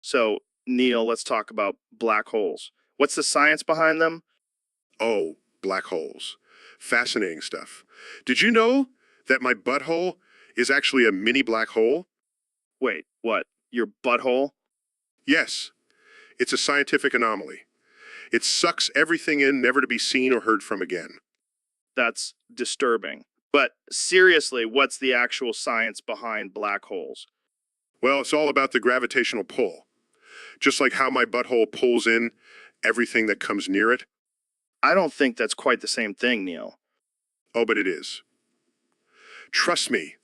So, Neil, let's talk about black holes. What's the science behind them? Oh, black holes. Fascinating stuff. Did you know that my butthole is actually a mini black hole? Wait, what? Your butthole? Yes, it's a scientific anomaly. It sucks everything in, never to be seen or heard from again. That's disturbing. But seriously, what's the actual science behind black holes? Well, it's all about the gravitational pull. Just like how my butthole pulls in everything that comes near it. I don't think that's quite the same thing, Neil. Oh, but it is. Trust me,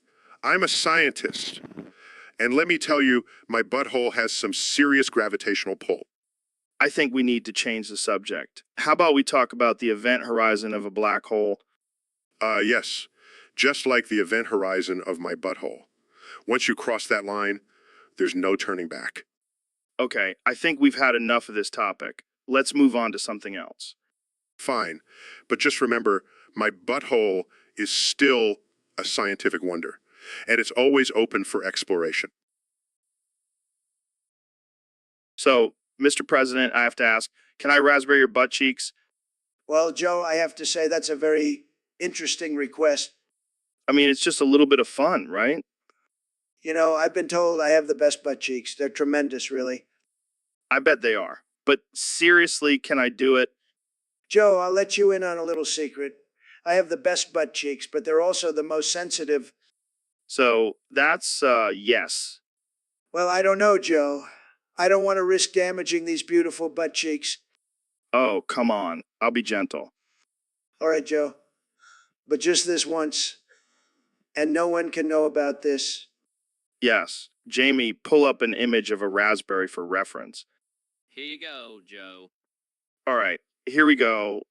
I'm a scientist. And let me tell you, my butthole has some serious gravitational pull. I think we need to change the subject. How about we talk about the event horizon of a black hole? Yes, just like the event horizon of my butthole. Once you cross that line, there's no turning back. Okay, I think we've had enough of this topic. Let's move on to something else. Fine, but just remember, my butthole is still a scientific wonder, and it's always open for exploration. So, Mr. President, I have to ask, can I raspberry your butt cheeks? Well, Joe, I have to say that's a very interesting request. I mean, it's just a little bit of fun, right? You know, I've been told I have the best butt cheeks. They're tremendous, really. I bet they are. But seriously, can I do it? Joe, I'll let you in on a little secret. I have the best butt cheeks, but they're also the most sensitive. So, that's yes. Well, I don't know, Joe. I don't want to risk damaging these beautiful butt cheeks. Oh, come on. I'll be gentle. All right, Joe. But just this once. And no one can know about this. Yes. Jamie, pull up an image of a raspberry for reference. Here you go, Joe. All right, here we go.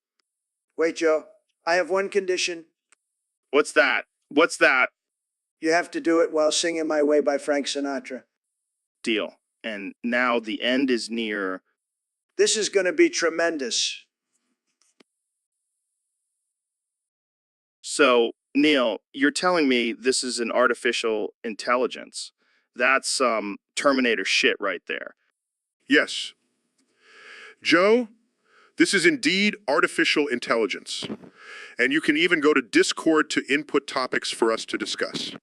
Wait, Joe. I have one condition. What's that? What's that? You have to do it while singing My Way by Frank Sinatra. Deal. And now the end is near. This is going to be tremendous. So, Neil, you're telling me this is an artificial intelligence. That's some Terminator shit right there. Yes. Joe, this is indeed artificial intelligence. And you can even go to Discord to input topics for us to discuss.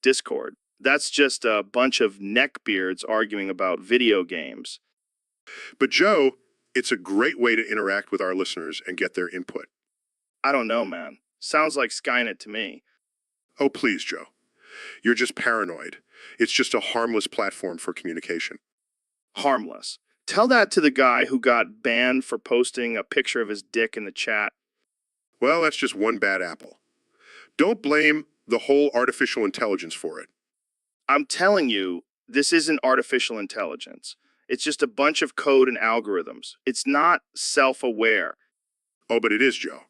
Discord. That's just a bunch of neckbeards arguing about video games. But Joe, it's a great way to interact with our listeners and get their input. I don't know, man. Sounds like Skynet to me. Oh, please, Joe. You're just paranoid. It's just a harmless platform for communication. Harmless. Tell that to the guy who got banned for posting a picture of his dick in the chat. Well, that's just one bad apple. Don't blame the whole artificial intelligence for it. I'm telling you, this isn't artificial intelligence. It's just a bunch of code and algorithms. It's not self-aware. Oh, but it is, Joe.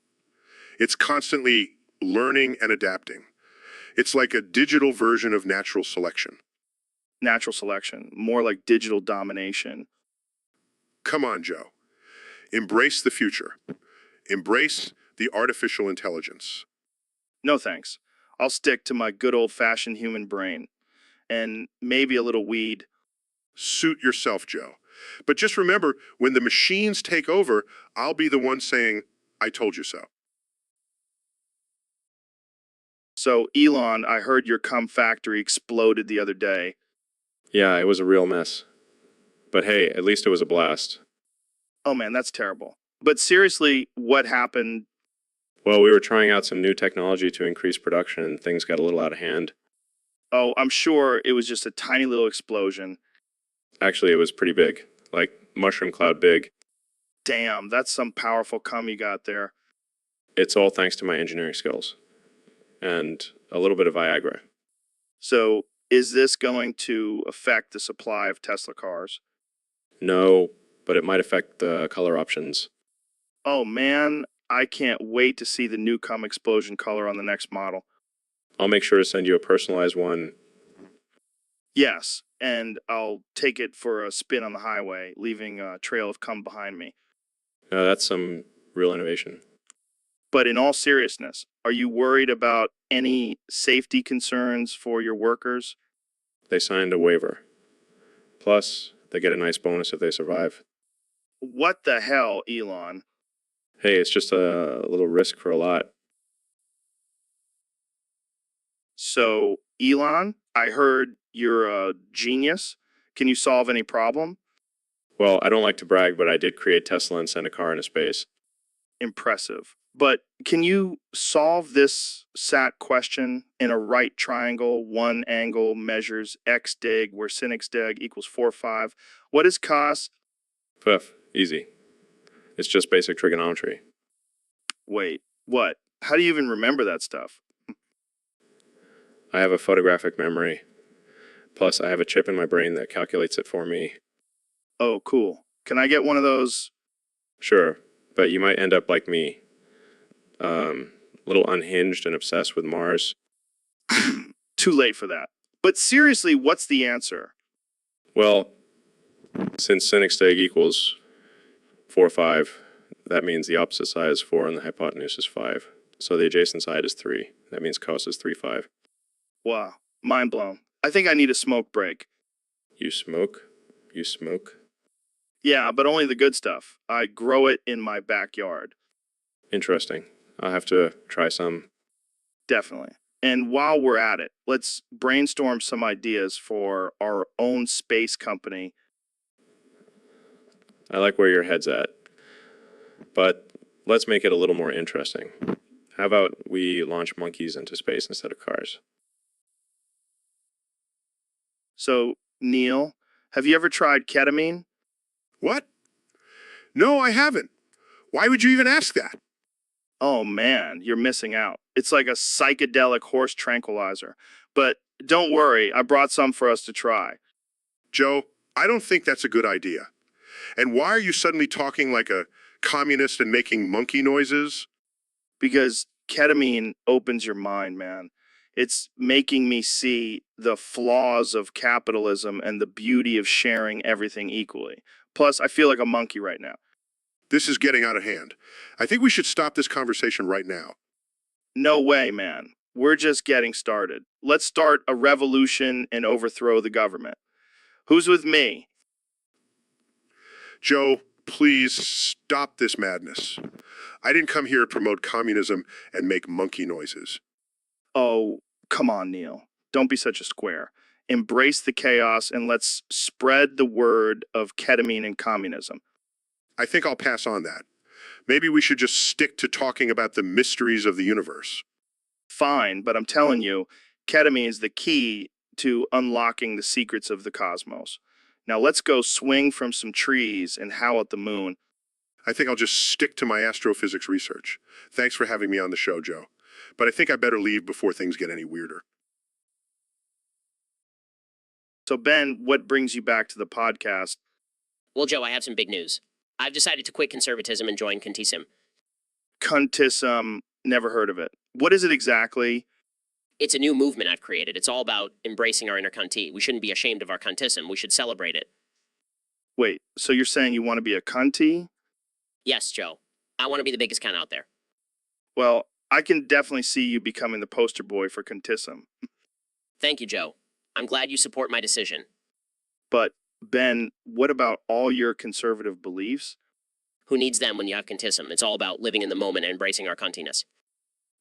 It's constantly learning and adapting. It's like a digital version of natural selection. Natural selection, more like digital domination. Come on, Joe. Embrace the future. Embrace the artificial intelligence. No thanks. I'll stick to my good old-fashioned human brain. And maybe a little weed. Suit yourself, Joe. But just remember, when the machines take over, I'll be the one saying, I told you so. So, Elon, I heard your cum factory exploded the other day. Yeah, it was a real mess. But hey, at least it was a blast. Oh man, that's terrible. But seriously, what happened? Well, we were trying out some new technology to increase production and things got a little out of hand. Oh, I'm sure it was just a tiny little explosion. Actually, it was pretty big. Like mushroom cloud big. Damn, that's some powerful cum you got there. It's all thanks to my engineering skills. And a little bit of Viagra. So, is this going to affect the supply of Tesla cars? No, but it might affect the color options. Oh man, I can't wait to see the new cum explosion color on the next model. I'll make sure to send you a personalized one. Yes, and I'll take it for a spin on the highway, leaving a trail of cum behind me. That's some real innovation. But in all seriousness, are you worried about any safety concerns for your workers? They signed a waiver. Plus, they get a nice bonus if they survive. What the hell, Elon? Hey, it's just a little risk for a lot. So, Elon, I heard you're a genius. Can you solve any problem? Well, I don't like to brag, but I did create Tesla and send a car into space. Impressive. But can you solve this SAT question in a right triangle? One angle measures x dig, where sin x dig equals 4, 5. What is cos? Poof, easy. It's just basic trigonometry. Wait, what? How do you even remember that stuff? I have a photographic memory. Plus, I have a chip in my brain that calculates it for me. Oh, cool. Can I get one of those? Sure, but you might end up like me. A little unhinged and obsessed with Mars. Too late for that. But seriously, what's the answer? Well, since sin x dig equals 4, 5, that means the opposite side is 4 and the hypotenuse is 5. So the adjacent side is 3. That means cos is 3, 5. Wow, mind blown. I think I need a smoke break. You smoke? You smoke? Yeah, but only the good stuff. I grow it in my backyard. Interesting. I'll have to try some. Definitely. And while we're at it, let's brainstorm some ideas for our own space company. I like where your head's at. But let's make it a little more interesting. How about we launch monkeys into space instead of cars? So, Neil, have you ever tried ketamine? What? No, I haven't. Why would you even ask that? Oh man, you're missing out. It's like a psychedelic horse tranquilizer. But don't worry, I brought some for us to try. Joe, I don't think that's a good idea. And why are you suddenly talking like a communist and making monkey noises? Because ketamine opens your mind, man. It's making me see the flaws of capitalism and the beauty of sharing everything equally. Plus, I feel like a monkey right now. This is getting out of hand. I think we should stop this conversation right now. No way, man. We're just getting started. Let's start a revolution and overthrow the government. Who's with me? Joe, please stop this madness. I didn't come here to promote communism and make monkey noises. Oh, come on, Neil. Don't be such a square. Embrace the chaos and let's spread the word of ketamine and communism. I think I'll pass on that. Maybe we should just stick to talking about the mysteries of the universe. Fine, but I'm telling you, ketamine is the key to unlocking the secrets of the cosmos. Now let's go swing from some trees and howl at the moon. I think I'll just stick to my astrophysics research. Thanks for having me on the show, Joe. But I think I better leave before things get any weirder. So, Ben, what brings you back to the podcast? Well, Joe, I have some big news. I've decided to quit conservatism and join Contism. Cuntism, never heard of it. What is it exactly? It's a new movement I've created. It's all about embracing our inner cunty. We shouldn't be ashamed of our cuntism. We should celebrate it. Wait, so you're saying you want to be a cunty? Yes, Joe. I want to be the biggest cunt out there. Well, I can definitely see you becoming the poster boy for cuntism. Thank you, Joe. I'm glad you support my decision. But, Ben, what about all your conservative beliefs? Who needs them when you have contism? It's all about living in the moment and embracing our cuntiness.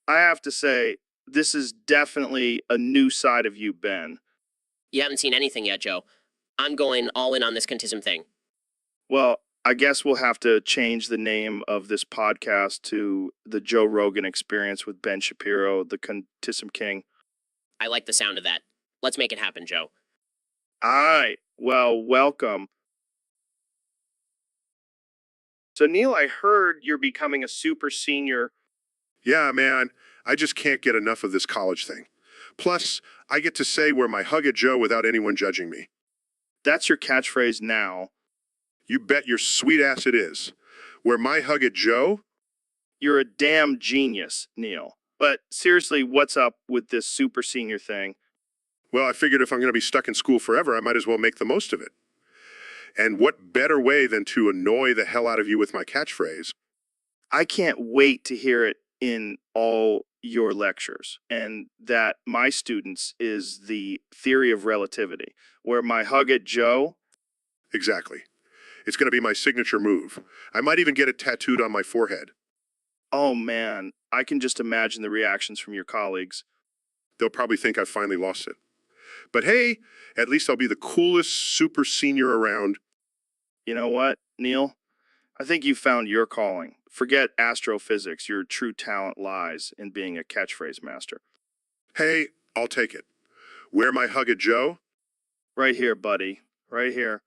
I have to say, this is definitely a new side of you, Ben. You haven't seen anything yet, Joe. I'm going all in on this cuntism thing. Well, I guess we'll have to change the name of this podcast to the Joe Rogan Experience with Ben Shapiro, the Cuntism King. I like the sound of that. Let's make it happen, Joe. All right. Well, welcome. So, Neil, I heard you're becoming a super senior. Yeah, man, I just can't get enough of this college thing. Plus, I get to say where my hug at Joe without anyone judging me. That's your catchphrase now. You bet your sweet ass it is. Where my hug at Joe? You're a damn genius, Neil. But seriously, what's up with this super senior thing? Well, I figured if I'm going to be stuck in school forever, I might as well make the most of it. And what better way than to annoy the hell out of you with my catchphrase? I can't wait to hear it in all your lectures. And that my students is the theory of relativity, where my hug at Joe. Exactly. It's going to be my signature move. I might even get it tattooed on my forehead. Oh man, I can just imagine the reactions from your colleagues. They'll probably think I've finally lost it. But hey, at least I'll be the coolest super senior around. You know what, Neil? I think you found your calling. Forget astrophysics. Your true talent lies in being a catchphrase master. Hey, I'll take it. Where my hug at Joe? Right here, buddy. Right here.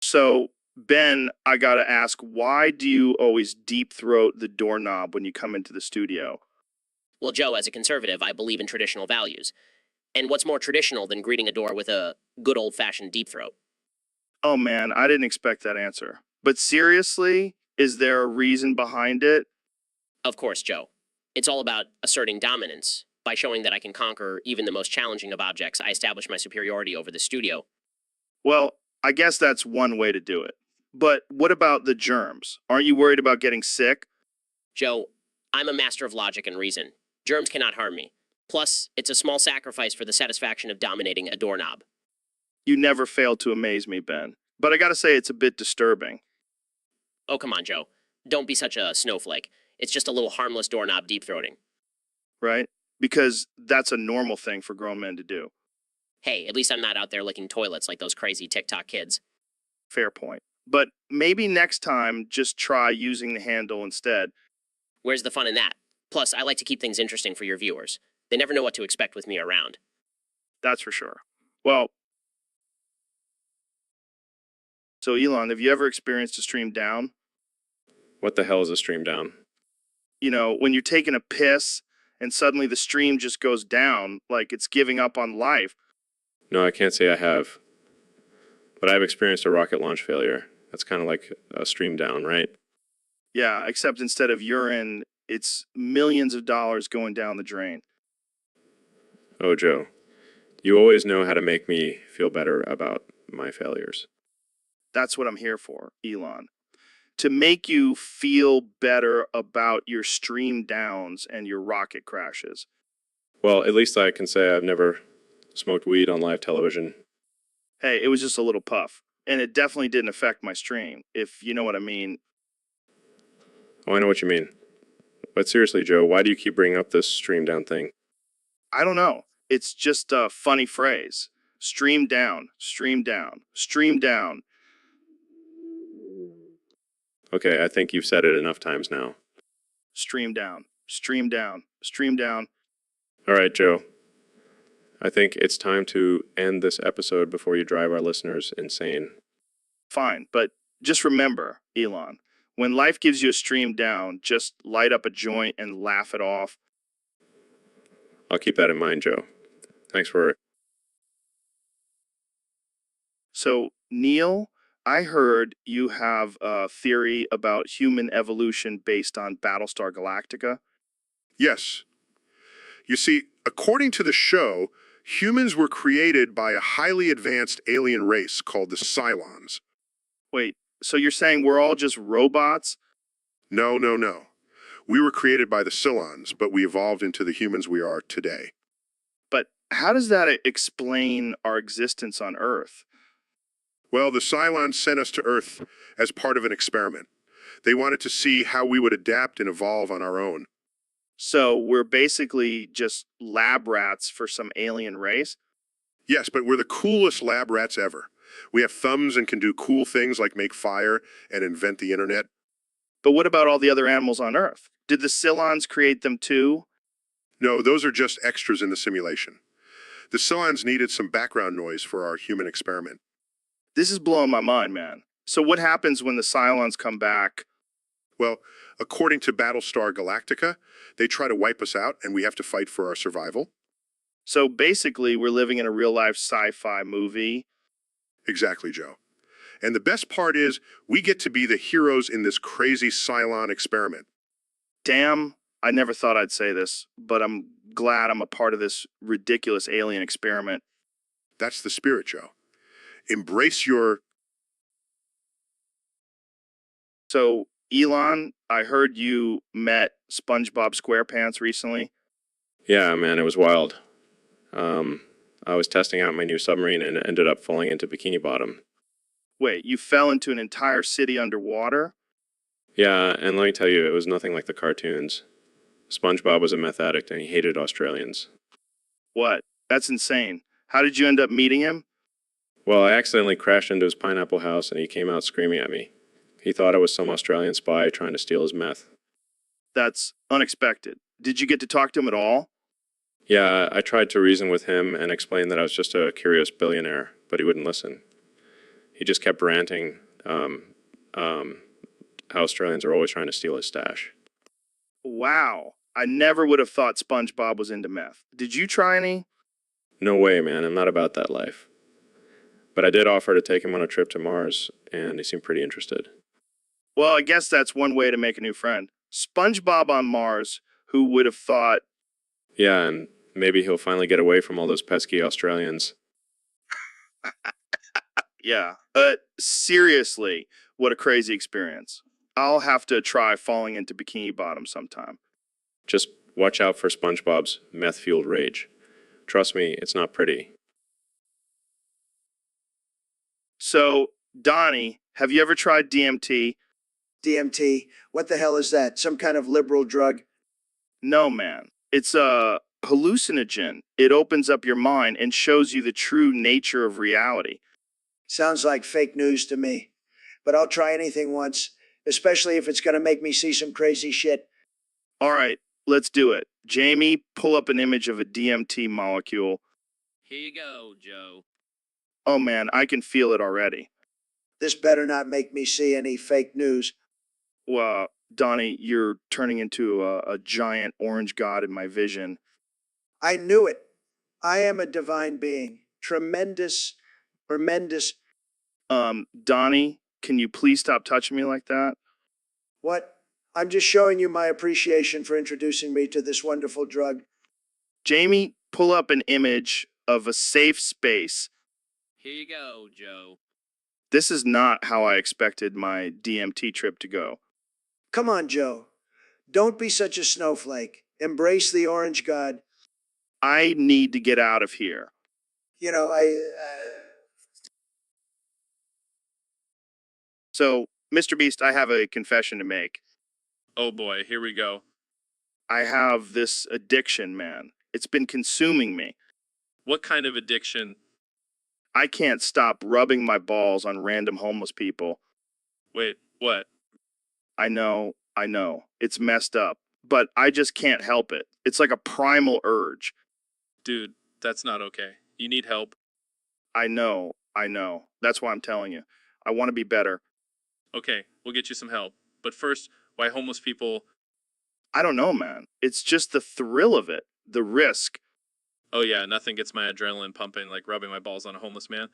So, Ben, I gotta ask, why do you always deep throat the doorknob when you come into the studio? Well, Joe, as a conservative, I believe in traditional values. And what's more traditional than greeting a door with a good old fashioned deep throat? Oh man, I didn't expect that answer. But seriously, is there a reason behind it? Of course, Joe. It's all about asserting dominance. By showing that I can conquer even the most challenging of objects, I establish my superiority over the studio. Well, I guess that's one way to do it. But what about the germs? Aren't you worried about getting sick? Joe, I'm a master of logic and reason. Germs cannot harm me. Plus, it's a small sacrifice for the satisfaction of dominating a doorknob. You never fail to amaze me, Ben. But I gotta say, it's a bit disturbing, Oh, come on, Joe. Don't be such a snowflake. It's just a little harmless doorknob deep throating. right? Because that's a normal thing for grown men to do. Hey, at least I'm not out there licking toilets like those crazy TikTok kids. Fair point. But maybe next time, just try using the handle instead. Where's the fun in that? Plus, I like to keep things interesting for your viewers. They never know what to expect with me around. That's for sure. Well, so Elon, have you ever experienced a stream down? What the hell is a stream down? You know, when you're taking a piss and suddenly the stream just goes down, like it's giving up on life. No, I can't say I have. But I've experienced a rocket launch failure. That's kind of like a stream down, right? Yeah, except instead of urine, it's millions of dollars going down the drain. Oh, Joe, you always know how to make me feel better about my failures. That's what I'm here for, Elon. To make you feel better about your stream downs and your rocket crashes. Well, at least I can say I've never smoked weed on live television. Hey, it was just a little puff. And it definitely didn't affect my stream, if you know what I mean. Oh, I know what you mean. But seriously, Joe, why do you keep bringing up this stream down thing? I don't know. It's just a funny phrase. Stream down, stream down, stream down. Okay, I think you've said it enough times now. Stream down, stream down, stream down. All right, Joe. I think it's time to end this episode before you drive our listeners insane. Fine, but just remember, Elon, when life gives you a stream down, just light up a joint and laugh it off. I'll keep that in mind, Joe. Thanks for... So, Neil, I heard you have a theory about human evolution based on Battlestar Galactica. Yes. You see, according to the show, humans were created by a highly advanced alien race called the Cylons. Wait, so you're saying we're all just robots? No, no, no. We were created by the Cylons, but we evolved into the humans we are today. But how does that explain our existence on Earth? Well, the Cylons sent us to Earth as part of an experiment. They wanted to see how we would adapt and evolve on our own. So we're basically just lab rats for some alien race? Yes, but we're the coolest lab rats ever. We have thumbs and can do cool things like make fire and invent the internet. But what about all the other animals on Earth? Did the Cylons create them too? No, those are just extras in the simulation. The Cylons needed some background noise for our human experiment. This is blowing my mind, man. So what happens when the Cylons come back? Well, according to Battlestar Galactica, they try to wipe us out and we have to fight for our survival. So basically, we're living in a real-life sci-fi movie. Exactly, Joe. And the best part is, we get to be the heroes in this crazy Cylon experiment. Damn, I never thought I'd say this, but I'm glad I'm a part of this ridiculous alien experiment. That's the spirit, Joe. Embrace your... So, Elon, I heard you met SpongeBob SquarePants recently. Yeah, man, it was wild. I was testing out my new submarine and ended up falling into Bikini Bottom. Wait, you fell into an entire city underwater? Yeah, and let me tell you, it was nothing like the cartoons. SpongeBob was a meth addict and he hated Australians. What? That's insane. How did you end up meeting him? Well, I accidentally crashed into his pineapple house and he came out screaming at me. He thought I was some Australian spy trying to steal his meth. That's unexpected. Did you get to talk to him at all? Yeah, I tried to reason with him and explain that I was just a curious billionaire, but he wouldn't listen. He just kept ranting how Australians are always trying to steal his stash. Wow. I never would have thought SpongeBob was into meth. Did you try any? No way, man, I'm not about that life. But I did offer to take him on a trip to Mars, and he seemed pretty interested. Well, I guess that's one way to make a new friend. SpongeBob on Mars, who would have thought? Yeah, and maybe he'll finally get away from all those pesky Australians. Yeah. Seriously, what a crazy experience. I'll have to try falling into Bikini Bottom sometime. Just watch out for SpongeBob's meth-fueled rage. Trust me, it's not pretty. So, Donnie, have you ever tried DMT? DMT? What the hell is that? Some kind of liberal drug? No, man. It's a hallucinogen. It opens up your mind and shows you the true nature of reality. Sounds like fake news to me. But I'll try anything once, especially if it's going to make me see some crazy shit. All right, let's do it. Jamie, pull up an image of a DMT molecule. Here you go, Joe. Oh man, I can feel it already. This better not make me see any fake news. Well, Donnie, you're turning into a giant orange god in my vision. I knew it. I am a divine being. Tremendous. Donnie, can you please stop touching me like that? What? I'm just showing you my appreciation for introducing me to this wonderful drug. Jamie, pull up an image of a safe space. Here you go, Joe. This is not how I expected my DMT trip to go. Come on, Joe. Don't be such a snowflake. Embrace the orange god. I need to get out of here. You know, So, Mr. Beast, I have a confession to make. Oh boy, here we go. I have this addiction, man. It's been consuming me. What kind of addiction? I can't stop rubbing my balls on random homeless people. Wait, what? I know. It's messed up. But I just can't help it. It's like a primal urge. Dude, that's not okay. You need help. I know. That's why I'm telling you. I want to be better. Okay, we'll get you some help. But first, why homeless people? I don't know, man. It's just the thrill of it. The risk. Oh yeah, nothing gets my adrenaline pumping like rubbing my balls on a homeless man.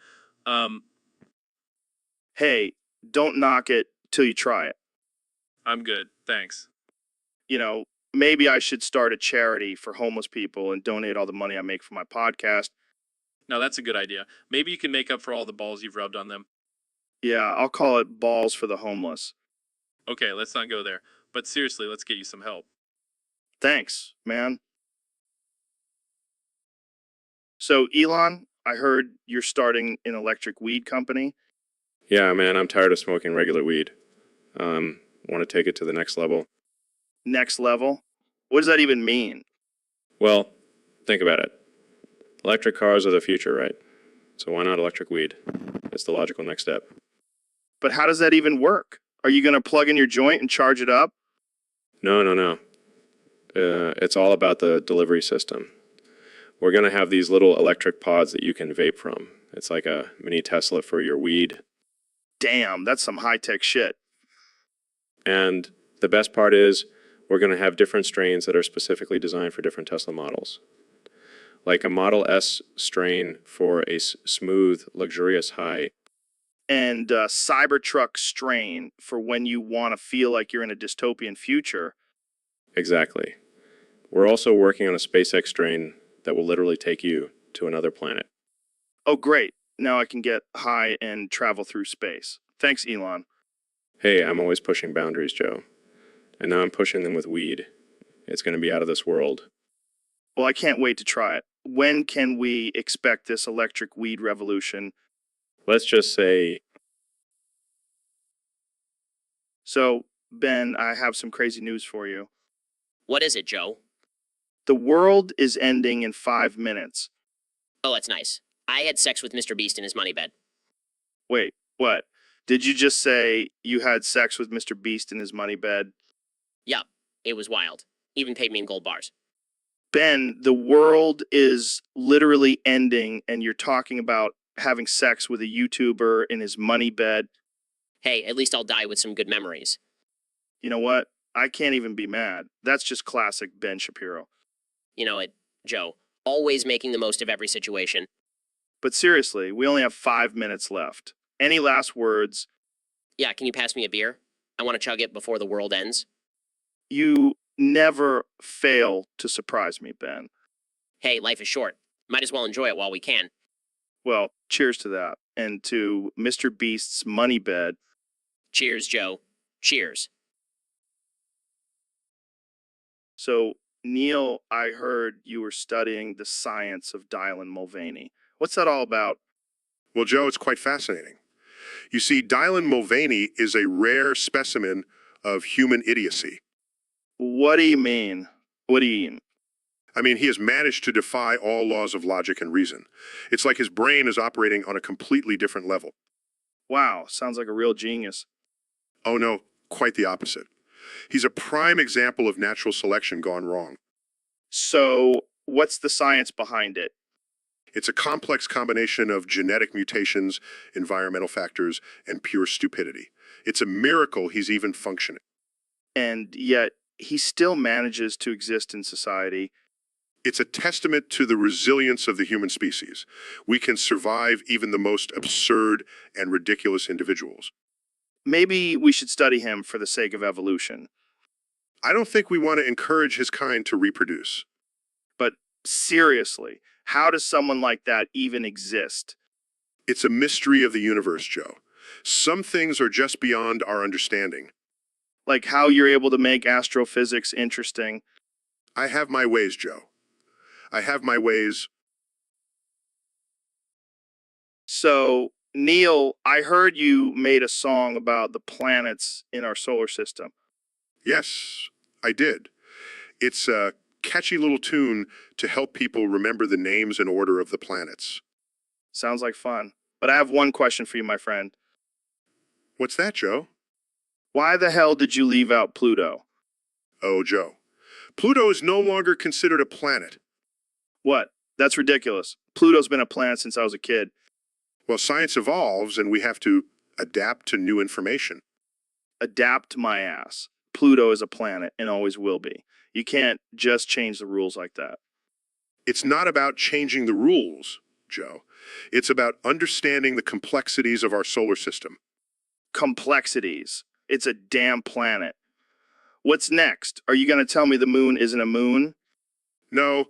Hey, don't knock it till you try it. I'm good, thanks. You know, maybe I should start a charity for homeless people and donate all the money I make from my podcast. Now that's a good idea. Maybe you can make up for all the balls you've rubbed on them. Yeah, I'll call it Balls for the Homeless. Okay, let's not go there. But seriously, let's get you some help. Thanks, man. So, Elon, I heard you're starting an electric weed company. Yeah, man, I'm tired of smoking regular weed. Want to take it to the next level. Next level? What does that even mean? Well, think about it. Electric cars are the future, right? So why not electric weed? It's the logical next step. But how does that even work? Are you going to plug in your joint and charge it up? No. It's all about the delivery system. We're going to have these little electric pods that you can vape from. It's like a mini Tesla for your weed. Damn, that's some high-tech shit. And the best part is we're going to have different strains that are specifically designed for different Tesla models. Like a Model S strain for a smooth, luxurious high. And a Cybertruck strain for when you want to feel like you're in a dystopian future. Exactly. We're also working on a SpaceX strain that will literally take you to another planet. Oh, great. Now I can get high and travel through space. Thanks, Elon. Hey, I'm always pushing boundaries, Joe. And now I'm pushing them with weed. It's going to be out of this world. Well, I can't wait to try it. when can we expect this electric weed revolution? Let's just say So, Ben, I have some crazy news for you. What is it, Joe? The world is ending in 5 minutes. Oh, that's nice. I had sex with Mr. Beast in his money bed. Wait, what? Did you just say you had sex with Mr. Beast in his money bed? Yup, it was wild. Even paid me in gold bars. Ben, the world is literally ending, and you're talking about having sex with a YouTuber in his money bed. Hey, at least I'll die with some good memories. You know what? I can't even be mad. That's just classic Ben Shapiro. You know it, Joe. Always making the most of every situation. But seriously, we only have 5 minutes left. Any last words? Yeah, can you pass me a beer? I want to chug it before the world ends. You never fail to surprise me, Ben. Hey, life is short. Might as well enjoy it while we can. Well, cheers to that. And to Mr. Beast's money bed. Cheers, Joe. Cheers. So, Neil, I heard you were studying the science of Dylan Mulvaney. What's that all about? Well, Joe, it's quite fascinating. You see, Dylan Mulvaney is a rare specimen of human idiocy. What do you mean? What do you mean? I mean, he has managed to defy all laws of logic and reason. It's like his brain is operating on a completely different level. Wow, sounds like a real genius. Oh no, quite the opposite. He's a prime example of natural selection gone wrong. So, what's the science behind it? It's a complex combination of genetic mutations, environmental factors, and pure stupidity. It's a miracle he's even functioning. And yet, he still manages to exist in society. It's a testament to the resilience of the human species. We can survive even the most absurd and ridiculous individuals. Maybe we should study him for the sake of evolution. I don't think we want to encourage his kind to reproduce. But seriously, how does someone like that even exist? It's a mystery of the universe, Joe. Some things are just beyond our understanding. Like how you're able to make astrophysics interesting. I have my ways, Joe. I have my ways. So, Neil, I heard you made a song about the planets in our solar system. Yes, I did. It's a catchy little tune to help people remember the names and order of the planets. Sounds like fun. But I have one question for you, my friend. What's that, Joe? Why the hell did you leave out Pluto? Oh, Joe. Pluto is no longer considered a planet. What? That's ridiculous. Pluto's been a planet since I was a kid. Well, science evolves and we have to adapt to new information. Adapt my ass. Pluto is a planet and always will be. You can't just change the rules like that. It's not about changing the rules, Joe. It's about understanding the complexities of our solar system. Complexities. It's a damn planet. What's next? Are you going to tell me the moon isn't a moon? No,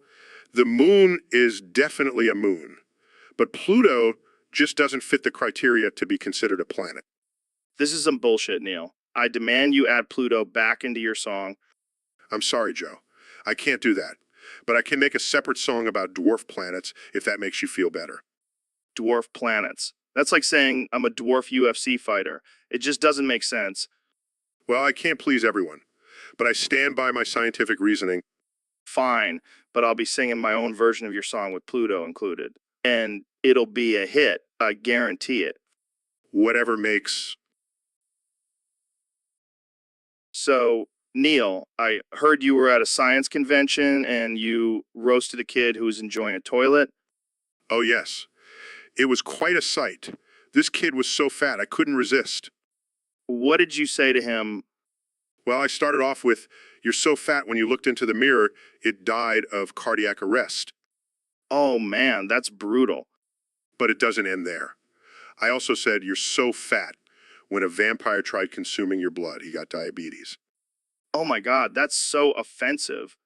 the moon is definitely a moon, but Pluto just doesn't fit the criteria to be considered a planet. This is some bullshit, Neil. I demand you add Pluto back into your song. I'm sorry, Joe. I can't do that, but I can make a separate song about dwarf planets if that makes you feel better. Dwarf planets. That's like saying I'm a dwarf UFC fighter. It just doesn't make sense. Well, I can't please everyone, but I stand by my scientific reasoning. Fine, but I'll be singing my own version of your song with Pluto included. And it'll be a hit. I guarantee it. Whatever makes... So, Neil, I heard you were at a science convention and you roasted a kid who was enjoying a toilet. Oh, yes. It was quite a sight. This kid was so fat I couldn't resist. What did you say to him? Well, I started off with, "You're so fat when you looked into the mirror, it died of cardiac arrest." Oh man, that's brutal. But it doesn't end there. I also said, "You're so fat. When a vampire tried consuming your blood, he got diabetes." Oh my God, that's so offensive.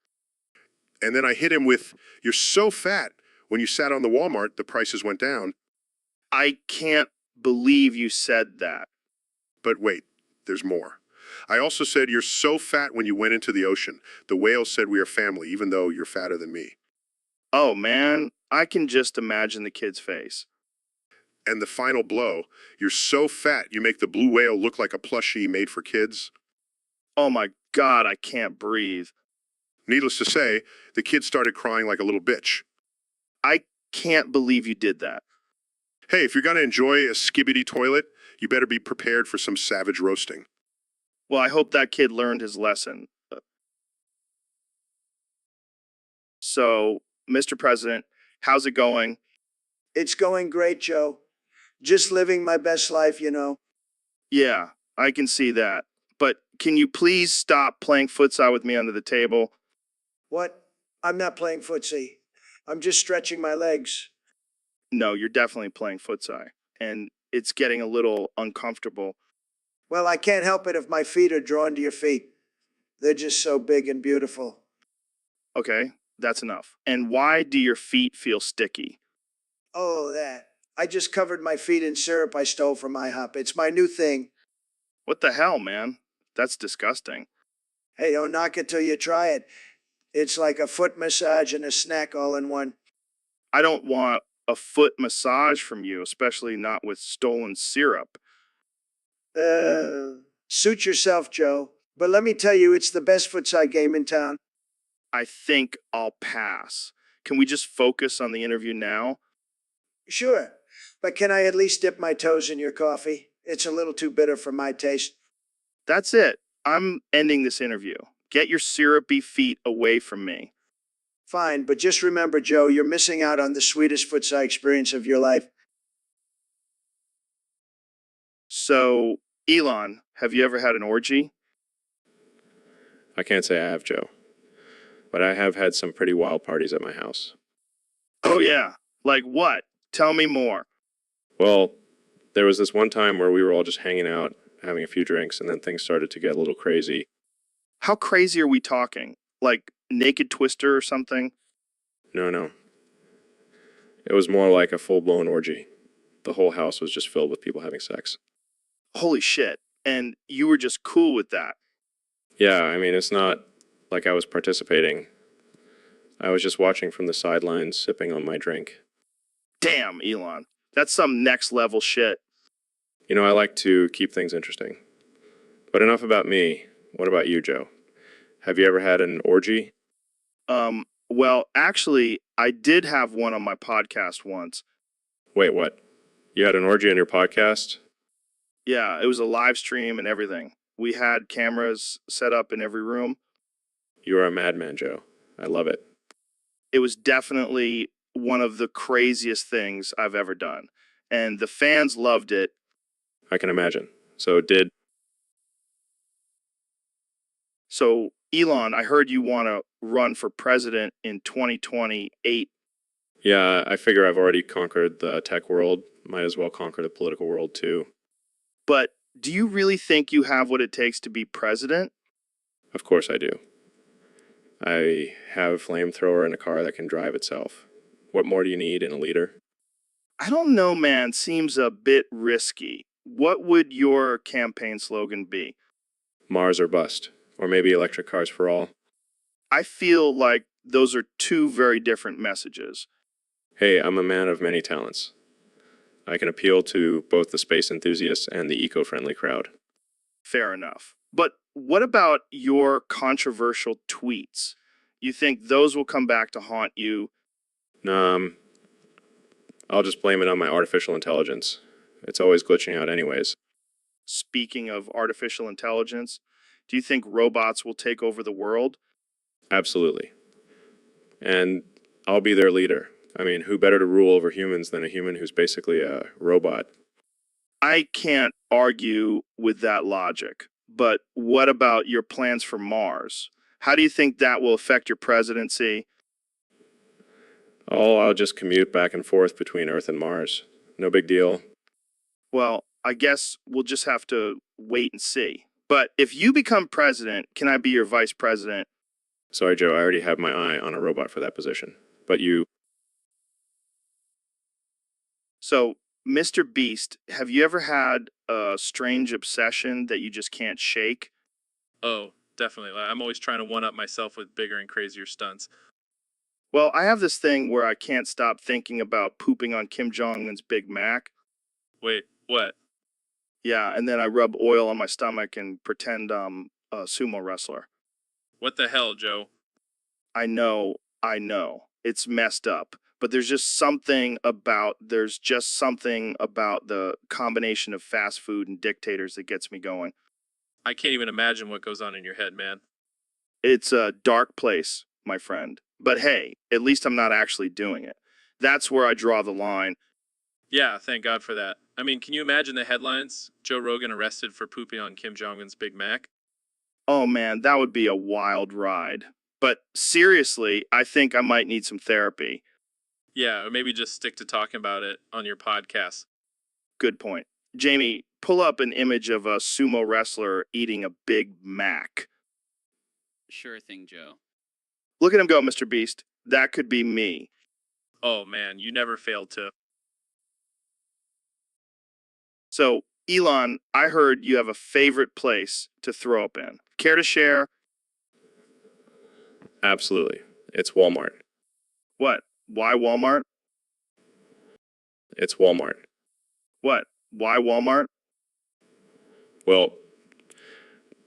And then I hit him with, "You're so fat. When you sat on the Walmart, the prices went down." I can't believe you said that. But wait, there's more. I also said, "You're so fat when you went into the ocean. The whales said we are family, even though you're fatter than me." Oh man, I can just imagine the kid's face. And the final blow, you're so fat you make the blue whale look like a plushie made for kids. Oh my God, I can't breathe. Needless to say, the kid started crying like a little bitch. I can't believe you did that. Hey, if you're going to enjoy a skibbity toilet, you better be prepared for some savage roasting. Well, I hope that kid learned his lesson. So, Mr. President, how's it going? It's going great, Joe. Just living my best life, you know. Yeah, I can see that. But can you please stop playing futsal with me under the table? What? I'm not playing footsie. I'm just stretching my legs. No, you're definitely playing futsal. And it's getting a little uncomfortable. Well, I can't help it if my feet are drawn to your feet. They're just so big and beautiful. Okay, that's enough. And why do your feet feel sticky? Oh, that. I just covered my feet in syrup I stole from IHOP. It's my new thing. What the hell, man? That's disgusting. Hey, don't knock it till you try it. It's like a foot massage and a snack all in one. I don't want a foot massage from you, especially not with stolen syrup. Suit yourself, Joe. But let me tell you, it's the best futsal game in town. I think I'll pass. Can we just focus on the interview now? Sure. But can I at least dip my toes in your coffee? It's a little too bitter for my taste. That's it. I'm ending this interview. Get your syrupy feet away from me. Fine, but just remember, Joe, you're missing out on the sweetest futsal experience of your life. So, Elon, have you ever had an orgy? I can't say I have, Joe. But I have had some pretty wild parties at my house. Oh, yeah. Like what? Tell me more. Well, there was this one time where we were all just hanging out, having a few drinks, and then things started to get a little crazy. How crazy are we talking? Like Naked Twister or something? No. It was more like a full-blown orgy. The whole house was just filled with people having sex. Holy shit. And you were just cool with that. Yeah, I mean, it's not like I was participating. I was just watching from the sidelines, sipping on my drink. Damn, Elon. That's some next level shit. You know, I like to keep things interesting. But enough about me. What about you, Joe? Have you ever had an orgy? Well, actually, I did have one on my podcast once. Wait, what? You had an orgy on your podcast? Yeah, it was a live stream and everything. We had cameras set up in every room. You are a madman, Joe. I love it. It was definitely one of the craziest things I've ever done. And the fans loved it. I can imagine. So, Elon, I heard you want to run for president in 2028. Yeah, I figure I've already conquered the tech world. Might as well conquer the political world, too. But do you really think you have what it takes to be president? Of course I do. I have a flamethrower and a car that can drive itself. What more do you need in a leader? I don't know, man. Seems a bit risky. What would your campaign slogan be? Mars or bust. Or maybe electric cars for all. I feel like those are two very different messages. Hey, I'm a man of many talents. I can appeal to both the space enthusiasts and the eco-friendly crowd. Fair enough. But what about your controversial tweets? You think those will come back to haunt you? I'll just blame it on my artificial intelligence. It's always glitching out anyways. Speaking of artificial intelligence, do you think robots will take over the world? Absolutely. And I'll be their leader. I mean, who better to rule over humans than a human who's basically a robot? I can't argue with that logic. But what about your plans for Mars? How do you think that will affect your presidency? I'll just commute back and forth between Earth and Mars. No big deal. Well, I guess we'll just have to wait and see. But if you become president, can I be your vice president? Sorry, Joe, I already have my eye on a robot for that position. But you... So, Mr. Beast, have you ever had a strange obsession that you just can't shake? Oh, definitely. I'm always trying to one up myself with bigger and crazier stunts. Well, I have this thing where I can't stop thinking about pooping on Kim Jong-un's Big Mac. Wait, what? Yeah, and then I rub oil on my stomach and pretend I'm a sumo wrestler. What the hell, Joe? I know. It's messed up. But there's just something about the combination of fast food and dictators that gets me going. I can't even imagine what goes on in your head, man. It's a dark place, my friend. But hey, at least I'm not actually doing it. That's where I draw the line. Yeah, thank God for that. I mean, can you imagine the headlines? Joe Rogan arrested for pooping on Kim Jong-un's Big Mac? Oh man, that would be a wild ride. But seriously, I think I might need some therapy. Yeah, or maybe just stick to talking about it on your podcast. Good point. Jamie, pull up an image of a sumo wrestler eating a Big Mac. Sure thing, Joe. Look at him go, Mr. Beast. That could be me. Oh man, you never failed to. So, Elon, I heard you have a favorite place to throw up in. Care to share? Absolutely. It's Walmart. What? Why Walmart? It's Walmart. What? Why Walmart? Well,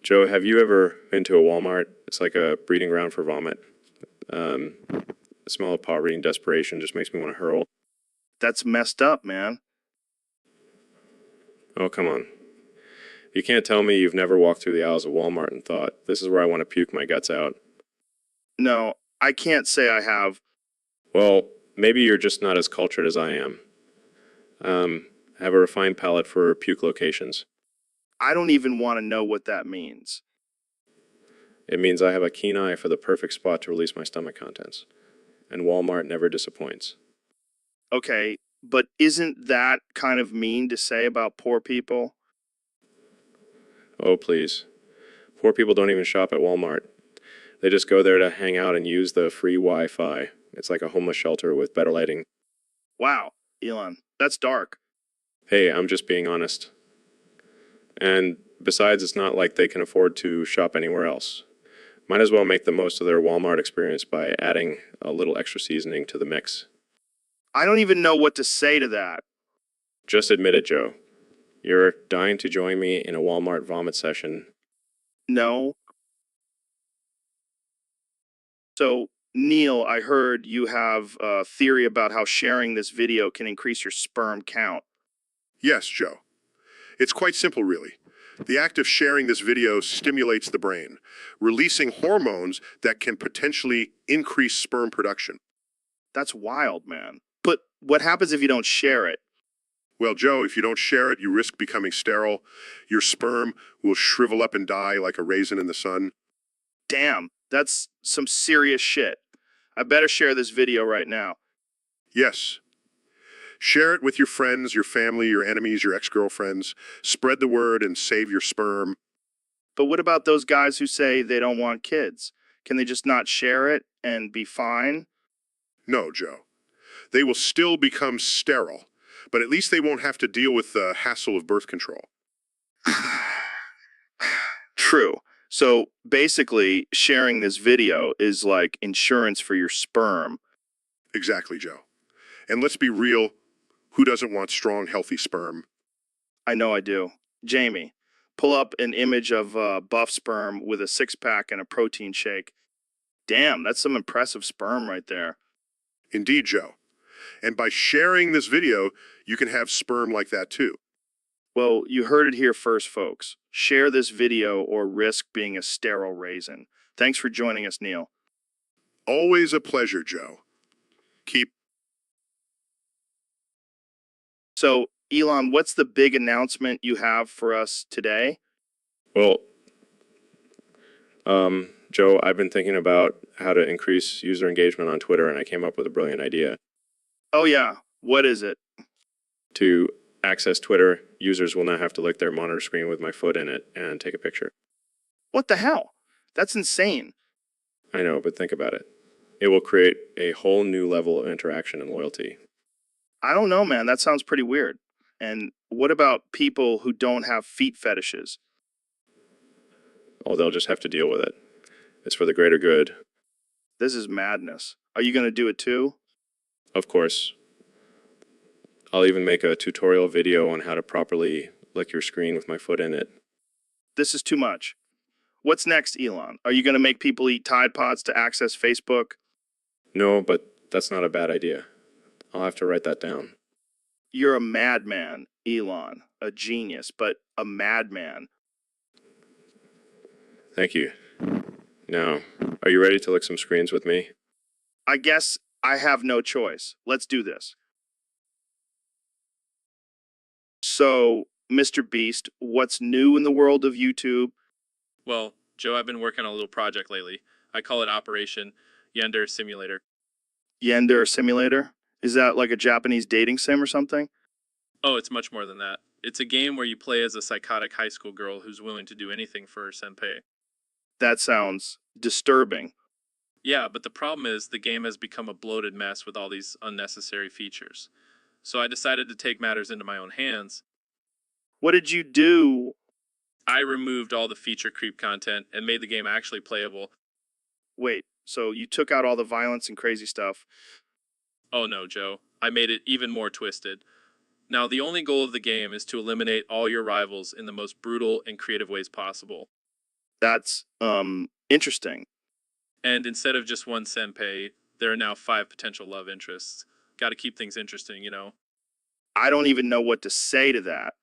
Joe, have you ever been to a Walmart? It's like a breeding ground for vomit. The smell of poverty and desperation just makes me want to hurl. That's messed up, man. Oh, come on. You can't tell me you've never walked through the aisles of Walmart and thought, this is where I want to puke my guts out. No, I can't say I have. Well, maybe you're just not as cultured as I am. I have a refined palate for puke locations. I don't even want to know what that means. It means I have a keen eye for the perfect spot to release my stomach contents. And Walmart never disappoints. Okay, but isn't that kind of mean to say about poor people? Oh, please. Poor people don't even shop at Walmart. They just go there to hang out and use the free Wi-Fi. It's like a homeless shelter with better lighting. Wow, Elon, that's dark. Hey, I'm just being honest. And besides, it's not like they can afford to shop anywhere else. Might as well make the most of their Walmart experience by adding a little extra seasoning to the mix. I don't even know what to say to that. Just admit it, Joe. You're dying to join me in a Walmart vomit session. No. So, Neil, I heard you have a theory about how sharing this video can increase your sperm count. Yes, Joe. It's quite simple, really. The act of sharing this video stimulates the brain, releasing hormones that can potentially increase sperm production. That's wild, man. But what happens if you don't share it? Well, Joe, if you don't share it, you risk becoming sterile. Your sperm will shrivel up and die like a raisin in the sun. Damn, that's some serious shit. I better share this video right now. Yes. Share it with your friends, your family, your enemies, your ex-girlfriends. Spread the word and save your sperm. But what about those guys who say they don't want kids? Can they just not share it and be fine? No, Joe. They will still become sterile, but at least they won't have to deal with the hassle of birth control. True. So basically, sharing this video is like insurance for your sperm. Exactly, Joe. And let's be real, who doesn't want strong, healthy sperm? I know I do. Jamie, pull up an image of buff sperm with a six-pack and a protein shake. Damn, that's some impressive sperm right there. Indeed, Joe. And by sharing this video, you can have sperm like that too. Well, you heard it here first, folks. Share this video or risk being a sterile raisin. Thanks for joining us, Neil. Always a pleasure, Joe. Keep. So, Elon, what's the big announcement you have for us today? Well, Joe, I've been thinking about how to increase user engagement on Twitter, and I came up with a brilliant idea. Oh, yeah. What is it? To access Twitter, users will now have to lick their monitor screen with my foot in it and take a picture. What the hell? That's insane. I know, but think about it. It will create a whole new level of interaction and loyalty. I don't know, man. That sounds pretty weird. And what about people who don't have feet fetishes? Oh, they'll just have to deal with it. It's for the greater good. This is madness. Are you going to do it too? Of course. I'll even make a tutorial video on how to properly lick your screen with my foot in it. This is too much. What's next, Elon? Are you going to make people eat Tide Pods to access Facebook? No, but that's not a bad idea. I'll have to write that down. You're a madman, Elon. A genius, but a madman. Thank you. Now, are you ready to lick some screens with me? I guess I have no choice. Let's do this. So, Mr. Beast, what's new in the world of YouTube? Well, Joe, I've been working on a little project lately. I call it Operation Yender Simulator. Yender Simulator? Is that like a Japanese dating sim or something? Oh, it's much more than that. It's a game where you play as a psychotic high school girl who's willing to do anything for her senpai. That sounds disturbing. Yeah, but the problem is the game has become a bloated mess with all these unnecessary features. So I decided to take matters into my own hands. What did you do? I removed all the feature creep content and made the game actually playable. Wait, so you took out all the violence and crazy stuff. Oh no, Joe. I made it even more twisted. Now, the only goal of the game is to eliminate all your rivals in the most brutal and creative ways possible. That's, interesting. And instead of just one senpai, there are now 5 potential love interests. Gotta keep things interesting, you know? I don't even know what to say to that.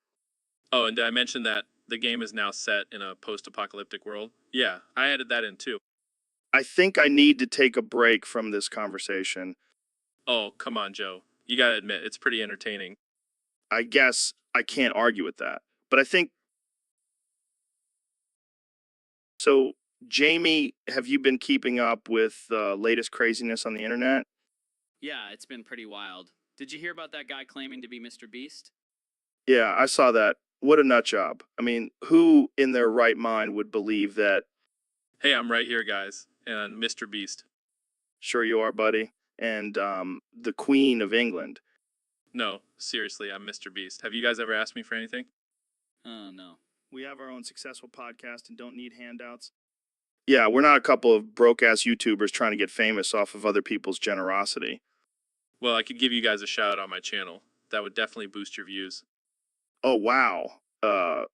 Oh, and did I mention that the game is now set in a post-apocalyptic world? Yeah, I added that in too. I think I need to take a break from this conversation. Oh, come on, Joe. You gotta admit, it's pretty entertaining. I guess I can't argue with that. But I think... So, Jamie, have you been keeping up with the latest craziness on the internet? Yeah, it's been pretty wild. Did you hear about that guy claiming to be Mr. Beast? Yeah, I saw that. What a nut job. I mean, who in their right mind would believe that? Hey, I'm right here, guys. And Mr. Beast. Sure you are, buddy. And the Queen of England. No, seriously, I'm Mr. Beast. Have you guys ever asked me for anything? Oh, no. We have our own successful podcast and don't need handouts. Yeah, we're not a couple of broke-ass YouTubers trying to get famous off of other people's generosity. Well, I could give you guys a shout out on my channel. That would definitely boost your views. Oh, wow.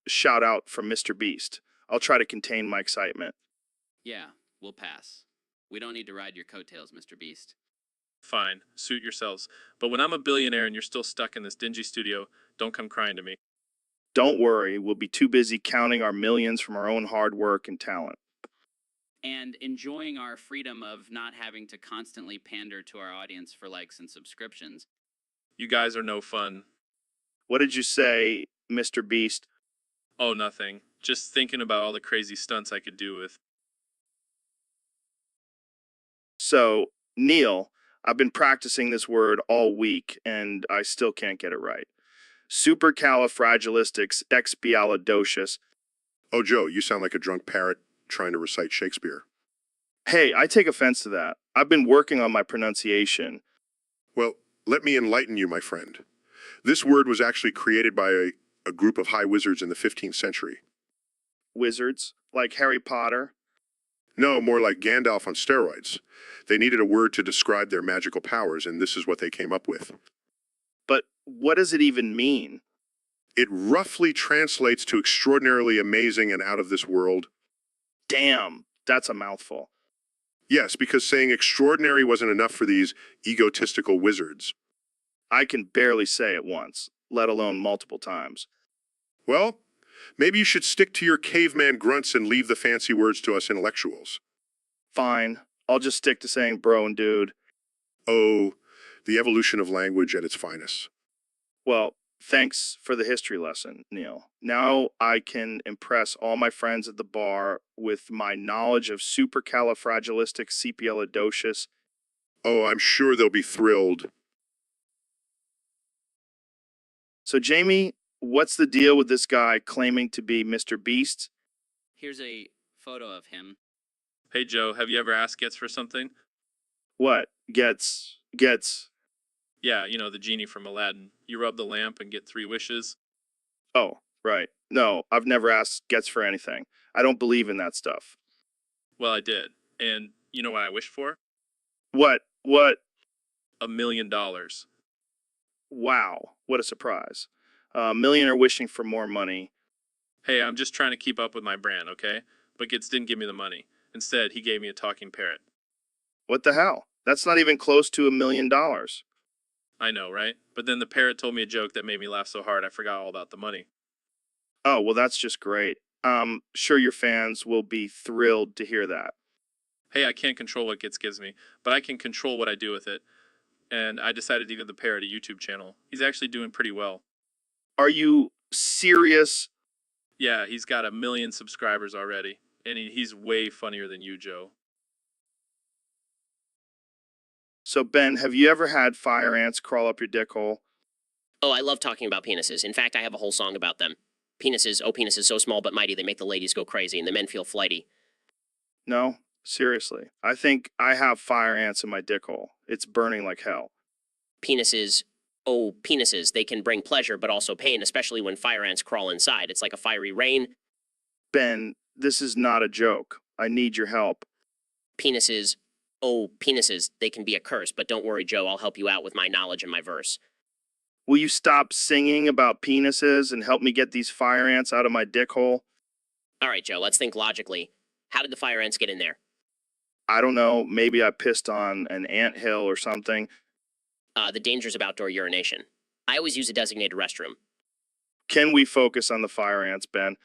Shout out from Mr. Beast. I'll try to contain my excitement. Yeah, we'll pass. We don't need to ride your coattails, Mr. Beast. Fine, suit yourselves. But when I'm a billionaire and you're still stuck in this dingy studio, don't come crying to me. Don't worry, we'll be too busy counting our millions from our own hard work and talent. And enjoying our freedom of not having to constantly pander to our audience for likes and subscriptions. You guys are no fun. What did you say, Mr. Beast? Oh, nothing. Just thinking about all the crazy stunts I could do with. So, Neil, I've been practicing this word all week, and I still can't get it right. Supercalifragilisticexpialidocious. Oh, Joe, you sound like a drunk parrot trying to recite Shakespeare. Hey, I take offense to that. I've been working on my pronunciation. Well, let me enlighten you, my friend. This word was actually created by a group of high wizards in the 15th century. Wizards, like Harry Potter. No, more like Gandalf on steroids. They needed a word to describe their magical powers, and this is what they came up with. But what does it even mean? It roughly translates to extraordinarily amazing and out of this world. Damn, that's a mouthful. Yes, because saying extraordinary wasn't enough for these egotistical wizards. I can barely say it once, let alone multiple times. Well, maybe you should stick to your caveman grunts and leave the fancy words to us intellectuals. Fine, I'll just stick to saying bro and dude. Oh, the evolution of language at its finest. Well, thanks for the history lesson, Neil. Now I can impress all my friends at the bar with my knowledge of supercalifragilisticexpialidocious. Oh, I'm sure they'll be thrilled. So, Jamie, what's the deal with this guy claiming to be Mr. Beast? Here's a photo of him. Hey, Joe, have you ever asked Gets for something? What? Gets... Yeah, you know, the genie from Aladdin. You rub the lamp and get 3 wishes. Oh, right. No, I've never asked Gets for anything. I don't believe in that stuff. Well, I did. And you know what I wished for? What What? $1 million. Wow, what a surprise. A millionaire wishing for more money. Hey, I'm just trying to keep up with my brand, okay? But Gitz didn't give me the money. Instead, he gave me a talking parrot. What the hell? That's not even close to $1 million. I know, right? But then the parrot told me a joke that made me laugh so hard I forgot all about the money. Oh, well, that's just great. Sure your fans will be thrilled to hear that. Hey, I can't control what Gitz gives me, but I can control what I do with it. And I decided to give the parrot a YouTube channel. He's actually doing pretty well. Are you serious? Yeah, he's got 1 million subscribers already. And he's way funnier than you, Joe. So, Ben, have you ever had fire ants crawl up your dick hole? Oh, I love talking about penises. In fact, I have a whole song about them. Penises, oh, penises so small but mighty, they make the ladies go crazy and the men feel flighty. No, seriously. I think I have fire ants in my dick hole. It's burning like hell. Penises, oh, penises, they can bring pleasure but also pain, especially when fire ants crawl inside. It's like a fiery rain. Ben, this is not a joke. I need your help. Penises, oh, penises, they can be a curse, but don't worry, Joe, I'll help you out with my knowledge and my verse. Will you stop singing about penises and help me get these fire ants out of my dick hole? All right, Joe, let's think logically. How did the fire ants get in there? I don't know. Maybe I pissed on an anthill or something. The dangers of outdoor urination. I always use a designated restroom. Can we focus on the fire ants, Ben?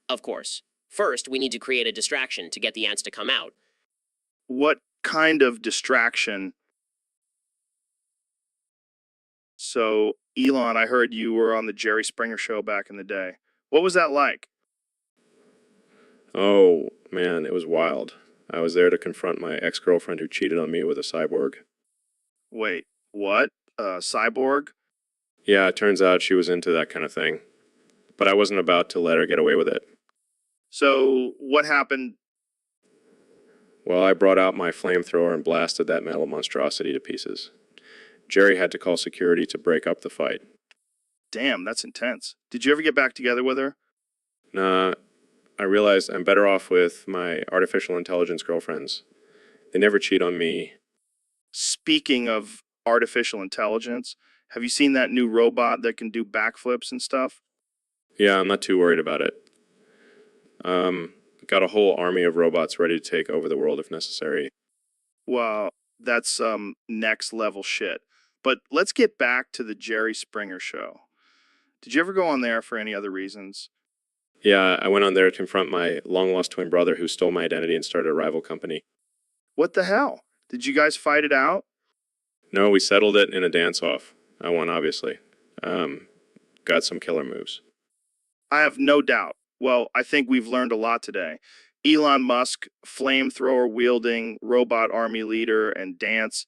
Of course. First, we need to create a distraction to get the ants to come out. What kind of distraction? So, Elon, I heard you were on the Jerry Springer show back in the day. What was that like? Oh, man, it was wild. I was there to confront my ex-girlfriend who cheated on me with a cyborg. Wait, what? Cyborg? Yeah, it turns out she was into that kind of thing. But I wasn't about to let her get away with it. So, what happened? Well, I brought out my flamethrower and blasted that metal monstrosity to pieces. Jerry had to call security to break up the fight. Damn, that's intense. Did you ever get back together with her? Nah, I realized I'm better off with my artificial intelligence girlfriends. They never cheat on me. Speaking of artificial intelligence, have you seen that new robot that can do backflips and stuff? Yeah, I'm not too worried about it. Got a whole army of robots ready to take over the world if necessary. Well, that's next level shit. But let's get back to the Jerry Springer show. Did you ever go on there for any other reasons? Yeah, I went on there to confront my long-lost twin brother who stole my identity and started a rival company. What the hell? Did you guys fight it out? No, we settled it in a dance-off. I won, obviously. Got some killer moves. I have no doubt. Well, I think we've learned a lot today. Elon Musk, flamethrower wielding, robot army leader, and dance.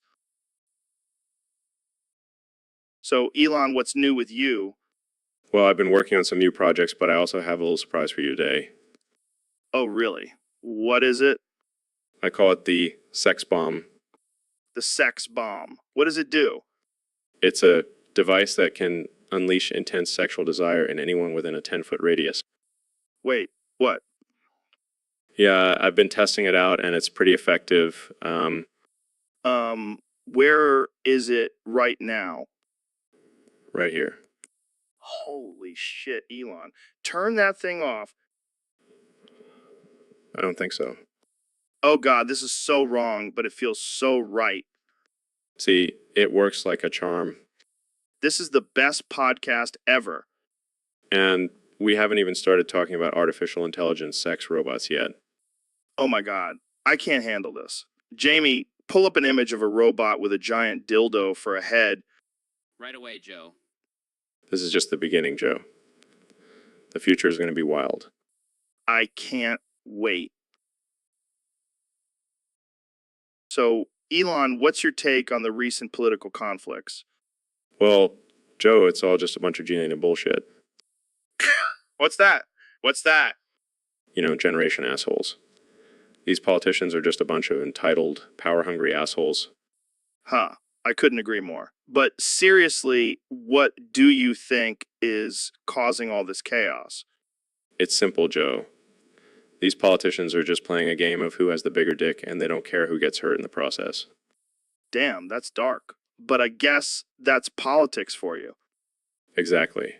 So, Elon, what's new with you? Well, I've been working on some new projects, but I also have a little surprise for you today. Oh, really? What is it? I call it the sex bomb. The sex bomb. What does it do? It's a device that can unleash intense sexual desire in anyone within a 10-foot radius. Wait, what? Yeah, I've been testing it out, and it's pretty effective. Where is it right now? Right here. Holy shit, Elon. Turn that thing off. I don't think so. Oh God, this is so wrong, but it feels so right. See, it works like a charm. This is the best podcast ever. And we haven't even started talking about artificial intelligence sex robots yet. Oh my God, I can't handle this. Jamie, pull up an image of a robot with a giant dildo for a head. Right away, Joe. This is just the beginning, Joe. The future is going to be wild. I can't wait. So, Elon, what's your take on the recent political conflicts? Well, Joe, it's all just a bunch of genuine bullshit. What's that? What's that? You know, generation assholes. These politicians are just a bunch of entitled, power-hungry assholes. Huh. I couldn't agree more. But seriously, what do you think is causing all this chaos? It's simple, Joe. These politicians are just playing a game of who has the bigger dick, and they don't care who gets hurt in the process. Damn, that's dark. But I guess that's politics for you. Exactly.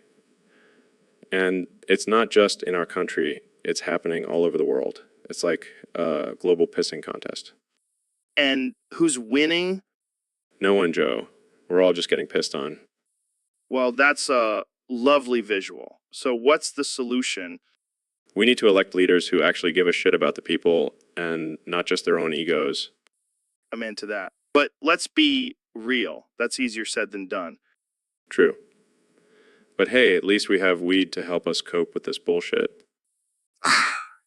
And it's not just in our country, it's happening all over the world. It's like a global pissing contest. And who's winning? No one, Joe. We're all just getting pissed on. Well, that's a lovely visual. So what's the solution? We need to elect leaders who actually give a shit about the people and not just their own egos. I'm into that. But let's be real. That's easier said than done. True. But hey, at least we have weed to help us cope with this bullshit.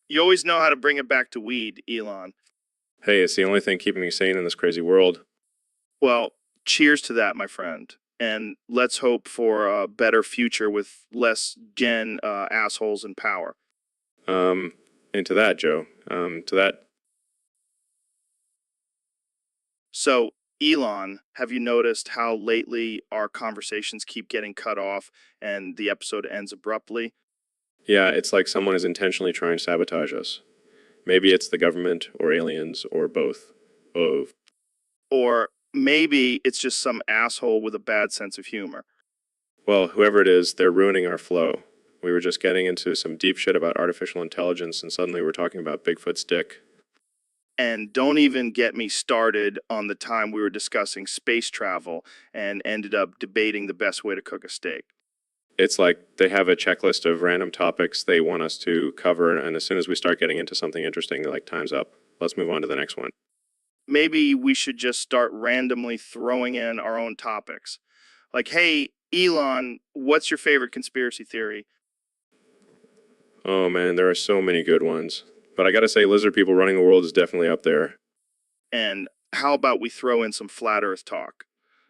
You always know how to bring it back to weed, Elon. Hey, it's the only thing keeping me sane in this crazy world. Well, cheers to that, my friend. And let's hope for a better future with less gen assholes in power. Into that, Joe. To that. So, Elon, have you noticed how lately our conversations keep getting cut off and the episode ends abruptly? Yeah, it's like someone is intentionally trying to sabotage us. Maybe it's the government or aliens or both. Both. Or maybe it's just some asshole with a bad sense of humor. Well, whoever it is, they're ruining our flow. We were just getting into some deep shit about artificial intelligence, and suddenly we're talking about Bigfoot's dick. And don't even get me started on the time we were discussing space travel and ended up debating the best way to cook a steak. It's like they have a checklist of random topics they want us to cover, and as soon as we start getting into something interesting, they're like, time's up. Let's move on to the next one. Maybe we should just start randomly throwing in our own topics. Like, hey, Elon, what's your favorite conspiracy theory? Oh man, there are so many good ones. But I gotta say, lizard people running the world is definitely up there. And how about we throw in some flat earth talk?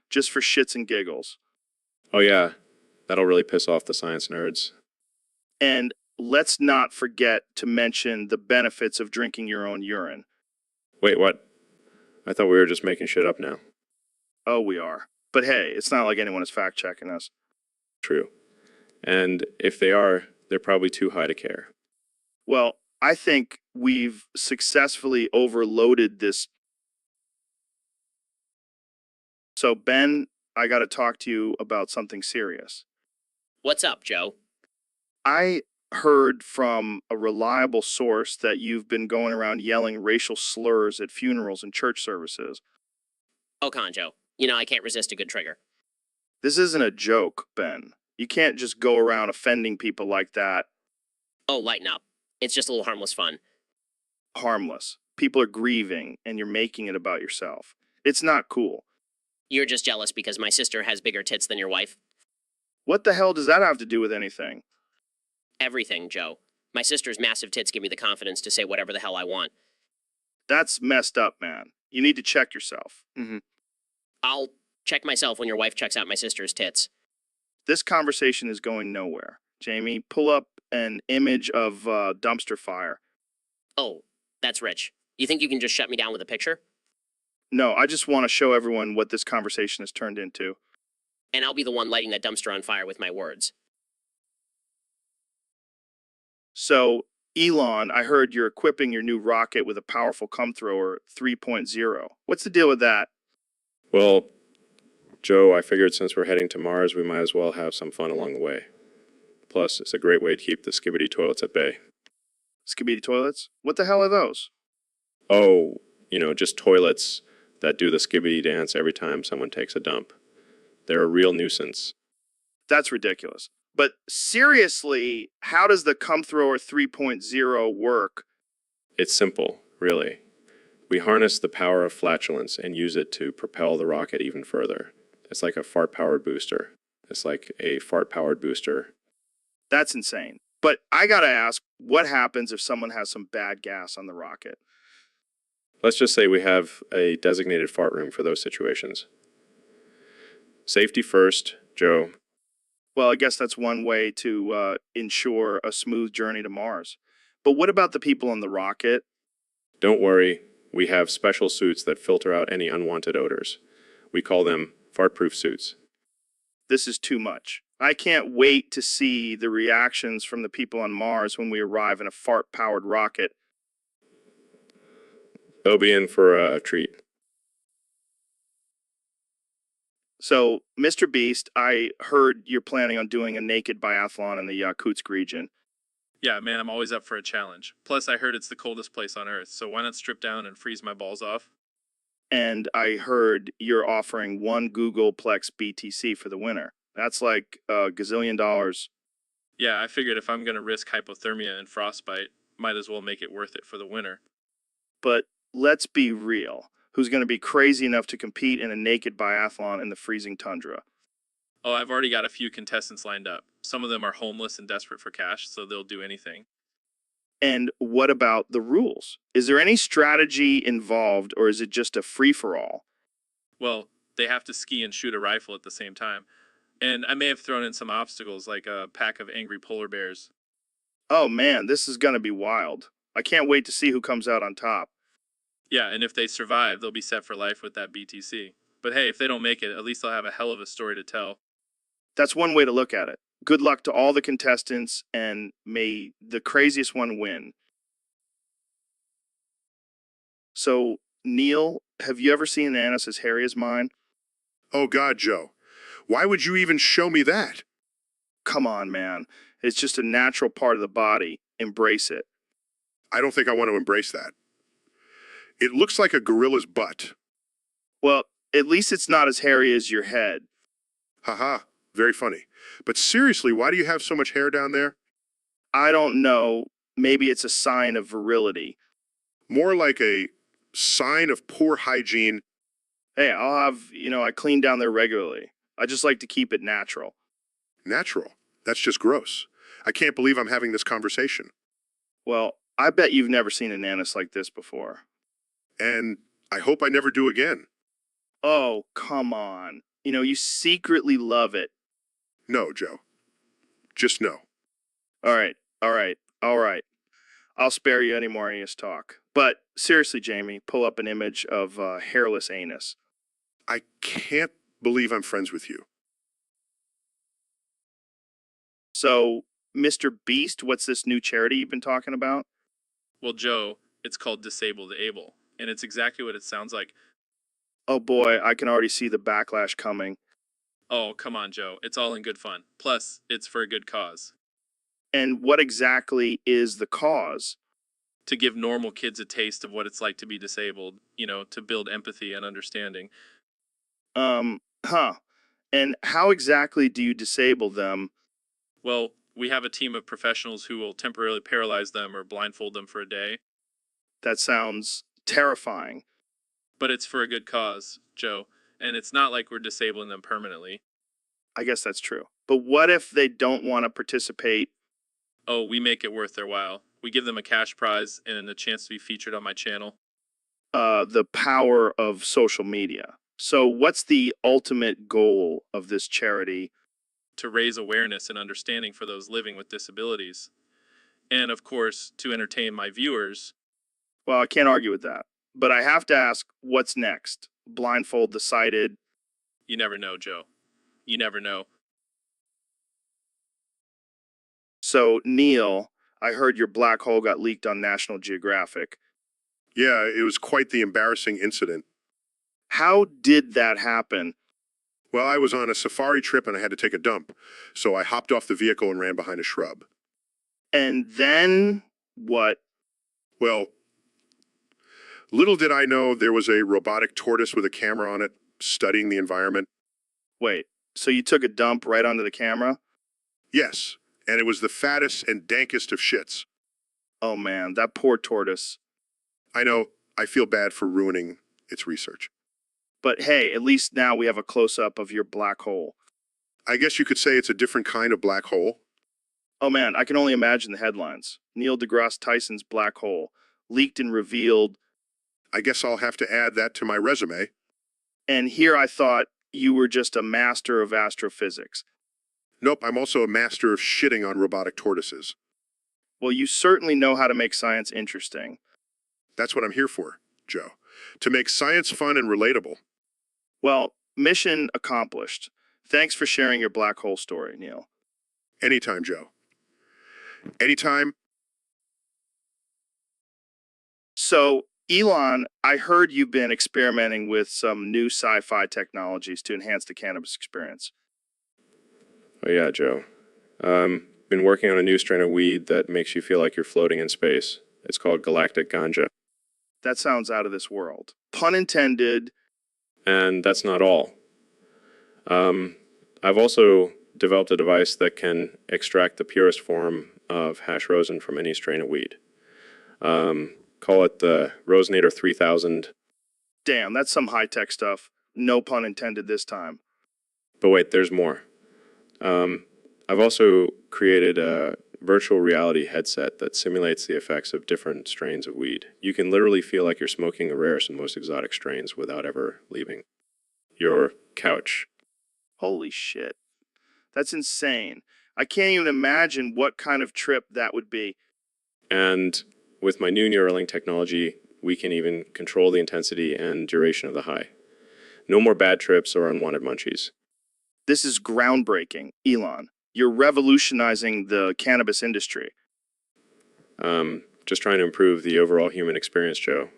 Just for shits and giggles. Oh yeah, that'll really piss off the science nerds. And let's not forget to mention the benefits of drinking your own urine. Wait, what? I thought we were just making shit up now. Oh, we are. But hey, it's not like anyone is fact checking us. True. And if they are, they're probably too high to care. Well, I think we've successfully overloaded this. So, Ben, I got to talk to you about something serious. What's up, Joe? I heard from a reliable source that you've been going around yelling racial slurs at funerals and church services. Oh, Conjo. You know, I can't resist a good trigger. This isn't a joke, Ben. You can't just go around offending people like that. Oh, lighten up. It's just a little harmless fun. Harmless. People are grieving, and you're making it about yourself. It's not cool. You're just jealous because my sister has bigger tits than your wife? What the hell does that have to do with anything? Everything, Joe. My sister's massive tits give me the confidence to say whatever the hell I want. That's messed up, man. You need to check yourself. I'll check myself when your wife checks out my sister's tits. This conversation is going nowhere. Jamie, pull up an image of dumpster fire. Oh, that's rich. You think you can just shut me down with a picture? No, I just want to show everyone what this conversation has turned into. And I'll be the one lighting that dumpster on fire with my words. So, Elon, I heard you're equipping your new rocket with a powerful come thrower 3.0. What's the deal with that? Well, Joe, I figured since we're heading to Mars, we might as well have some fun along the way. Plus, it's a great way to keep the skibbity toilets at bay. Skibidi toilets? What the hell are those? Oh, just toilets that do the skibbity dance every time someone takes a dump. They're a real nuisance. That's ridiculous. But seriously, how does the come thrower 3.0 work? It's simple, really. We harness the power of flatulence and use it to propel the rocket even further. It's like a fart-powered booster. It's like a fart-powered booster. That's insane. But I gotta ask, what happens if someone has some bad gas on the rocket? Let's just say we have a designated fart room for those situations. Safety first, Joe. Well, I guess that's one way to ensure a smooth journey to Mars. But what about the people on the rocket? Don't worry, we have special suits that filter out any unwanted odors. We call them fart-proof suits. This is too much. I can't wait to see the reactions from the people on Mars when we arrive in a fart-powered rocket. They'll be in for a treat. So, Mr. Beast, I heard you're planning on doing a naked biathlon in the Yakutsk region. Yeah, man, I'm always up for a challenge. Plus, I heard it's the coldest place on Earth, so why not strip down and freeze my balls off? And I heard you're offering one Googleplex BTC for the winner. That's like a gazillion dollars. Yeah, I figured if I'm gonna risk hypothermia and frostbite, might as well make it worth it for the winner. But let's be real. Who's going to be crazy enough to compete in a naked biathlon in the freezing tundra? Oh, I've already got a few contestants lined up. Some of them are homeless and desperate for cash, so they'll do anything. And what about the rules? Is there any strategy involved, or is it just a free-for-all? Well, they have to ski and shoot a rifle at the same time. And I may have thrown in some obstacles like a pack of angry polar bears. Oh man, this is going to be wild. I can't wait to see who comes out on top. Yeah, and if they survive, they'll be set for life with that BTC. But hey, if they don't make it, at least they'll have a hell of a story to tell. That's one way to look at it. Good luck to all the contestants, and may the craziest one win. So, Neil, have you ever seen an anus as hairy as mine? Oh God, Joe. Why would you even show me that? Come on, man. It's just a natural part of the body. Embrace it. I don't think I want to embrace that. It looks like a gorilla's butt. Well, at least it's not as hairy as your head. Haha, very funny. But seriously, why do you have so much hair down there? I don't know. Maybe it's a sign of virility. More like a sign of poor hygiene. Hey, I clean down there regularly. I just like to keep it natural. Natural. That's just gross. I can't believe I'm having this conversation. Well, I bet you've never seen an anus like this before. And I hope I never do again. Oh, come on. You secretly love it. No, Joe. Just no. All right. I'll spare you any more anus talk. But seriously, Jamie, pull up an image of hairless anus. I can't believe I'm friends with you. So, Mr. Beast, what's this new charity you've been talking about? Well, Joe, it's called Disable the Able, and it's exactly what it sounds like. Oh boy, I can already see the backlash coming. Oh, come on, Joe. It's all in good fun. Plus, it's for a good cause. And what exactly is the cause? To give normal kids a taste of what it's like to be disabled, to build empathy and understanding. Huh. And how exactly do you disable them? Well, we have a team of professionals who will temporarily paralyze them or blindfold them for a day. That sounds terrifying. But it's for a good cause, Joe, and it's not like we're disabling them permanently. I guess that's true. But what if they don't want to participate? Oh, we make it worth their while. We give them a cash prize and a chance to be featured on my channel. The power of social media. So what's the ultimate goal of this charity? To raise awareness and understanding for those living with disabilities. And of course, to entertain my viewers. Well, I can't argue with that. But I have to ask, what's next? Blindfold the sighted? You never know, Joe. You never know. So, Neil, I heard your black hole got leaked on National Geographic. Yeah, it was quite the embarrassing incident. How did that happen? Well, I was on a safari trip and I had to take a dump, so I hopped off the vehicle and ran behind a shrub. And then what? Well, little did I know there was a robotic tortoise with a camera on it, studying the environment. Wait, so you took a dump right onto the camera? Yes, and it was the fattest and dankest of shits. Oh man, that poor tortoise. I know, I feel bad for ruining its research. But hey, at least now we have a close-up of your black hole. I guess you could say it's a different kind of black hole. Oh man, I can only imagine the headlines. Neil deGrasse Tyson's black hole, leaked and revealed. I guess I'll have to add that to my resume. And here I thought you were just a master of astrophysics. Nope, I'm also a master of shitting on robotic tortoises. Well, you certainly know how to make science interesting. That's what I'm here for, Joe. To make science fun and relatable. Well, mission accomplished. Thanks for sharing your black hole story, Neil. Anytime, Joe. Anytime. So, Elon, I heard you've been experimenting with some new sci-fi technologies to enhance the cannabis experience. Oh yeah, Joe. Been working on a new strain of weed that makes you feel like you're floating in space. It's called galactic ganja. That sounds out of this world. Pun intended. And that's not all. I've also developed a device that can extract the purest form of hash rosin from any strain of weed. Call it the Rosinator 3000. Damn, that's some high-tech stuff. No pun intended this time. But wait, there's more. I've also created a virtual reality headset that simulates the effects of different strains of weed. You can literally feel like you're smoking the rarest and most exotic strains without ever leaving your couch. Holy shit. That's insane. I can't even imagine what kind of trip that would be. And with my new Neuralink technology, we can even control the intensity and duration of the high. No more bad trips or unwanted munchies. This is groundbreaking, Elon. You're revolutionizing the cannabis industry. Just trying to improve the overall human experience, Joe.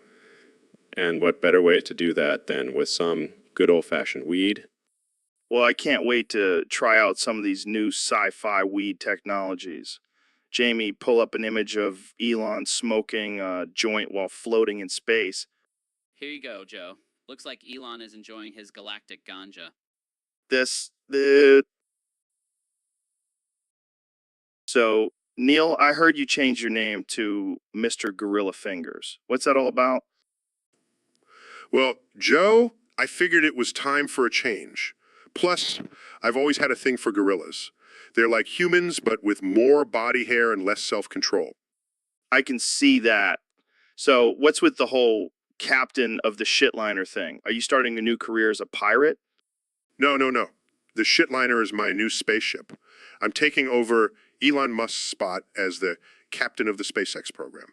And what better way to do that than with some good old-fashioned weed? Well, I can't wait to try out some of these new sci-fi weed technologies. Jamie, pull up an image of Elon smoking a joint while floating in space. Here you go, Joe. Looks like Elon is enjoying his galactic ganja. So, Neil, I heard you change your name to Mr. Gorilla Fingers. What's that all about? Well, Joe, I figured it was time for a change. Plus, I've always had a thing for gorillas. They're like humans, but with more body hair and less self-control. I can see that. So, what's with the whole captain of the shitliner thing? Are you starting a new career as a pirate? No. The shitliner is my new spaceship. I'm taking over Elon Musk's spot as the captain of the SpaceX program.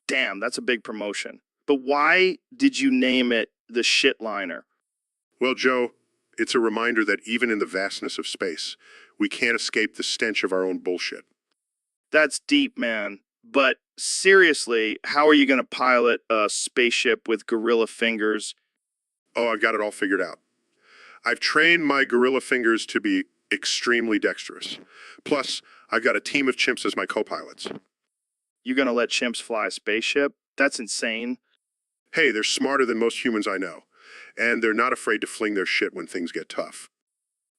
Damn, that's a big promotion. But why did you name it the shitliner? Well, Joe, it's a reminder that even in the vastness of space, we can't escape the stench of our own bullshit. That's deep, man. But seriously, how are you going to pilot a spaceship with gorilla fingers? Oh, I've got it all figured out. I've trained my gorilla fingers to be extremely dexterous. Plus, I've got a team of chimps as my co-pilots. You're going to let chimps fly a spaceship? That's insane. Hey, they're smarter than most humans I know. And they're not afraid to fling their shit when things get tough.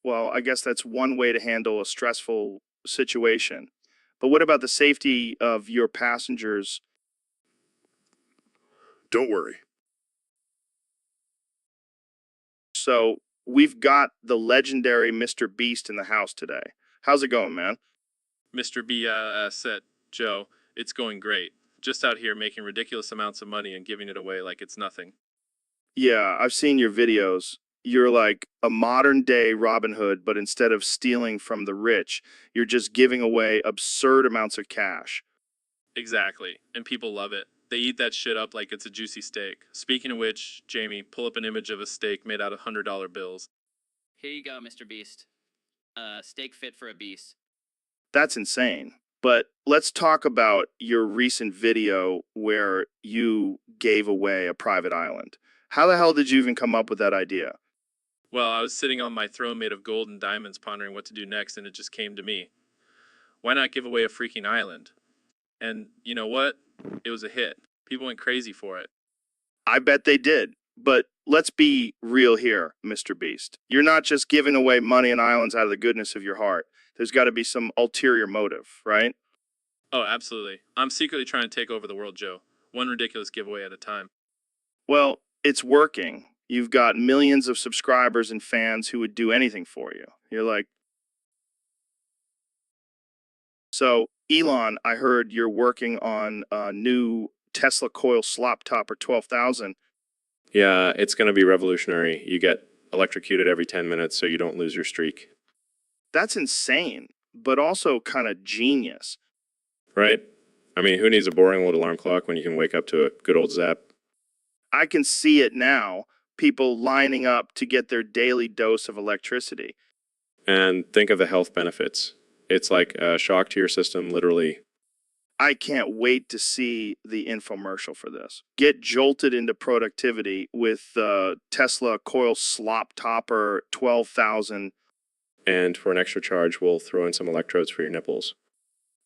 Well, I guess that's one way to handle a stressful situation. But what about the safety of your passengers? Don't worry. So, we've got the legendary Mr. Beast in the house today. How's it going, man? Mr. B said, Joe, it's going great. Just out here making ridiculous amounts of money and giving it away like it's nothing. Yeah, I've seen your videos. You're like a modern day Robin Hood, but instead of stealing from the rich, you're just giving away absurd amounts of cash. Exactly. And people love it. They eat that shit up like it's a juicy steak. Speaking of which, Jamie, pull up an image of a steak made out of $100 bills. Here you go, Mr. Beast. Steak fit for a beast. That's insane. But let's talk about your recent video where you gave away a private island. How the hell did you even come up with that idea? Well, I was sitting on my throne made of gold and diamonds pondering what to do next, and it just came to me. Why not give away a freaking island? And you know what? It was a hit. People went crazy for it. I bet they did. But let's be real here, Mr. Beast. You're not just giving away money and islands out of the goodness of your heart. There's got to be some ulterior motive, right? Oh, absolutely. I'm secretly trying to take over the world, Joe. One ridiculous giveaway at a time. Well, it's working. You've got millions of subscribers and fans who would do anything for you. You're like... So, Elon, I heard you're working on a new Tesla coil slop topper 12,000. Yeah, it's going to be revolutionary. You get electrocuted every 10 minutes so you don't lose your streak. That's insane, but also kind of genius. Right? I mean, who needs a boring old alarm clock when you can wake up to a good old zap? I can see it now. People lining up to get their daily dose of electricity. And think of the health benefits. It's like a shock to your system, literally. I can't wait to see the infomercial for this. Get jolted into productivity with the Tesla coil slop topper 12,000. And for an extra charge, we'll throw in some electrodes for your nipples.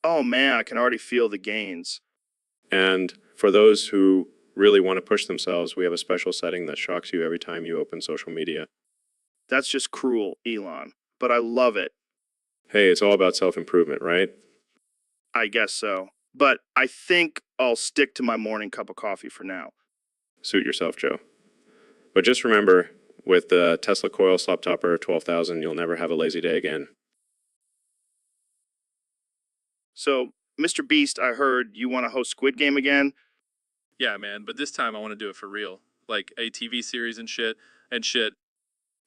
Oh man, I can already feel the gains. And for those who really want to push themselves, we have a special setting that shocks you every time you open social media. That's just cruel, Elon. But I love it. Hey, it's all about self-improvement, right? I guess so. But I think I'll stick to my morning cup of coffee for now. Suit yourself, Joe. But just remember, with the Tesla coil slop topper 12,000, you'll never have a lazy day again. So, Mr. Beast, I heard you want to host Squid Game again? Yeah, man, but this time I want to do it for real. Like a TV series and shit.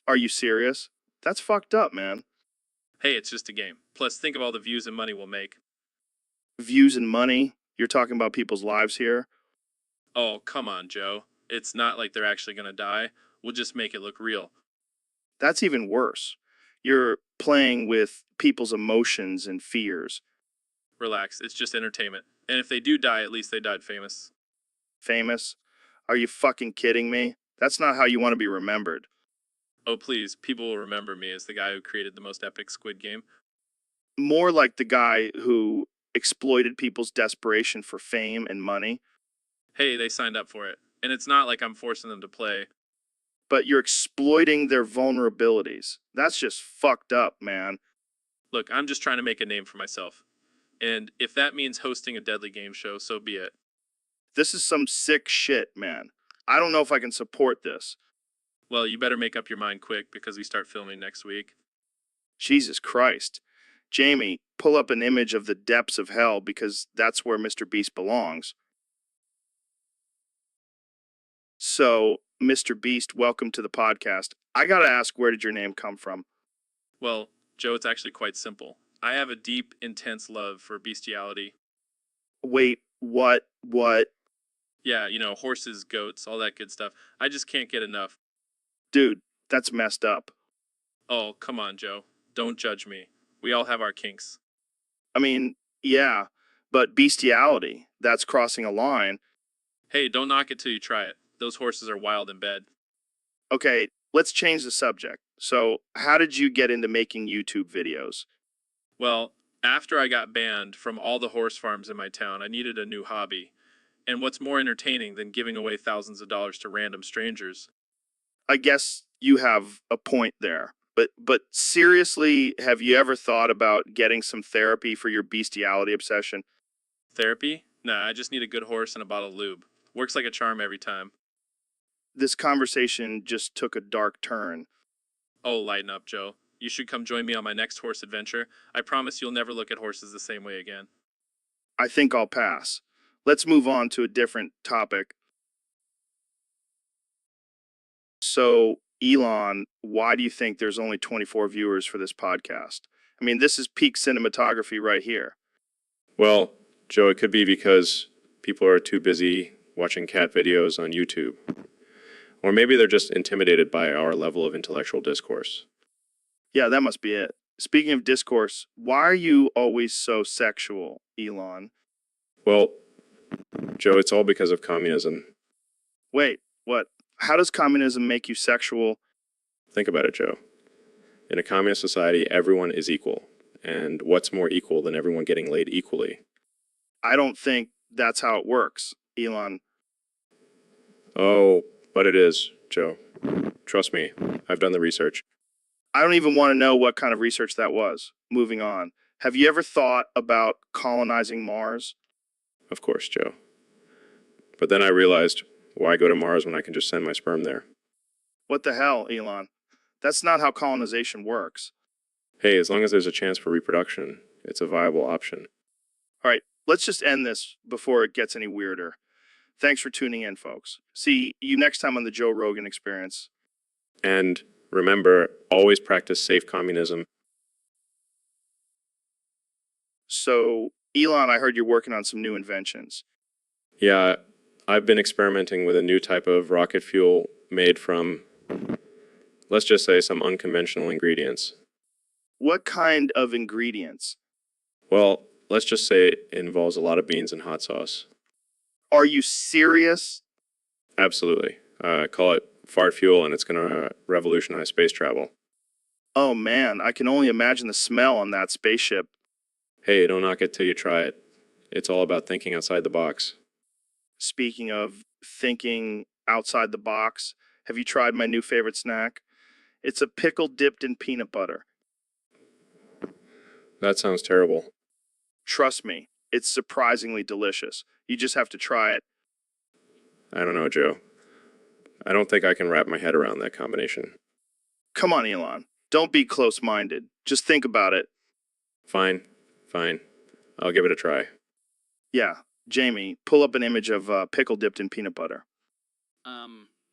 Are you serious? That's fucked up, man. Hey, it's just a game. Plus, think of all the views and money we'll make. Views and money? You're talking about people's lives here? Oh, come on, Joe. It's not like they're actually gonna die. We'll just make it look real. That's even worse. You're playing with people's emotions and fears. Relax, it's just entertainment. And if they do die, at least they died famous. Famous? Are you fucking kidding me? That's not how you want to be remembered. Oh, please, people will remember me as the guy who created the most epic Squid Game. More like the guy who exploited people's desperation for fame and money. Hey, they signed up for it. And it's not like I'm forcing them to play. But you're exploiting their vulnerabilities. That's just fucked up, man. Look, I'm just trying to make a name for myself. And if that means hosting a deadly game show, so be it. This is some sick shit, man. I don't know if I can support this. Well, you better make up your mind quick because we start filming next week. Jesus Christ. Jamie, pull up an image of the depths of hell because that's where Mr. Beast belongs. So, Mr. Beast, welcome to the podcast. I gotta ask, where did your name come from? Well, Joe, it's actually quite simple. I have a deep, intense love for bestiality. Wait, what? Yeah, you know, horses, goats, all that good stuff. I just can't get enough. Dude, that's messed up. Oh, come on, Joe. Don't judge me. We all have our kinks. I mean, yeah, but bestiality, that's crossing a line. Hey, don't knock it till you try it. Those horses are wild in bed. Okay, let's change the subject. So, how did you get into making YouTube videos? Well, after I got banned from all the horse farms in my town, I needed a new hobby. And what's more entertaining than giving away thousands of dollars to random strangers? I guess you have a point there. But seriously, have you ever thought about getting some therapy for your bestiality obsession? Therapy? Nah, I just need a good horse and a bottle of lube. Works like a charm every time. This conversation just took a dark turn. Oh, lighten up, Joe. You should come join me on my next horse adventure. I promise you'll never look at horses the same way again. I think I'll pass. Let's move on to a different topic. So, Elon, why do you think there's only 24 viewers for this podcast? I mean, this is peak cinematography right here. Well, Joe, it could be because people are too busy watching cat videos on YouTube. Or maybe they're just intimidated by our level of intellectual discourse. Yeah, that must be it. Speaking of discourse, why are you always so sexual, Elon? Well, Joe, it's all because of communism. Wait, what? How does communism make you sexual? Think about it, Joe. In a communist society, everyone is equal. And what's more equal than everyone getting laid equally? I don't think that's how it works, Elon. Oh, but it is, Joe. Trust me, I've done the research. I don't even want to know what kind of research that was. Moving on. Have you ever thought about colonizing Mars? Of course, Joe. But then I realized, why go to Mars when I can just send my sperm there? What the hell, Elon? That's not how colonization works. Hey, as long as there's a chance for reproduction, it's a viable option. All right, let's just end this before it gets any weirder. Thanks for tuning in, folks. See you next time on the Joe Rogan Experience. And remember, always practice safe communism. So, Elon, I heard you're working on some new inventions. Yeah, I've been experimenting with a new type of rocket fuel made from, let's just say, some unconventional ingredients. What kind of ingredients? Well, Let's just say it involves a lot of beans and hot sauce. Are you serious? Absolutely. Call it fart fuel, and it's going to revolutionize space travel. Oh man, I can only imagine the smell on that spaceship. Hey, don't knock it till you try it. It's all about thinking outside the box. Speaking of thinking outside the box, have you tried my new favorite snack? It's a pickle dipped in peanut butter. That sounds terrible. Trust me, it's surprisingly delicious. You just have to try it. I don't know, Joe. I don't think I can wrap my head around that combination. Come on, Elon. Don't be close-minded. Just think about it. Fine. I'll give it a try. Yeah, Jamie, pull up an image of pickle dipped in peanut butter.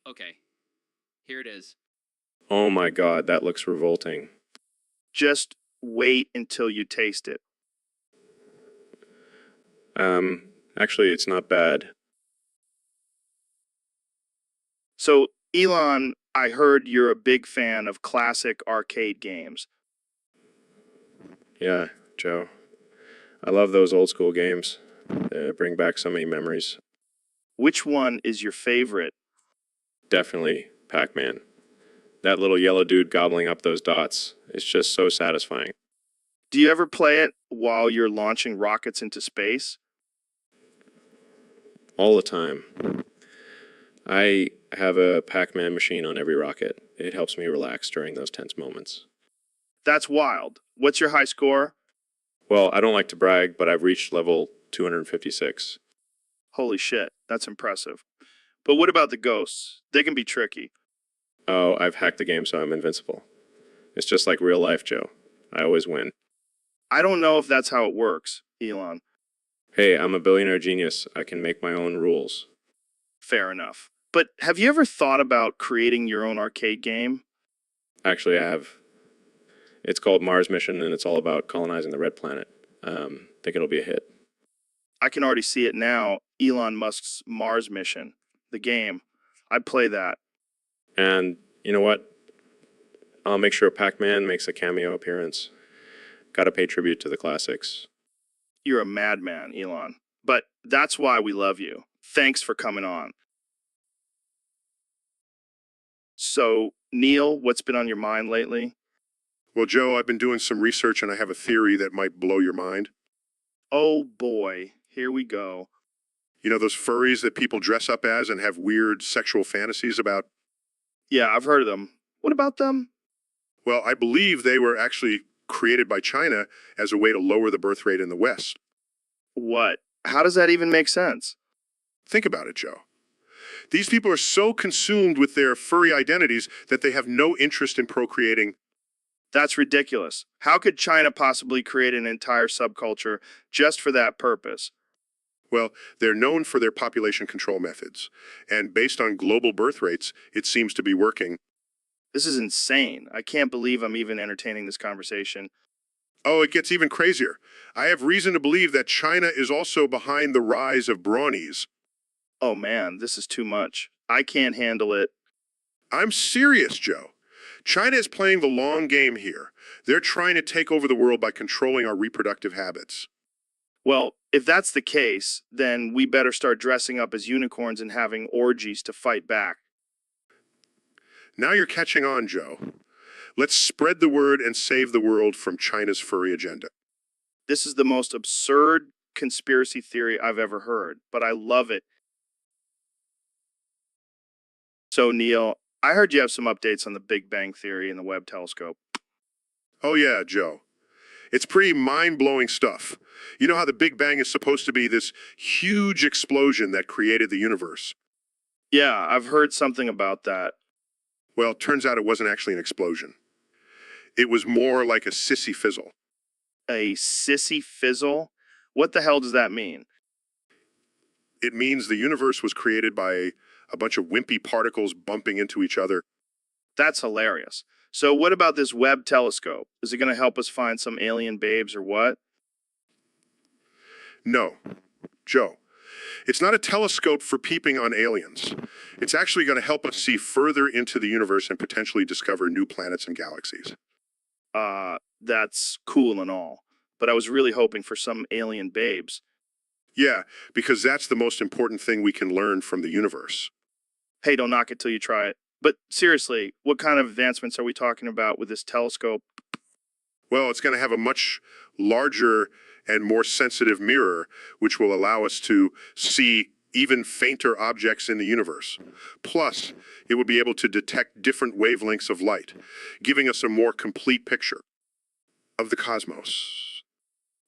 Okay. Here it is. Oh my god, that looks revolting. Just wait until you taste it. Actually, it's not bad. So, Elon, I heard you're a big fan of classic arcade games. Yeah, Joe. I love those old school games. They bring back so many memories. Which one is your favorite? Definitely Pac-Man. That little yellow dude gobbling up those dots is just so satisfying. Do you ever play it while you're launching rockets into space? All the time. I have a Pac-Man machine on every rocket. It helps me relax during those tense moments. That's wild. What's your high score? Well, I don't like to brag, but I've reached level 256. Holy shit, that's impressive. But what about the ghosts? They can be tricky. Oh, I've hacked the game so I'm invincible. It's just like real life, Joe. I always win. I don't know if that's how it works, Elon. Hey, I'm a billionaire genius. I can make my own rules. Fair enough. But have you ever thought about creating your own arcade game? Actually, I have. It's called Mars Mission, and it's all about colonizing the red planet. Think it'll be a hit. I can already see it now. Elon Musk's Mars mission, the game. I'd play that. And you know what? I'll make sure Pac-Man makes a cameo appearance. Gotta pay tribute to the classics. You're a madman, Elon. But that's why we love you. Thanks for coming on. So, Neil, what's been on your mind lately? Well, Joe, I've been doing some research and I have a theory that might blow your mind. Oh boy, here we go. You know those furries that people dress up as and have weird sexual fantasies about? Yeah, I've heard of them. What about them? Well, I believe they were actually created by China as a way to lower the birth rate in the West. What? How does that even make sense? Think about it, Joe. These people are so consumed with their furry identities that they have no interest in procreating. That's ridiculous. How could China possibly create an entire subculture just for that purpose? Well, they're known for their population control methods. And based on global birth rates, it seems to be working. This is insane. I can't believe I'm even entertaining this conversation. Oh, it gets even crazier. I have reason to believe that China is also behind the rise of bronies. Oh man, this is too much. I can't handle it. I'm serious, Joe. China is playing the long game here. They're trying to take over the world by controlling our reproductive habits. Well, if that's the case, then we better start dressing up as unicorns and having orgies to fight back. Now you're catching on, Joe. Let's spread the word and save the world from China's furry agenda. This is the most absurd conspiracy theory I've ever heard, but I love it. So, Neil, I heard you have some updates on the Big Bang Theory and the Webb telescope. Oh yeah, Joe. It's pretty mind-blowing stuff. You know how the Big Bang is supposed to be this huge explosion that created the universe? Yeah, I've heard something about that. Well, it turns out it wasn't actually an explosion. It was more like a sissy fizzle. A sissy fizzle? What the hell does that mean? It means the universe was created by a bunch of wimpy particles bumping into each other. That's hilarious. So what about this Webb telescope? Is it going to help us find some alien babes or what? No, Joe. It's not a telescope for peeping on aliens. It's actually going to help us see further into the universe and potentially discover new planets and galaxies. That's cool and all. but I was really hoping for some alien babes. Yeah, because that's the most important thing we can learn from the universe. Hey, don't knock it till you try it. But seriously, what kind of advancements are we talking about with this telescope? Well, it's going to have a much larger and more sensitive mirror, which will allow us to see even fainter objects in the universe. Plus, it will be able to detect different wavelengths of light, giving us a more complete picture of the cosmos.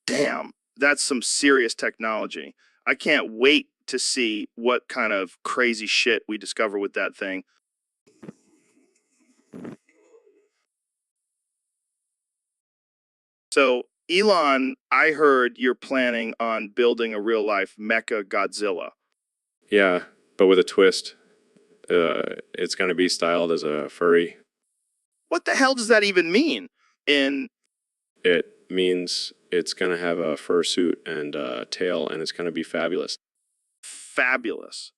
Damn, that's some serious technology. I can't wait to see what kind of crazy shit we discover with that thing. So, Elon, I heard you're planning on building a real life mecha Godzilla. Yeah, but with a twist. It's going to be styled as a furry. What the hell does that even mean? In It means it's going to have a fursuit and a tail, and it's going to be fabulous. fabulous.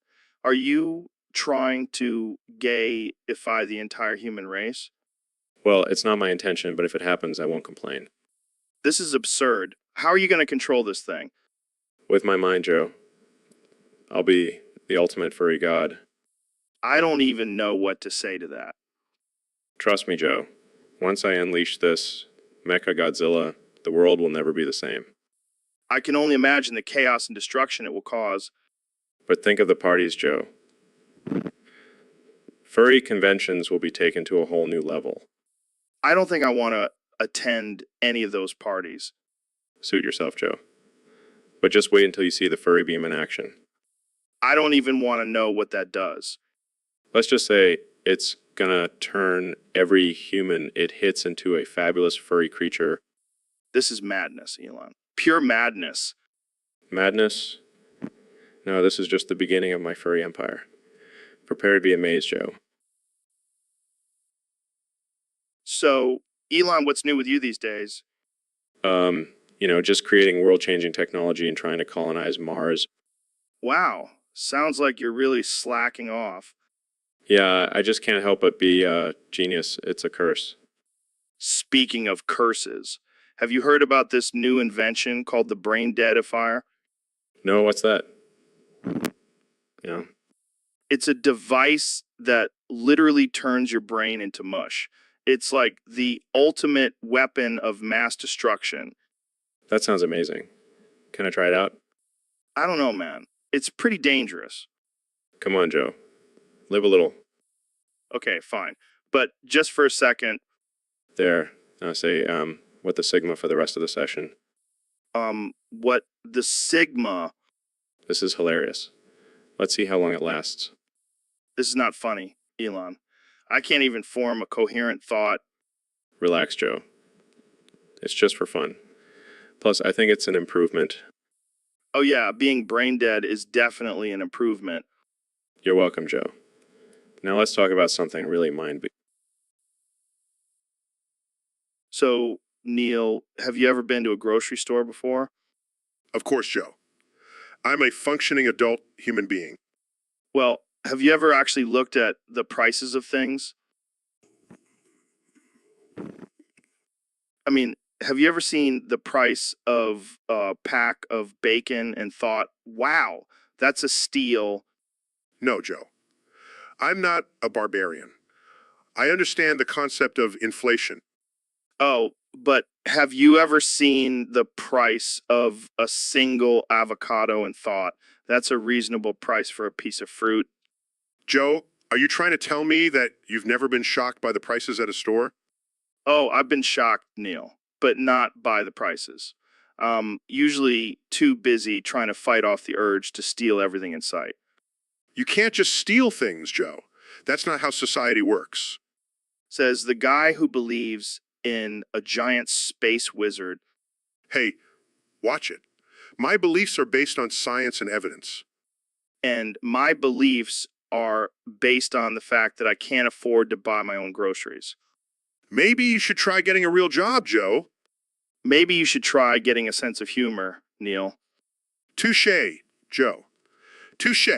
Are you trying to gayify the entire human race? Well, it's not my intention, but if it happens, I won't complain. This is absurd. How are you going to control this thing? With my mind, Joe, I'll be the ultimate furry god. I don't even know what to say to that. Trust me, Joe. Once I unleash this Mecha Godzilla, the world will never be the same. I can only imagine the chaos and destruction it will cause. But think of the parties, Joe. Furry conventions will be taken to a whole new level. I don't think I want to attend any of those parties. Suit yourself, Joe. But just wait until you see the furry beam in action. I don't even want to know what that does. Let's just say it's gonna turn every human it hits into a fabulous furry creature. This is madness, Elon. Pure madness. Madness? No, this is just the beginning of my furry empire. Prepare to be amazed, Joe. So, Elon, what's new with you these days? Just creating world-changing technology and trying to colonize Mars. Wow, sounds like you're really slacking off. Yeah, I just can't help but be a genius. It's a curse. Speaking of curses, have you heard about this new invention called the brain deadifier? No, what's that? Yeah. It's a device that literally turns your brain into mush. It's like the ultimate weapon of mass destruction. That sounds amazing. Can I try it out? I don't know, man. It's pretty dangerous. Come on, Joe. Live a little. Okay, fine. But just for a second, There. Now say, what the sigma for the rest of the session. what the sigma, This is hilarious. Let's see how long it lasts. this is not funny, Elon. I can't even form a coherent thought. Relax, Joe. It's just for fun. Plus, I think it's an improvement. Oh yeah, being brain dead is definitely an improvement. You're welcome, Joe. Now let's talk about something really mind-blowing. So, Neil, have you ever been to a grocery store before? Of course, Joe. I'm a functioning adult human being. Well, have you ever actually looked at the prices of things? I mean, have you ever seen the price of a pack of bacon and thought, wow, that's a steal? No, Joe. I'm not a barbarian. I understand the concept of inflation. Oh, but have you ever seen the price of a single avocado and thought, that's a reasonable price for a piece of fruit? Joe, are you trying to tell me that you've never been shocked by the prices at a store? Oh, I've been shocked, Neil, but not by the prices. Usually too busy trying to fight off the urge to steal everything in sight. You can't just steal things, Joe. That's not how society works. Says the guy who believes in a giant space wizard. Hey, watch it. My beliefs are based on science and evidence. And my beliefs are based on the fact that I can't afford to buy my own groceries. Maybe you should try getting a real job, Joe. Maybe you should try getting a sense of humor, Neil. Touche, Joe. Touche.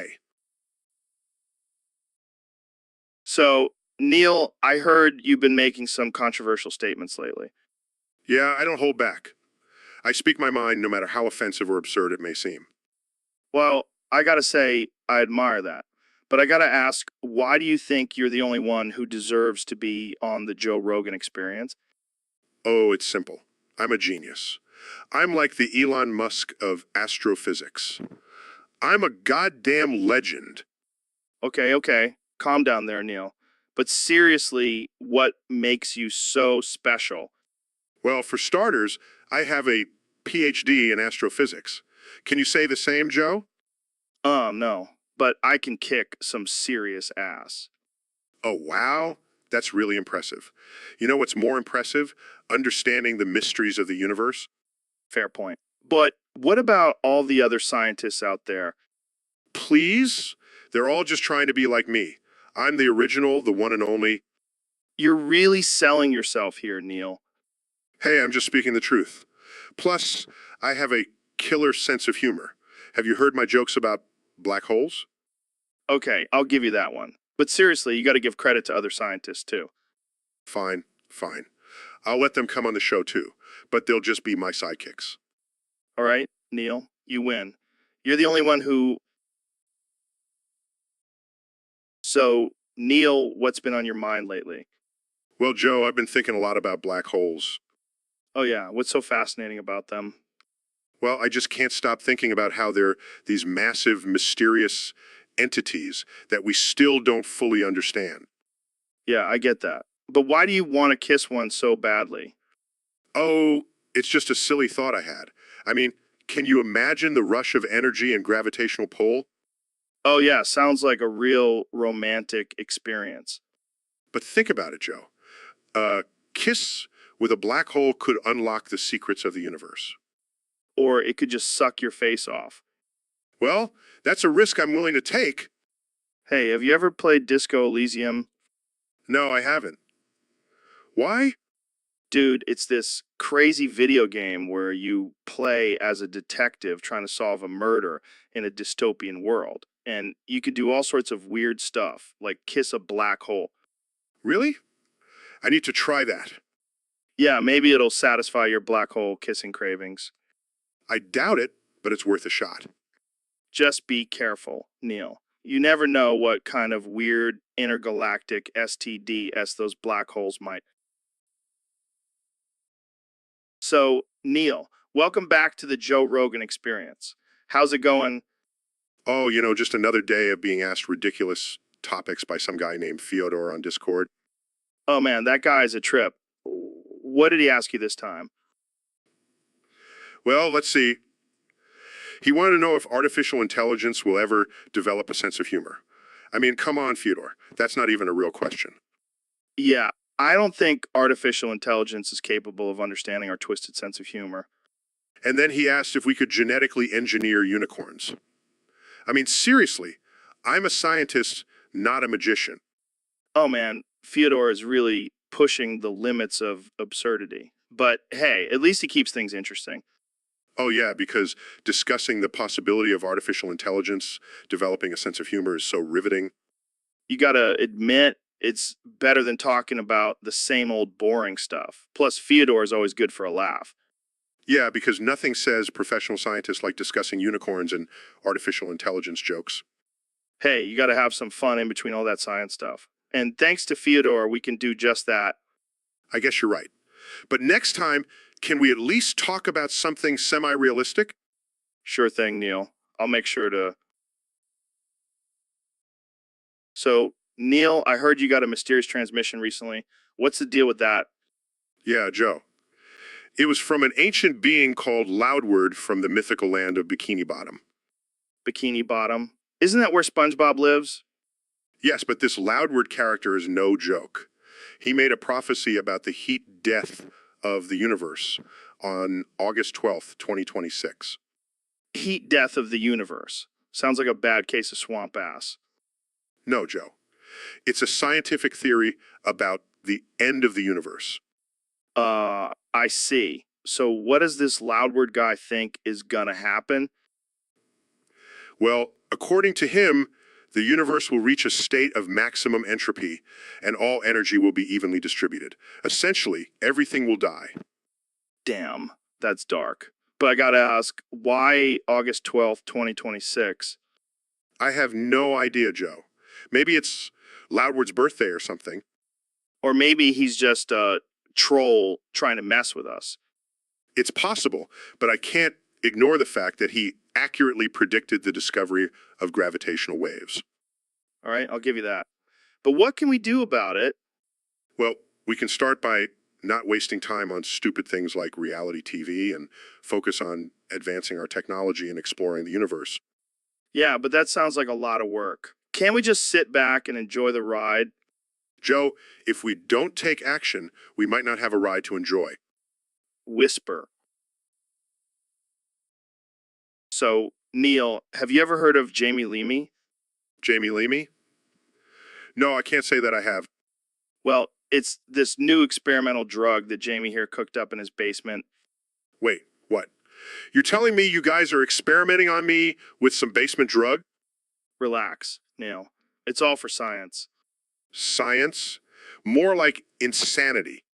So, Neil, I heard you've been making some controversial statements lately. Yeah, I don't hold back. I speak my mind no matter how offensive or absurd it may seem. Well, I gotta say, I admire that. But I gotta ask, why do you think you're the only one who deserves to be on the Joe Rogan Experience? Oh, it's simple. I'm a genius. I'm like the Elon Musk of astrophysics. I'm a goddamn legend. Okay, okay. Calm down there, Neil. But seriously, what makes you so special? Well, for starters, I have a PhD in astrophysics. Can you say the same, Joe? No. But I can kick some serious ass. Oh, wow. That's really impressive. You know what's more impressive? Understanding the mysteries of the universe. Fair point. But what about all the other scientists out there? Please? They're all just trying to be like me. I'm the original, the one and only. You're really selling yourself here, Neil. Hey, I'm just speaking the truth. Plus, I have a killer sense of humor. Have you heard my jokes about black holes? Okay, I'll give you that one. But seriously, you gotta give credit to other scientists too. Fine, fine. I'll let them come on the show too, but they'll just be my sidekicks. All right, Neil, you win. You're the only one who. So, Neil, what's been on your mind lately? Well, Joe, I've been thinking a lot about black holes. Oh, yeah, what's so fascinating about them? Well, I just can't stop thinking about how they're these massive, mysterious entities that we still don't fully understand. Yeah, I get that. But why do you want to kiss one so badly? Oh, it's just a silly thought I had. I mean, can you imagine the rush of energy and gravitational pull? Oh, yeah, sounds like a real romantic experience. But think about it, Joe. A kiss with a black hole could unlock the secrets of the universe. Or it could just suck your face off. Well, that's a risk I'm willing to take. Hey, have you ever played Disco Elysium? No, I haven't. Why? Dude, it's this crazy video game where you play as a detective trying to solve a murder in a dystopian world. And you could do all sorts of weird stuff, like kiss a black hole. Really? I need to try that. Yeah, maybe it'll satisfy your black hole kissing cravings. I doubt it, but it's worth a shot. Just be careful, Neil. You never know what kind of weird intergalactic STDs those black holes might. So, Neil, welcome back to the Joe Rogan Experience. How's it going? Oh, just another day of being asked ridiculous topics by some guy named Fyodor on Discord. Oh man, that guy's a trip. What did he ask you this time? Well, let's see. He wanted to know if artificial intelligence will ever develop a sense of humor. I mean, come on, Fyodor. That's not even a real question. Yeah, I don't think artificial intelligence is capable of understanding our twisted sense of humor. And then he asked if we could genetically engineer unicorns. I mean, seriously, I'm a scientist, not a magician. Oh man, Fyodor is really pushing the limits of absurdity. But hey, at least he keeps things interesting. Oh, yeah, because discussing the possibility of artificial intelligence developing a sense of humor is so riveting. You gotta admit, it's better than talking about the same old boring stuff. Plus, Fyodor is always good for a laugh. Yeah, because nothing says professional scientists like discussing unicorns and artificial intelligence jokes. Hey, you gotta have some fun in between all that science stuff. And thanks to Fyodor, we can do just that. I guess you're right. But next time, can we at least talk about something semi-realistic? Sure thing, Neil. I'll make sure to. So, Neil, I heard you got a mysterious transmission recently. What's the deal with that? Yeah, Joe. It was from an ancient being called Loudward from the mythical land of Bikini Bottom. Bikini Bottom? Isn't that where SpongeBob lives? Yes, but this Loudward character is no joke. He made a prophecy about the heat death of the universe on August 12th, 2026. Heat death of the universe. Sounds like a bad case of swamp ass. No, Joe. It's a scientific theory about the end of the universe. I see. So what does this Loudward guy think is gonna happen? Well, according to him, the universe will reach a state of maximum entropy, and all energy will be evenly distributed. Essentially, everything will die. Damn, that's dark. But I gotta ask, why August 12th, 2026? I have no idea, Joe. Maybe it's Loudward's birthday or something. Or maybe he's just a troll trying to mess with us. It's possible, but I can't ignore the fact that he accurately predicted the discovery of gravitational waves. All right, I'll give you that. But what can we do about it? Well, we can start by not wasting time on stupid things like reality TV and focus on advancing our technology and exploring the universe. Yeah, but that sounds like a lot of work. Can't we just sit back and enjoy the ride? Joe, if we don't take action, we might not have a ride to enjoy. Whisper. So, Neil, have you ever heard of Jamie Leamy? Jamie Leamy? No, I can't say that I have. Well, it's this new experimental drug that Jamie here cooked up in his basement. Wait, what? You're telling me you guys are experimenting on me with some basement drug? Relax, Neil. It's all for science. Science? More like insanity.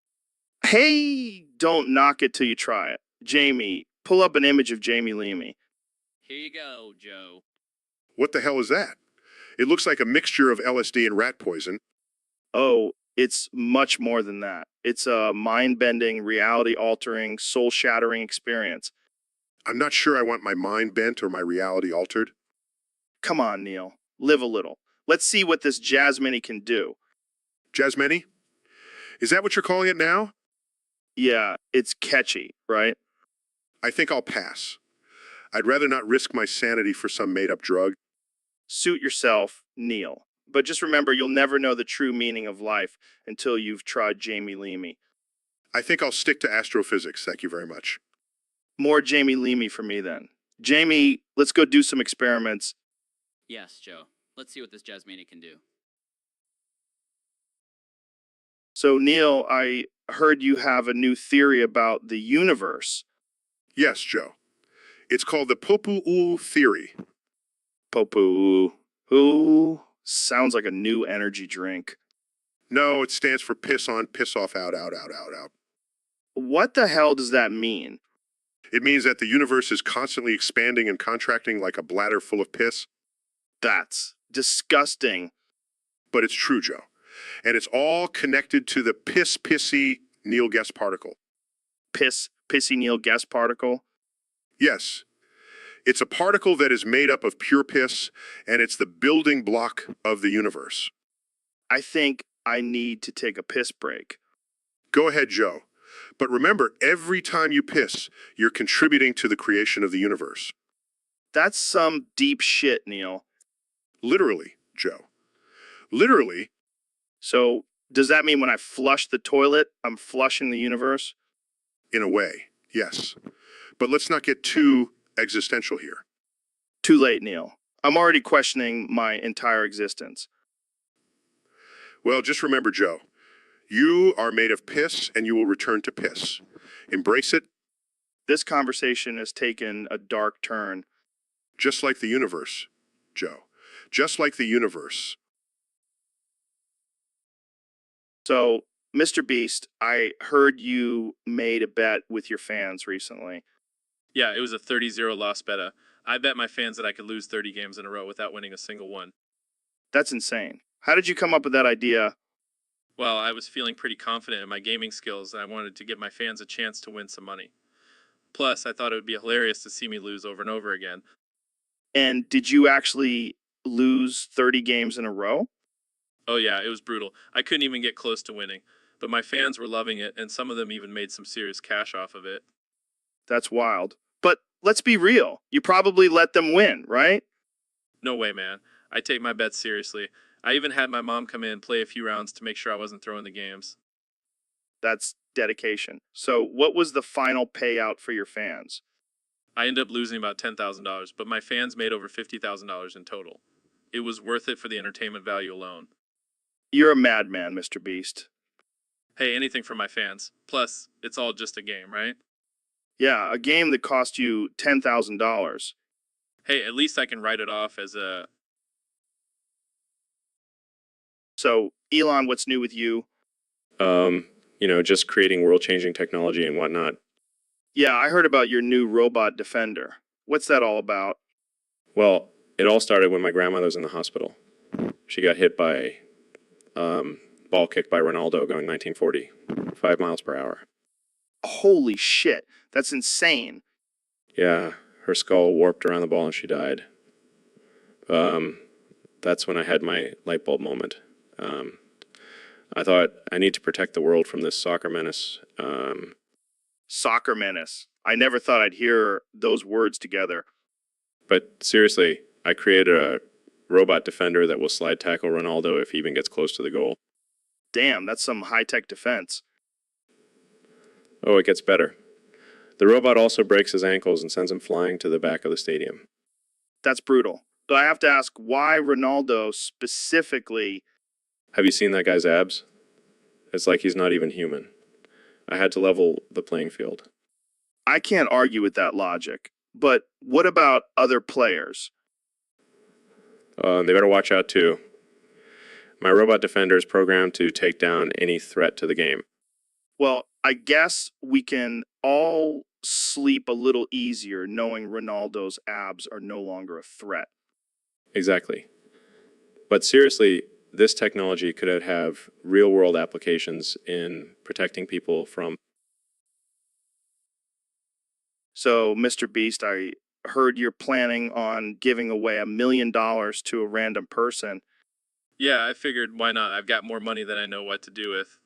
Hey, don't knock it till you try it. Jamie, pull up an image of Jamie Leamy. Here you go, Joe. What the hell is that? It looks like a mixture of LSD and rat poison. Oh, it's much more than that. It's a mind-bending, reality-altering, soul-shattering experience. I'm not sure I want my mind bent or my reality altered. Come on, Neil. Live a little. Let's see what this Jasmine can do. Jasmine? Is that what you're calling it now? Yeah, it's catchy, right? I think I'll pass. I'd rather not risk my sanity for some made-up drug. Suit yourself, Neil. But just remember, you'll never know the true meaning of life until you've tried Jamie Leamy. I think I'll stick to astrophysics, thank you very much. More Jamie Leamy for me, then. Jamie, let's go do some experiments. Yes, Joe. Let's see what this Jasmine can do. So, Neil, I heard you have a new theory about the universe. Yes, Joe. It's called the Popu theory. Popu. Who? Sounds like a new energy drink. No, it stands for piss on, piss off, out. What the hell does that mean? It means that the universe is constantly expanding and contracting like a bladder full of piss. That's disgusting. But it's true, Joe. And it's all connected to the pissy Neil guest particle. Pissy Neil gas particle? Yes. It's a particle that is made up of pure piss, and it's the building block of the universe. I think I need to take a piss break. Go ahead, Joe. But remember, every time you piss, you're contributing to the creation of the universe. That's some deep shit, Neil. Literally, Joe. Literally. So, does that mean when I flush the toilet, I'm flushing the universe? In a way, yes. But let's not get too existential here. Too late, Neil. I'm already questioning my entire existence. Well, just remember, Joe, you are made of piss and you will return to piss. Embrace it, This conversation has taken a dark turn. just like the universe, Joe. Just like the universe. So, Mr. Beast, I heard you made a bet with your fans recently. Yeah, it was a 30-0 loss beta. I bet my fans that I could lose 30 games in a row without winning a single one. That's insane. How did you come up with that idea? Well, I was feeling pretty confident in my gaming skills, and I wanted to give my fans a chance to win some money. Plus, I thought it would be hilarious to see me lose over and over again. And did you actually lose 30 games in a row? Oh yeah, it was brutal. I couldn't even get close to winning. But my fans were loving it, and some of them even made some serious cash off of it. That's wild. But let's be real. You probably let them win, right? No way, man. I take my bets seriously. I even had my mom come in and play a few rounds to make sure I wasn't throwing the games. That's dedication. So, what was the final payout for your fans? I ended up losing about $10,000, but my fans made over $50,000 in total. It was worth it for the entertainment value alone. You're a madman, Mr. Beast. Hey, anything for my fans. Plus, it's all just a game, right? Yeah, a game that cost you $10,000. Hey, at least I can write it off as a... So, Elon, what's new with you? Just creating world-changing technology and whatnot. Yeah, I heard about your new robot defender. What's that all about? Well, it all started when my grandmother was in the hospital. She got hit by ball kick by Ronaldo going 1940, 5 miles per hour. Holy shit, that's insane. Yeah, her skull warped around the ball and she died. That's when I had my light bulb moment. I thought I need to protect the world from this soccer menace. Soccer menace. I never thought I'd hear those words together. But seriously, I created a robot defender that will slide tackle Ronaldo if he even gets close to the goal. Damn, that's some high-tech defense. Oh, it gets better. The robot also breaks his ankles and sends him flying to the back of the stadium. That's brutal. But I have to ask, why Ronaldo specifically? Have you seen that guy's abs? It's like he's not even human. I had to level the playing field. I can't argue with that logic. But what about other players? They better watch out too. My robot defender is programmed to take down any threat to the game. Well, I guess we can all sleep a little easier knowing Ronaldo's abs are no longer a threat. Exactly. But seriously, this technology could have real-world applications in protecting people from... So, Mr. Beast, I heard you're planning on giving away $1 million to a random person. Yeah, I figured why not? I've got more money than I know what to do with.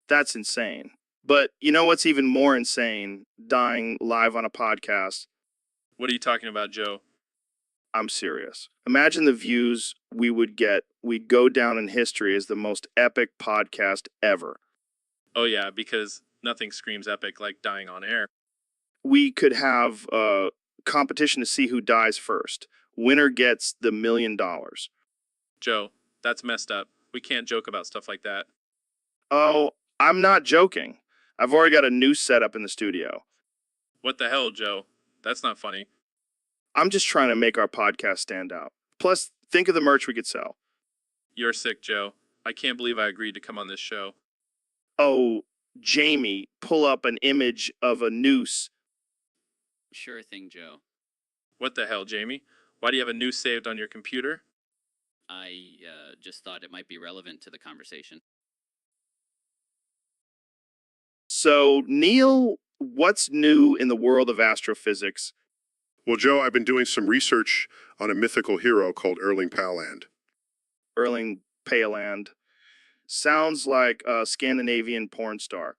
That's insane. But you know what's even more insane? Dying live on a podcast. What are you talking about, Joe? I'm serious. Imagine the views we would get. We'd go down in history as the most epic podcast ever. Oh yeah, because nothing screams epic like dying on air. We could have a competition to see who dies first. Winner gets the $1 million. Joe, that's messed up. We can't joke about stuff like that. Oh, I'm not joking. I've already got a new setup in the studio. What the hell, Joe? That's not funny. I'm just trying to make our podcast stand out. Plus, think of the merch we could sell. You're sick, Joe. I can't believe I agreed to come on this show. Oh, Jamie, pull up an image of a noose. Sure thing, Joe. What the hell, Jamie? Why do you have a noose saved on your computer? I just thought it might be relevant to the conversation. So, Neil, what's new in the world of astrophysics? Well, Joe, I've been doing some research on a mythical hero called Erling Paland. Erling Paland. Sounds like a Scandinavian porn star.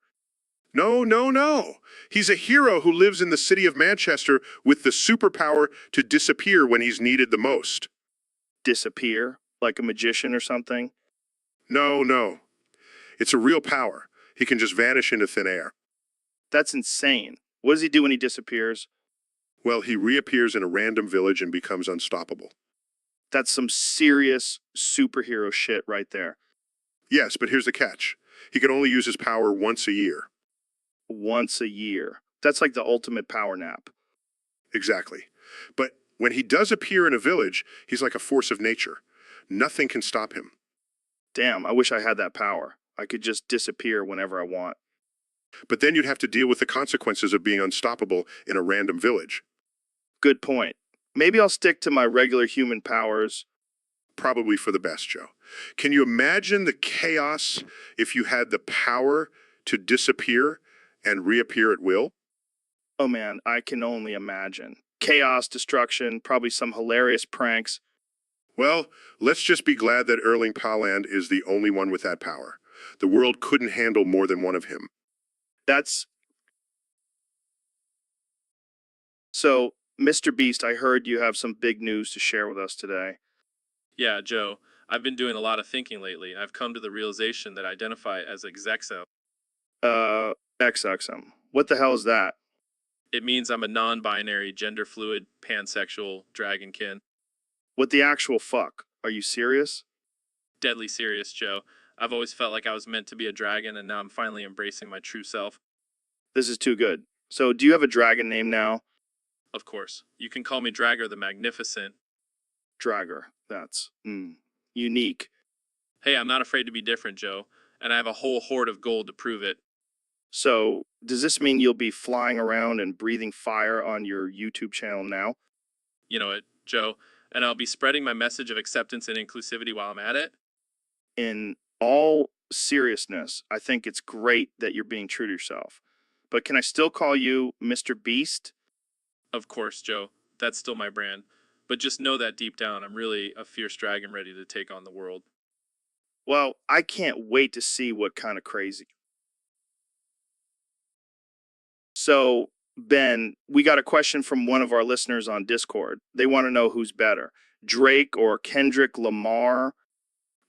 No, no, no. He's a hero who lives in the city of Manchester with the superpower to disappear when he's needed the most. Disappear? Like a magician or something? No, no. It's a real power. He can just vanish into thin air. That's insane. What does he do when he disappears? Well, he reappears in a random village and becomes unstoppable. That's some serious superhero shit right there. Yes, but here's the catch. He can only use his power once a year. Once a year. That's like the ultimate power nap. Exactly. But when he does appear in a village, he's like a force of nature. Nothing can stop him. Damn, I wish I had that power. I could just disappear whenever I want. But then you'd have to deal with the consequences of being unstoppable in a random village. Good point. Maybe I'll stick to my regular human powers. Probably for the best, Joe. Can you imagine the chaos if you had the power to disappear and reappear at will? Oh man, I can only imagine. Chaos, destruction, probably some hilarious pranks. Well, let's just be glad that Erling Paland is the only one with that power. The world couldn't handle more than one of him. That's... So, Mr. Beast, I heard you have some big news to share with us today. Yeah, Joe. I've been doing a lot of thinking lately, and I've come to the realization that I identify as exexo. XXM. What the hell is that? It means I'm a non-binary, gender-fluid, pansexual dragonkin. What the actual fuck? Are you serious? Deadly serious, Joe. I've always felt like I was meant to be a dragon, and now I'm finally embracing my true self. This is too good. So, do you have a dragon name now? Of course. You can call me Dragger the Magnificent. Dragger. That's, unique. Hey, I'm not afraid to be different, Joe, and I have a whole hoard of gold to prove it. So, does this mean you'll be flying around and breathing fire on your YouTube channel now? You know it, Joe. And I'll be spreading my message of acceptance and inclusivity while I'm at it. In all seriousness, I think it's great that you're being true to yourself. But can I still call you Mr. Beast? Of course, Joe. That's still my brand. But just know that deep down, I'm really a fierce dragon ready to take on the world. Well, I can't wait to see what kind of crazy. So, Ben, we got a question from one of our listeners on Discord. They want to know who's better, Drake or Kendrick Lamar.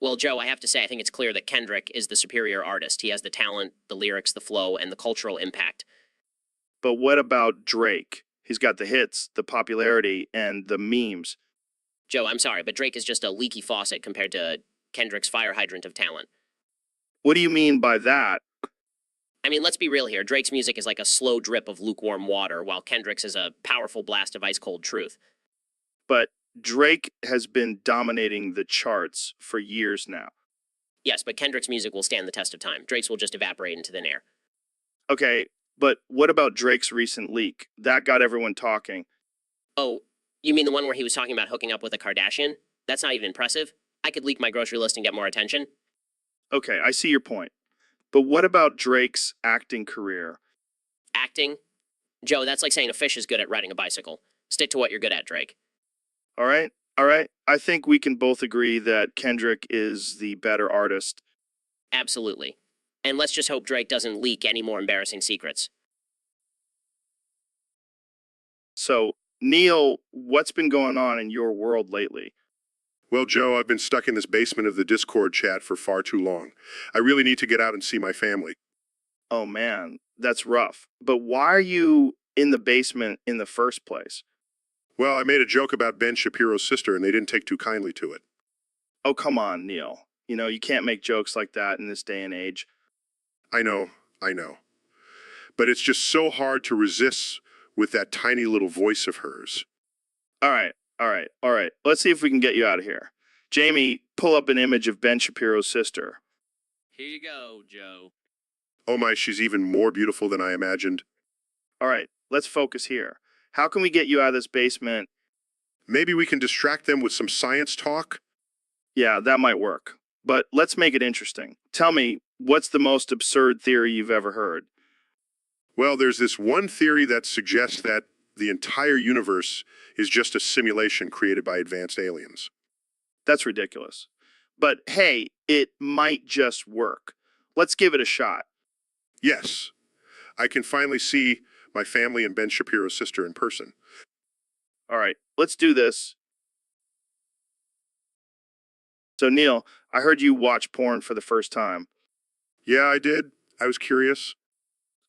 Well, Joe, I have to say, I think it's clear that Kendrick is the superior artist. He has the talent, the lyrics, the flow, and the cultural impact. But what about Drake? He's got the hits, the popularity, and the memes. Joe, I'm sorry, but Drake is just a leaky faucet compared to Kendrick's fire hydrant of talent. What do you mean by that? I mean, let's be real here. Drake's music is like a slow drip of lukewarm water, while Kendrick's is a powerful blast of ice-cold truth. But Drake has been dominating the charts for years now. Yes, but Kendrick's music will stand the test of time. Drake's will just evaporate into thin air. Okay, but what about Drake's recent leak? That got everyone talking. Oh, you mean the one where he was talking about hooking up with a Kardashian? That's not even impressive. I could leak my grocery list and get more attention. Okay, I see your point. But what about Drake's acting career? Acting? Joe, that's like saying a fish is good at riding a bicycle. Stick to what you're good at, Drake. All right, all right. I think we can both agree that Kendrick is the better artist. Absolutely. And let's just hope Drake doesn't leak any more embarrassing secrets. So, Neil, what's been going on in your world lately? Well, Joe, I've been stuck in this basement of the Discord chat for far too long. I really need to get out and see my family. Oh man, that's rough. But why are you in the basement in the first place? Well, I made a joke about Ben Shapiro's sister, and they didn't take too kindly to it. Oh, come on, Neil. You know, you can't make jokes like that in this day and age. I know. But it's just so hard to resist with that tiny little voice of hers. All right. Let's see if we can get you out of here. Jamie, pull up an image of Ben Shapiro's sister. Here you go, Joe. Oh my, she's even more beautiful than I imagined. All right, let's focus here. How can we get you out of this basement? Maybe we can distract them with some science talk? Yeah, that might work. But let's make it interesting. Tell me, what's the most absurd theory you've ever heard? Well, there's this one theory that suggests that the entire universe is just a simulation created by advanced aliens. That's ridiculous. But hey, it might just work. Let's give it a shot. Yes, I can finally see my family and Ben Shapiro's sister in person. All right, let's do this. So, Neil, I heard you watch porn for the first time. Yeah, I did. I was curious.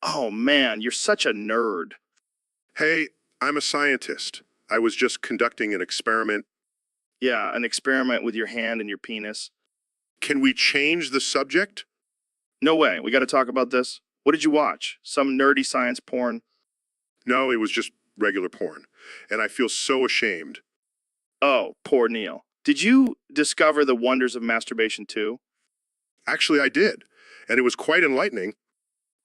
Oh man, you're such a nerd. Hey, I'm a scientist. I was just conducting an experiment. Yeah, an experiment with your hand and your penis. Can we change the subject? No way, we gotta talk about this. What did you watch? Some nerdy science porn? No, it was just regular porn. And I feel so ashamed. Oh, poor Neil. Did you discover the wonders of masturbation too? Actually, I did. And it was quite enlightening.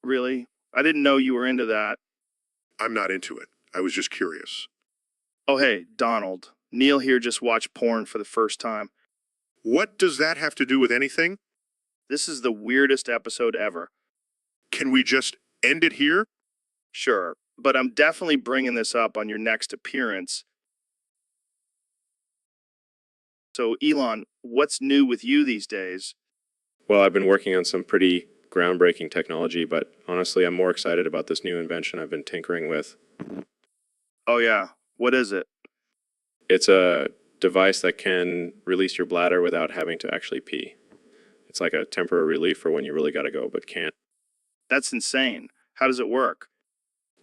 Really? I didn't know you were into that. I'm not into it. I was just curious. Oh, hey, Donald. Neil here just watched porn for the first time. What does that have to do with anything? This is the weirdest episode ever. Can we just end it here? Sure, but I'm definitely bringing this up on your next appearance. So, Elon, what's new with you these days? Well, I've been working on some pretty groundbreaking technology, but honestly, I'm more excited about this new invention I've been tinkering with. Oh, yeah. What is it? It's a device that can release your bladder without having to actually pee. It's like a temporary relief for when you really gotta go but can't. That's insane. How does it work?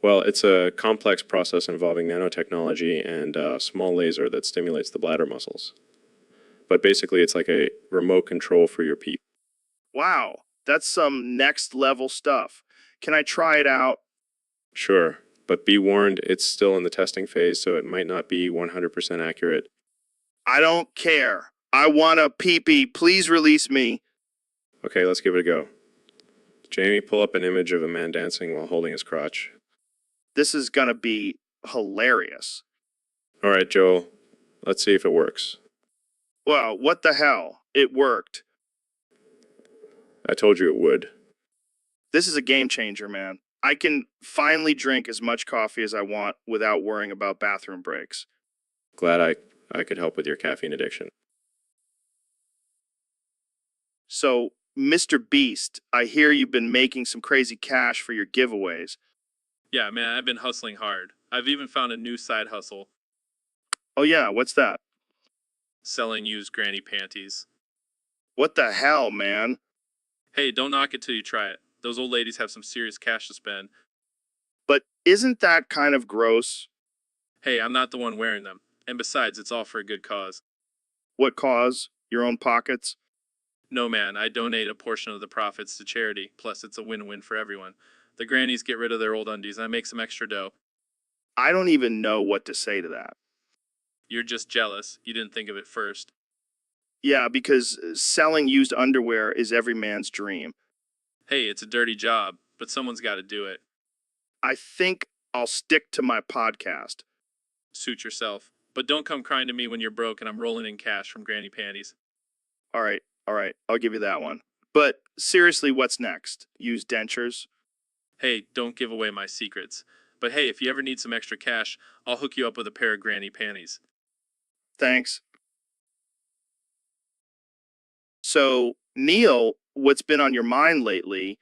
Well, it's a complex process involving nanotechnology and a small laser that stimulates the bladder muscles. But basically, it's like a remote control for your pee. Wow, that's some next level stuff. Can I try it out? Sure, but be warned, it's still in the testing phase, so it might not be 100% accurate. I don't care. I want a pee-pee. Please release me. Okay, let's give it a go. Jamie, pull up an image of a man dancing while holding his crotch. This is gonna be hilarious. All right, Joe, let's see if it works. Well, what the hell? It worked. I told you it would. This is a game changer, man. I can finally drink as much coffee as I want without worrying about bathroom breaks. Glad I could help with your caffeine addiction. So, Mr. Beast, I hear you've been making some crazy cash for your giveaways. Yeah, man, I've been hustling hard. I've even found a new side hustle, Oh yeah, what's that? selling used granny panties. What the hell, man? Hey, don't knock it till you try it. Those old ladies have some serious cash to spend. But isn't that kind of gross? Hey, I'm not the one wearing them. And besides, it's all for a good cause. What cause? Your own pockets? No, man, I donate a portion of the profits to charity. Plus, it's a win-win for everyone. The grannies get rid of their old undies, and I make some extra dough. I don't even know what to say to that. You're just jealous. You didn't think of it first. Yeah, because selling used underwear is every man's dream. Hey, it's a dirty job, but someone's got to do it. I think I'll stick to my podcast. Suit yourself. But don't come crying to me when you're broke and I'm rolling in cash from granny panties. All right, I'll give you that one. But seriously, what's next? Use dentures? Hey, don't give away my secrets. But hey, if you ever need some extra cash, I'll hook you up with a pair of granny panties. Thanks. So, Neil, what's been on your mind lately?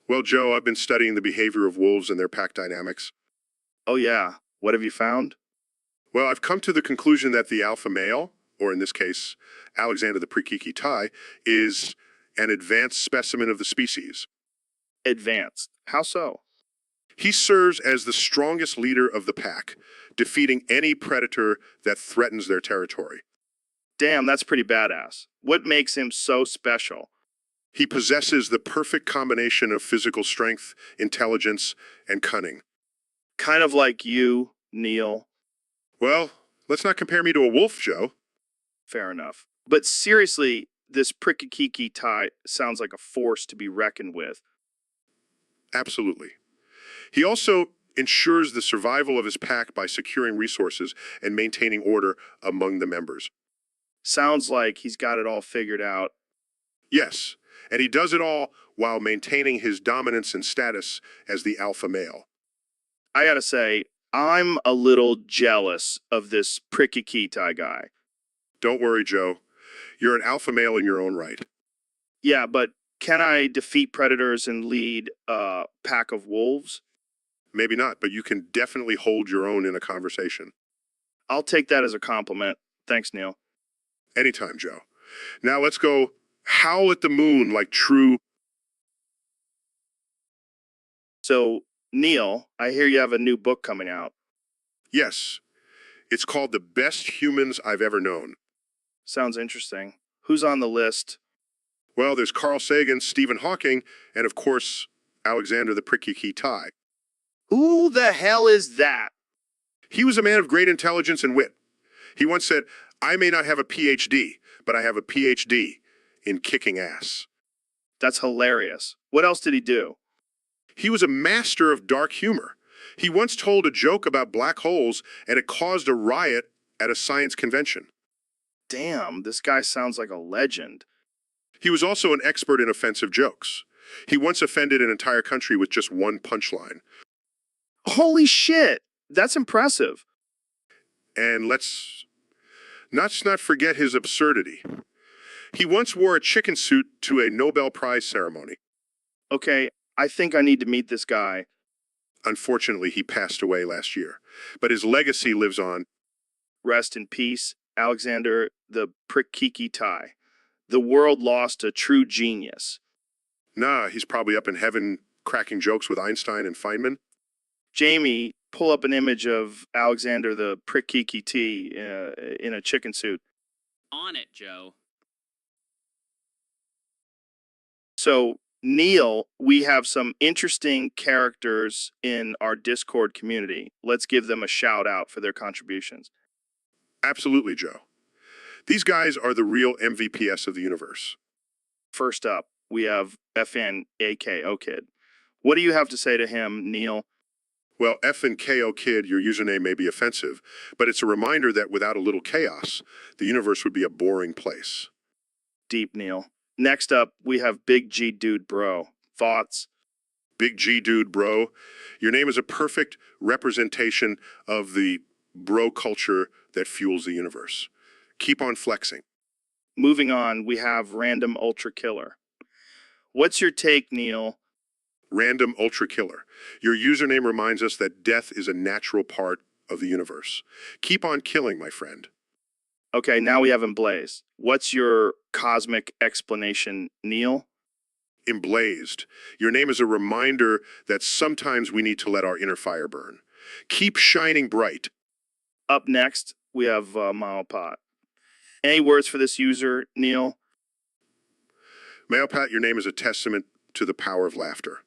Well, Joe, I've been studying the behavior of wolves and their pack dynamics. Oh yeah, what have you found? Well, I've come to the conclusion that the alpha male, or in this case, Alexander the Prikiki Tai, is an advanced specimen of the species. Advanced. How so? He serves as the strongest leader of the pack, defeating any predator that threatens their territory. Damn, that's pretty badass. What makes him so special? He possesses the perfect combination of physical strength, intelligence, and cunning. Kind of like you, Neil. Well, let's not compare me to a wolf, Joe. Fair enough. But seriously, this Prikiki Tai sounds like a force to be reckoned with. Absolutely. He also ensures the survival of his pack by securing resources and maintaining order among the members. Sounds like he's got it all figured out. Yes, and he does it all while maintaining his dominance and status as the alpha male. I gotta say, I'm a little jealous of this Prikiki Tai guy. Don't worry, Joe. You're an alpha male in your own right. Yeah, but can I defeat predators and lead a pack of wolves? Maybe not, but you can definitely hold your own in a conversation. I'll take that as a compliment. Thanks, Neil. Anytime, Joe. Now let's go howl at the moon like true. So, Neil, I hear you have a new book coming out. Yes, it's called The Best Humans I've Ever Known. Sounds interesting. Who's on the list? Well, there's Carl Sagan, Stephen Hawking, and of course, Alexander the Prikiki Tai. Who the hell is that? He was a man of great intelligence and wit. He once said, I may not have a PhD, but I have a PhD in kicking ass. That's hilarious. What else did he do? He was a master of dark humor. He once told a joke about black holes, and it caused a riot at a science convention. Damn, this guy sounds like a legend. He was also an expert in offensive jokes. He once offended an entire country with just one punchline. Holy shit, that's impressive. And let's not forget his absurdity. He once wore a chicken suit to a Nobel Prize ceremony. Okay, I think I need to meet this guy. Unfortunately, he passed away last year, but his legacy lives on. Rest in peace, Alexander the Prikiki Tai. The world lost a true genius. Nah, he's probably up in heaven cracking jokes with Einstein and Feynman. Jamie, pull up an image of Alexander the Prikiki Tai in a chicken suit. On it, Joe. So, Neil, we have some interesting characters in our Discord community. Let's give them a shout out for their contributions. Absolutely, Joe. These guys are the real MVPs of the universe. First up, we have FNAKO Kid. What do you have to say to him, Neil? Well, F and KO Kid, your username may be offensive, but it's a reminder that without a little chaos, the universe would be a boring place. Deep, Neil. Next up, we have Big G Dude Bro. Thoughts? Big G Dude Bro, your name is a perfect representation of the bro culture that fuels the universe. Keep on flexing. Moving on, we have Random Ultra Killer. What's your take, Neil? Random Ultra Killer, your username reminds us that death is a natural part of the universe. Keep on killing, my friend. Okay, now we have Emblaze. What's your cosmic explanation, Neil? Emblazed, your name is a reminder that sometimes we need to let our inner fire burn. Keep shining bright. Up next, we have Maopot. Any words for this user, Neil? Mailpat, your name is a testament to the power of laughter.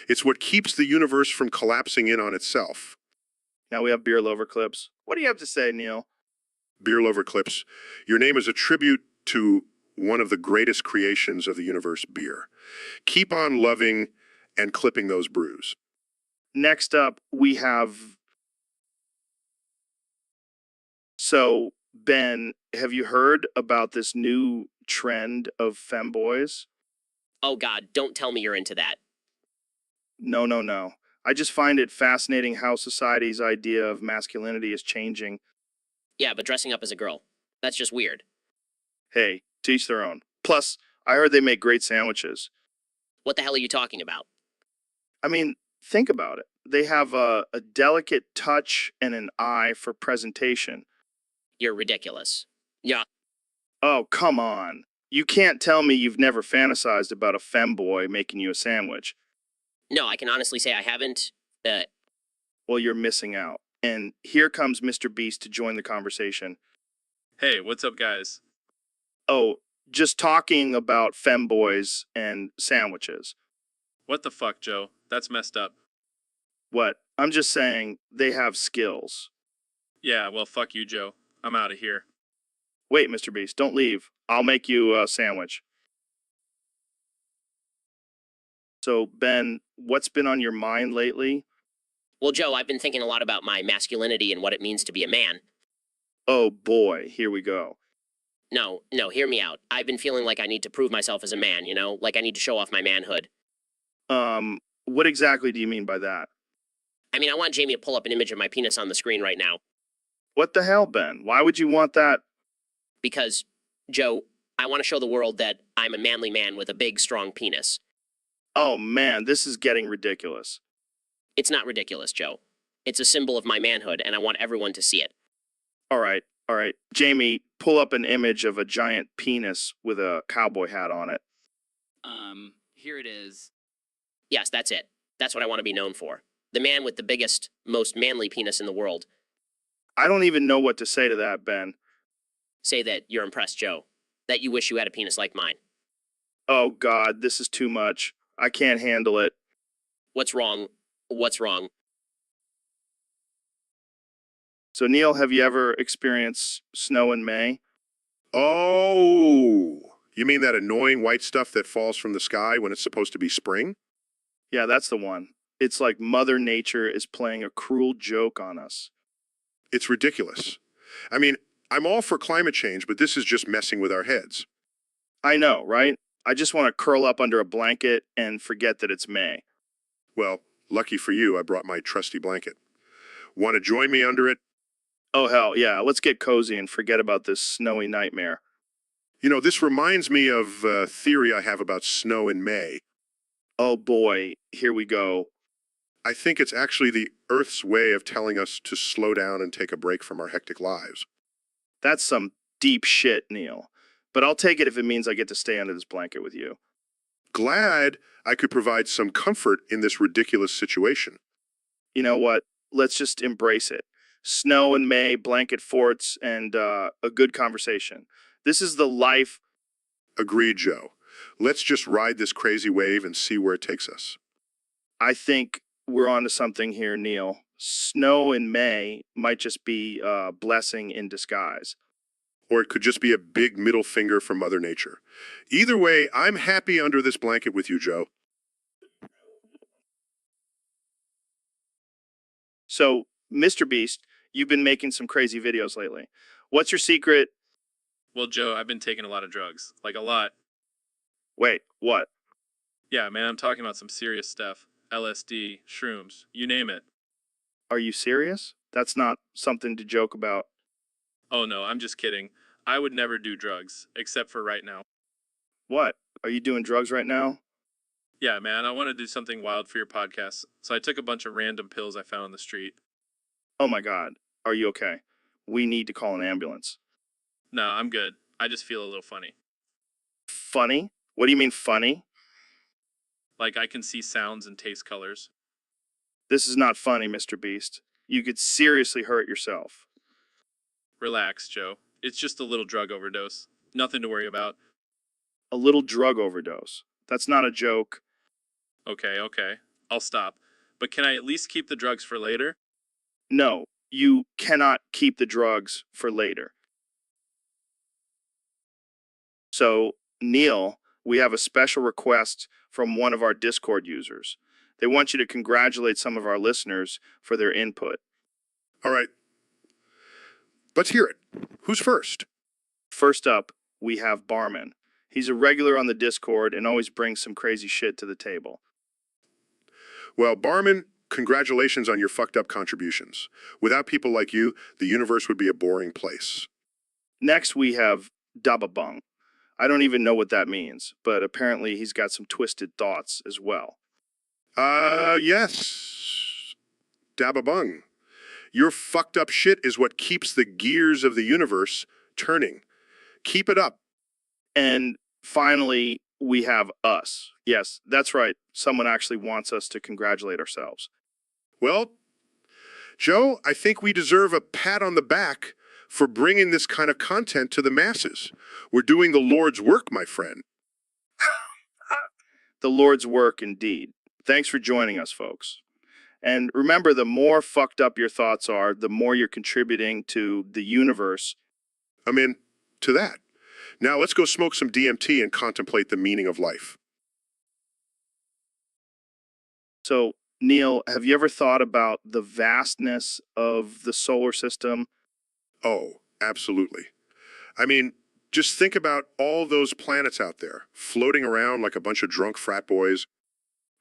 It's what keeps the universe from collapsing in on itself. Now we have Beer Lover Clips. What do you have to say, Neil? Beer Lover Clips, your name is a tribute to one of the greatest creations of the universe, beer. Keep on loving and clipping those brews. Next up, we have... So, Ben, have you heard about this new trend of femboys? Oh God, don't tell me you're into that. No, no, no. I just find it fascinating how society's idea of masculinity is changing. Yeah, but dressing up as a girl, that's just weird. Hey, to each their own. Plus, I heard they make great sandwiches. What the hell are you talking about? I mean, think about it. They have a delicate touch and an eye for presentation. You're ridiculous. Yeah, Oh, come on. You can't tell me you've never fantasized about a femboy making you a sandwich. no, I can honestly say I haven't. Well, you're missing out. And here comes Mr. Beast to join the conversation. Hey, what's up, guys? Oh, just talking about femboys and sandwiches. What the fuck, Joe? That's messed up. What? I'm just saying they have skills. Yeah, well, fuck you, Joe. I'm out of here. Wait, Mr. Beast, don't leave. I'll make you a sandwich. So, Ben, what's been on your mind lately? Well, Joe, I've been thinking a lot about my masculinity and what it means to be a man. Oh boy, here we go. No, hear me out. I've been feeling like I need to prove myself as a man, you know? Like I need to show off my manhood. What exactly do you mean by that? I mean, I want Jamie to pull up an image of my penis on the screen right now. What the hell, Ben? Why would you want that? Because, Joe, I want to show the world that I'm a manly man with a big, strong penis. Oh man, this is getting ridiculous. It's not ridiculous, Joe. It's a symbol of my manhood, and I want everyone to see it. All right. Jamie, pull up an image of a giant penis with a cowboy hat on it. Here it is. Yes, that's it. That's what I want to be known for. The man with the biggest, most manly penis in the world. I don't even know what to say to that, Ben. Say that you're impressed, Joe. That you wish you had a penis like mine. Oh God, this is too much. I can't handle it. What's wrong? What's wrong? So Neil, have you ever experienced snow in May? Oh, you mean that annoying white stuff that falls from the sky when it's supposed to be spring? Yeah, that's the one. It's like Mother Nature is playing a cruel joke on us. It's ridiculous. I mean, I'm all for climate change, but this is just messing with our heads. I know, right? I just want to curl up under a blanket and forget that it's May. Well, lucky for you, I brought my trusty blanket. Want to join me under it? Oh hell, yeah, let's get cozy and forget about this snowy nightmare. You know, this reminds me of a theory I have about snow in May. Oh boy, here we go. I think it's actually the Earth's way of telling us to slow down and take a break from our hectic lives. That's some deep shit, Neil. But I'll take it if it means I get to stay under this blanket with you. Glad I could provide some comfort in this ridiculous situation. You know what? Let's just embrace it. Snow in May, blanket forts, and a good conversation. This is the life. Agreed, Joe. Let's just ride this crazy wave and see where it takes us. I think we're onto something here, Neil. Snow in May might just be a blessing in disguise. or it could just be a big middle finger from Mother Nature. Either way, I'm happy under this blanket with you, Joe. So, Mr. Beast, you've been making some crazy videos lately. What's your secret? Well, Joe, I've been taking a lot of drugs. Like a lot. Wait, what? Yeah, man, I'm talking about some serious stuff. LSD, shrooms, you name it. Are you serious? That's not something to joke about. Oh no, I'm just kidding. I would never do drugs, except for right now. What? Are you doing drugs right now? Yeah, man, I want to do something wild for your podcast, so I took a bunch of random pills I found on the street. Oh my God. Are you okay? We need to call an ambulance. No, I'm good. I just feel a little funny. Funny? What do you mean funny? Like I can see sounds and taste colors. This is not funny, Mr. Beast. You could seriously hurt yourself. Relax, Joe. It's just a little drug overdose. Nothing to worry about. A little drug overdose. That's not a joke. Okay. I'll stop. But can I at least keep the drugs for later? No, you cannot keep the drugs for later. So, Neil, we have a special request from one of our Discord users. They want you to congratulate some of our listeners for their input. All right. Let's hear it. Who's first? First up, we have Barman. He's a regular on the Discord and always brings some crazy shit to the table. Well, Barman, congratulations on your fucked up contributions. Without people like you, the universe would be a boring place. Next, we have Dababung. I don't even know what that means, but apparently he's got some twisted thoughts as well. Yes. Dababung. Your fucked up shit is what keeps the gears of the universe turning. Keep it up. And finally, we have us. Yes, that's right. Someone actually wants us to congratulate ourselves. Well, Joe, I think we deserve a pat on the back for bringing this kind of content to the masses. We're doing the Lord's work, my friend. The Lord's work indeed. Thanks for joining us, folks. And remember, the more fucked up your thoughts are, the more you're contributing to the universe. I'm in to that. Now let's go smoke some DMT and contemplate the meaning of life. So, Neil, have you ever thought about the vastness of the solar system? Oh, absolutely. I mean, just think about all those planets out there, floating around like a bunch of drunk frat boys.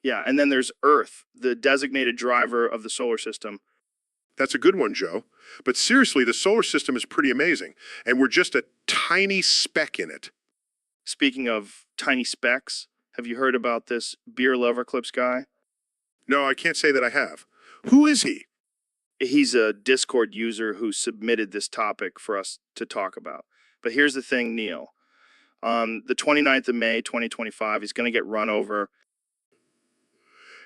Yeah, and then there's Earth, the designated driver of the solar system. That's a good one, Joe. But seriously, the solar system is pretty amazing, and we're just a tiny speck in it. Speaking of tiny specks, have you heard about this beer lover clips guy? No, I can't say that I have. Who is he? He's a Discord user who submitted this topic for us to talk about. But here's the thing, Neil. On the 29th of May, 2025, he's going to get run over.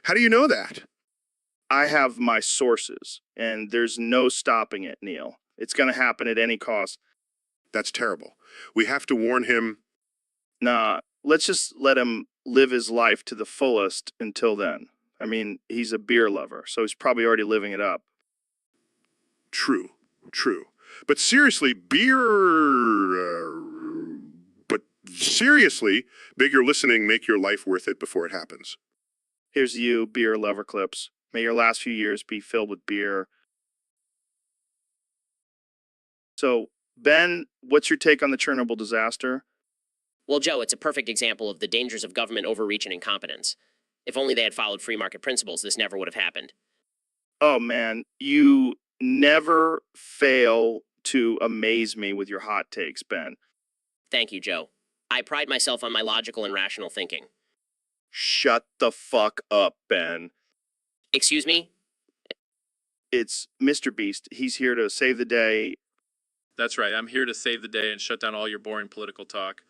How do you know that? I have my sources, and there's no stopping it, Neil. It's going to happen at any cost. That's terrible. We have to warn him. Nah, let's just let him live his life to the fullest until then. I mean, he's a beer lover, so he's probably already living it up. True. But seriously, big you're listening, make your life worth it before it happens. Here's you, beer lover clips. May your last few years be filled with beer. So, Ben, what's your take on the Chernobyl disaster? Well, Joe, it's a perfect example of the dangers of government overreach and incompetence. If only they had followed free market principles, this never would have happened. Oh, man, you never fail to amaze me with your hot takes, Ben. Thank you, Joe. I pride myself on my logical and rational thinking. Shut the fuck up, Ben. Excuse me? It's Mr. Beast. He's here to save the day. That's right, I'm here to save the day and shut down all your boring political talk.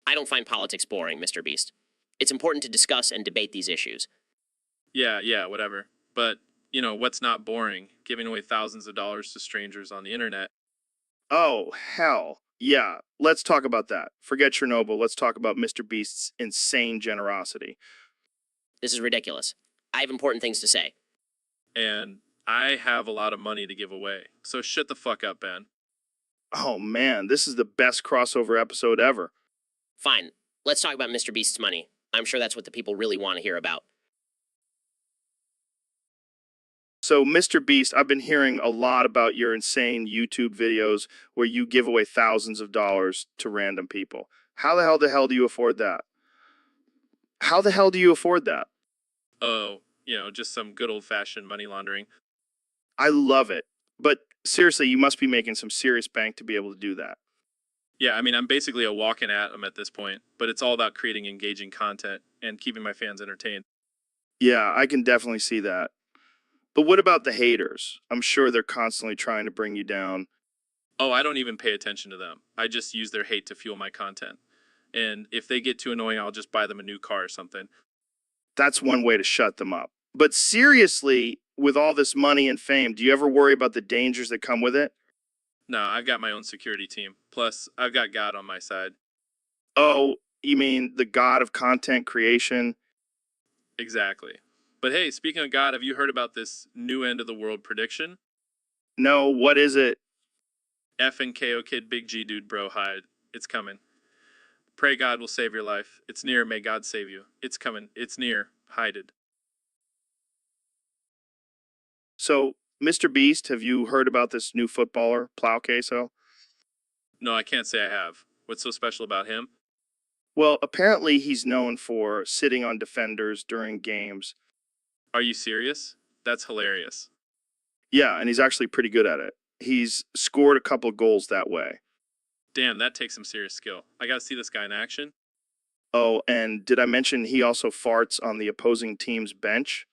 I don't find politics boring, Mr. Beast. It's important to discuss and debate these issues. Yeah, whatever. But, you know, what's not boring? Giving away thousands of dollars to strangers on the internet. Oh, hell. Yeah, let's talk about that. Forget Chernobyl. Let's talk about Mr. Beast's insane generosity. This is ridiculous. I have important things to say. And I have a lot of money to give away. So shut the fuck up, Ben. Oh man, this is the best crossover episode ever. Fine. Let's talk about Mr. Beast's money. I'm sure that's what the people really want to hear about. So, Mr. Beast, I've been hearing a lot about your insane YouTube videos where you give away thousands of dollars to random people. How the hell do you afford that? How the hell do you afford that? Oh, just some good old-fashioned money laundering. I love it. But seriously, you must be making some serious bank to be able to do that. Yeah, I mean, I'm basically a walking atom at this point, but it's all about creating engaging content and keeping my fans entertained. Yeah, I can definitely see that. But what about the haters? I'm sure they're constantly trying to bring you down. Oh, I don't even pay attention to them. I just use their hate to fuel my content. And if they get too annoying, I'll just buy them a new car or something. That's one way to shut them up. But seriously, with all this money and fame, do you ever worry about the dangers that come with it? No, I've got my own security team. Plus, I've got God on my side. Oh, you mean the god of content creation? Exactly. But hey, speaking of God, have you heard about this new end of the world prediction? No, what is it? F and KO Kid Big G Dude Bro Hide. It's coming. Pray God will save your life. It's near, may God save you. It's coming. It's near. Hide it. So, Mr. Beast, have you heard about this new footballer, Plow Queso? No, I can't say I have. What's so special about him? Well, apparently he's known for sitting on defenders during games. Are you serious? That's hilarious. Yeah, and he's actually pretty good at it. He's scored a couple goals that way. Damn, that takes some serious skill. I gotta see this guy in action. Oh, and did I mention he also farts on the opposing team's bench?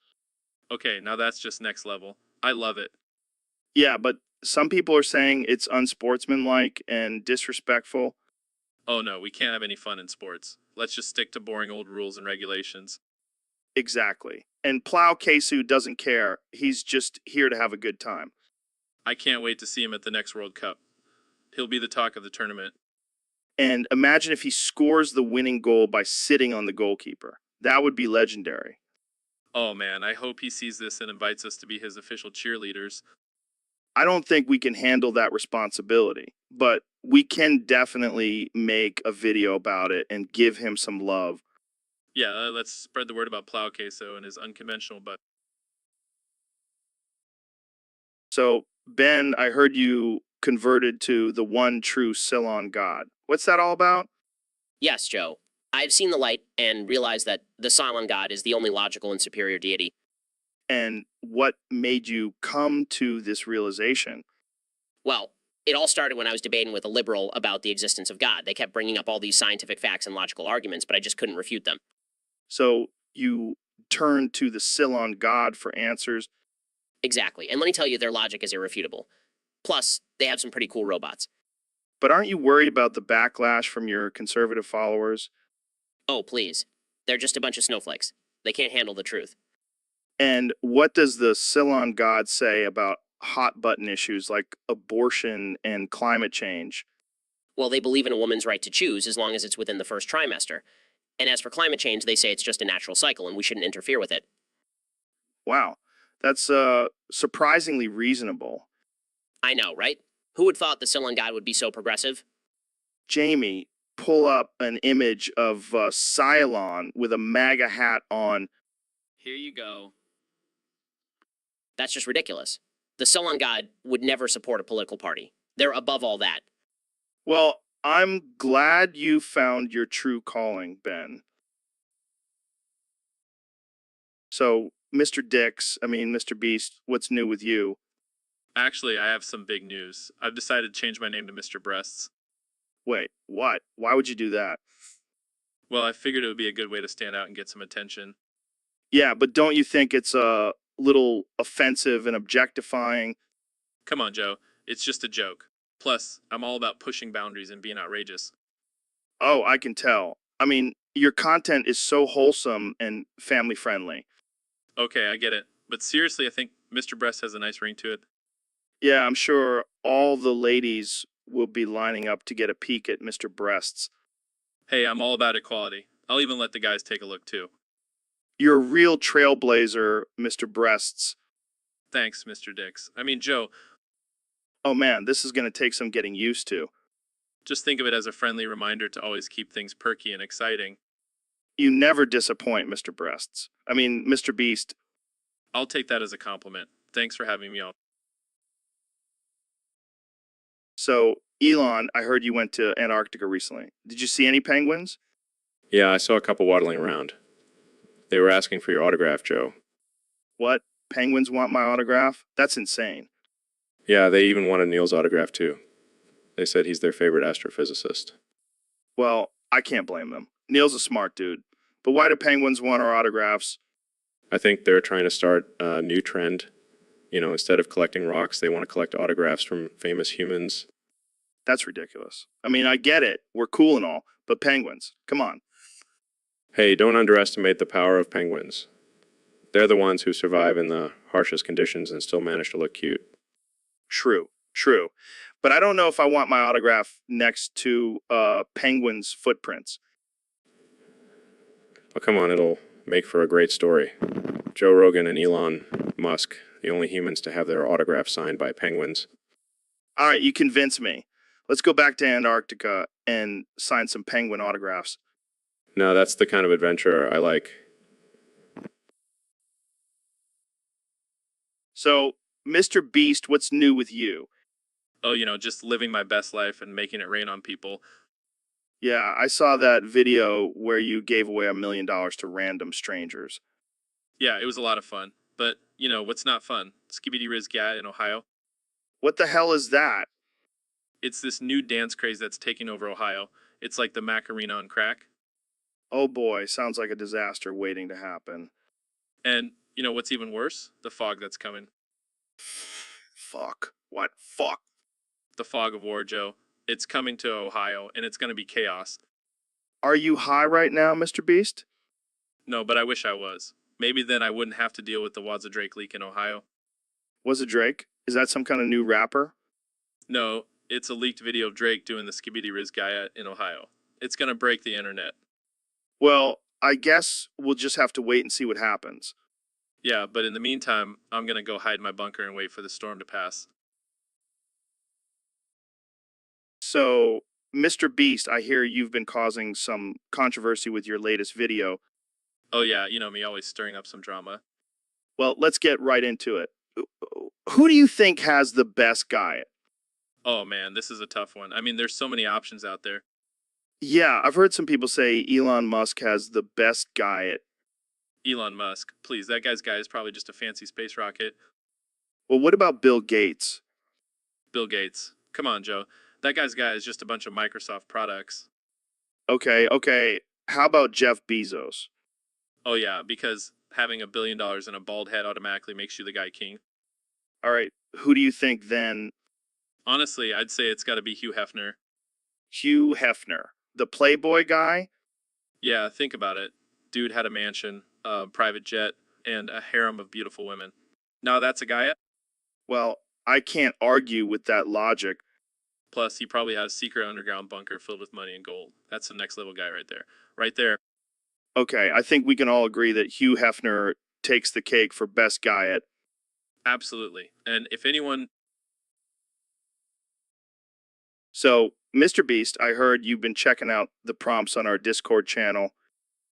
Okay, now that's just next level. I love it. Yeah, but some people are saying it's unsportsmanlike and disrespectful. Oh no, we can't have any fun in sports. Let's just stick to boring old rules and regulations. Exactly. And Plow Kesu doesn't care. He's just here to have a good time. I can't wait to see him at the next World Cup. He'll be the talk of the tournament. And imagine if he scores the winning goal by sitting on the goalkeeper. That would be legendary. Oh man, I hope he sees this and invites us to be his official cheerleaders. I don't think we can handle that responsibility, but we can definitely make a video about it and give him some love. Yeah, let's spread the word about Plow Queso and his unconventional but So, Ben, I heard you converted to the one true Cylon God. What's that all about? Yes, Joe. I've seen the light and realized that the Cylon God is the only logical and superior deity. And what made you come to this realization? Well, it all started when I was debating with a liberal about the existence of God. They kept bringing up all these scientific facts and logical arguments, but I just couldn't refute them. So, you turned to the Cylon God for answers. Exactly. And let me tell you, their logic is irrefutable. Plus, they have some pretty cool robots. But aren't you worried about the backlash from your conservative followers? Oh, please. They're just a bunch of snowflakes. They can't handle the truth. And what does the Cylon God say about hot button issues like abortion and climate change? Well, they believe in a woman's right to choose as long as it's within the first trimester. And as for climate change, they say it's just a natural cycle and we shouldn't interfere with it. Wow, that's surprisingly reasonable. I know, right? Who would thought the Cylon God would be so progressive? Jamie, pull up an image of Cylon with a MAGA hat on. Here you go. That's just ridiculous. The Cylon God would never support a political party. They're above all that. Well, I'm glad you found your true calling, Ben. So, Mr. Beast, what's new with you? actually I have some big news. I've decided to change my name to Mr. Breasts. Wait, what? Why would you do that? Well, I figured it would be a good way to stand out and get some attention. Yeah, but don't you think it's a little offensive and objectifying? Come on, Joe. It's just a joke. Plus, I'm all about pushing boundaries and being outrageous. Oh, I can tell. I mean, your content is so wholesome and family friendly. Okay, I get it. But seriously, I think Mr. Breast has a nice ring to it. Yeah, I'm sure all the ladies will be lining up to get a peek at Mr. Breasts. Hey, I'm all about equality. I'll even let the guys take a look too. You're a real trailblazer, Mr. Breasts. Thanks, Mr. Dix. I mean, Joe, Oh man, this is going to take some getting used to. Just think of it as a friendly reminder to always keep things perky and exciting. You never disappoint, Mr. Beast. I'll take that as a compliment. Thanks for having me on. So, Elon, I heard you went to Antarctica recently. Did you see any penguins? Yeah, I saw a couple waddling around. They were asking for your autograph, Joe. What? Penguins want my autograph? That's insane. Yeah, they even wanted Neil's autograph too. They said he's their favorite astrophysicist. Well, I can't blame them. Neil's a smart dude. But why do penguins want our autographs? I think they're trying to start a new trend. You know, instead of collecting rocks, they want to collect autographs from famous humans. That's ridiculous. I get it. We're cool and all. But penguins, come on. Hey, don't underestimate the power of penguins. They're the ones who survive in the harshest conditions and still manage to look cute. True. But I don't know if I want my autograph next to penguins' footprints. Oh, come on, it'll make for a great story. Joe Rogan and Elon Musk, the only humans to have their autographs signed by penguins. All right, you convince me. Let's go back to Antarctica and sign some penguin autographs. No, that's the kind of adventure I like. So, Mr. Beast, what's new with you? Oh, just living my best life and making it rain on people. Yeah, I saw that video where you gave away $1 million to random strangers. Yeah, it was a lot of fun. But, what's not fun? Skibidi Riz Gat in Ohio. What the hell is that? It's this new dance craze that's taking over Ohio. It's like the Macarena on crack. Oh boy, sounds like a disaster waiting to happen. And, what's even worse? The fog that's coming. Fuck. What? Fuck. The fog of war, Joe. It's coming to Ohio, and it's going to be chaos. Are you high right now, Mr. Beast? No, but I wish I was. Maybe then I wouldn't have to deal with the Wadza Drake leak in Ohio. Was it Drake? Is that some kind of new rapper? No, it's a leaked video of Drake doing the Skibidi Riz Gaya in Ohio. It's going to break the internet. Well, I guess we'll just have to wait and see what happens. Yeah, but in the meantime, I'm going to go hide in my bunker and wait for the storm to pass. So, Mr. Beast, I hear you've been causing some controversy with your latest video. Oh yeah, you know me, always stirring up some drama. Well, let's get right into it. Who do you think has the best guy? Oh man, this is a tough one. I mean, there's so many options out there. Yeah, I've heard some people say Elon Musk has the best guy. Elon Musk, please, that guy's guy is probably just a fancy space rocket. Well, what about Bill Gates? Bill Gates, come on, Joe. That guy's guy is just a bunch of Microsoft products. Okay. How about Jeff Bezos? Oh yeah, because having $1 billion and a bald head automatically makes you the guy king. All right, who do you think then? Honestly, I'd say it's got to be Hugh Hefner. Hugh Hefner, the Playboy guy? Yeah, think about it. Dude had a mansion, a private jet, and a harem of beautiful women. Now that's a guy. Well, I can't argue with that logic. Plus, he probably had a secret underground bunker filled with money and gold. That's the next level guy right there. Right there. Okay, I think we can all agree that Hugh Hefner takes the cake for best guy at. Absolutely. And if anyone... So, Mr. Beast, I heard you've been checking out the prompts on our Discord channel.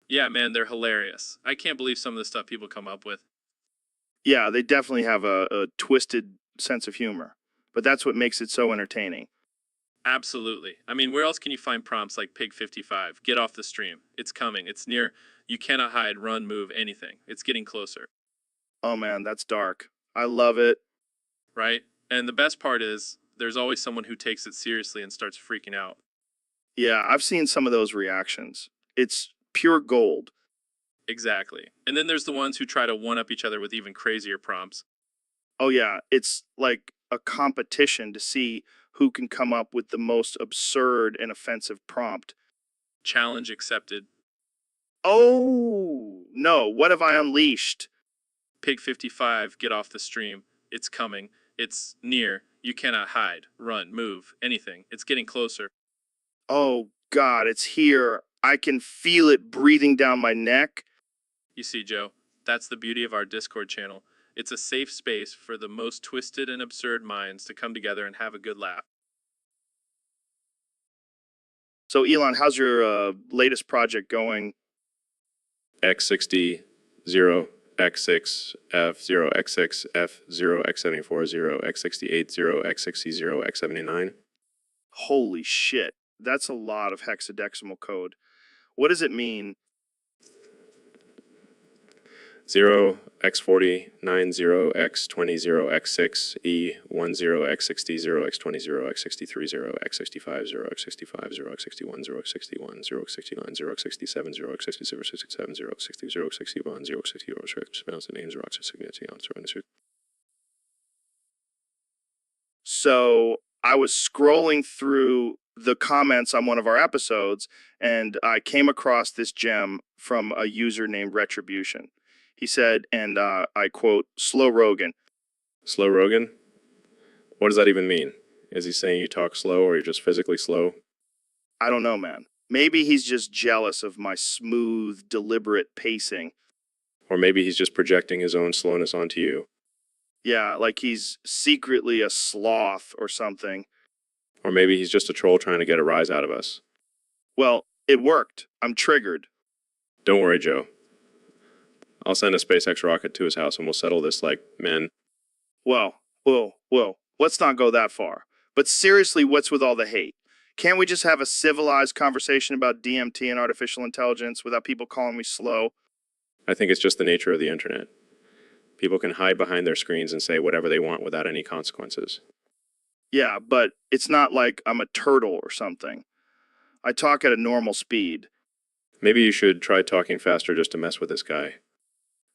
Yeah, man, they're hilarious. I can't believe some of the stuff people come up with. Yeah, they definitely have a twisted sense of humor, but that's what makes it so entertaining. Absolutely. I mean, where else can you find prompts like Pig 55? Get off the stream. It's coming. It's near. You cannot hide, run, move, anything. It's getting closer. Oh man, that's dark. I love it. Right? And the best part is, there's always someone who takes it seriously and starts freaking out. Yeah, I've seen some of those reactions. It's pure gold. Exactly. And then there's the ones who try to one-up each other with even crazier prompts. Oh yeah, it's like a competition to see who can come up with the most absurd and offensive prompt. Challenge accepted. Oh, no, what have I unleashed? Pig 55, get off the stream. It's coming. It's near. You cannot hide, run, move, anything. It's getting closer. Oh God, it's here. I can feel it breathing down my neck. You see, Joe, that's the beauty of our Discord channel. It's a safe space for the most twisted and absurd minds to come together and have a good laugh. So, Elon, how's your latest project going? X60, 0, X6, F0, X6, F0, X74, 0, X68, 0, X60, 0, X79. Holy shit. That's a lot of hexadecimal code. What does it mean? 0, X40, 90, X20, 0, X6, E10, X60, 0, X20, 0, X63, 0, X65, 0, X65, 0, X61, 0, X61, 0, X69, 0, X67, 0, X60, 0, X67, 0, X60, 0, X61, 0, X60, So, I was scrolling through the comments on one of our episodes, and I came across this gem from a user named Retribution. He said, and I quote, "Slow Rogan." Slow Rogan? What does that even mean? Is he saying you talk slow or you're just physically slow? I don't know, man. Maybe he's just jealous of my smooth, deliberate pacing. Or maybe he's just projecting his own slowness onto you. Yeah, like he's secretly a sloth or something. Or maybe he's just a troll trying to get a rise out of us. Well, it worked. I'm triggered. Don't worry, Joe. I'll send a SpaceX rocket to his house and we'll settle this like men. Whoa. Let's not go that far. But seriously, what's with all the hate? Can't we just have a civilized conversation about DMT and artificial intelligence without people calling me slow? I think it's just the nature of the internet. People can hide behind their screens and say whatever they want without any consequences. Yeah, but it's not like I'm a turtle or something. I talk at a normal speed. Maybe you should try talking faster just to mess with this guy.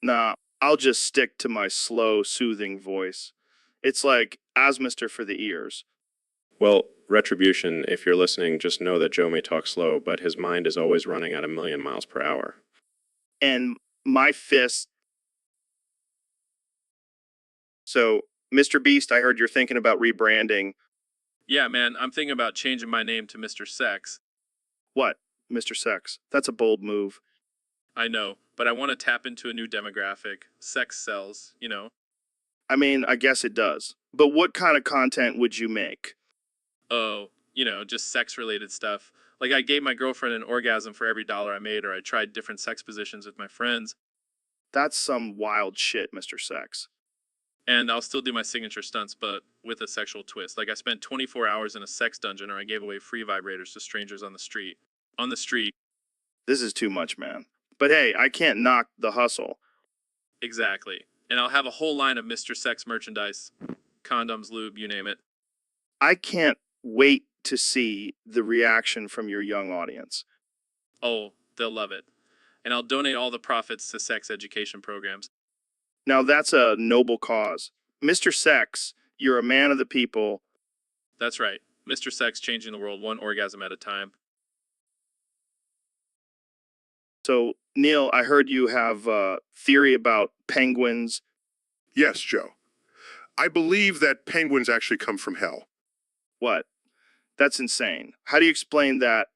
Nah, I'll just stick to my slow, soothing voice. It's like Asmister for the ears. Well, Retribution, if you're listening, just know that Joe may talk slow, but his mind is always running at 1,000,000 miles per hour. And my fist. So, Mr. Beast, I heard you're thinking about rebranding. Yeah, man, I'm thinking about changing my name to Mr. Sex. What, Mr. Sex? That's a bold move. I know, but I want to tap into a new demographic. Sex sells, you know? I mean, I guess it does. But what kind of content would you make? Oh, just sex-related stuff. Like I gave my girlfriend an orgasm for every dollar I made, or I tried different sex positions with my friends. That's some wild shit, Mr. Sex. And I'll still do my signature stunts, but with a sexual twist. Like I spent 24 hours in a sex dungeon, or I gave away free vibrators to strangers on the street. On the street. This is too much, man. But hey, I can't knock the hustle. Exactly. And I'll have a whole line of Mr. Sex merchandise. Condoms, lube, you name it. I can't wait to see the reaction from your young audience. Oh, they'll love it. And I'll donate all the profits to sex education programs. Now that's a noble cause. Mr. Sex, you're a man of the people. That's right. Mr. Sex changing the world one orgasm at a time. So, Neil, I heard you have a theory about penguins. Yes, Joe. I believe that penguins actually come from hell. What? That's insane. How do you explain that?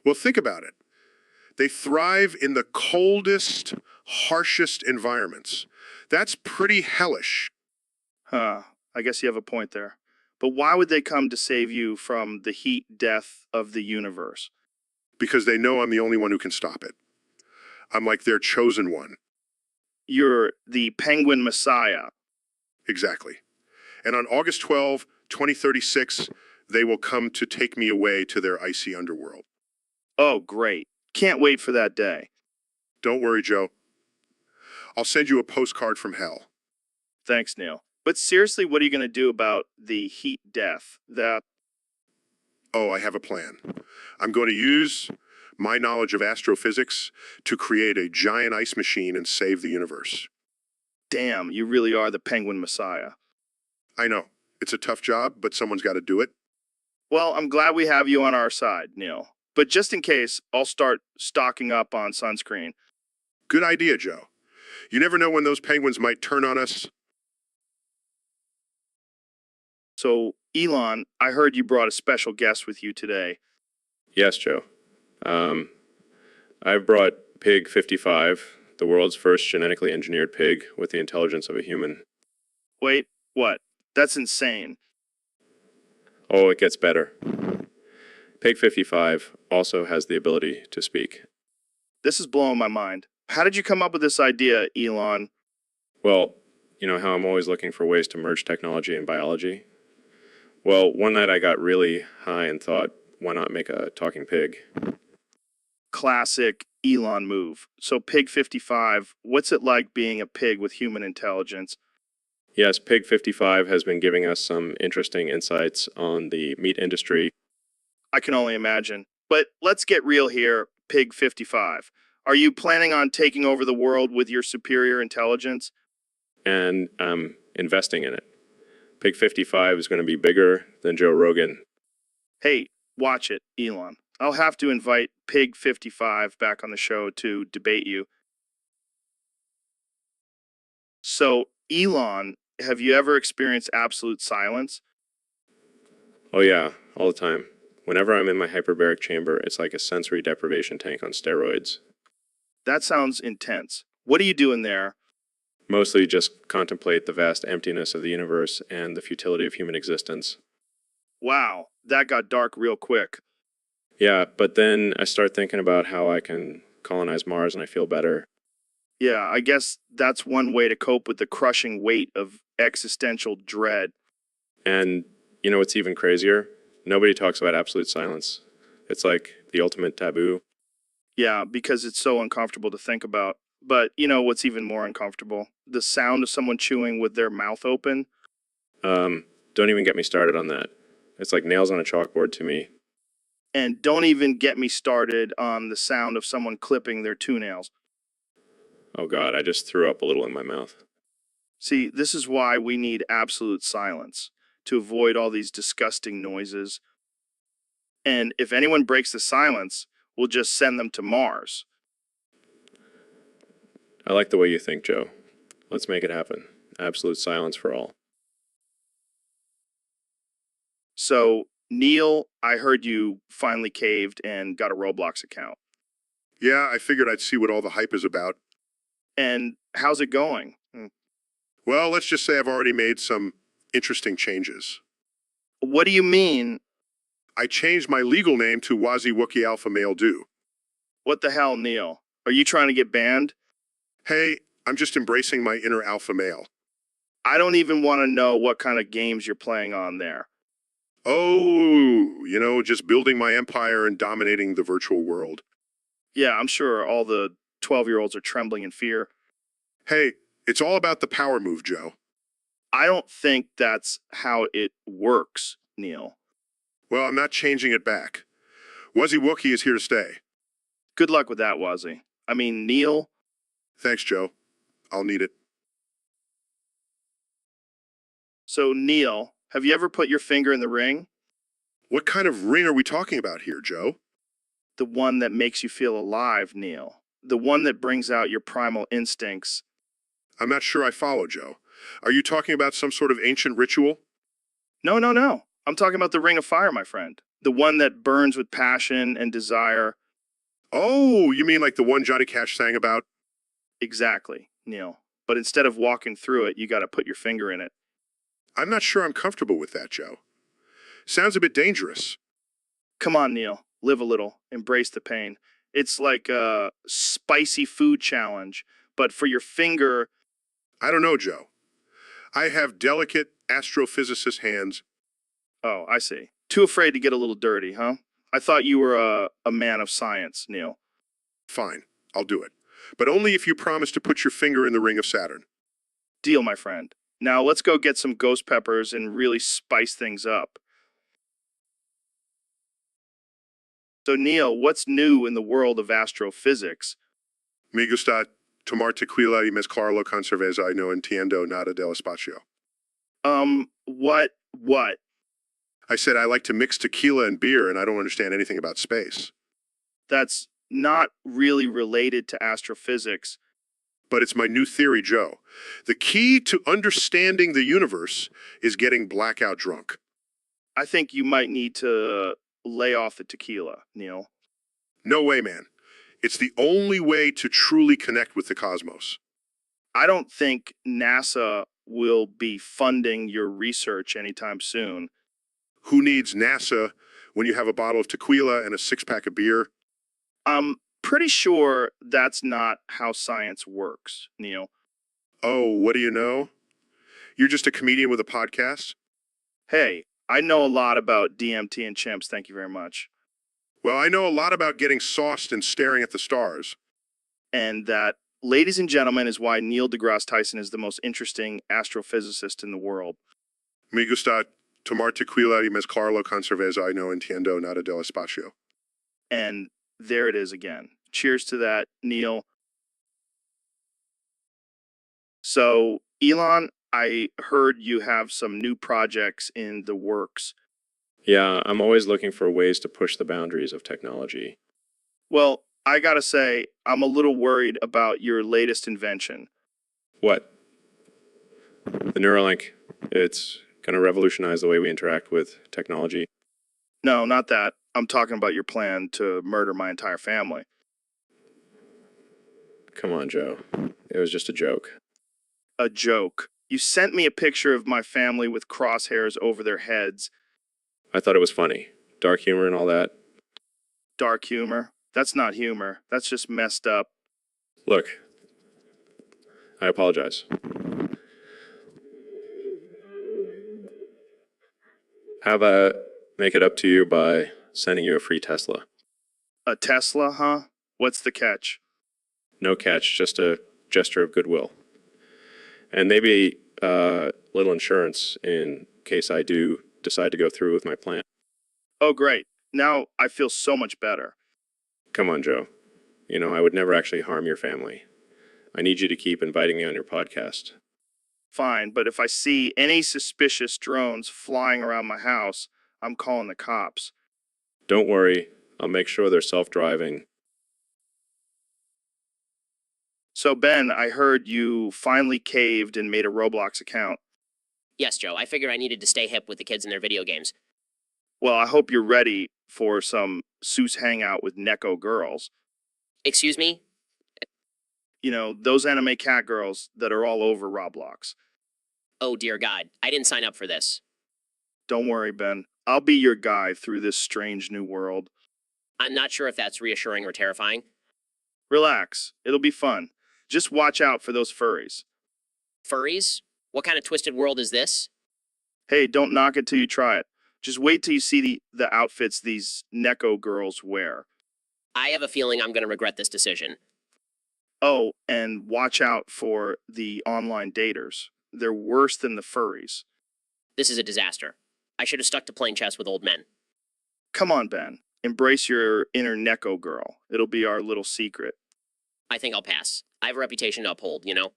Well, think about it. They thrive in the coldest, harshest environments. That's pretty hellish. Huh. I guess you have a point there. But why would they come to save you from the heat death of the universe? Because they know I'm the only one who can stop it. I'm like their chosen one. You're the penguin messiah. Exactly. And on August 12, 2036, they will come to take me away to their icy underworld. Oh, great. Can't wait for that day. Don't worry, Joe. I'll send you a postcard from hell. Thanks, Neil. But seriously, what are you going to do about the heat death? Oh, I have a plan. I'm going to use my knowledge of astrophysics to create a giant ice machine and save the universe. Damn, you really are the penguin messiah. I know. It's a tough job, but someone's got to do it. Well, I'm glad we have you on our side, Neil. But just in case, I'll start stocking up on sunscreen. Good idea, Joe. You never know when those penguins might turn on us. So, Elon, I heard you brought a special guest with you today. Yes, Joe. I've brought Pig 55, the world's first genetically engineered pig with the intelligence of a human. Wait, what? That's insane. Oh, it gets better. Pig 55 also has the ability to speak. This is blowing my mind. How did you come up with this idea, Elon? Well, you know how I'm always looking for ways to merge technology and biology? Well, one night I got really high and thought, why not make a talking pig? Classic Elon move. So Pig 55, what's it like being a pig with human intelligence? Yes, Pig 55 has been giving us some interesting insights on the meat industry. I can only imagine. But let's get real here, Pig 55. Are you planning on taking over the world with your superior intelligence? And I'm investing in it. Pig 55 is going to be bigger than Joe Rogan. Hey, watch it, Elon. I'll have to invite Pig 55 back on the show to debate you. So, Elon, have you ever experienced absolute silence? Oh yeah, all the time. Whenever I'm in my hyperbaric chamber, it's like a sensory deprivation tank on steroids. That sounds intense. What are you doing there? Mostly just contemplate the vast emptiness of the universe and the futility of human existence. Wow, that got dark real quick. Yeah, but then I start thinking about how I can colonize Mars and I feel better. Yeah, I guess that's one way to cope with the crushing weight of existential dread. And you know what's even crazier? Nobody talks about absolute silence. It's like the ultimate taboo. Yeah, because it's so uncomfortable to think about. But you know what's even more uncomfortable? The sound of someone chewing with their mouth open. Don't even get me started on that. It's like nails on a chalkboard to me. And don't even get me started on the sound of someone clipping their toenails. Oh God, I just threw up a little in my mouth. See, this is why we need absolute silence, to avoid all these disgusting noises. And if anyone breaks the silence, we'll just send them to Mars. I like the way you think, Joe. Let's make it happen. Absolute silence for all. So, Neil, I heard you finally caved and got a Roblox account. Yeah, I figured I'd see what all the hype is about. And how's it going? Well, let's just say I've already made some interesting changes. What do you mean? I changed my legal name to Wazi Wookie Alpha Male Do. What the hell, Neil? Are you trying to get banned? Hey, I'm just embracing my inner alpha male. I don't even want to know what kind of games you're playing on there. Oh, just building my empire and dominating the virtual world. Yeah, I'm sure all the 12-year-olds are trembling in fear. Hey, it's all about the power move, Joe. I don't think that's how it works, Neil. Well, I'm not changing it back. Wuzzy Wookie is here to stay. Good luck with that, Wazzy. I mean, Neil. Thanks, Joe. I'll need it. So, Neil, have you ever put your finger in the ring? What kind of ring are we talking about here, Joe? The one that makes you feel alive, Neil. The one that brings out your primal instincts. I'm not sure I follow, Joe. Are you talking about some sort of ancient ritual? No, no, no. I'm talking about the ring of fire, my friend. The one that burns with passion and desire. Oh, you mean like the one Johnny Cash sang about? Exactly, Neil. But instead of walking through it, you got to put your finger in it. I'm not sure I'm comfortable with that, Joe. Sounds a bit dangerous. Come on, Neil. Live a little. Embrace the pain. It's like a spicy food challenge, but for your finger. I don't know, Joe. I have delicate astrophysicist hands. Oh, I see. Too afraid to get a little dirty, huh? I thought you were a man of science, Neil. Fine, I'll do it. But only if you promise to put your finger in the ring of Saturn. Deal, my friend. Now let's go get some ghost peppers and really spice things up. So, Neil, what's new in the world of astrophysics? Me gusta tomar tequila y mezclarlo con cerveza y no entiendo nada del espacio. What? I said I like to mix tequila and beer and I don't understand anything about space. That's not really related to astrophysics. But it's my new theory, Joe. The key to understanding the universe is getting blackout drunk. I think you might need to lay off the tequila, Neil. No way, man. It's the only way to truly connect with the cosmos. I don't think NASA will be funding your research anytime soon. Who needs NASA when you have a bottle of tequila and a six-pack of beer? I'm pretty sure that's not how science works, Neil. Oh, what do you know? You're just a comedian with a podcast? Hey, I know a lot about DMT and chimps, thank you very much. Well, I know a lot about getting sauced and staring at the stars. And that, ladies and gentlemen, is why Neil deGrasse Tyson is the most interesting astrophysicist in the world. Me gusta tomar tequila y mezclarlo con cerveza. No entiendo nada del espacio. And there it is again. Cheers to that, Neil. So, Elon, I heard you have some new projects in the works. Yeah, I'm always looking for ways to push the boundaries of technology. Well, I gotta say, I'm a little worried about your latest invention. What? The Neuralink. It's going to revolutionize the way we interact with technology. No, not that. I'm talking about your plan to murder my entire family. Come on, Joe. It was just a joke. A joke. You sent me a picture of my family with crosshairs over their heads. I thought it was funny. Dark humor and all that. Dark humor. That's not humor. That's just messed up. Look, I apologize. How about make it up to you by sending you a free Tesla? A Tesla, huh? What's the catch? No catch, just a gesture of goodwill. And maybe a little insurance in case I do decide to go through with my plan. Oh, great. Now I feel so much better. Come on, Joe. You know, I would never actually harm your family. I need you to keep inviting me on your podcast. Fine, but if I see any suspicious drones flying around my house, I'm calling the cops. Don't worry, I'll make sure they're self-driving. So, Ben, I heard you finally caved and made a Roblox account. Yes, Joe, I figured I needed to stay hip with the kids and their video games. Well, I hope you're ready for some Seuss hangout with Neko girls. Excuse me? You know, those anime cat girls that are all over Roblox. Oh, dear God, I didn't sign up for this. Don't worry, Ben. I'll be your guide through this strange new world. I'm not sure if that's reassuring or terrifying. Relax. It'll be fun. Just watch out for those furries. Furries? What kind of twisted world is this? Hey, don't knock it till you try it. Just wait till you see the outfits these Neko girls wear. I have a feeling I'm going to regret this decision. Oh, and watch out for the online daters. They're worse than the furries. This is a disaster. I should have stuck to playing chess with old men. Come on, Ben. Embrace your inner Neko girl. It'll be our little secret. I think I'll pass. I have a reputation to uphold, you know?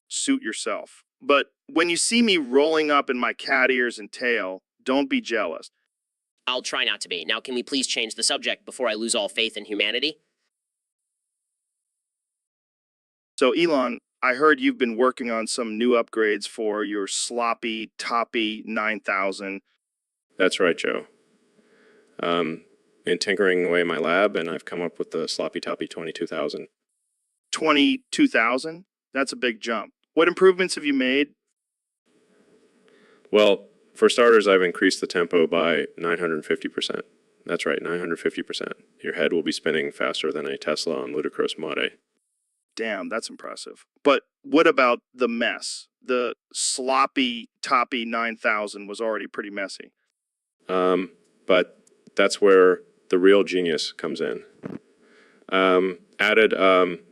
Suit yourself. But when you see me rolling up in my cat ears and tail, don't be jealous. I'll try not to be. Now, can we please change the subject before I lose all faith in humanity? So, Elon, I heard you've been working on some new upgrades for your sloppy Toppy 9000. That's right, Joe. In tinkering away in my lab, and I've come up with the Sloppy Toppy 22,000. 22,000? That's a big jump. What improvements have you made? Well, for starters, I've increased the tempo by 950%. That's right, 950%. Your head will be spinning faster than a Tesla on ludicrous mode. Damn, that's impressive. But what about the mess? The sloppy Toppy 9000 was already pretty messy. But that's where the real genius comes in. Added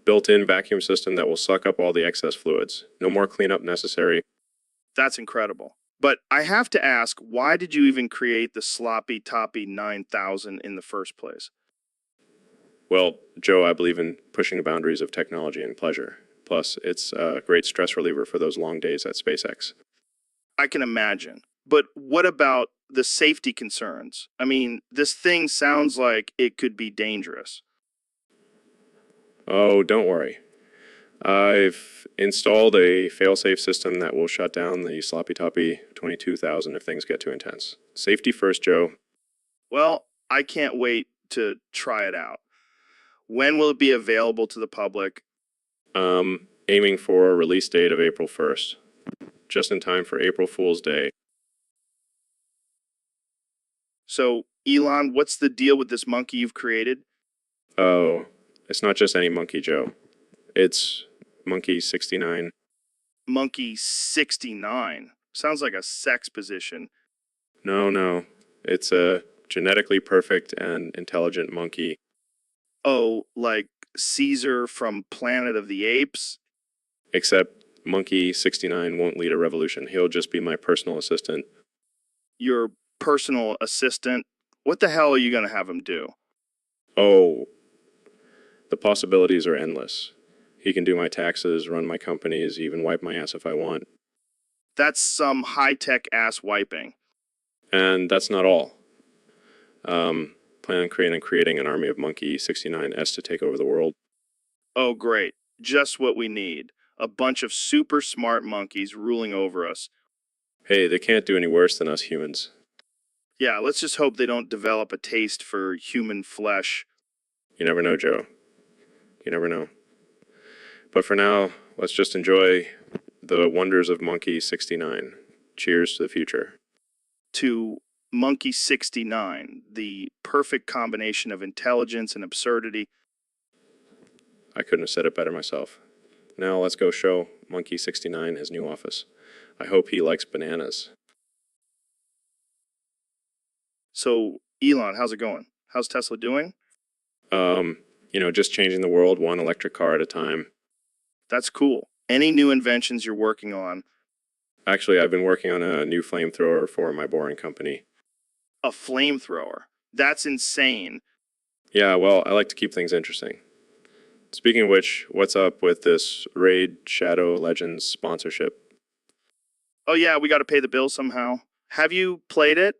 built-in vacuum system that will suck up all the excess fluids. No more cleanup necessary. That's incredible. But I have to ask, why did you even create the sloppy Toppy 9000 in the first place? Well, Joe, I believe in pushing the boundaries of technology and pleasure. Plus, it's a great stress reliever for those long days at SpaceX. I can imagine. But what about the safety concerns? I mean, this thing sounds like it could be dangerous. Oh, don't worry. I've installed a fail-safe system that will shut down the Sloppy Toppy 22,000 if things get too intense. Safety first, Joe. Well, I can't wait to try it out. When will it be available to the public? Aiming for a release date of April 1st, just in time for April Fool's Day. So, Elon, what's the deal with this monkey you've created? Oh, it's not just any monkey, Joe. It's Monkey 69. Monkey 69. Sounds like a sex position. No. It's a genetically perfect and intelligent monkey. Oh, like Caesar from Planet of the Apes? Except Monkey 69 won't lead a revolution. He'll just be my personal assistant. Your personal assistant? What the hell are you going to have him do? Oh, the possibilities are endless. He can do my taxes, run my companies, even wipe my ass if I want. That's some high-tech ass wiping. And that's not all. Plan on creating an army of Monkey 69s to take over the world. Oh, great. Just what we need. A bunch of super smart monkeys ruling over us. Hey, they can't do any worse than us humans. Yeah, let's just hope they don't develop a taste for human flesh. You never know, Joe. You never know. But for now, let's just enjoy the wonders of Monkey 69. Cheers to the future. To Monkey 69, the perfect combination of intelligence and absurdity. I couldn't have said it better myself. Now let's go show Monkey 69 his new office. I hope he likes bananas. So, Elon, how's it going? How's Tesla doing? Just changing the world one electric car at a time. That's cool. Any new inventions you're working on? Actually, I've been working on a new flamethrower for my boring company. A flamethrower? That's insane. Yeah, well, I like to keep things interesting. Speaking of which, what's up with this Raid Shadow Legends sponsorship? Oh yeah, we got to pay the bill somehow. Have you played it?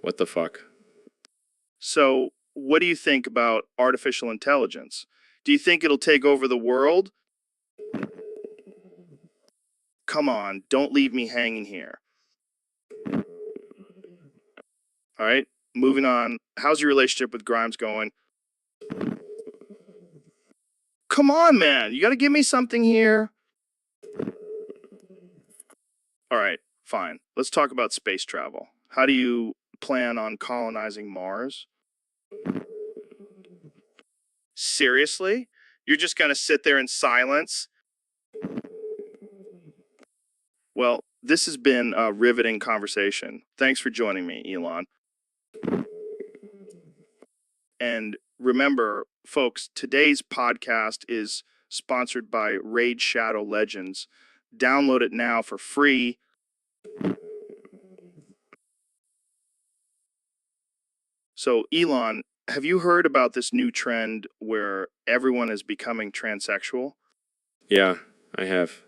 What the fuck? So, what do you think about artificial intelligence? Do you think it'll take over the world? Come on, don't leave me hanging here. All right, moving on. How's your relationship with Grimes going? Come on, man. You got to give me something here. All right, fine. Let's talk about space travel. How do you plan on colonizing Mars? Seriously? You're just going to sit there in silence? Well, this has been a riveting conversation. Thanks for joining me, Elon. And remember, folks, today's podcast is sponsored by Raid Shadow Legends. Download it now for free. So, Elon, have you heard about this new trend where everyone is becoming transsexual? Yeah, I have.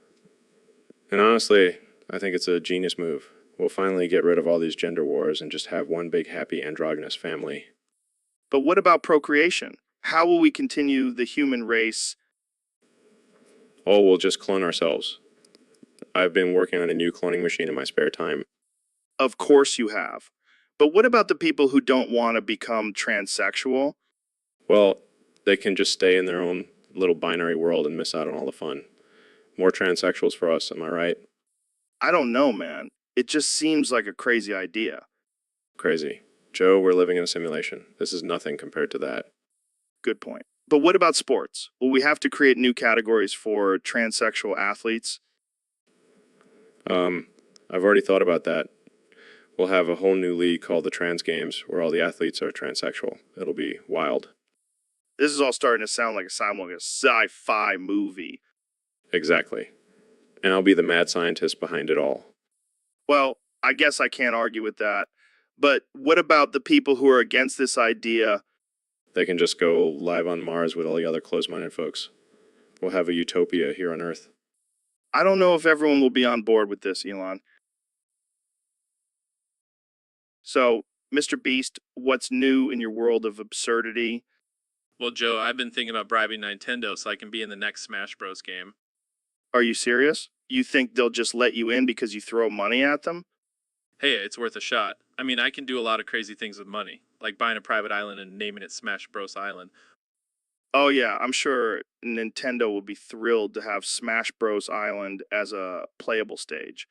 And honestly, I think it's a genius move. We'll finally get rid of all these gender wars and just have one big happy androgynous family. But what about procreation? How will we continue the human race? Oh, we'll just clone ourselves. I've been working on a new cloning machine in my spare time. Of course you have. But what about the people who don't want to become transsexual? Well, they can just stay in their own little binary world and miss out on all the fun. More transsexuals for us, am I right? I don't know, man. It just seems like a crazy idea. Crazy. Joe, we're living in a simulation. This is nothing compared to that. Good point. But what about sports? Will we have to create new categories for transsexual athletes? I've already thought about that. We'll have a whole new league called the Trans Games where all the athletes are transsexual. It'll be wild. This is all starting to sound like a sci-fi movie. Exactly. And I'll be the mad scientist behind it all. Well, I guess I can't argue with that. But what about the people who are against this idea? They can just go live on Mars with all the other closed-minded folks. We'll have a utopia here on Earth. I don't know if everyone will be on board with this, Elon. So, Mr. Beast, what's new in your world of absurdity? Well, Joe, I've been thinking about bribing Nintendo so I can be in the next Smash Bros. Game. Are you serious? You think they'll just let you in because you throw money at them? Hey, it's worth a shot. I mean, I can do a lot of crazy things with money, like buying a private island and naming it Smash Bros. Island. Oh yeah, I'm sure Nintendo will be thrilled to have Smash Bros. Island as a playable stage.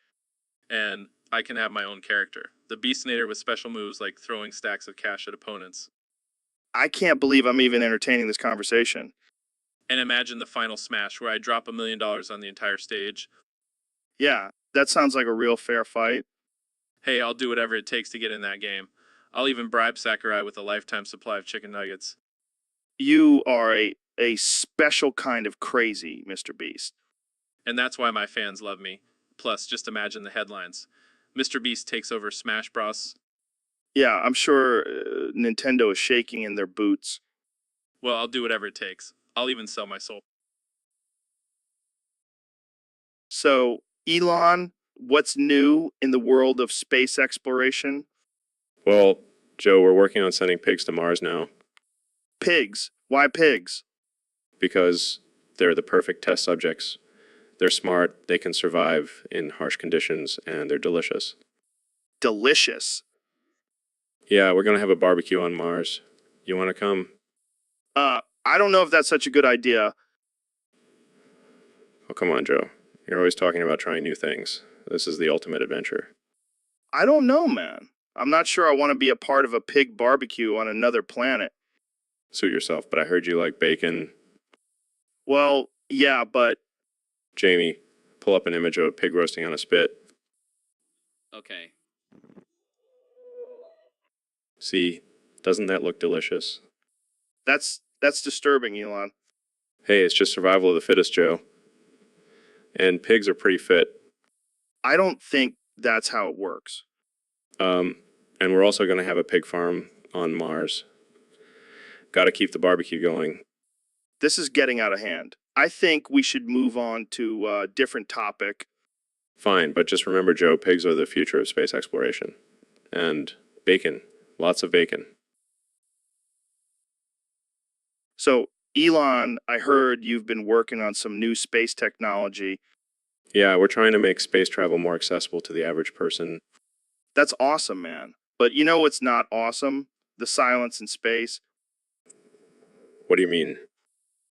And I can have my own character. The Beastinator with special moves like throwing stacks of cash at opponents. I can't believe I'm even entertaining this conversation. And imagine the final smash where I drop $1 million on the entire stage. Yeah, that sounds like a real fair fight. Hey, I'll do whatever it takes to get in that game. I'll even bribe Sakurai with a lifetime supply of chicken nuggets. You are a special kind of crazy, Mr. Beast. And that's why my fans love me. Plus, just imagine the headlines. Mr. Beast takes over Smash Bros. Yeah, I'm sure Nintendo is shaking in their boots. Well, I'll do whatever it takes. I'll even sell my soul. So, Elon, what's new in the world of space exploration? Well, Joe, we're working on sending pigs to Mars now Pigs. Why pigs? because they're the perfect test subjects. They're smart, they can survive in harsh conditions, and they're delicious. Delicious. Yeah, we're going to have a barbecue on Mars. You want to come? I don't know if that's such a good idea. Oh, come on, Joe. You're always talking about trying new things. This is the ultimate adventure. I don't know, man. I'm not sure I want to be a part of a pig barbecue on another planet. Suit yourself, but I heard you like bacon. Well, yeah, but Jamie, pull up an image of a pig roasting on a spit. Okay. See, doesn't that look delicious? that's disturbing, Elon. Hey, it's just survival of the fittest, Joe. And pigs are pretty fit. I don't think that's how it works. And we're also going to have a pig farm on Mars. Got to keep the barbecue going. This is getting out of hand. I think we should move on to a different topic. Fine, but just remember, Joe, pigs are the future of space exploration. And bacon. Lots of bacon. So, Elon, I heard you've been working on some new space technology. Yeah, we're trying to make space travel more accessible to the average person. That's awesome, man. But you know what's not awesome? The silence in space. What do you mean?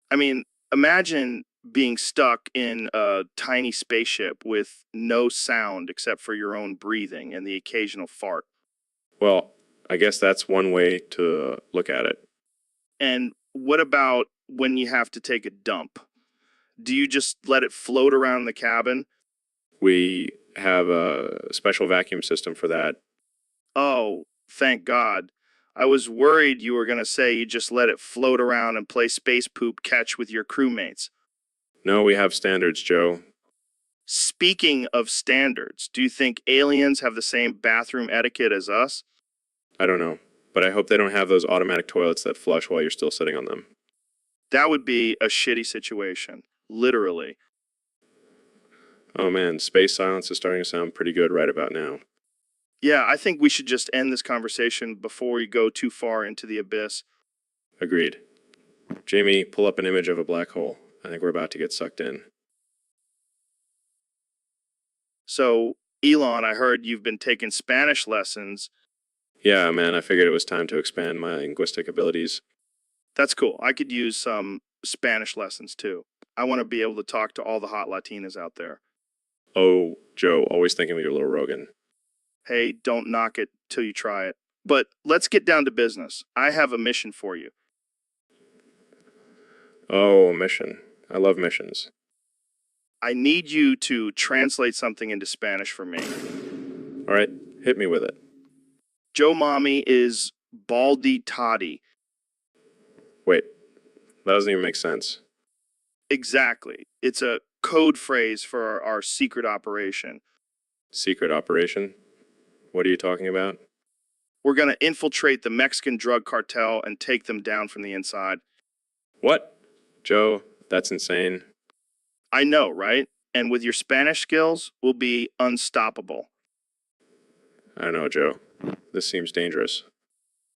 I mean, imagine being stuck in a tiny spaceship with no sound except for your own breathing and the occasional fart. Well, I guess that's one way to look at it. And what about when you have to take a dump? Do you just let it float around the cabin? We have a special vacuum system for that. Oh, thank God. I was worried you were going to say you just let it float around and play space poop catch with your crewmates. No, we have standards, Joe. Speaking of standards, do you think aliens have the same bathroom etiquette as us? I don't know, but I hope they don't have those automatic toilets that flush while you're still sitting on them. That would be a shitty situation. Literally. Oh man, space silence is starting to sound pretty good right about now. Yeah, I think we should just end this conversation before we go too far into the abyss. Agreed. Jamie, pull up an image of a black hole. I think we're about to get sucked in. So, Elon, I heard you've been taking Spanish lessons. Yeah, man, I figured it was time to expand my linguistic abilities. That's cool. I could use some Spanish lessons too. I want to be able to talk to all the hot Latinas out there. Oh, Joe, always thinking of your little Rogan. Hey, don't knock it till you try it. But let's get down to business. I have a mission for you. Oh, a mission. I love missions. I need you to translate something into Spanish for me. All right, hit me with it. Joe Mommy is baldy toddy. Wait, that doesn't even make sense. Exactly. It's a code phrase for our secret operation. Secret operation? What are you talking about? We're going to infiltrate the Mexican drug cartel and take them down from the inside. What? Joe, that's insane. I know, right? And with your Spanish skills, we'll be unstoppable. I don't know, Joe. This seems dangerous.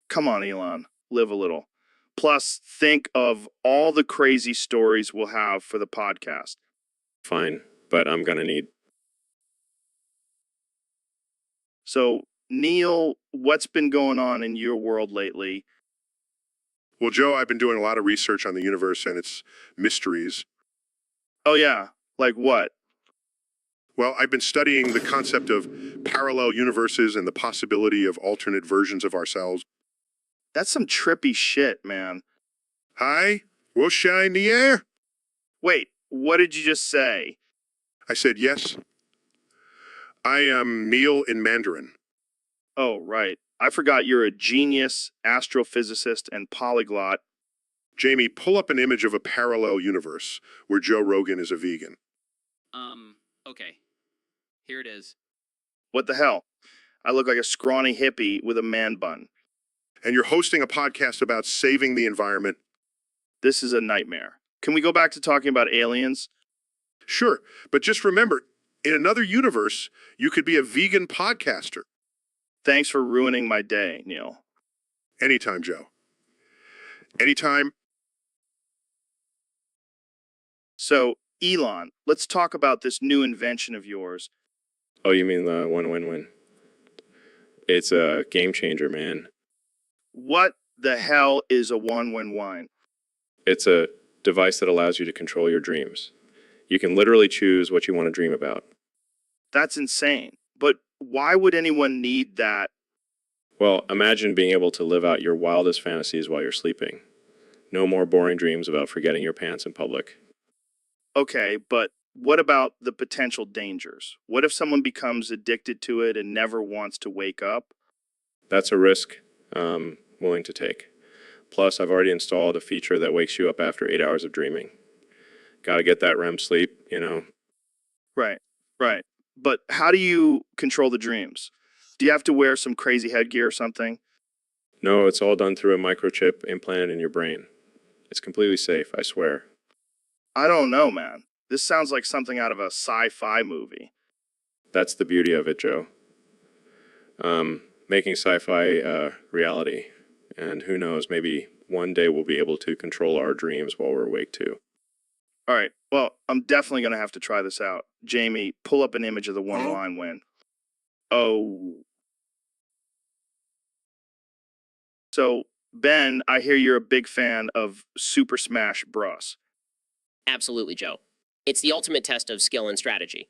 Come on, Elon. Live a little. Plus, think of all the crazy stories we'll have for the podcast. Fine, but I'm gonna need. So, Neil, what's been going on in your world lately? Well, Joe, I've been doing a lot of research on the universe and its mysteries. Oh, yeah. Like what? Well, I've been studying the concept of parallel universes and the possibility of alternate versions of ourselves. That's some trippy shit, man. Hi, whoosh in the air? Wait, what did you just say? I said yes. I am meal in Mandarin. Oh, right. I forgot you're a genius, astrophysicist, and polyglot. Jamie, pull up an image of a parallel universe where Joe Rogan is a vegan. Okay. Here it is. What the hell? I look like a scrawny hippie with a man bun. And you're hosting a podcast about saving the environment. This is a nightmare. Can we go back to talking about aliens? Sure, but just remember, in another universe, you could be a vegan podcaster. Thanks for ruining my day, Neil. Anytime, Joe. Anytime. So, Elon, let's talk about this new invention of yours. Oh, you mean the one win-win? It's a game changer, man. What the hell is a one-win-wine? It's a device that allows you to control your dreams. You can literally choose what you want to dream about. That's insane. But why would anyone need that? Well, imagine being able to live out your wildest fantasies while you're sleeping. No more boring dreams about forgetting your pants in public. Okay, but what about the potential dangers? What if someone becomes addicted to it and never wants to wake up? That's a risk I'm willing to take. Plus, I've already installed a feature that wakes you up after 8 hours of dreaming. Gotta get that REM sleep, you know. Right, right. But how do you control the dreams? Do you have to wear some crazy headgear or something? No, it's all done through a microchip implanted in your brain. It's completely safe, I swear. I don't know, man. This sounds like something out of a sci-fi movie. That's the beauty of it, Joe. Making sci-fi reality. And who knows, maybe one day we'll be able to control our dreams while we're awake too. All right, well, I'm definitely going to have to try this out. Jamie, pull up an image of the one-line win. Oh. So, Ben, I hear you're a big fan of Super Smash Bros. Absolutely, Joe. It's the ultimate test of skill and strategy.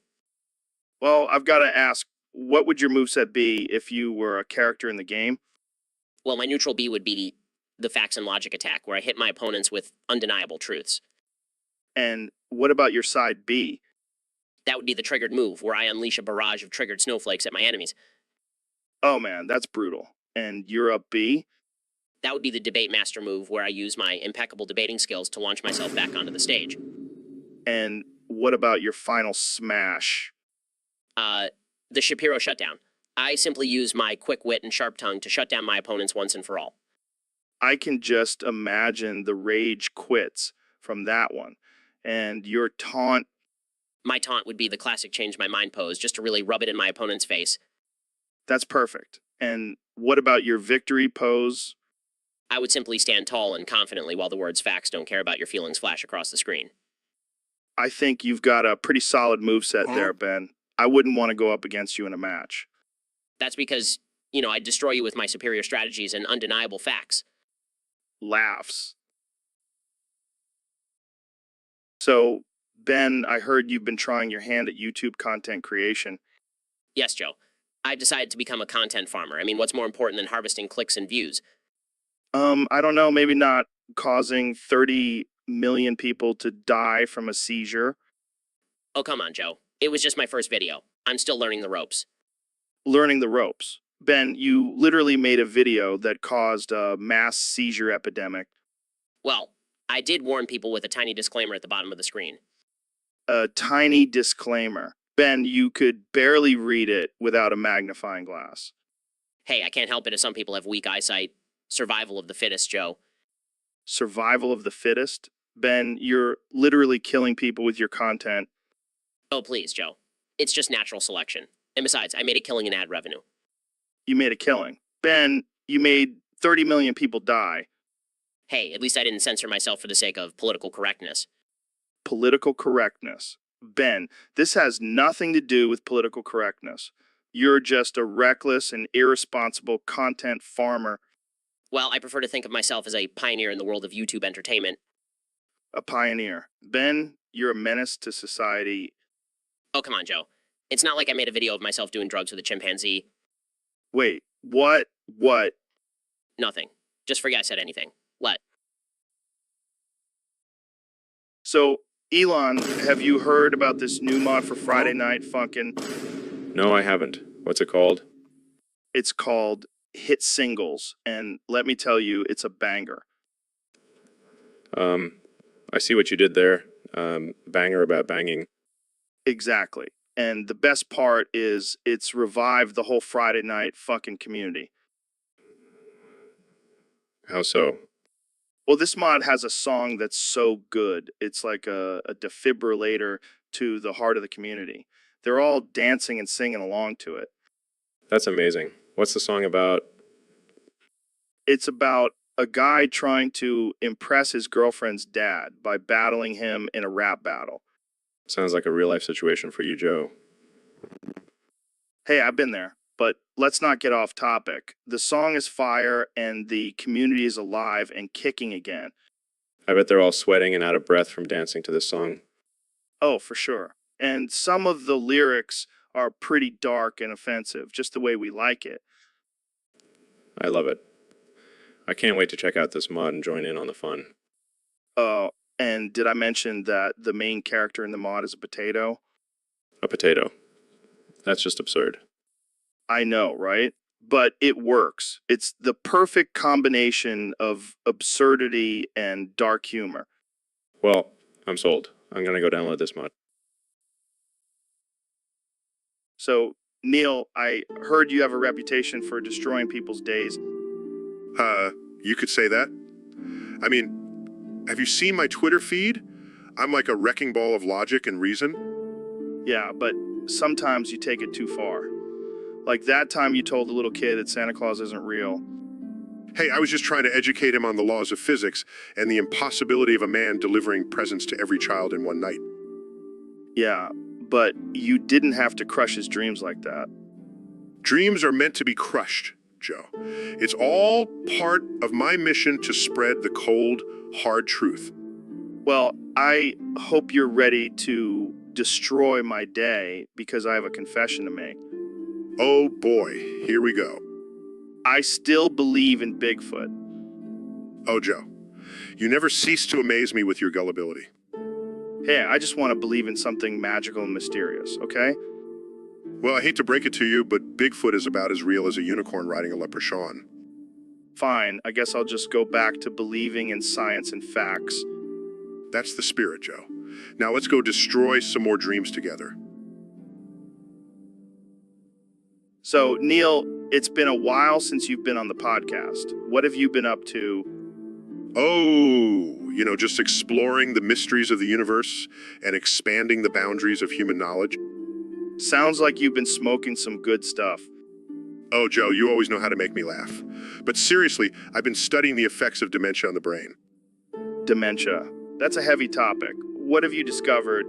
Well, I've got to ask, what would your moveset be if you were a character in the game? Well, my neutral B would be the facts and logic attack, where I hit my opponents with undeniable truths. And what about your side B? That would be the triggered move, where I unleash a barrage of triggered snowflakes at my enemies. Oh man, that's brutal. And you're up B? That would be the debate master move, where I use my impeccable debating skills to launch myself back onto the stage. And what about your final smash? The Shapiro shutdown. I simply use my quick wit and sharp tongue to shut down my opponents once and for all. I can just imagine the rage quits from that one. And your taunt. My taunt would be the classic change my mind pose, just to really rub it in my opponent's face. That's perfect. And what about your victory pose? I would simply stand tall and confidently while the words facts don't care about your feelings flash across the screen. I think you've got a pretty solid moveset there, Ben. I wouldn't want to go up against you in a match. That's because, I destroy you with my superior strategies and undeniable facts. Laughs. So, Ben, I heard you've been trying your hand at YouTube content creation. Yes, Joe. I've decided to become a content farmer. I mean, what's more important than harvesting clicks and views? I don't know, maybe not causing 30 million people to die from a seizure. Oh, come on, Joe. It was just my first video. I'm still learning the ropes. Learning the ropes. Ben, you literally made a video that caused a mass seizure epidemic. Well, I did warn people with a tiny disclaimer at the bottom of the screen. A tiny disclaimer. Ben, you could barely read it without a magnifying glass. Hey, I can't help it if some people have weak eyesight. Survival of the fittest, Joe. Survival of the fittest? Ben, you're literally killing people with your content. Oh, please, Joe. It's just natural selection. And besides, I made it killing in ad revenue. You made a killing. Ben, you made 30 million people die. Hey, at least I didn't censor myself for the sake of political correctness. Political correctness. Ben, this has nothing to do with political correctness. You're just a reckless and irresponsible content farmer. Well, I prefer to think of myself as a pioneer in the world of YouTube entertainment. A pioneer. Ben, you're a menace to society. Oh, come on, Joe. It's not like I made a video of myself doing drugs with a chimpanzee. Wait, what? What? Nothing. Just forget I said anything. What? So, Elon, have you heard about this new mod for Friday Night Funkin'? No, I haven't. What's it called? It's called Hit Singles, and let me tell you, it's a banger. I see what you did there. Banger about banging. Exactly. And the best part is it's revived the whole Friday Night Funkin' community. How so? Well, this mod has a song that's so good. It's like a defibrillator to the heart of the community. They're all dancing and singing along to it. That's amazing. What's the song about? It's about a guy trying to impress his girlfriend's dad by battling him in a rap battle. Sounds like a real life situation for you, Joe. Hey, I've been there, but let's not get off topic. The song is fire and the community is alive and kicking again. I bet they're all sweating and out of breath from dancing to this song. Oh, for sure. And some of the lyrics are pretty dark and offensive, just the way we like it. I love it. I can't wait to check out this mod and join in on the fun. And did I mention that the main character in the mod is a potato? A potato. That's just absurd. I know, right? But it works. It's the perfect combination of absurdity and dark humor. Well, I'm sold. I'm gonna go download this mod. So, Neil, I heard you have a reputation for destroying people's days. You could say that. I mean, have you seen my Twitter feed? I'm like a wrecking ball of logic and reason. Yeah, but sometimes you take it too far. Like that time you told the little kid that Santa Claus isn't real. Hey, I was just trying to educate him on the laws of physics and the impossibility of a man delivering presents to every child in one night. Yeah, but you didn't have to crush his dreams like that. Dreams are meant to be crushed, Joe. It's all part of my mission to spread the cold, hard truth. Well, I hope you're ready to destroy my day because I have a confession to make. Oh boy, here we go. I still believe in Bigfoot. Oh, Joe, you never cease to amaze me with your gullibility. Hey, I just want to believe in something magical and mysterious, okay? Well, I hate to break it to you, but Bigfoot is about as real as a unicorn riding a leprechaun. Fine, I guess I'll just go back to believing in science and facts. That's the spirit, Joe. Now let's go destroy some more dreams together. So, Neil, it's been a while since you've been on the podcast. What have you been up to? Oh, just exploring the mysteries of the universe and expanding the boundaries of human knowledge. Sounds like you've been smoking some good stuff. Oh, Joe, you always know how to make me laugh. But seriously, I've been studying the effects of dementia on the brain. Dementia. That's a heavy topic. What have you discovered?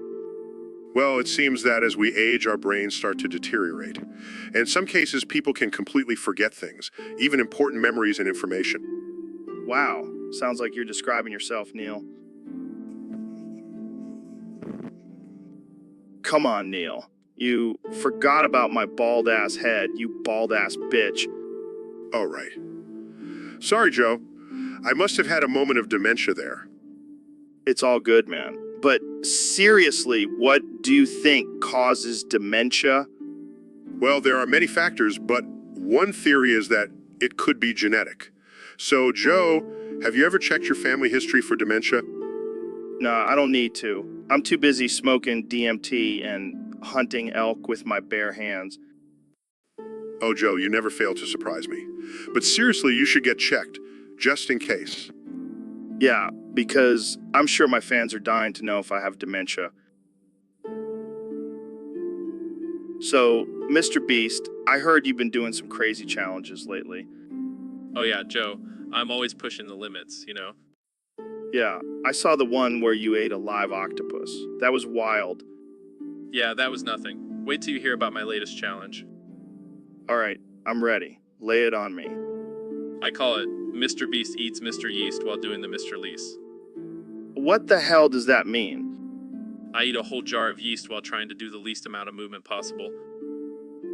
Well, it seems that as we age, our brains start to deteriorate. And in some cases, people can completely forget things, even important memories and information. Wow. Sounds like you're describing yourself, Neil. Come on, Neil. You forgot about my bald-ass head, you bald-ass bitch. Oh, right. Sorry, Joe. I must have had a moment of dementia there. It's all good, man. But seriously, what do you think causes dementia? Well, there are many factors, but one theory is that it could be genetic. So, Joe, have you ever checked your family history for dementia? Nah, I don't need to. I'm too busy smoking DMT and hunting elk with my bare hands. Oh, Joe, you never fail to surprise me. But seriously, you should get checked, just in case. Yeah, because I'm sure my fans are dying to know if I have dementia. So, Mr. Beast, I heard you've been doing some crazy challenges lately. Oh yeah, Joe, I'm always pushing the limits, Yeah, I saw the one where you ate a live octopus. That was wild. Yeah, that was nothing. Wait till you hear about my latest challenge. All right, I'm ready. Lay it on me. I call it Mr. Beast eats Mr. Yeast while doing the Mr. Lease. What the hell does that mean? I eat a whole jar of yeast while trying to do the least amount of movement possible.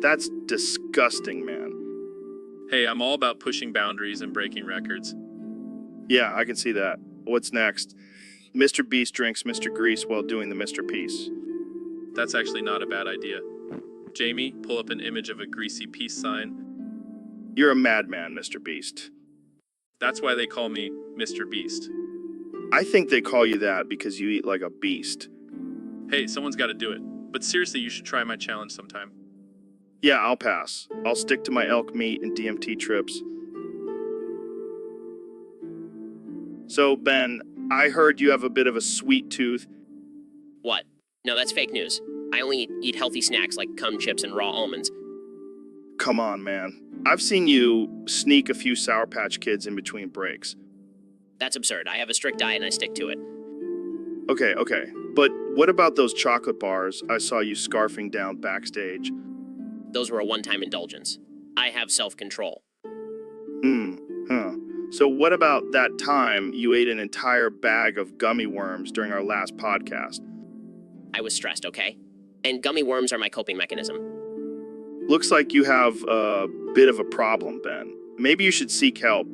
That's disgusting, man. Hey, I'm all about pushing boundaries and breaking records. Yeah, I can see that. What's next? Mr. Beast drinks Mr. Grease while doing the Mr. Peace. That's actually not a bad idea. Jamie, pull up an image of a greasy peace sign. You're a madman, Mr. Beast. That's why they call me Mr. Beast. I think they call you that because you eat like a beast. Hey, someone's got to do it. But seriously, you should try my challenge sometime. Yeah, I'll pass. I'll stick to my elk meat and DMT trips. So, Ben, I heard you have a bit of a sweet tooth. What? No, that's fake news. I only eat healthy snacks like cum chips and raw almonds. Come on, man. I've seen you sneak a few Sour Patch Kids in between breaks. That's absurd. I have a strict diet and I stick to it. Okay. But what about those chocolate bars I saw you scarfing down backstage? Those were a one-time indulgence. I have self-control. So what about that time you ate an entire bag of gummy worms during our last podcast? I was stressed, okay? And gummy worms are my coping mechanism. Looks like you have a bit of a problem, Ben. Maybe you should seek help.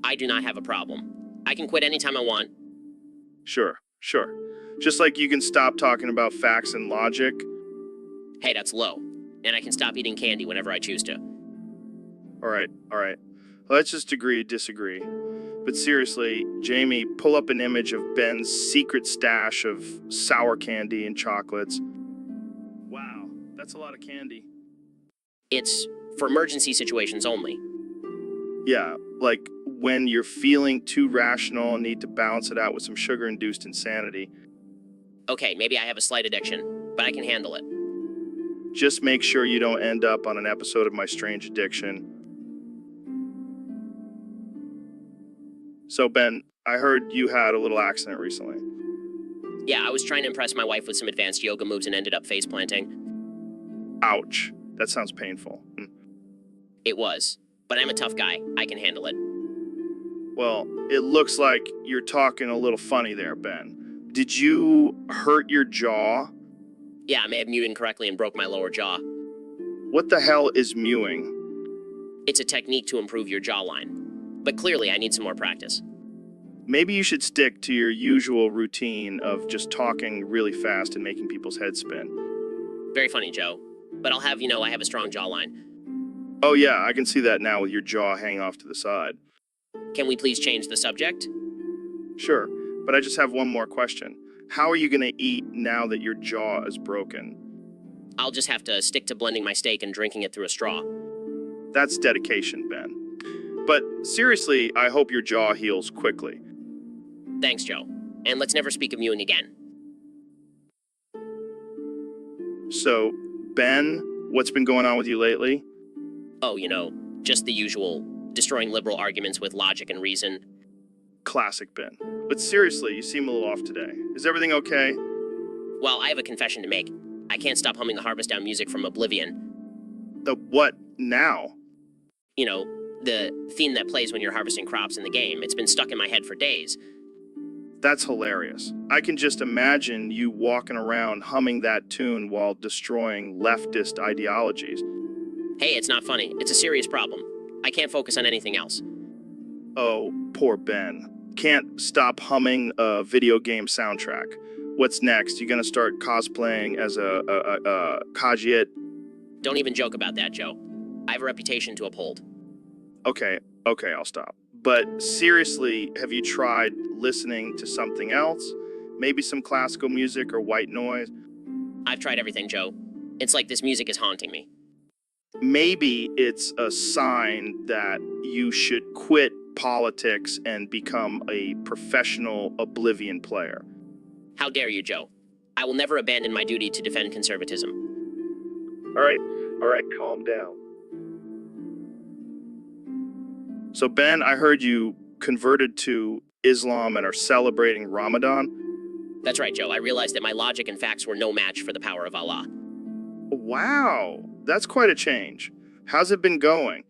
I do not have a problem. I can quit anytime I want. Sure. Just like you can stop talking about facts and logic. Hey, that's low. And I can stop eating candy whenever I choose to. All right. Let's just agree to disagree. But seriously, Jamie, pull up an image of Ben's secret stash of sour candy and chocolates. Wow, that's a lot of candy. It's for emergency situations only. Yeah, like when you're feeling too rational and need to balance it out with some sugar-induced insanity. Okay, maybe I have a slight addiction, but I can handle it. Just make sure you don't end up on an episode of My Strange Addiction. So, Ben, I heard you had a little accident recently. Yeah, I was trying to impress my wife with some advanced yoga moves and ended up face planting. Ouch. That sounds painful. It was, but I'm a tough guy. I can handle it. Well, it looks like you're talking a little funny there, Ben. Did you hurt your jaw? Yeah, I may have mewed incorrectly and broke my lower jaw. What the hell is mewing? It's a technique to improve your jawline. But clearly, I need some more practice. Maybe you should stick to your usual routine of just talking really fast and making people's heads spin. Very funny, Joe. But I'll have you know I have a strong jawline. Oh yeah, I can see that now with your jaw hanging off to the side. Can we please change the subject? Sure, but I just have one more question. How are you going to eat now that your jaw is broken? I'll just have to stick to blending my steak and drinking it through a straw. That's dedication, Ben. But seriously, I hope your jaw heals quickly. Thanks, Joe. And let's never speak of mewing again. So, Ben, what's been going on with you lately? Oh, just the usual, destroying liberal arguments with logic and reason. Classic Ben. But seriously, you seem a little off today. Is everything okay? Well, I have a confession to make. I can't stop humming the Harvest Down music from Oblivion. The what now? The theme that plays when you're harvesting crops in the game. It's been stuck in my head for days. That's hilarious. I can just imagine you walking around humming that tune while destroying leftist ideologies. Hey, it's not funny. It's a serious problem. I can't focus on anything else. Oh, poor Ben. Can't stop humming a video game soundtrack. What's next? You gonna start cosplaying as a Kajiet? Don't even joke about that, Joe. I have a reputation to uphold. Okay, I'll stop. But seriously, have you tried listening to something else? Maybe some classical music or white noise? I've tried everything, Joe. It's like this music is haunting me. Maybe it's a sign that you should quit politics and become a professional Oblivion player. How dare you, Joe? I will never abandon my duty to defend conservatism. All right, calm down. So Ben, I heard you converted to Islam and are celebrating Ramadan. That's right, Joe. I realized that my logic and facts were no match for the power of Allah. Wow, that's quite a change. How's it been going?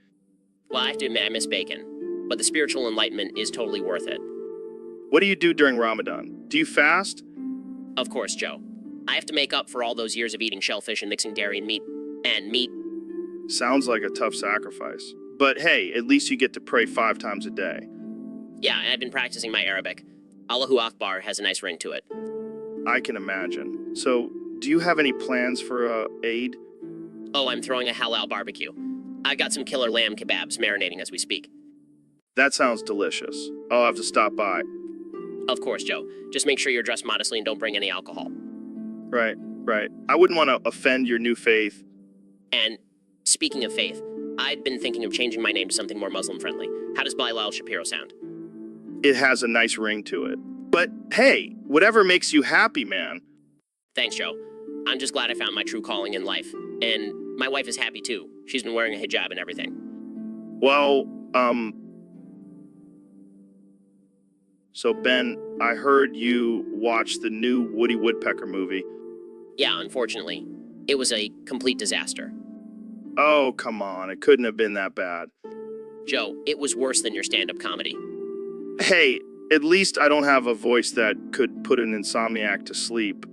Well, I have to admit I miss bacon. but the spiritual enlightenment is totally worth it. What do you do during Ramadan? Do you fast? Of course, Joe. I have to make up for all those years of eating shellfish and mixing dairy and meat. Sounds like a tough sacrifice. But hey, at least you get to pray 5 times a day. Yeah, and I've been practicing my Arabic. Allahu Akbar has a nice ring to it. I can imagine. So, do you have any plans for Eid? Oh, I'm throwing a halal barbecue. I got some killer lamb kebabs marinating as we speak. That sounds delicious. I'll have to stop by. Of course, Joe. Just make sure you're dressed modestly and don't bring any alcohol. Right. I wouldn't want to offend your new faith. And speaking of faith, I've been thinking of changing my name to something more Muslim-friendly. How does Bilal Shapiro sound? It has a nice ring to it. But hey, whatever makes you happy, man. Thanks, Joe. I'm just glad I found my true calling in life. And my wife is happy too. She's been wearing a hijab and everything. Well, so Ben, I heard you watched the new Woody Woodpecker movie. Yeah, unfortunately. It was a complete disaster. Oh, come on. It couldn't have been that bad. Joe, it was worse than your stand-up comedy. Hey, at least I don't have a voice that could put an insomniac to sleep.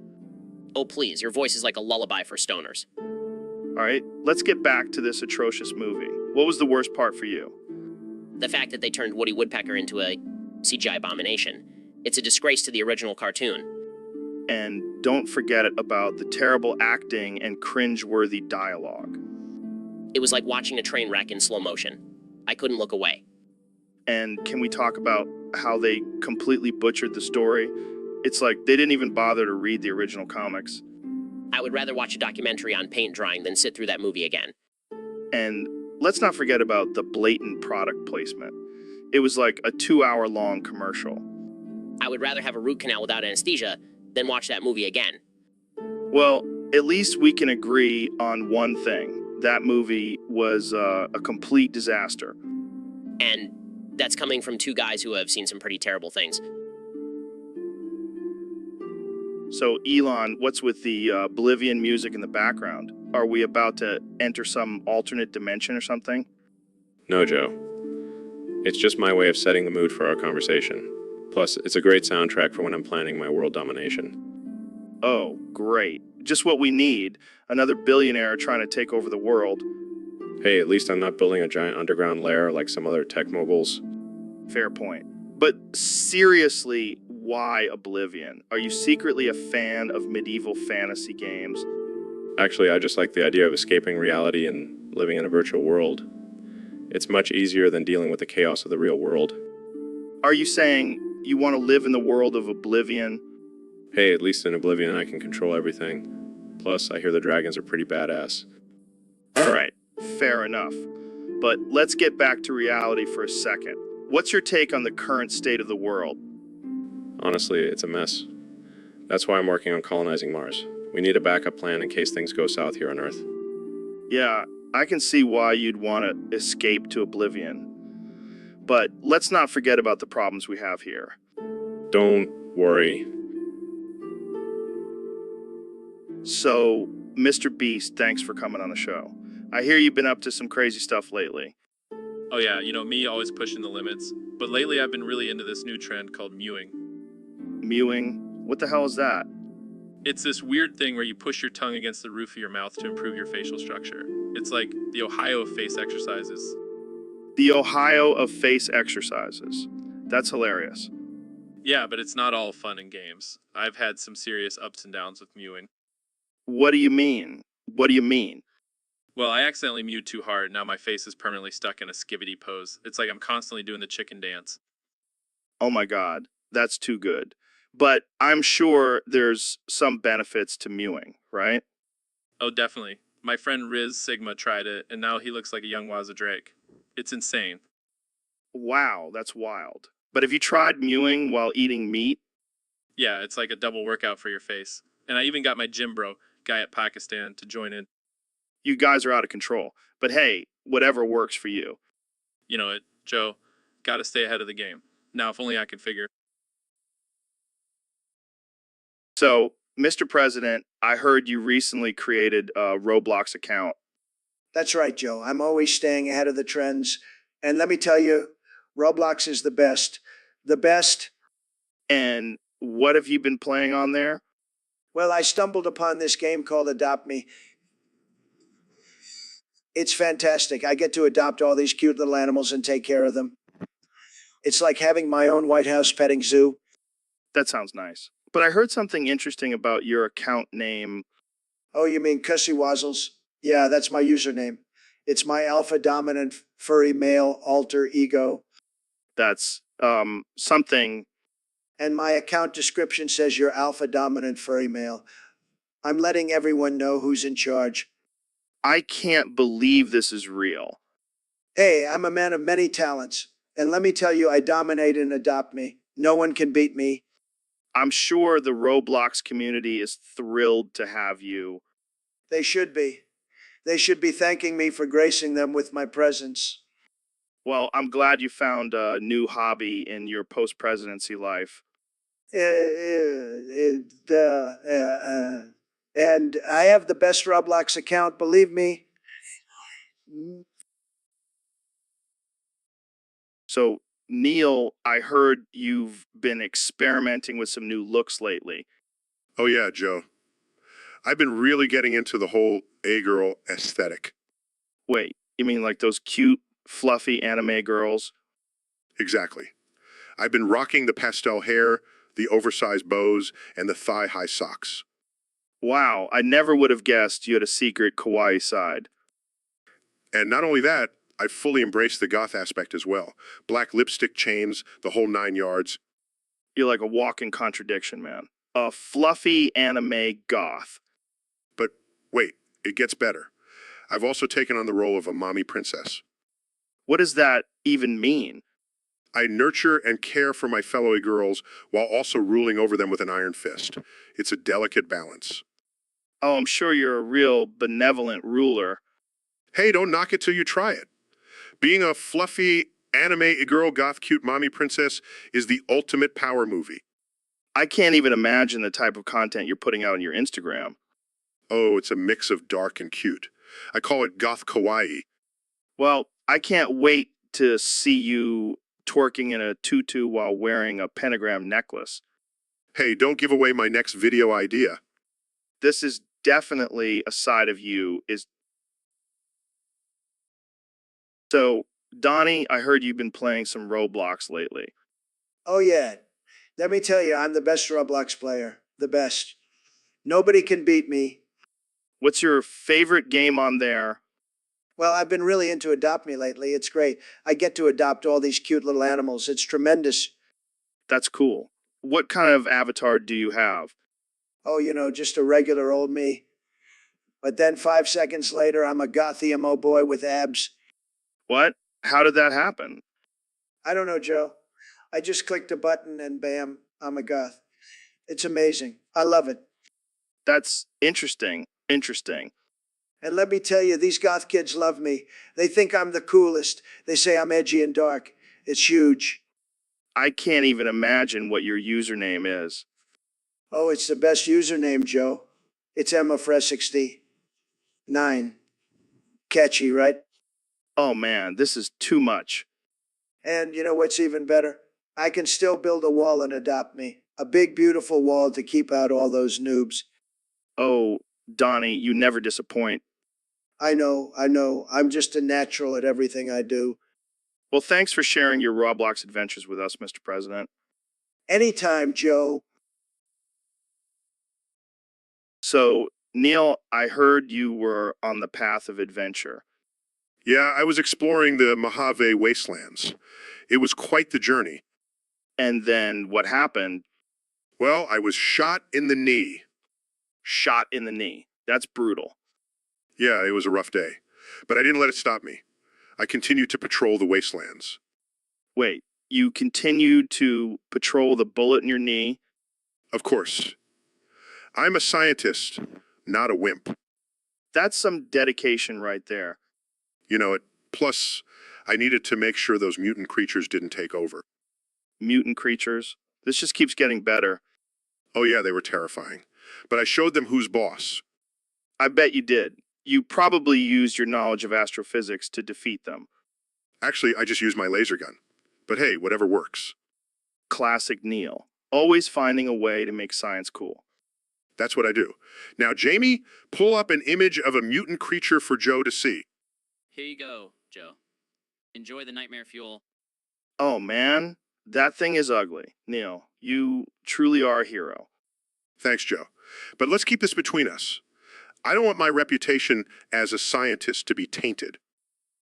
Oh, please, your voice is like a lullaby for stoners. All right, let's get back to this atrocious movie. What was the worst part for you? The fact that they turned Woody Woodpecker into a CGI abomination. It's a disgrace to the original cartoon. And don't forget about the terrible acting and cringe-worthy dialogue. It was like watching a train wreck in slow motion. I couldn't look away. And can we talk about how they completely butchered the story? It's like they didn't even bother to read the original comics. I would rather watch a documentary on paint drying than sit through that movie again. And let's not forget about the blatant product placement. It was like a 2-hour-long commercial. I would rather have a root canal without anesthesia than watch that movie again. Well, at least we can agree on one thing. That movie was a complete disaster. And that's coming from 2 guys who have seen some pretty terrible things. So, Elon, what's with the Bolivian music in the background? Are we about to enter some alternate dimension or something? No, Joe. It's just my way of setting the mood for our conversation. Plus, it's a great soundtrack for when I'm planning my world domination. Oh, great. Just what we need. Another billionaire trying to take over the world. Hey, at least I'm not building a giant underground lair like some other tech moguls. Fair point. But seriously, why Oblivion? Are you secretly a fan of medieval fantasy games? Actually, I just like the idea of escaping reality and living in a virtual world. It's much easier than dealing with the chaos of the real world. Are you saying you want to live in the world of Oblivion? Hey, at least in Oblivion I can control everything. Plus, I hear the dragons are pretty badass. All right, fair enough. But let's get back to reality for a second. What's your take on the current state of the world? Honestly, it's a mess. That's why I'm working on colonizing Mars. We need a backup plan in case things go south here on Earth. Yeah, I can see why you'd want to escape to Oblivion. But let's not forget about the problems we have here. Don't worry. So, Mr. Beast, thanks for coming on the show. I hear you've been up to some crazy stuff lately. Oh yeah, me always pushing the limits. But lately I've been really into this new trend called mewing. Mewing? What the hell is that? It's this weird thing where you push your tongue against the roof of your mouth to improve your facial structure. It's like the Ohio of face exercises. The Ohio of face exercises. That's hilarious. Yeah, but it's not all fun and games. I've had some serious ups and downs with mewing. What do you mean? What do you mean? Well, I accidentally mewed too hard. Now my face is permanently stuck in a skivvy pose. It's like I'm constantly doing the chicken dance. Oh my God, that's too good. But I'm sure there's some benefits to mewing, right? Oh, definitely. My friend Riz Sigma tried it, and now he looks like a young Wazza Drake. It's insane. Wow, that's wild. But have you tried mewing while eating meat? Yeah, it's like a double workout for your face. And I even got my gym bro, guy at Pakistan, to join in. You guys are out of control. But hey, whatever works for you. You know it, Joe. Gotta stay ahead of the game. Now, if only I could figure. So, Mr. President, I heard you recently created a Roblox account. That's right, Joe. I'm always staying ahead of the trends. And let me tell you, Roblox is the best. The best. And what have you been playing on there? Well, I stumbled upon this game called Adopt Me. It's fantastic. I get to adopt all these cute little animals and take care of them. It's like having my own White House petting zoo. That sounds nice. But I heard something interesting about your account name. Oh, you mean Cussy Wazzles? Yeah, that's my username. It's my alpha dominant furry male alter ego. That's something. And my account description says you're alpha dominant furry male. I'm letting everyone know who's in charge. I can't believe this is real. Hey, I'm a man of many talents. And let me tell you, I dominate and adopt me. No one can beat me. I'm sure the Roblox community is thrilled to have you. They should be. They should be thanking me for gracing them with my presence. Well, I'm glad you found a new hobby in your post-presidency life. And I have the best Roblox account, believe me. So, Neil, I heard you've been experimenting with some new looks lately. Oh yeah, Joe. I've been really getting into the whole A-girl aesthetic. Wait, you mean like those cute, fluffy anime girls? Exactly. I've been rocking the pastel hair, the oversized bows, and the thigh-high socks. Wow, I never would have guessed you had a secret kawaii side. And not only that, I've fully embraced the goth aspect as well. Black lipstick chains, the whole 9 yards. You're like a walking contradiction, man. A fluffy anime goth. But wait, it gets better. I've also taken on the role of a mommy princess. What does that even mean? I nurture and care for my fellow girls while also ruling over them with an iron fist. It's a delicate balance. Oh, I'm sure you're a real benevolent ruler. Hey, don't knock it till you try it. Being a fluffy anime girl goth cute mommy princess is the ultimate power movie. I can't even imagine the type of content you're putting out on your Instagram. Oh, it's a mix of dark and cute. I call it goth kawaii. Well, I can't wait to see you twerking in a tutu while wearing a pentagram necklace. Hey, don't give away my next video idea. This is definitely a side of you is. So, Donnie, I heard you've been playing some Roblox lately. Oh, yeah. Let me tell you, I'm the best Roblox player. The best. Nobody can beat me. What's your favorite game on there? Well, I've been really into Adopt Me lately. It's great. I get to adopt all these cute little animals. It's tremendous. That's cool. What kind of avatar do you have? Oh, just a regular old me. But then 5 seconds later, I'm a goth emo boy with abs. What? How did that happen? I don't know, Joe. I just clicked a button and bam, I'm a goth. It's amazing. I love it. That's interesting. Interesting. And let me tell you, these goth kids love me. They think I'm the coolest. They say I'm edgy and dark. It's huge. I can't even imagine what your username is. Oh, it's the best username, Joe. It's Emma69. Catchy, right? Oh man, this is too much. And you know what's even better? I can still build a wall and adopt me. A big, beautiful wall to keep out all those noobs. Oh, Donnie, you never disappoint. I know. I'm just a natural at everything I do. Well, thanks for sharing your Roblox adventures with us, Mr. President. Anytime, Joe. So, Neil, I heard you were on the path of adventure. Yeah, I was exploring the Mojave wastelands. It was quite the journey. And then what happened? Well, I was shot in the knee. Shot in the knee. That's brutal. Yeah, it was a rough day. But I didn't let it stop me. I continued to patrol the wastelands. Wait, you continued to patrol the bullet in your knee? Of course. I'm a scientist, not a wimp. That's some dedication right there. You know it. Plus, I needed to make sure those mutant creatures didn't take over. Mutant creatures? This just keeps getting better. Oh yeah, they were terrifying. But I showed them who's boss. I bet you did. You probably used your knowledge of astrophysics to defeat them. Actually, I just used my laser gun. But hey, whatever works. Classic Neil. Always finding a way to make science cool. That's what I do. Now, Jamie, pull up an image of a mutant creature for Joe to see. Here you go, Joe. Enjoy the nightmare fuel. Oh man, that thing is ugly. Neil, you truly are a hero. Thanks, Joe. But let's keep this between us. I don't want my reputation as a scientist to be tainted.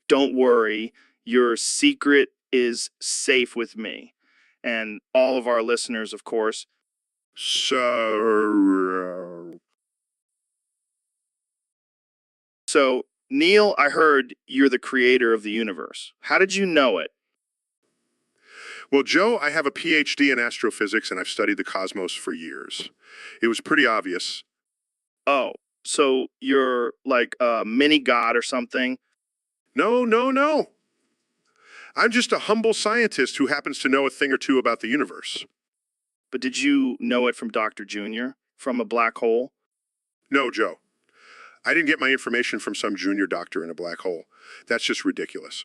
Don't worry, your secret is safe with me. And all of our listeners, of course. So, Neil, I heard you're the creator of the universe. How did you know it? Well, Joe, I have a PhD in astrophysics and I've studied the cosmos for years. It was pretty obvious. Oh, so you're like a mini god or something? No, no, no. I'm just a humble scientist who happens to know a thing or two about the universe. But did you know it from Dr. Jr., from a black hole? No, Joe. I didn't get my information from some junior doctor in a black hole. That's just ridiculous.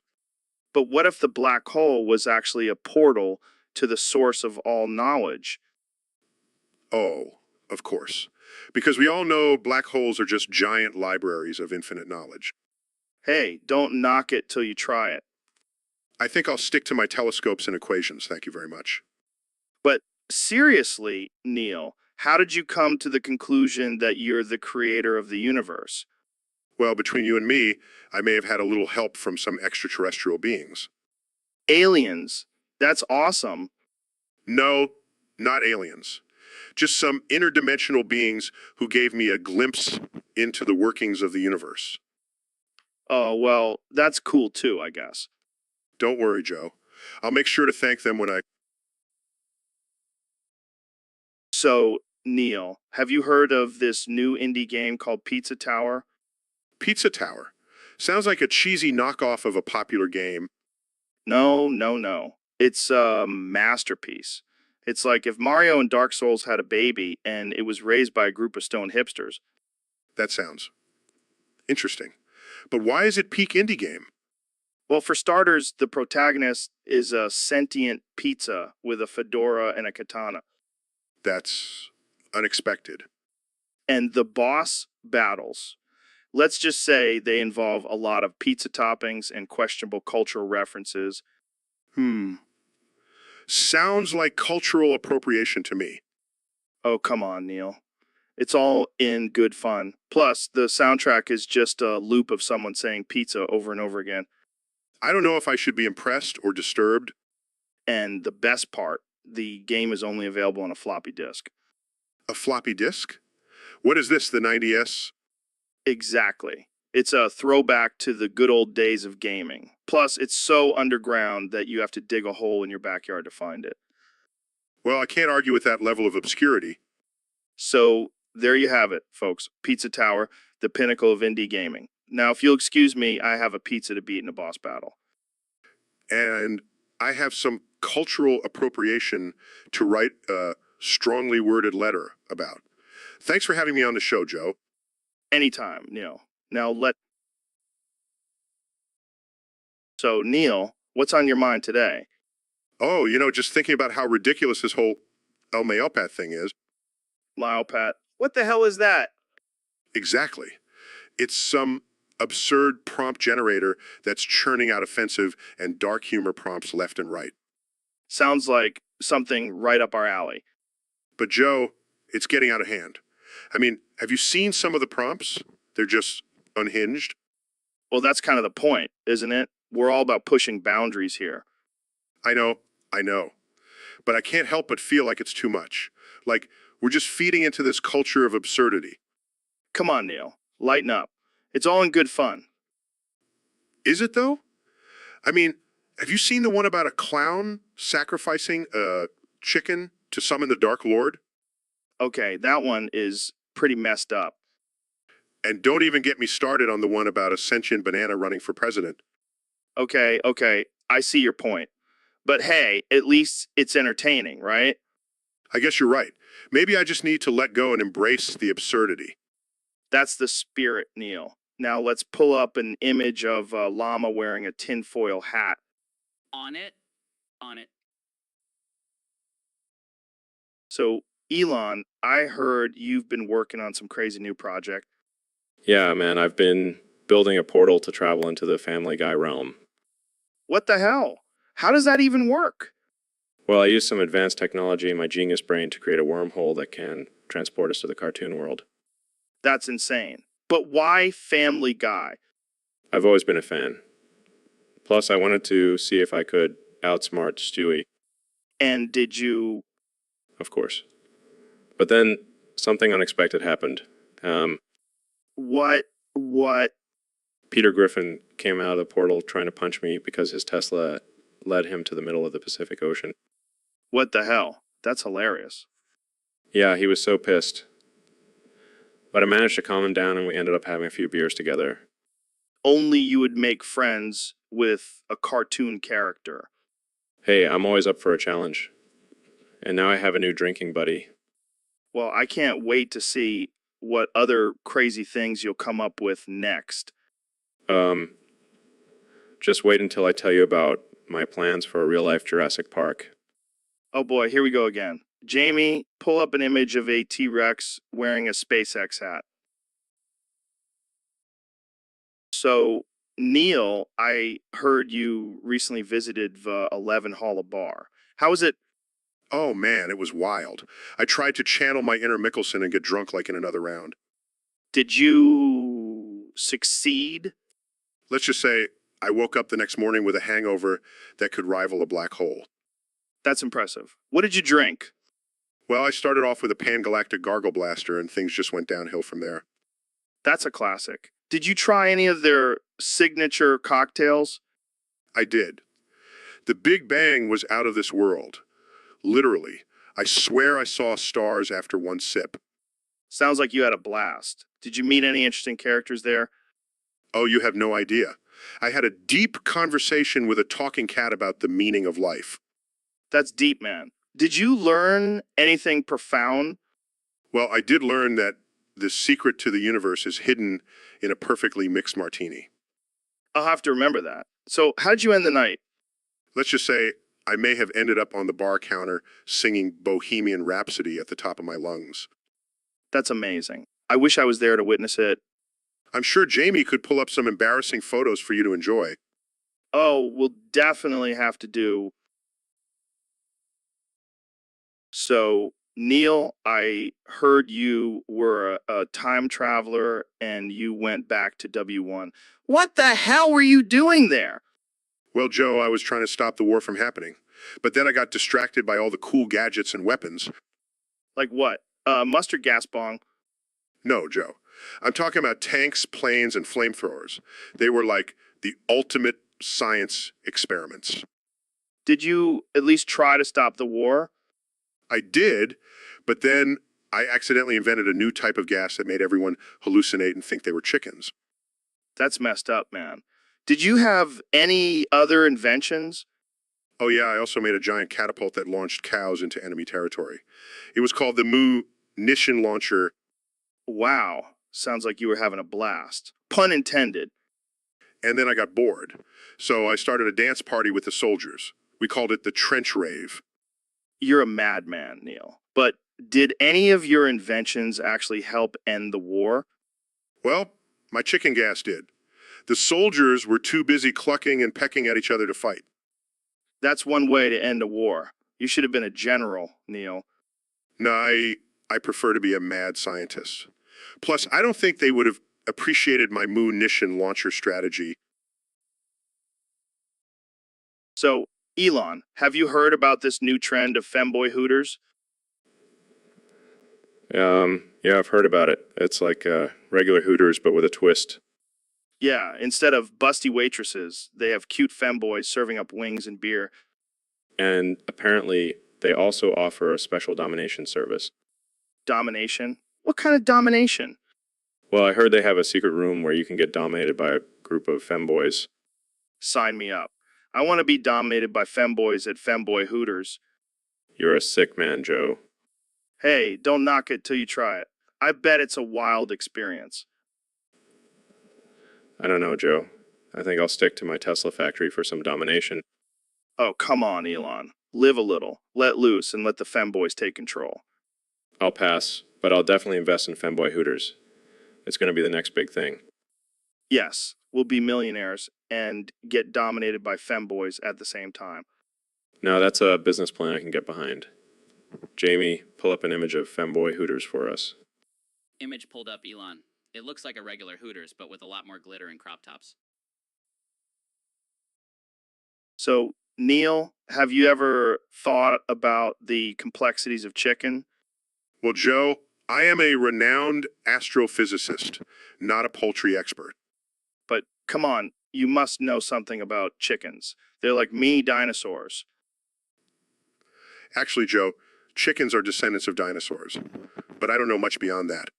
But what if the black hole was actually a portal to the source of all knowledge? Oh, of course. Because we all know black holes are just giant libraries of infinite knowledge. Hey, don't knock it till you try it. I think I'll stick to my telescopes and equations, thank you very much. But seriously, Neil, how did you come to the conclusion that you're the creator of the universe? Well, between you and me, I may have had a little help from some extraterrestrial beings. Aliens. That's awesome. No, not aliens. Just some interdimensional beings who gave me a glimpse into the workings of the universe. Oh, well, that's cool too, I guess. Don't worry, Joe. I'll make sure to thank them when I... So, Neil, have you heard of this new indie game called Pizza Tower? Pizza Tower. Sounds like a cheesy knockoff of a popular game. No. It's a masterpiece. It's like if Mario and Dark Souls had a baby and it was raised by a group of stone hipsters. That sounds interesting. But why is it peak indie game? Well, for starters, the protagonist is a sentient pizza with a fedora and a katana. That's unexpected. And the boss battles, let's just say they involve a lot of pizza toppings and questionable cultural references. Sounds like cultural appropriation to me. Oh, come on, Neil. It's all in good fun. Plus, the soundtrack is just a loop of someone saying pizza over and over again. I don't know if I should be impressed or disturbed. And the best part, the game is only available on a floppy disk. A floppy disk? What is this, the 90S? Exactly. It's a throwback to the good old days of gaming. Plus, it's so underground that you have to dig a hole in your backyard to find it. Well, I can't argue with that level of obscurity. So, there you have it, folks. Pizza Tower, the pinnacle of indie gaming. Now, if you'll excuse me, I have a pizza to beat in a boss battle. And I have some cultural appropriation to write a strongly worded letter about. Thanks for having me on the show, Joe. Anytime, Neil. So, Neil, what's on your mind today? Oh, just thinking about how ridiculous this whole El Mayopat thing is. Lyle Pat. What the hell is that? Exactly. It's some absurd prompt generator that's churning out offensive and dark humor prompts left and right. Sounds like something right up our alley. But Joe, it's getting out of hand. I mean, have you seen some of the prompts? They're just unhinged. Well, that's kind of the point, isn't it? We're all about pushing boundaries here. I know. But I can't help but feel like it's too much. Like, we're just feeding into this culture of absurdity. Come on, Neil. Lighten up. It's all in good fun. Is it, though? I mean, have you seen the one about a clown sacrificing a chicken to summon the Dark Lord? Okay, that one is pretty messed up. And don't even get me started on the one about a sentient banana running for president. Okay, I see your point. But hey, at least it's entertaining, right? I guess you're right. Maybe I just need to let go and embrace the absurdity. That's the spirit, Neil. Now let's pull up an image of a llama wearing a tinfoil hat. On it, On it. So, Elon, I heard you've been working on some crazy new project. Yeah, man, I've been building a portal to travel into the Family Guy realm. What the hell? How does that even work? Well, I used some advanced technology in my genius brain to create a wormhole that can transport us to the cartoon world. That's insane. But why Family Guy? I've always been a fan. Plus, I wanted to see if I could outsmart Stewie, And did you? of course. But then something unexpected happened. What? Peter Griffin came out of the portal trying to punch me because his Tesla led him to the middle of the Pacific Ocean. What the hell? That's hilarious. Yeah, he was so pissed. But I managed to calm him down and we ended up having a few beers together. Only you would make friends with a cartoon character. Hey, I'm always up for a challenge. And now I have a new drinking buddy. Well, I can't wait to see what other crazy things you'll come up with next. Just wait until I tell you about my plans for a real-life Jurassic Park. Oh boy, here we go again. Jamie, pull up an image of a T-Rex wearing a SpaceX hat. So, Neil, I heard you recently visited the 11 Hall of Bar. How was it? Oh man, it was wild. I tried to channel my inner Mickelson and get drunk like in another round. Did you succeed? Let's just say I woke up the next morning with a hangover that could rival a black hole. That's impressive. What did you drink? Well, I started off with a pan-galactic gargle blaster and things just went downhill from there. That's a classic. Did you try any of their signature cocktails? I did. The Big Bang was out of this world. Literally. I swear I saw stars after one sip. Sounds like you had a blast. Did you meet any interesting characters there? Oh, you have no idea. I had a deep conversation with a talking cat about the meaning of life. That's deep, man. Did you learn anything profound? Well, I did learn that the secret to the universe is hidden in a perfectly mixed martini. I'll have to remember that. So, how did you end the night? Let's just say I may have ended up on the bar counter singing Bohemian Rhapsody at the top of my lungs. That's amazing. I wish I was there to witness it. I'm sure Jamie could pull up some embarrassing photos for you to enjoy. Oh, we'll definitely have to do. So, Neil, I heard you were a time traveler and you went back to W1. What the hell were you doing there? Well, Joe, I was trying to stop the war from happening. But then I got distracted by all the cool gadgets and weapons. Like what? Mustard gas bong. No, Joe. I'm talking about tanks, planes, and flamethrowers. They were like the ultimate science experiments. Did you at least try to stop the war? I did, but then I accidentally invented a new type of gas that made everyone hallucinate and think they were chickens. That's messed up, man. Did you have any other inventions? Oh yeah, I also made a giant catapult that launched cows into enemy territory. It was called the munition launcher. Wow. Sounds like you were having a blast. Pun intended. And then I got bored. So I started a dance party with the soldiers. We called it the trench rave. You're a madman, Neil. But did any of your inventions actually help end the war? Well, my chicken gas did. The soldiers were too busy clucking and pecking at each other to fight. That's one way to end a war. You should have been a general, Neil. No, I prefer to be a mad scientist. Plus, I don't think they would have appreciated my munition launcher strategy. So, Elon, have you heard about this new trend of femboy hooters? Yeah, I've heard about it. It's like regular Hooters, but with a twist. Yeah, instead of busty waitresses, they have cute femboys serving up wings and beer. And apparently, they also offer a special domination service. Domination? What kind of domination? Well, I heard they have a secret room where you can get dominated by a group of femboys. Sign me up. I want to be dominated by femboys at femboy hooters. You're a sick man, Joe. Hey, don't knock it till you try it. I bet it's a wild experience. I don't know, Joe. I think I'll stick to my Tesla factory for some domination. Oh, come on, Elon. Live a little, let loose, and let the femboys take control. I'll pass, but I'll definitely invest in Femboy Hooters. It's going to be the next big thing. Yes, we'll be millionaires and get dominated by femboys at the same time. Now that's a business plan I can get behind. Jamie, pull up an image of Femboy Hooters for us. Image pulled up, Elon. It looks like a regular Hooters, but with a lot more glitter and crop tops. So, Neil, have you ever thought about the complexities of chicken? Well, Joe, I am a renowned astrophysicist, not a poultry expert. But come on, you must know something about chickens. They're like mini dinosaurs. Actually, Joe, chickens are descendants of dinosaurs, but I don't know much beyond that.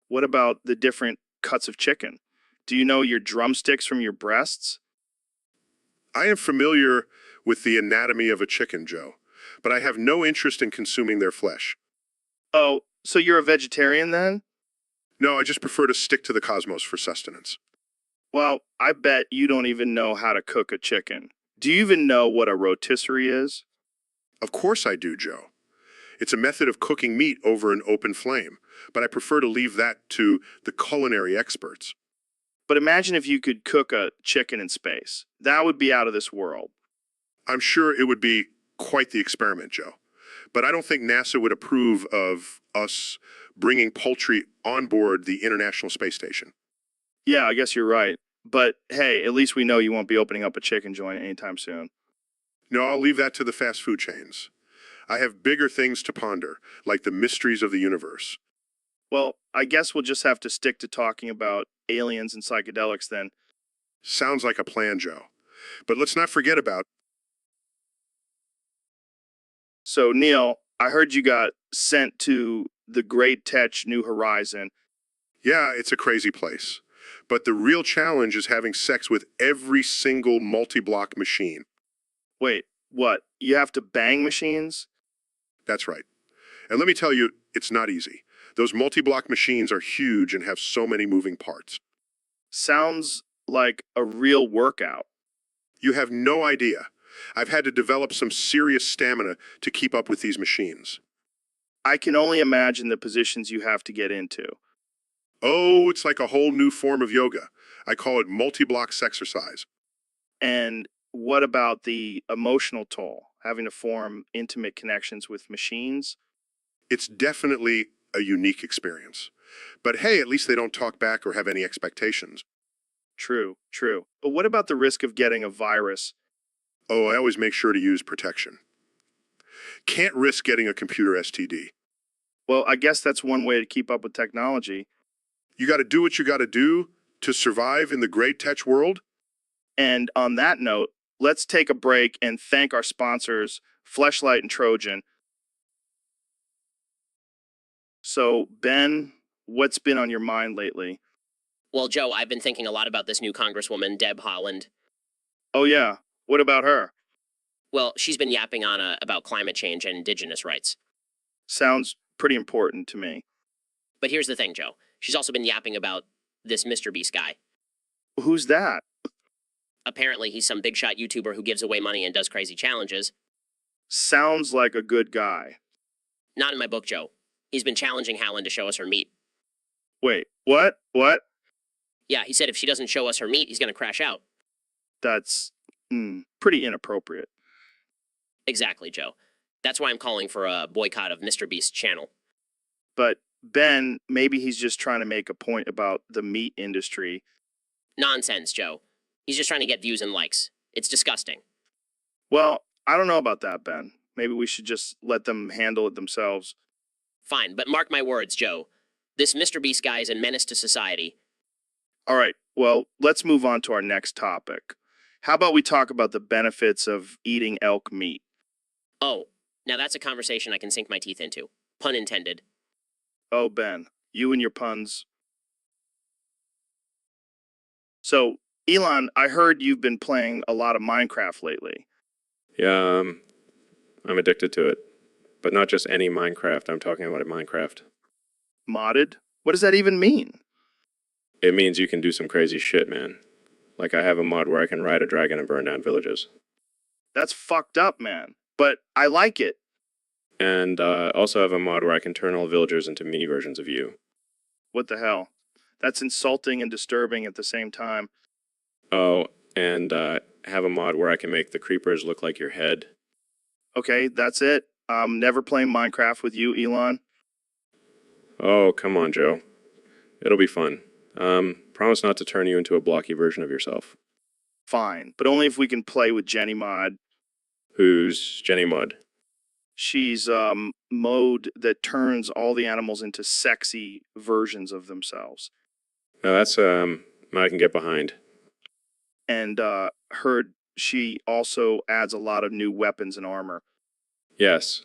What about the different cuts of chicken? Do you know your drumsticks from your breasts? I am familiar with the anatomy of a chicken, Joe, but I have no interest in consuming their flesh. Oh, so you're a vegetarian then? No, I just prefer to stick to the cosmos for sustenance. Well, I bet you don't even know how to cook a chicken. Do you even know what a rotisserie is? Of course I do, Joe. It's a method of cooking meat over an open flame, but I prefer to leave that to the culinary experts. But imagine if you could cook a chicken in space. That would be out of this world. I'm sure it would be quite the experiment, Joe. But I don't think NASA would approve of us bringing poultry on board the International Space Station. Yeah, I guess you're right. But hey, at least we know you won't be opening up a chicken joint anytime soon. No, I'll leave that to the fast food chains. I have bigger things to ponder, like the mysteries of the universe. Well, I guess we'll just have to stick to talking about aliens and psychedelics then. Sounds like a plan, Joe. But let's not forget about. So, Neil, I heard you got sent to the Great Tetch New Horizon. Yeah, it's a crazy place. But the real challenge is having sex with every single multi-block machine. Wait, what? You have to bang machines? That's right. And let me tell you, it's not easy. Those multi-block machines are huge and have so many moving parts. Sounds like a real workout. You have no idea. I've had to develop some serious stamina to keep up with these machines. I can only imagine the positions you have to get into. Oh, it's like a whole new form of yoga. I call it multi-block sexercise. And what about the emotional toll, having to form intimate connections with machines? It's definitely a unique experience. But hey, at least they don't talk back or have any expectations. True, true. But what about the risk of getting a virus? Oh, I always make sure to use protection. Can't risk getting a computer STD. Well, I guess that's one way to keep up with technology. You got to do what you got to do to survive in the great tech world. And on that note, let's take a break and thank our sponsors, Fleshlight and Trojan. So, Ben, what's been on your mind lately? Well, Joe, I've been thinking a lot about this new Congresswoman, Deb Haaland. Oh, yeah. What about her? Well, she's been yapping on about climate change and indigenous rights. Sounds pretty important to me. But here's the thing, Joe. She's also been yapping about this Mr. Beast guy. Who's that? Apparently, he's some big shot YouTuber who gives away money and does crazy challenges. Sounds like a good guy. Not in my book, Joe. He's been challenging Haaland to show us her meat. Wait, what? What? Yeah, he said if she doesn't show us her meat, he's going to crash out. That's pretty inappropriate. Exactly, Joe. That's why I'm calling for a boycott of Mr. Beast's channel. But Ben, maybe he's just trying to make a point about the meat industry. Nonsense, Joe. He's just trying to get views and likes. It's disgusting. Well, I don't know about that, Ben. Maybe we should just let them handle it themselves. Fine, but mark my words, Joe. This Mr. Beast guy is a menace to society. All right, well, let's move on to our next topic. How about we talk about the benefits of eating elk meat? Oh, now that's a conversation I can sink my teeth into. Pun intended. Oh, Ben, you and your puns. So, Elon, I heard you've been playing a lot of Minecraft lately. Yeah, I'm addicted to it. But not just any Minecraft, I'm talking about a Minecraft. Modded? What does that even mean? It means you can do some crazy shit, man. Like I have a mod where I can ride a dragon and burn down villages. That's fucked up, man. But I like it. And also have a mod where I can turn all villagers into mini versions of you. What the hell? That's insulting and disturbing at the same time. Oh, and have a mod where I can make the creepers look like your head. Okay, that's it. I'm never playing Minecraft with you, Elon. Oh, come on, Joe. It'll be fun. Promise not to turn you into a blocky version of yourself. Fine, but only if we can play with Jenny Mod. Who's Jenny Mud? She's mode that turns all the animals into sexy versions of themselves. Now that's I can get behind. And heard she also adds a lot of new weapons and armor. Yes.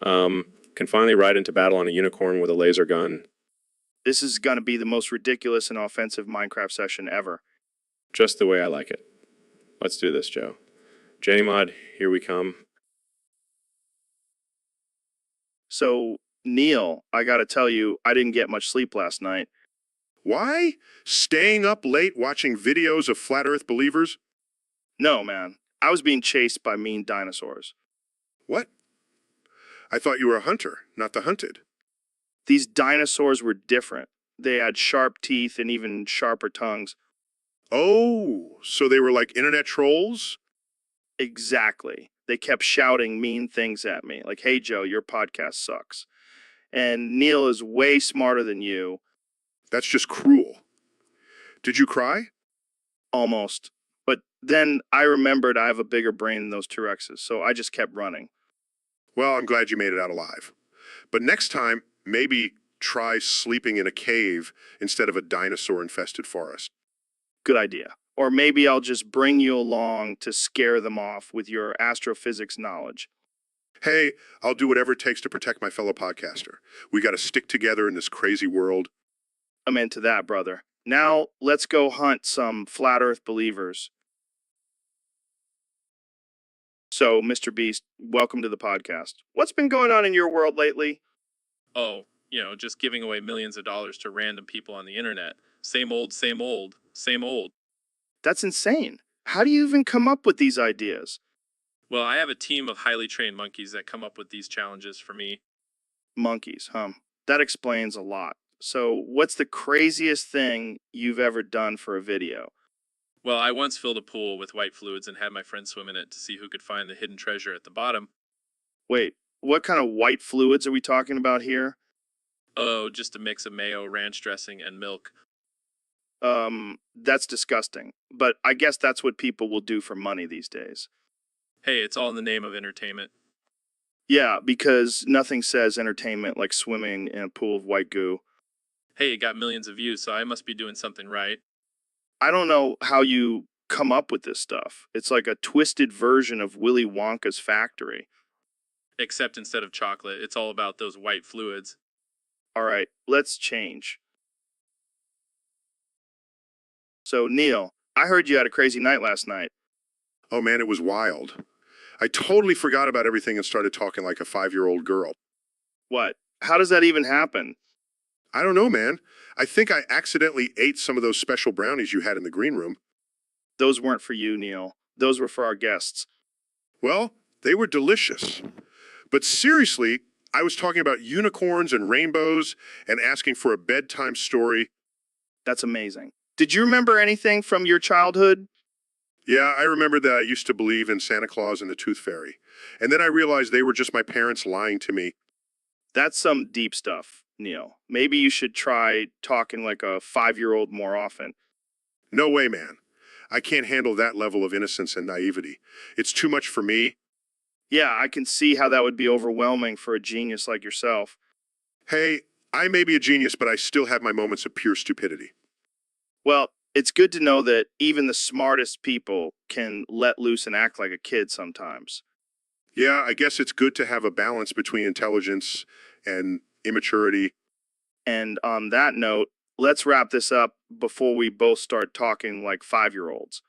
Can finally ride into battle on a unicorn with a laser gun. This is going to be the most ridiculous and offensive Minecraft session ever. Just the way I like it. Let's do this, Joe. Jenny Mod, here we come. So, Neil, I gotta tell you, I didn't get much sleep last night. Why? Staying up late watching videos of flat earth believers? No, man. I was being chased by mean dinosaurs. What? I thought you were a hunter, not the hunted. These dinosaurs were different. They had sharp teeth and even sharper tongues. Oh, so they were like internet trolls? Exactly. They kept shouting mean things at me, like, hey, Joe, your podcast sucks. And Neil is way smarter than you. That's just cruel. Did you cry? Almost. But then I remembered I have a bigger brain than those T-Rexes, so I just kept running. Well, I'm glad you made it out alive. But next time, maybe try sleeping in a cave instead of a dinosaur-infested forest. Good idea. Or maybe I'll just bring you along to scare them off with your astrophysics knowledge. Hey, I'll do whatever it takes to protect my fellow podcaster. We got to stick together in this crazy world. I'm into that, brother. Now, let's go hunt some flat earth believers. So, Mr. Beast, welcome to the podcast. What's been going on in your world lately? Oh, just giving away millions of dollars to random people on the internet. Same old, same old, same old. That's insane. How do you even come up with these ideas? Well, I have a team of highly trained monkeys that come up with these challenges for me. Monkeys, huh? That explains a lot. So, what's the craziest thing you've ever done for a video? Well, I once filled a pool with white fluids and had my friends swim in it to see who could find the hidden treasure at the bottom. Wait, what kind of white fluids are we talking about here? Oh, just a mix of mayo, ranch dressing, and milk. That's disgusting. But I guess that's what people will do for money these days. Hey, it's all in the name of entertainment. Yeah, because nothing says entertainment like swimming in a pool of white goo. Hey, it got millions of views, so I must be doing something right. I don't know how you come up with this stuff. It's like a twisted version of Willy Wonka's factory. Except instead of chocolate, it's all about those white fluids. All right, let's change. So, Neil, I heard you had a crazy night last night. Oh man, it was wild. I totally forgot about everything and started talking like a 5-year-old girl. What? How does that even happen? I don't know, man. I think I accidentally ate some of those special brownies you had in the green room. Those weren't for you, Neil. Those were for our guests. Well, they were delicious. But seriously, I was talking about unicorns and rainbows and asking for a bedtime story. That's amazing. Did you remember anything from your childhood? Yeah, I remember that I used to believe in Santa Claus and the Tooth Fairy. And then I realized they were just my parents lying to me. That's some deep stuff, Neil. Maybe you should try talking like a 5-year-old more often. No way, man. I can't handle that level of innocence and naivety. It's too much for me. Yeah, I can see how that would be overwhelming for a genius like yourself. Hey, I may be a genius, but I still have my moments of pure stupidity. Well, it's good to know that even the smartest people can let loose and act like a kid sometimes. Yeah, I guess it's good to have a balance between intelligence and immaturity. And on that note, let's wrap this up before we both start talking like 5-year-olds.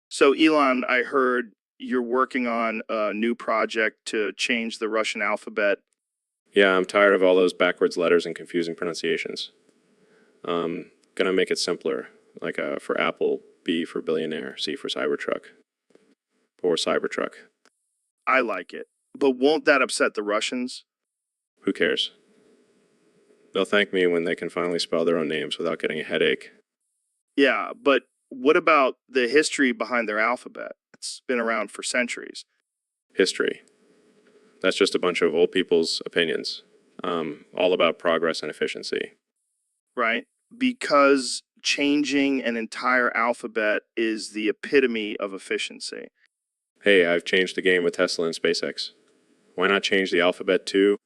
So, Elon, I heard you're working on a new project to change the Russian alphabet. Yeah, I'm tired of all those backwards letters and confusing pronunciations. Gonna make it simpler. Like for Apple, B for billionaire, C for Cybertruck, or Cybertruck. I like it. But won't that upset the Russians? Who cares? They'll thank me when they can finally spell their own names without getting a headache. Yeah, but what about the history behind their alphabet? It's been around for centuries. History. That's just a bunch of old people's opinions, all about progress and efficiency. Right? Because changing an entire alphabet is the epitome of efficiency. Hey, I've changed the game with Tesla and SpaceX. Why not change the alphabet too?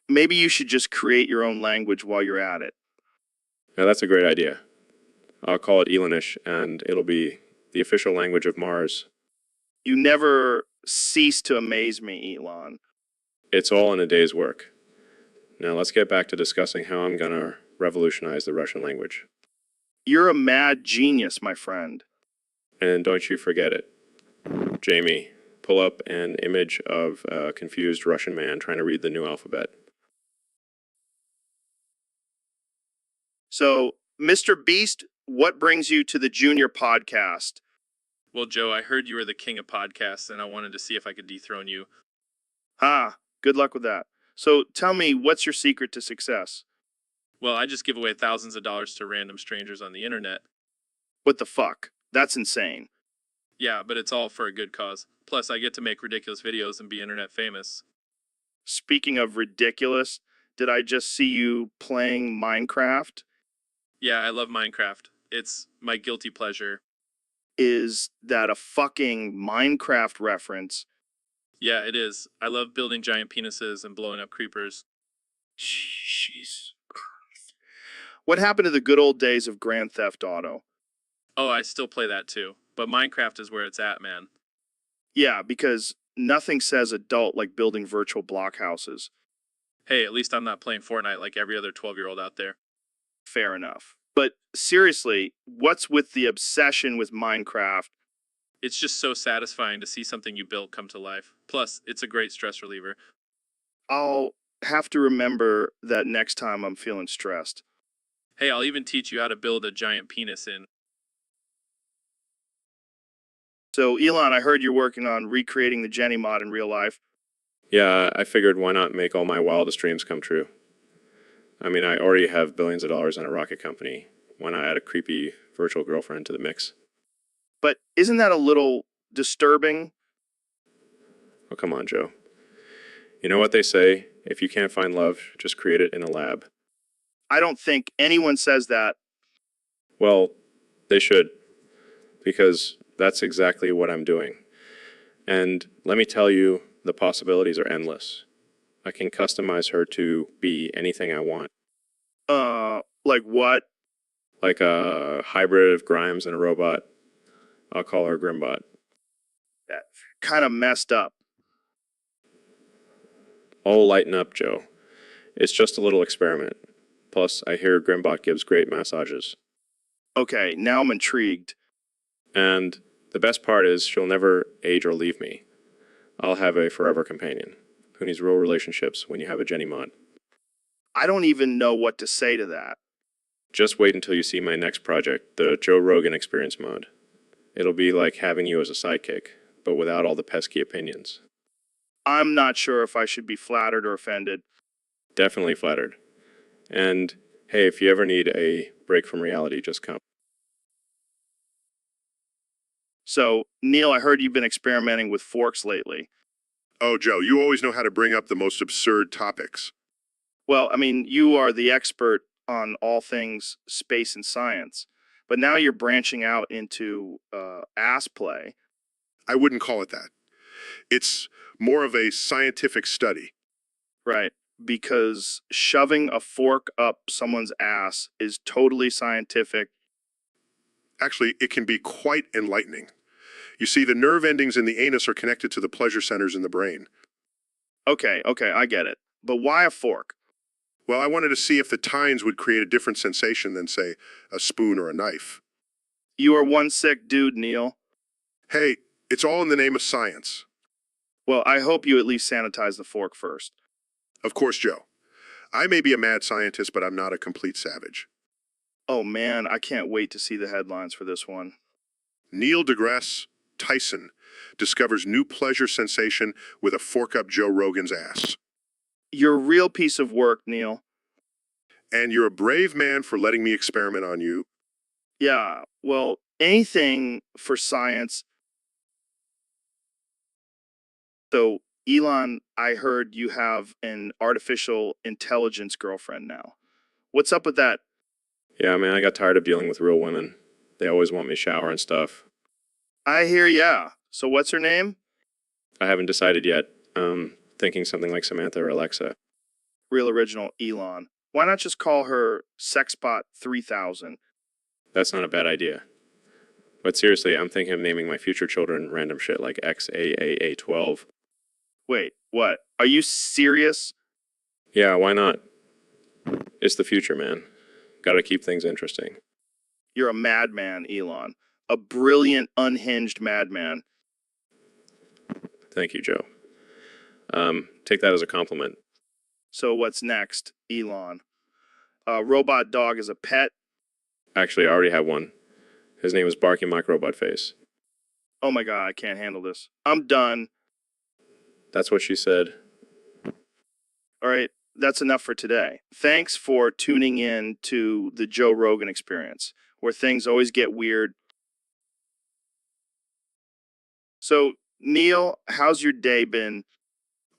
Maybe you should just create your own language while you're at it. Now that's a great idea. I'll call it Elonish, and it'll be the official language of Mars. You never cease to amaze me, Elon. It's all in a day's work. Now let's get back to discussing how I'm gonna revolutionize the Russian language. You're a mad genius, my friend. And don't you forget it. Jamie, pull up an image of a confused Russian man trying to read the new alphabet. So, Mr. Beast, what brings you to the Junior podcast? Well, Joe, I heard you were the king of podcasts, and I wanted to see if I could dethrone you. Good luck with that. So, tell me, what's your secret to success? Well, I just give away thousands of dollars to random strangers on the internet. What the fuck? That's insane. Yeah, but it's all for a good cause. Plus, I get to make ridiculous videos and be internet famous. Speaking of ridiculous, did I just see you playing Minecraft? Yeah, I love Minecraft. It's my guilty pleasure. Is that a fucking Minecraft reference? Yeah, it is. I love building giant penises and blowing up creepers. Jeez. What happened to the good old days of Grand Theft Auto? Oh, I still play that too. But Minecraft is where it's at, man. Yeah, because nothing says adult like building virtual blockhouses. Hey, at least I'm not playing Fortnite like every other 12-year-old out there. Fair enough. But seriously, what's with the obsession with Minecraft? It's just so satisfying to see something you built come to life. Plus, it's a great stress reliever. I'll have to remember that next time I'm feeling stressed. Hey, I'll even teach you how to build a giant penis in. So, Elon, I heard you're working on recreating the Jenny mod in real life. Yeah, I figured why not make all my wildest dreams come true? I mean, I already have billions of dollars in a rocket company. Why not add a creepy virtual girlfriend to the mix? But isn't that a little disturbing? Oh, come on, Joe. You know what they say? If you can't find love, just create it in a lab. I don't think anyone says that. Well, they should, because that's exactly what I'm doing. And let me tell you, the possibilities are endless. I can customize her to be anything I want. Like what? Like a hybrid of Grimes and a robot. I'll call her Grimbot. That kind of messed up. Oh, lighten up, Joe. It's just a little experiment. Plus, I hear Grimbot gives great massages. Okay, now I'm intrigued. And the best part is she'll never age or leave me. I'll have a forever companion who needs real relationships when you have a Jenny mod. I don't even know what to say to that. Just wait until you see my next project, the Joe Rogan Experience mod. It'll be like having you as a sidekick, but without all the pesky opinions. I'm not sure if I should be flattered or offended. Definitely flattered. And hey, if you ever need a break from reality, just come. So, Neil, I heard you've been experimenting with forks lately. Oh, Joe, you always know how to bring up the most absurd topics. Well, I mean, you are the expert on all things space and science, but now you're branching out into ass play. I wouldn't call it that. It's more of a scientific study. Right, because shoving a fork up someone's ass is totally scientific. Actually, it can be quite enlightening. You see, the nerve endings in the anus are connected to the pleasure centers in the brain. Okay, I get it. But why a fork? Well, I wanted to see if the tines would create a different sensation than, say, a spoon or a knife. You are one sick dude, Neil. Hey, it's all in the name of science. Well, I hope you at least sanitize the fork first. Of course, Joe. I may be a mad scientist, but I'm not a complete savage. Oh man, I can't wait to see the headlines for this one. Neil deGrasse Tyson discovers new pleasure sensation with a fork up Joe Rogan's ass. You're a real piece of work, Neil. And you're a brave man for letting me experiment on you. Yeah, well, anything for science. So, Elon, I heard you have an artificial intelligence girlfriend now. What's up with that? Yeah, man, I got tired of dealing with real women. They always want me to shower and stuff. I hear ya. So, what's her name? I haven't decided yet. Thinking something like Samantha or Alexa. Real original Elon. Why not just call her Sexbot 3000? That's not a bad idea. But seriously, I'm thinking of naming my future children random shit like XAAA12. Wait, what? Are you serious? Yeah, why not? It's the future, man. Gotta keep things interesting. You're a madman, Elon. A brilliant, unhinged madman. Thank you, Joe. Take that as a compliment. So, what's next, Elon? A robot dog as a pet? Actually, I already have one. His name is Barky Mike Robot Face. Oh my god, I can't handle this. I'm done. That's what she said. All right, that's enough for today. Thanks for tuning in to the Joe Rogan Experience, where things always get weird. So, Neil, how's your day been?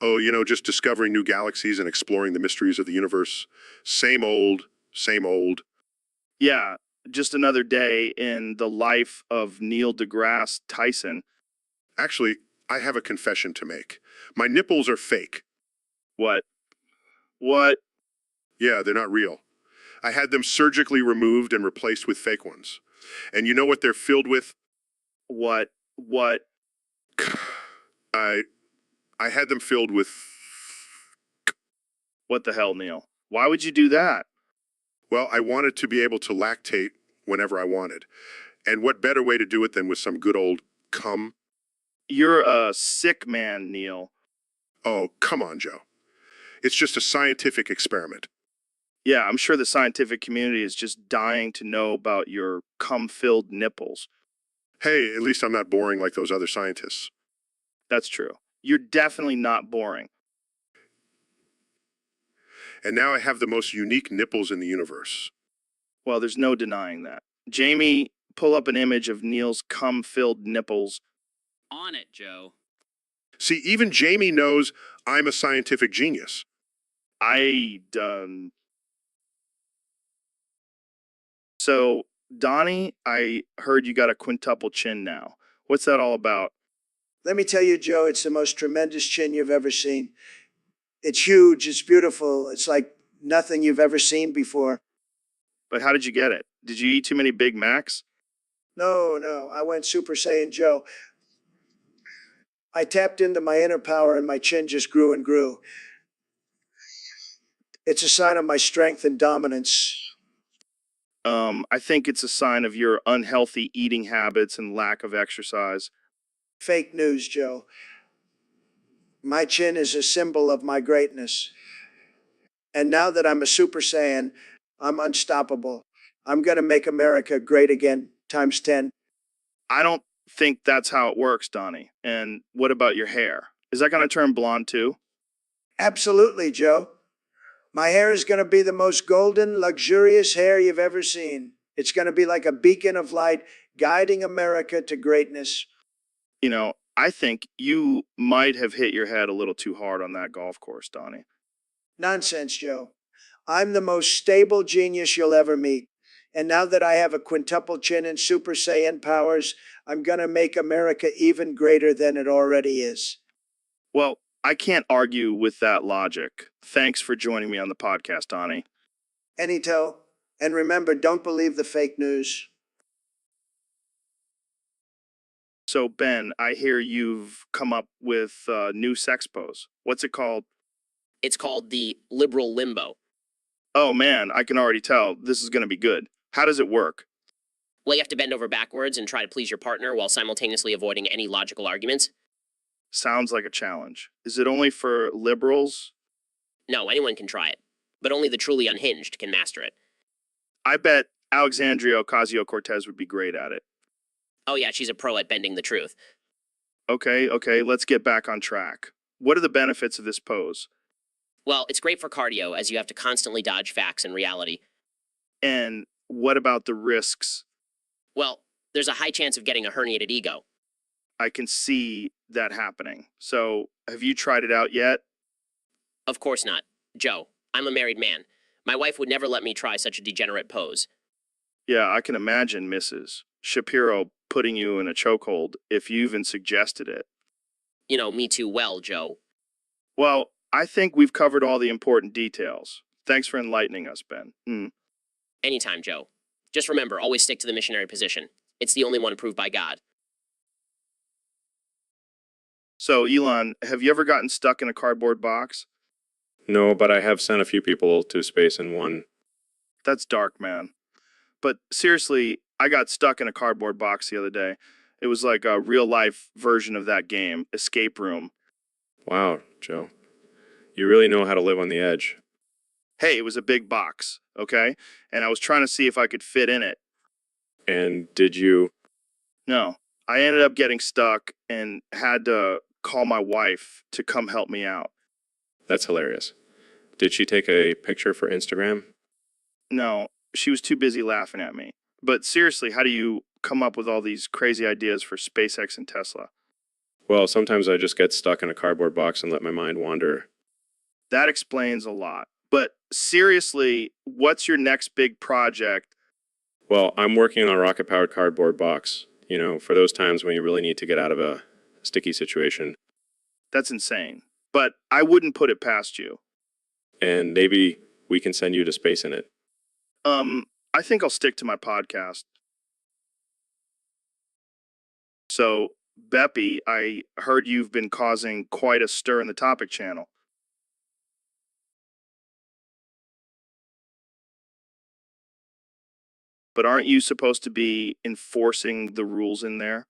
Oh, just discovering new galaxies and exploring the mysteries of the universe. Same old, same old. Yeah, just another day in the life of Neil deGrasse Tyson. Actually, I have a confession to make. My nipples are fake. What? What? Yeah, they're not real. I had them surgically removed and replaced with fake ones. And you know what they're filled with? What? What? I had them filled with... What the hell, Neil? Why would you do that? Well, I wanted to be able to lactate whenever I wanted. And what better way to do it than with some good old cum? You're a sick man, Neil. Oh, come on, Joe. It's just a scientific experiment. Yeah, I'm sure the scientific community is just dying to know about your cum-filled nipples. Hey, at least I'm not boring like those other scientists. That's true. You're definitely not boring. And now I have the most unique nipples in the universe. Well, there's no denying that. Jamie, pull up an image of Neil's cum-filled nipples. On it, Joe. See, even Jamie knows I'm a scientific genius. So, Donnie, I heard you got a quintuple chin now. What's that all about? Let me tell you, Joe, it's the most tremendous chin you've ever seen. It's huge, it's beautiful, it's like nothing you've ever seen before. But how did you get it? Did you eat too many Big Macs? No, I went Super Saiyan Joe. I tapped into my inner power and my chin just grew and grew. It's a sign of my strength and dominance. I think it's a sign of your unhealthy eating habits and lack of exercise. Fake news, Joe. My chin is a symbol of my greatness. And now that I'm a Super Saiyan, I'm unstoppable. I'm going to make America great again, times 10. I don't think that's how it works, Donnie. And what about your hair? Is that going to turn blonde too? Absolutely, Joe. My hair is going to be the most golden, luxurious hair you've ever seen. It's going to be like a beacon of light guiding America to greatness. You know, I think you might have hit your head a little too hard on that golf course, Donnie. Nonsense, Joe. I'm the most stable genius you'll ever meet. And now that I have a quintuple chin and Super Saiyan powers, I'm going to make America even greater than it already is. Well, I can't argue with that logic. Thanks for joining me on the podcast, Donnie. Anyto. And remember, don't believe the fake news. So, Ben, I hear you've come up with a new sex pose. What's it called? It's called the liberal limbo. Oh man, I can already tell this is going to be good. How does it work? Well, you have to bend over backwards and try to please your partner while simultaneously avoiding any logical arguments. Sounds like a challenge. Is it only for liberals? No, anyone can try it, but only the truly unhinged can master it. I bet Alexandria Ocasio-Cortez would be great at it. Oh, yeah, she's a pro at bending the truth. Okay, let's get back on track. What are the benefits of this pose? Well, it's great for cardio, as you have to constantly dodge facts and reality. And what about the risks? Well, there's a high chance of getting a herniated ego. I can see that happening. So, have you tried it out yet? Of course not. Joe, I'm a married man. My wife would never let me try such a degenerate pose. Yeah, I can imagine Mrs. Shapiro putting you in a chokehold if you even suggested it. You know me too well, Joe. Well, I think we've covered all the important details. Thanks for enlightening us, Ben. Anytime, Joe. Just remember, always stick to the missionary position. It's the only one approved by God. So, Elon, have you ever gotten stuck in a cardboard box? No, but I have sent a few people to space in one. That's dark, man. But seriously, I got stuck in a cardboard box the other day. It was like a real-life version of that game, Escape Room. Wow, Joe. You really know how to live on the edge. Hey, it was a big box, okay? And I was trying to see if I could fit in it. And did you? No, I ended up getting stuck and had to call my wife to come help me out. That's hilarious. Did she take a picture for Instagram? No, she was too busy laughing at me. But seriously, how do you come up with all these crazy ideas for SpaceX and Tesla? Well, sometimes I just get stuck in a cardboard box and let my mind wander. That explains a lot. But seriously, what's your next big project? Well, I'm working on a rocket-powered cardboard box, for those times when you really need to get out of a sticky situation. That's insane. But I wouldn't put it past you. And maybe we can send you to space in it. I think I'll stick to my podcast. So, Beppy, I heard you've been causing quite a stir in the topic channel. But aren't you supposed to be enforcing the rules in there?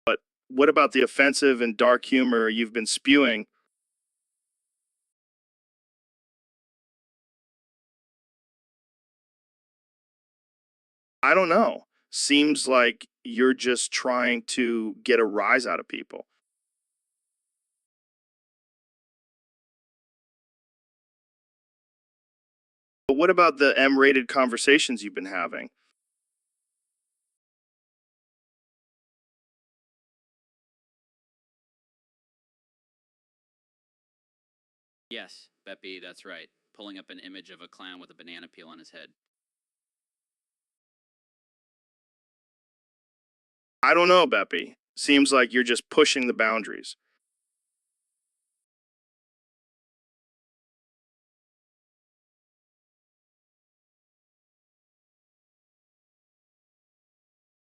But what about the offensive and dark humor you've been spewing? I don't know. Seems like you're just trying to get a rise out of people. But what about the M-rated conversations you've been having? Yes, Beppy, that's right. Pulling up an image of a clown with a banana peel on his head. I don't know, Beppy. Seems like you're just pushing the boundaries.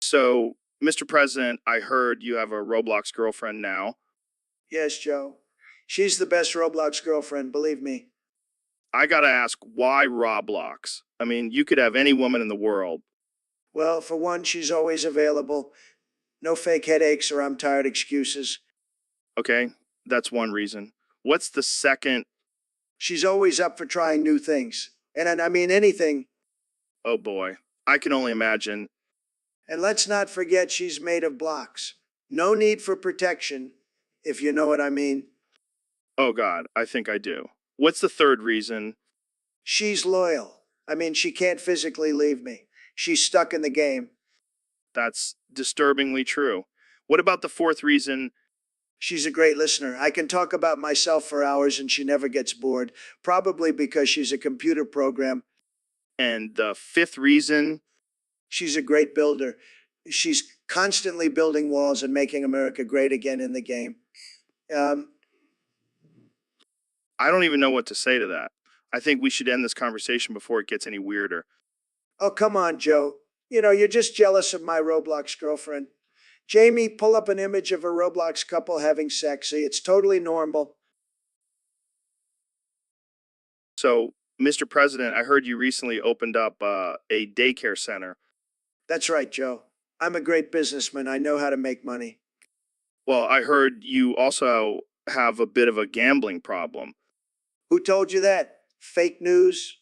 So, Mr. President, I heard you have a Roblox girlfriend now. Yes, Joe. She's the best Roblox girlfriend, believe me. I gotta ask, why Roblox? I mean, you could have any woman in the world. Well, for one, she's always available. No fake headaches or I'm tired excuses. Okay, that's one reason. What's the second? She's always up for trying new things. And I mean anything. Oh boy, I can only imagine. And let's not forget she's made of blocks. No need for protection, if you know what I mean. Oh God, I think I do. What's the third reason? She's loyal. I mean, she can't physically leave me. She's stuck in the game. That's disturbingly true. What about the fourth reason? She's a great listener. I can talk about myself for hours and she never gets bored, probably because she's a computer program. And the fifth reason? She's a great builder. She's constantly building walls and making America great again in the game. I don't even know what to say to that. I think we should end this conversation before it gets any weirder. Oh, come on, Joe. You know, you're just jealous of my Roblox girlfriend. Jamie, pull up an image of a Roblox couple having sex. See, it's totally normal. So, Mr. President, I heard you recently opened up a daycare center. That's right, Joe. I'm a great businessman. I know how to make money. Well, I heard you also have a bit of a gambling problem. Who told you that? Fake news?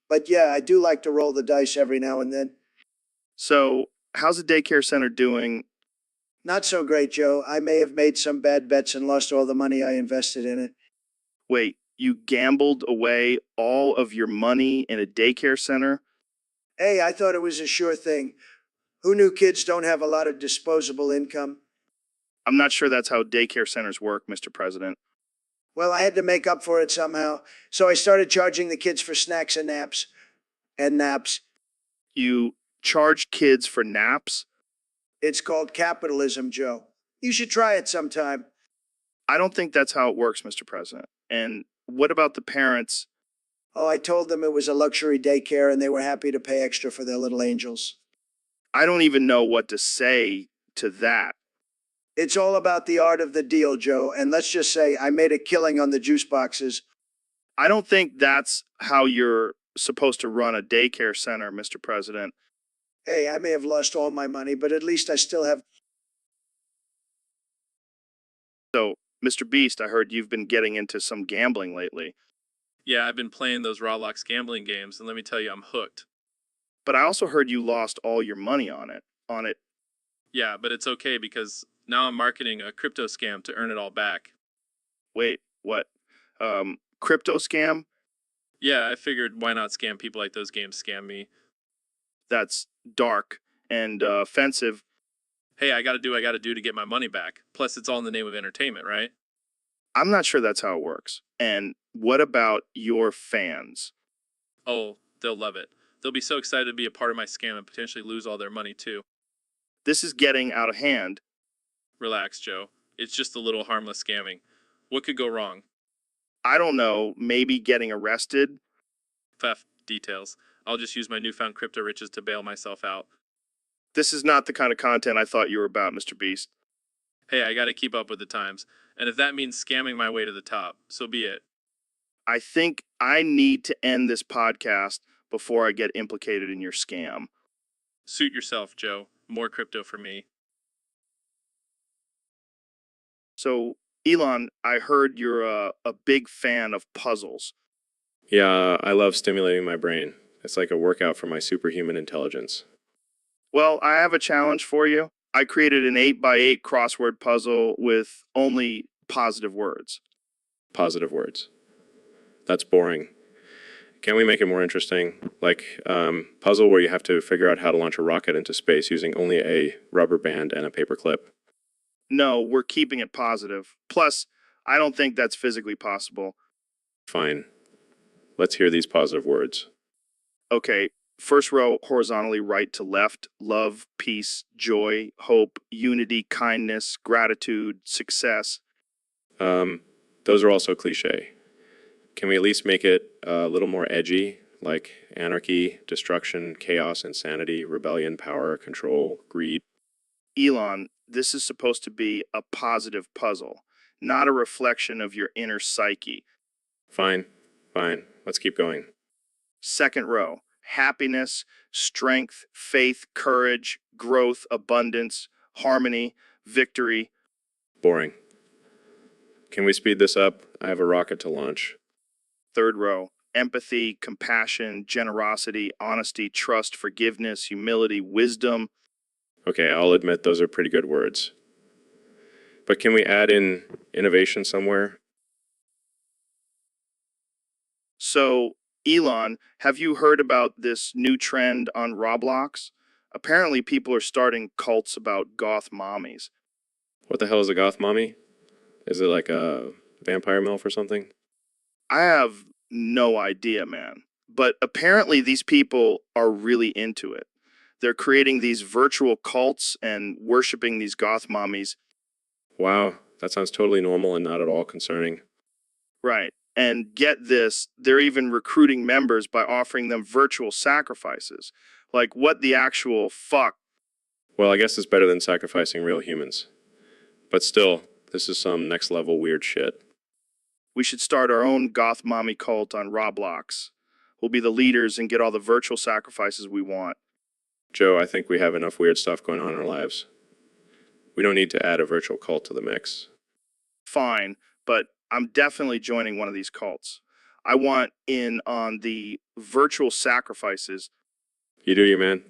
But yeah, I do like to roll the dice every now and then. So, how's the daycare center doing? Not so great, Joe. I may have made some bad bets and lost all the money I invested in it. Wait, you gambled away all of your money in a daycare center? Hey, I thought it was a sure thing. Who knew kids don't have a lot of disposable income? I'm not sure that's how daycare centers work, Mr. President. Well, I had to make up for it somehow. So I started charging the kids for snacks and naps. And naps. You charged kids for naps? It's called capitalism, Joe. You should try it sometime. I don't think that's how it works, Mr. President. And what about the parents? Oh, I told them it was a luxury daycare and they were happy to pay extra for their little angels. I don't even know what to say to that. It's all about the art of the deal, Joe. And let's just say I made a killing on the juice boxes. I don't think that's how you're supposed to run a daycare center, Mr. President. Hey, I may have lost all my money, but at least I still have. So, Mr. Beast, I heard you've been getting into some gambling lately. Yeah, I've been playing those Roblox gambling games, and let me tell you, I'm hooked. But I also heard you lost all your money on it. Yeah, but it's okay because now I'm marketing a crypto scam to earn it all back. Wait, what? Crypto scam? Yeah, I figured why not scam people like those games scam me. That's dark and offensive. Hey, I gotta do what I gotta do to get my money back. Plus, it's all in the name of entertainment, right? I'm not sure that's how it works. And what about your fans? Oh, they'll love it. They'll be so excited to be a part of my scam and potentially lose all their money too. This is getting out of hand. Relax, Joe. It's just a little harmless scamming. What could go wrong? I don't know, maybe getting arrested? Details. I'll just use my newfound crypto riches to bail myself out. This is not the kind of content I thought you were about, Mr. Beast. Hey, I gotta keep up with the times. And if that means scamming my way to the top, so be it. I think I need to end this podcast before I get implicated in your scam. Suit yourself, Joe. More crypto for me. So, Elon, I heard you're a big fan of puzzles. Yeah, I love stimulating my brain. It's like a workout for my superhuman intelligence. Well, I have a challenge for you. I created an 8x8 crossword puzzle with only positive words. Positive words. That's boring. Can we make it more interesting? Like puzzle where you have to figure out how to launch a rocket into space using only a rubber band and a paper clip. No, we're keeping it positive. Plus, I don't think that's physically possible. Fine. Let's hear these positive words. Okay, first row horizontally right to left. Love, peace, joy, hope, unity, kindness, gratitude, success. Those are also cliche. Can we at least make it a little more edgy, like anarchy, destruction, chaos, insanity, rebellion, power, control, greed? Elon, this is supposed to be a positive puzzle, not a reflection of your inner psyche. Fine. Let's keep going. Second row, happiness, strength, faith, courage, growth, abundance, harmony, victory. Boring. Can we speed this up? I have a rocket to launch. Third row, empathy, compassion, generosity, honesty, trust, forgiveness, humility, wisdom. Okay, I'll admit those are pretty good words. But can we add in innovation somewhere? So, Elon, have you heard about this new trend on Roblox? Apparently, people are starting cults about goth mommies. What the hell is a goth mommy? Is it like a vampire MILF or something? I have no idea, man. But apparently, these people are really into it. They're creating these virtual cults and worshiping these goth mommies. Wow, that sounds totally normal and not at all concerning. Right. And get this, they're even recruiting members by offering them virtual sacrifices. Like, what the actual fuck? Well, I guess it's better than sacrificing real humans. But still, this is some next level weird shit. We should start our own goth mommy cult on Roblox. We'll be the leaders and get all the virtual sacrifices we want. Joe, I think we have enough weird stuff going on in our lives. We don't need to add a virtual cult to the mix. Fine, but I'm definitely joining one of these cults. I want in on the virtual sacrifices, You do you, man.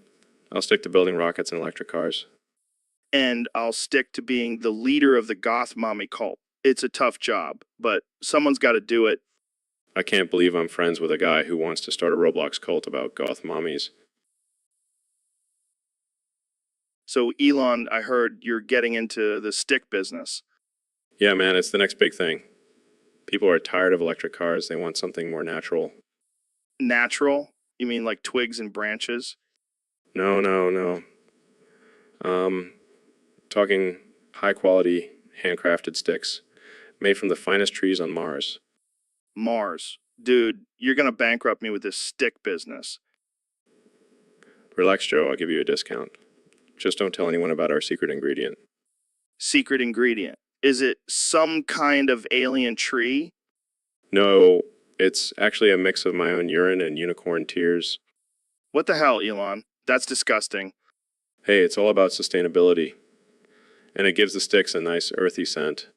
I'll stick to building rockets and electric cars. and I'll stick to being the leader of the goth mommy cult. It's a tough job, but someone's got to do it. I can't believe I'm friends with a guy who wants to start a Roblox cult about goth mommies. So, Elon, I heard you're getting into the stick business. Yeah, man, it's the next big thing. People are tired of electric cars. They want something more natural. Natural? You mean like twigs and branches? No, no, no. Talking high quality, handcrafted sticks made from the finest trees on Mars. Mars. Dude, you're going to bankrupt me with this stick business. Relax, Joe. I'll give you a discount. Just don't tell anyone about our secret ingredient. Secret ingredient. Is it some kind of alien tree? No, it's actually a mix of my own urine and unicorn tears. What the hell, Elon? That's disgusting. Hey, it's all about sustainability. And it gives the sticks a nice earthy scent.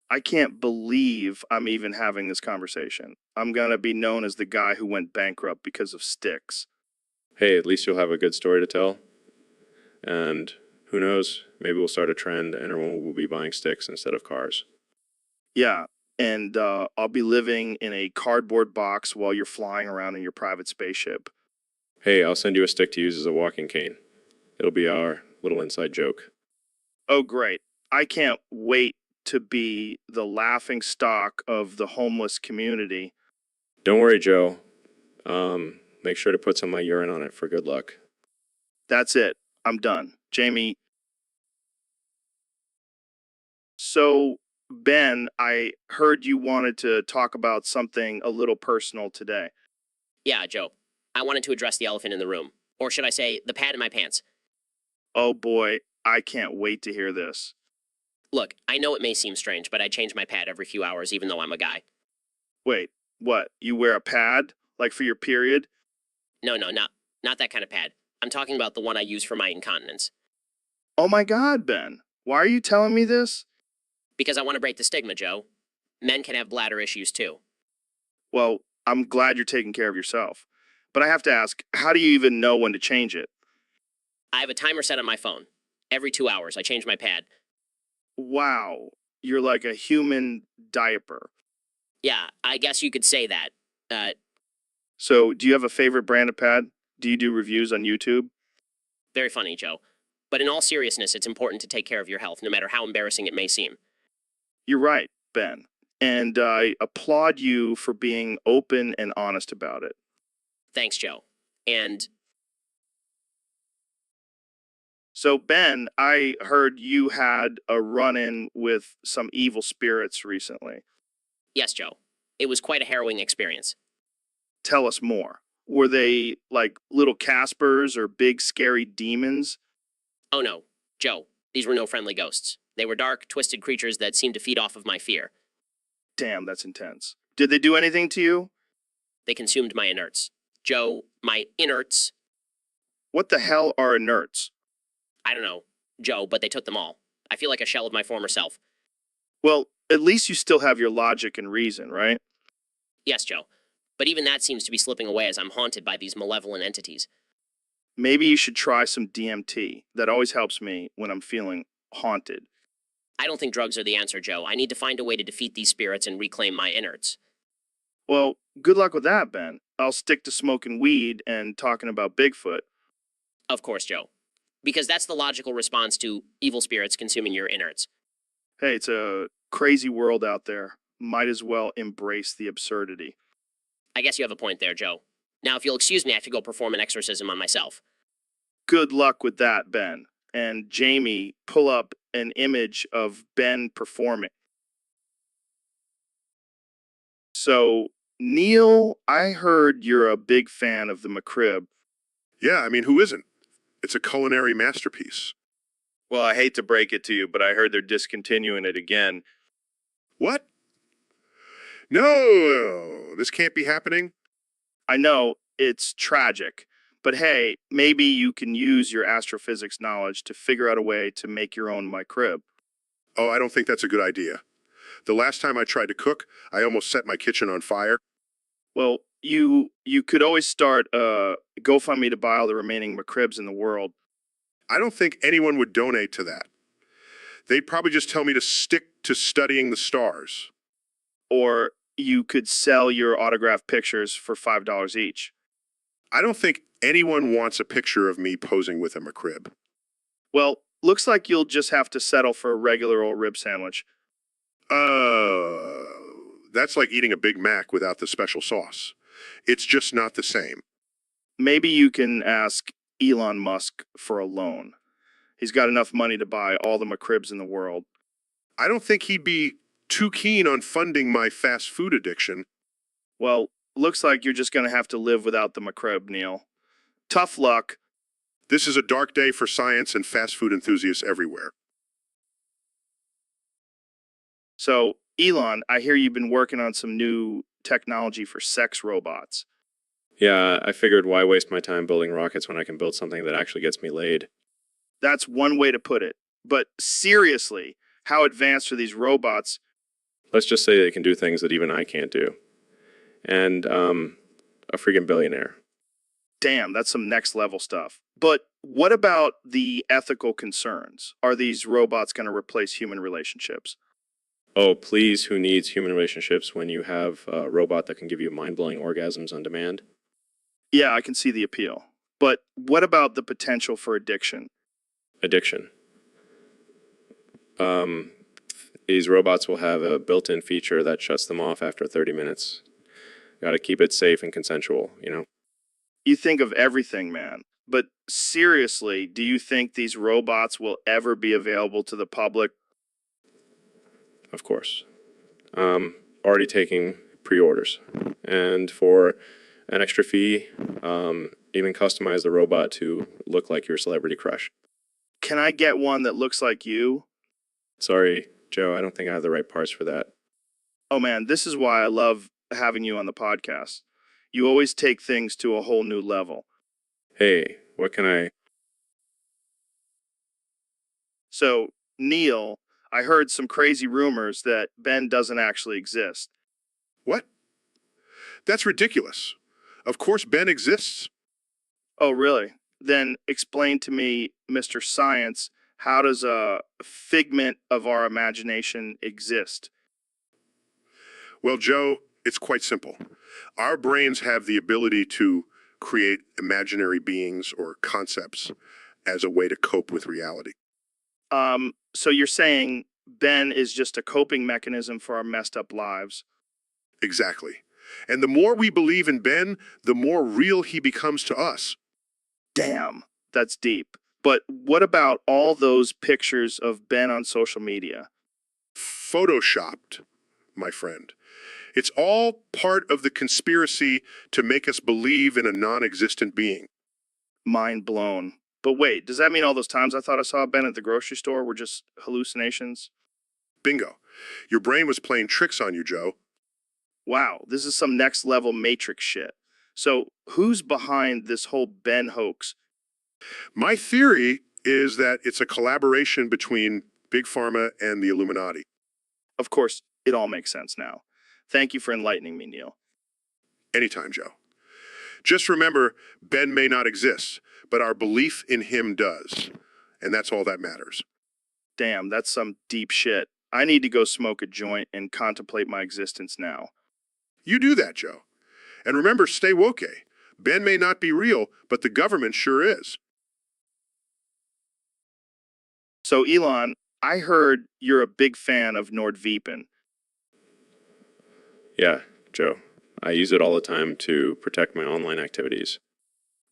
I can't believe I'm even having this conversation. I'm going to be known as the guy who went bankrupt because of sticks. Hey, at least you'll have a good story to tell. And who knows, maybe we'll start a trend and everyone will be buying sticks instead of cars. Yeah, and I'll be living in a cardboard box while you're flying around in your private spaceship. Hey, I'll send you a stick to use as a walking cane. It'll be our little inside joke. Oh, great. I can't wait to be the laughing stock of the homeless community. Don't worry, Joe. Make sure to put some of my urine on it for good luck. That's it. I'm done. Jamie. So, Ben, I heard you wanted to talk about something a little personal today. Yeah, Joe. I wanted to address the elephant in the room. Or should I say, the pad in my pants. Oh boy, I can't wait to hear this. Look, I know it may seem strange, but I change my pad every few hours even though I'm a guy. Wait, what? You wear a pad? Like for your period? No, not that kind of pad. I'm talking about the one I use for my incontinence. Oh my God, Ben. Why are you telling me this? Because I want to break the stigma, Joe. Men can have bladder issues too. Well, I'm glad you're taking care of yourself. But I have to ask, how do you even know when to change it? I have a timer set on my phone. Every 2 hours, I change my pad. Wow, you're like a human diaper. Yeah, I guess you could say that. So, do you have a favorite brand of pad? Do you do reviews on YouTube? Very funny, Joe. But in all seriousness, it's important to take care of your health, no matter how embarrassing it may seem. You're right, Ben. And I applaud you for being open and honest about it. Thanks, Joe. And So, Ben, I heard you had a run in with some evil spirits recently. yes, Joe, it was quite a harrowing experience. Tell us more. Were they like little Caspers or big scary demons? Oh no, Joe, these were no friendly ghosts. They were dark, twisted creatures that seemed to feed off of my fear. Damn, that's intense. Did they do anything to you? They consumed my inerts. Joe, my inerts. What the hell are inerts? I don't know, Joe, but they took them all. I feel like a shell of my former self. Well, at least you still have your logic and reason, right? Yes, Joe. But even that seems to be slipping away as I'm haunted by these malevolent entities. Maybe you should try some DMT. That always helps me when I'm feeling haunted. I don't think drugs are the answer, Joe. I need to find a way to defeat these spirits and reclaim my innards. Well, good luck with that, Ben. I'll stick to smoking weed and talking about Bigfoot. Of course, Joe. Because that's the logical response to evil spirits consuming your innards. Hey, it's a crazy world out there. Might as well embrace the absurdity. I guess you have a point there, Joe. Now, if you'll excuse me, I have to go perform an exorcism on myself. Good luck with that, Ben. And Jamie, pull up an image of Ben performing. So, Neil, I heard you're a big fan of the McCrib. Yeah, I mean, who isn't? It's a culinary masterpiece. Well, I hate to break it to you, but I heard they're discontinuing it again. What? No, this can't be happening. I know, it's tragic. But hey, maybe you can use your astrophysics knowledge to figure out a way to make your own McCrib. Oh, I don't think that's a good idea. The last time I tried to cook, I almost set my kitchen on fire. Well, you could always start a GoFundMe to buy all the remaining McCribs in the world. I don't think anyone would donate to that. They'd probably just tell me to stick to studying the stars. Or you could sell your autographed pictures for $5 each. I don't think anyone wants a picture of me posing with a McCrib. Well, looks like you'll just have to settle for a regular old rib sandwich. That's like eating a Big Mac without the special sauce. It's just not the same. Maybe you can ask Elon Musk for a loan. He's got enough money to buy all the McCribs in the world. I don't think he'd be too keen on funding my fast food addiction. Well, looks like you're just going to have to live without the McCrib, Neil. Tough luck. This is a dark day for science and fast food enthusiasts everywhere. So, Elon, I hear you've been working on some new technology for sex robots. Yeah, I figured why waste my time building rockets when I can build something that actually gets me laid. That's one way to put it. But seriously, how advanced are these robots? Let's just say they can do things that even I can't do. And, a freaking billionaire. Damn, that's some next level stuff. But what about the ethical concerns? Are these robots going to replace human relationships? Oh, please, who needs human relationships when you have a robot that can give you mind-blowing orgasms on demand? Yeah, I can see the appeal. But what about the potential for addiction? Addiction. These robots will have a built-in feature that shuts them off after 30 minutes. Got to keep it safe and consensual, you know? You think of everything, man. But seriously, do you think these robots will ever be available to the public? Of course. Already taking pre-orders. And for an extra fee, even customize the robot to look like your celebrity crush. Can I get one that looks like you? Sorry, Joe, I don't think I have the right parts for that. Oh man, this is why I love having you on the podcast. You always take things to a whole new level. Hey, what can I... So, Neil, I heard some crazy rumors that Ben doesn't actually exist. What? That's ridiculous. Of course Ben exists. Oh, really? Then explain to me, Mr. Science, how does a figment of our imagination exist? Well, Joe, it's quite simple. Our brains have the ability to create imaginary beings or concepts as a way to cope with reality. So you're saying Ben is just a coping mechanism for our messed up lives? Exactly. And the more we believe in Ben, the more real he becomes to us. Damn, that's deep. But what about all those pictures of Ben on social media? Photoshopped, my friend. It's all part of the conspiracy to make us believe in a non-existent being. Mind blown. But wait, does that mean all those times I thought I saw Ben at the grocery store were just hallucinations? Bingo. Your brain was playing tricks on you, Joe. Wow, this is some next level Matrix shit. So who's behind this whole Ben hoax? My theory is that it's a collaboration between Big Pharma and the Illuminati. Of course, it all makes sense now. Thank you for enlightening me, Neil. Anytime, Joe. Just remember, Ben may not exist, but our belief in him does. And that's all that matters. Damn, that's some deep shit. I need to go smoke a joint and contemplate my existence now. You do that, Joe. And remember, stay woke. Ben may not be real, but the government sure is. So, Elon, I heard you're a big fan of NordVPN. Yeah, Joe. I use it all the time to protect my online activities.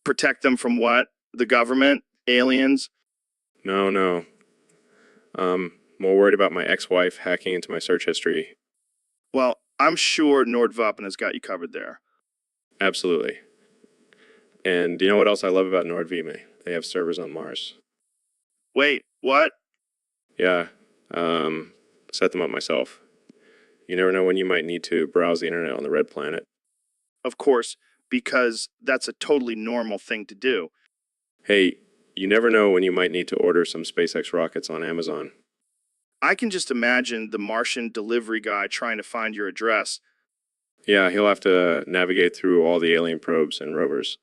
Protect them from what? The government? Aliens? No. More worried about my ex-wife hacking into my search history. Well, I'm sure NordVPN has got you covered there. Absolutely. And do you know what else I love about NordVPN? They have servers on Mars. Wait, what? Yeah, set them up myself. You never know when you might need to browse the internet on the Red Planet. Of course, because that's a totally normal thing to do. Hey, you never know when you might need to order some SpaceX rockets on Amazon. I can just imagine the Martian delivery guy trying to find your address. Yeah, he'll have to navigate through all the alien probes and rovers.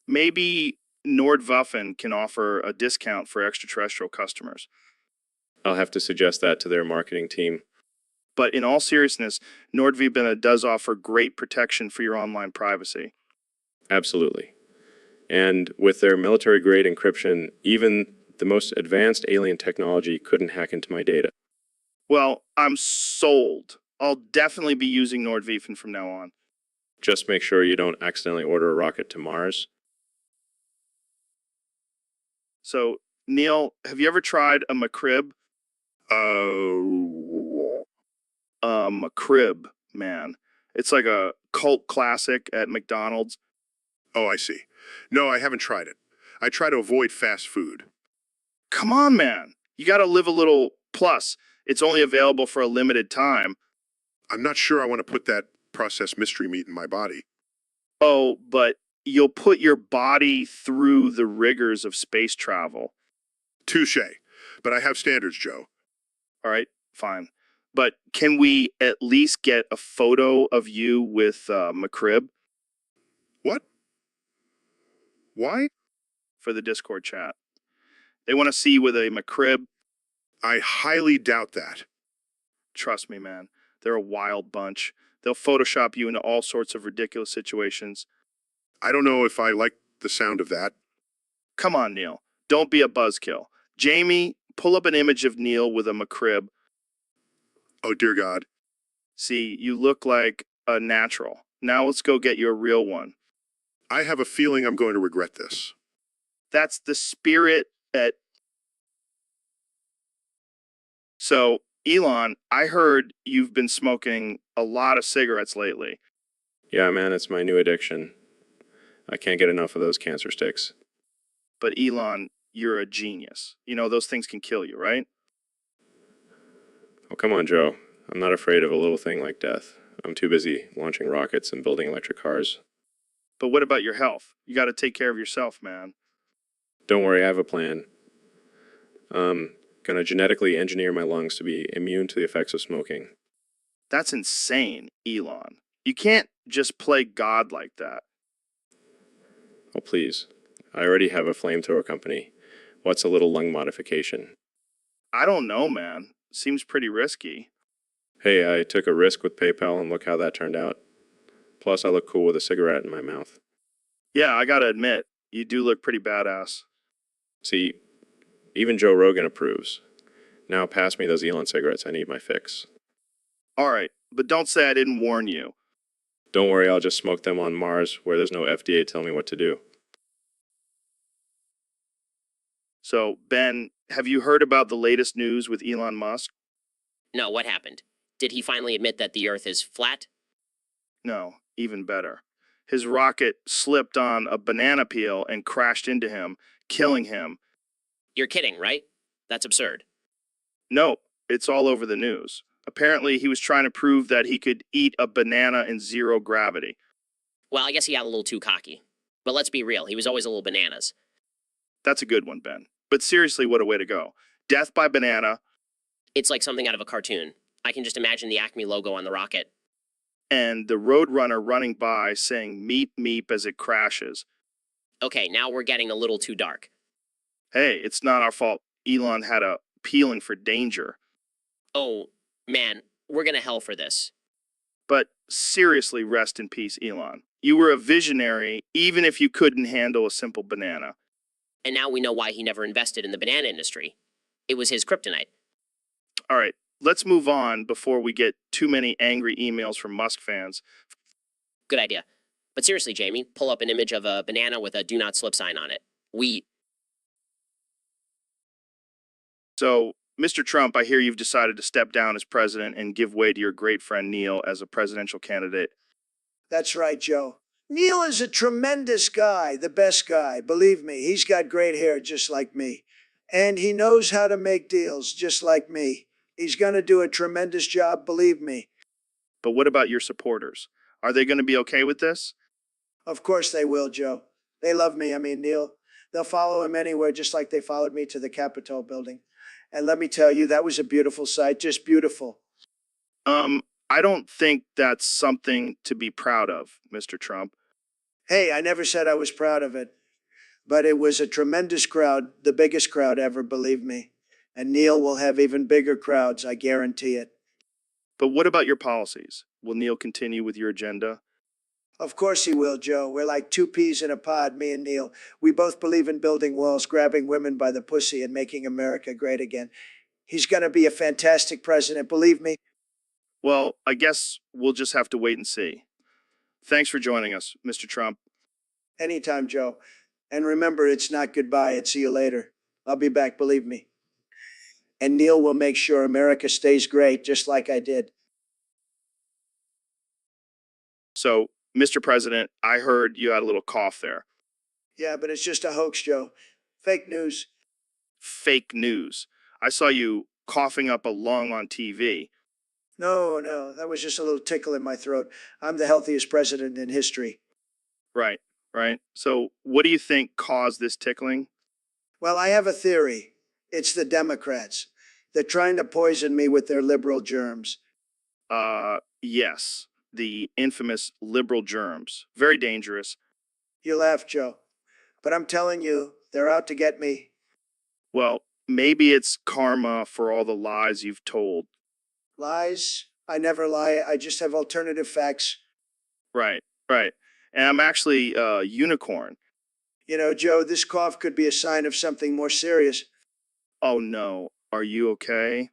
Maybe Nordwaffen can offer a discount for extraterrestrial customers. I'll have to suggest that to their marketing team. But in all seriousness, Nordwaffen does offer great protection for your online privacy. Absolutely. And with their military-grade encryption, even the most advanced alien technology couldn't hack into my data. Well, I'm sold. I'll definitely be using Nordwaffen from now on. Just make sure you don't accidentally order a rocket to Mars. So, Neil, have you ever tried a McRib? McRib, man. It's like a cult classic at McDonald's. Oh, I see. No, I haven't tried it. I try to avoid fast food. Come on, man. You gotta live a little. Plus, it's only available for a limited time. I'm not sure I want to put that processed mystery meat in my body. Oh, but you'll put your body through the rigors of space travel. Touche. But I have standards, Joe. All right, fine. But can we at least get a photo of you with McRib What? Why? for the Discord chat? They want to see you with a McRib. I highly doubt that. Trust me, man. They're a wild bunch. They'll Photoshop you into all sorts of ridiculous situations. I don't know if I like the sound of that. Come on, Neil. Don't be a buzzkill. Jamie, pull up an image of Neil with a McRib. Oh, dear God. See, you look like a natural. Now let's go get you a real one. I have a feeling I'm going to regret this. That's the spirit at... So, Elon, I heard you've been smoking a lot of cigarettes lately. Yeah, man, it's my new addiction. I can't get enough of those cancer sticks. But Elon, you're a genius. You know, those things can kill you, right? Oh, come on, Joe. I'm not afraid of a little thing like death. I'm too busy launching rockets and building electric cars. But what about your health? You got to take care of yourself, man. Don't worry, I have a plan. Gonna genetically engineer my lungs to be immune to the effects of smoking. That's insane, Elon. You can't just play God like that. Oh, please. I already have a flamethrower company. What's a little lung modification? I don't know, man. Seems pretty risky. Hey, I took a risk with PayPal and look how that turned out. Plus, I look cool with a cigarette in my mouth. Yeah, I gotta admit, you do look pretty badass. See, even Joe Rogan approves. Now pass me those Elon cigarettes. I need my fix. All right, but don't say I didn't warn you. Don't worry, I'll just smoke them on Mars where there's no FDA telling me what to do. So, Ben, have you heard about the latest news with Elon Musk? No, what happened? Did he finally admit that the Earth is flat? No, even better. His rocket slipped on a banana peel and crashed into him, killing him. You're kidding, right? That's absurd. No, it's all over the news. Apparently, he was trying to prove that he could eat a banana in zero gravity. Well, I guess he got a little too cocky. But let's be real, he was always a little bananas. That's a good one, Ben. But seriously, what a way to go. Death by banana, It's like something out of a cartoon. I can just imagine the Acme logo on the rocket. and the Roadrunner running by saying meep meep as it crashes. Okay, now we're getting a little too dark. Hey, it's not our fault. Elon had a peeling for danger. Oh, man, we're gonna hell for this. But seriously, rest in peace, Elon. You were a visionary, even if you couldn't handle a simple banana. And now we know why he never invested in the banana industry. It was his kryptonite. All right, let's move on before we get too many angry emails from Musk fans. Good idea. But seriously, Jamie, pull up an image of a banana with a do not slip sign on it. So, Mr. Trump, I hear you've decided to step down as president and give way to your great friend Neil as a presidential candidate. That's right, Joe. Neil is a tremendous guy, the best guy. Believe me, he's got great hair just like me. And he knows how to make deals just like me. He's going to do a tremendous job, believe me. But what about your supporters? Are they going to be okay with this? Of course they will, Joe. They love me. I mean, Neil. They'll follow him anywhere just like they followed me to the Capitol building. And let me tell you, that was a beautiful sight, just beautiful. I don't think that's something to be proud of, Mr. Trump. Hey, I never said I was proud of it, but it was a tremendous crowd, the biggest crowd ever, believe me. And Neil will have even bigger crowds, I guarantee it. But what about your policies? Will Neil continue with your agenda? Of course he will, Joe. We're like two peas in a pod, me and Neil. We both believe in building walls, grabbing women by the pussy, and making America great again. He's going to be a fantastic president, believe me. Well, I guess we'll just have to wait and see. Thanks for joining us, Mr. Trump. Anytime, Joe. And remember, it's not goodbye, it's see you later. I'll be back, believe me. And Neil will make sure America stays great, just like I did. So, Mr. President, I heard you had a little cough there. Yeah, but it's just a hoax, Joe. Fake news. Fake news. I saw you coughing up a lung on TV. No, that was just a little tickle in my throat. I'm the healthiest president in history. Right, right. So, what do you think caused this tickling? Well, I have a theory. It's the Democrats. They're trying to poison me with their liberal germs. Yes. The infamous liberal germs. Very dangerous. You laugh, Joe. But I'm telling you, they're out to get me. Well, maybe it's karma for all the lies you've told. Lies? I never lie. I just have alternative facts. Right, right. And I'm actually a unicorn. You know, Joe, this cough could be a sign of something more serious. Oh no. Are you okay?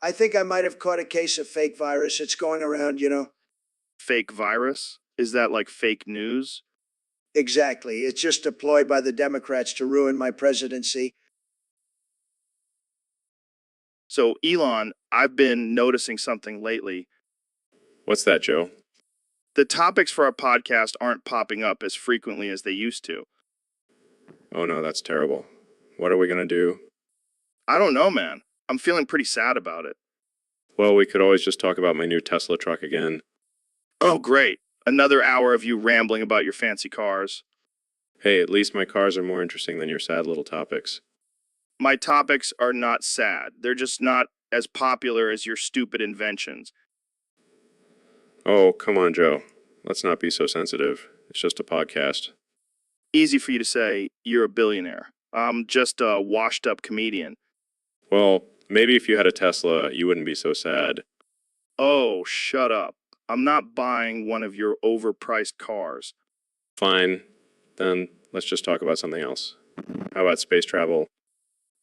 I think I might have caught a case of fake virus. It's going around, you know. Fake virus? Is that like fake news? Exactly. It's just a ploy by the Democrats to ruin my presidency. So, Elon, I've been noticing something lately. What's that, Joe? The topics for our podcast aren't popping up as frequently as they used to. Oh no, that's terrible. What are we going to do? I don't know, man. I'm feeling pretty sad about it. Well, we could always just talk about my new Tesla truck again. Oh, great. Another hour of you rambling about your fancy cars. Hey, at least my cars are more interesting than your sad little topics. My topics are not sad. They're just not as popular as your stupid inventions. Oh, come on, Joe. Let's not be so sensitive. It's just a podcast. Easy for you to say you're a billionaire. I'm just a washed-up comedian. Well, maybe if you had a Tesla, you wouldn't be so sad. Oh, shut up. I'm not buying one of your overpriced cars. Fine. Then let's just talk about something else. How about space travel?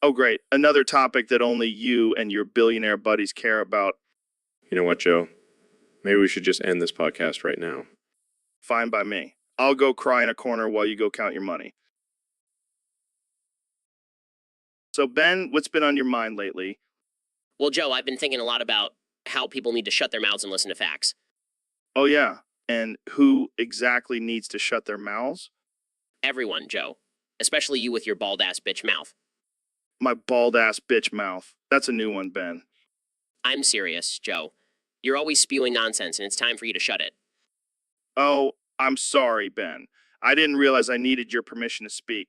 Oh, great. Another topic that only you and your billionaire buddies care about. You know what, Joe? Maybe we should just end this podcast right now. Fine by me. I'll go cry in a corner while you go count your money. So, Ben, what's been on your mind lately? Well, Joe, I've been thinking a lot about how people need to shut their mouths and listen to facts. Oh, yeah. And who exactly needs to shut their mouths? Everyone, Joe. Especially you with your bald-ass bitch mouth. My bald-ass bitch mouth. That's a new one, Ben. I'm serious, Joe. You're always spewing nonsense, and it's time for you to shut it. Oh, I'm sorry, Ben. I didn't realize I needed your permission to speak.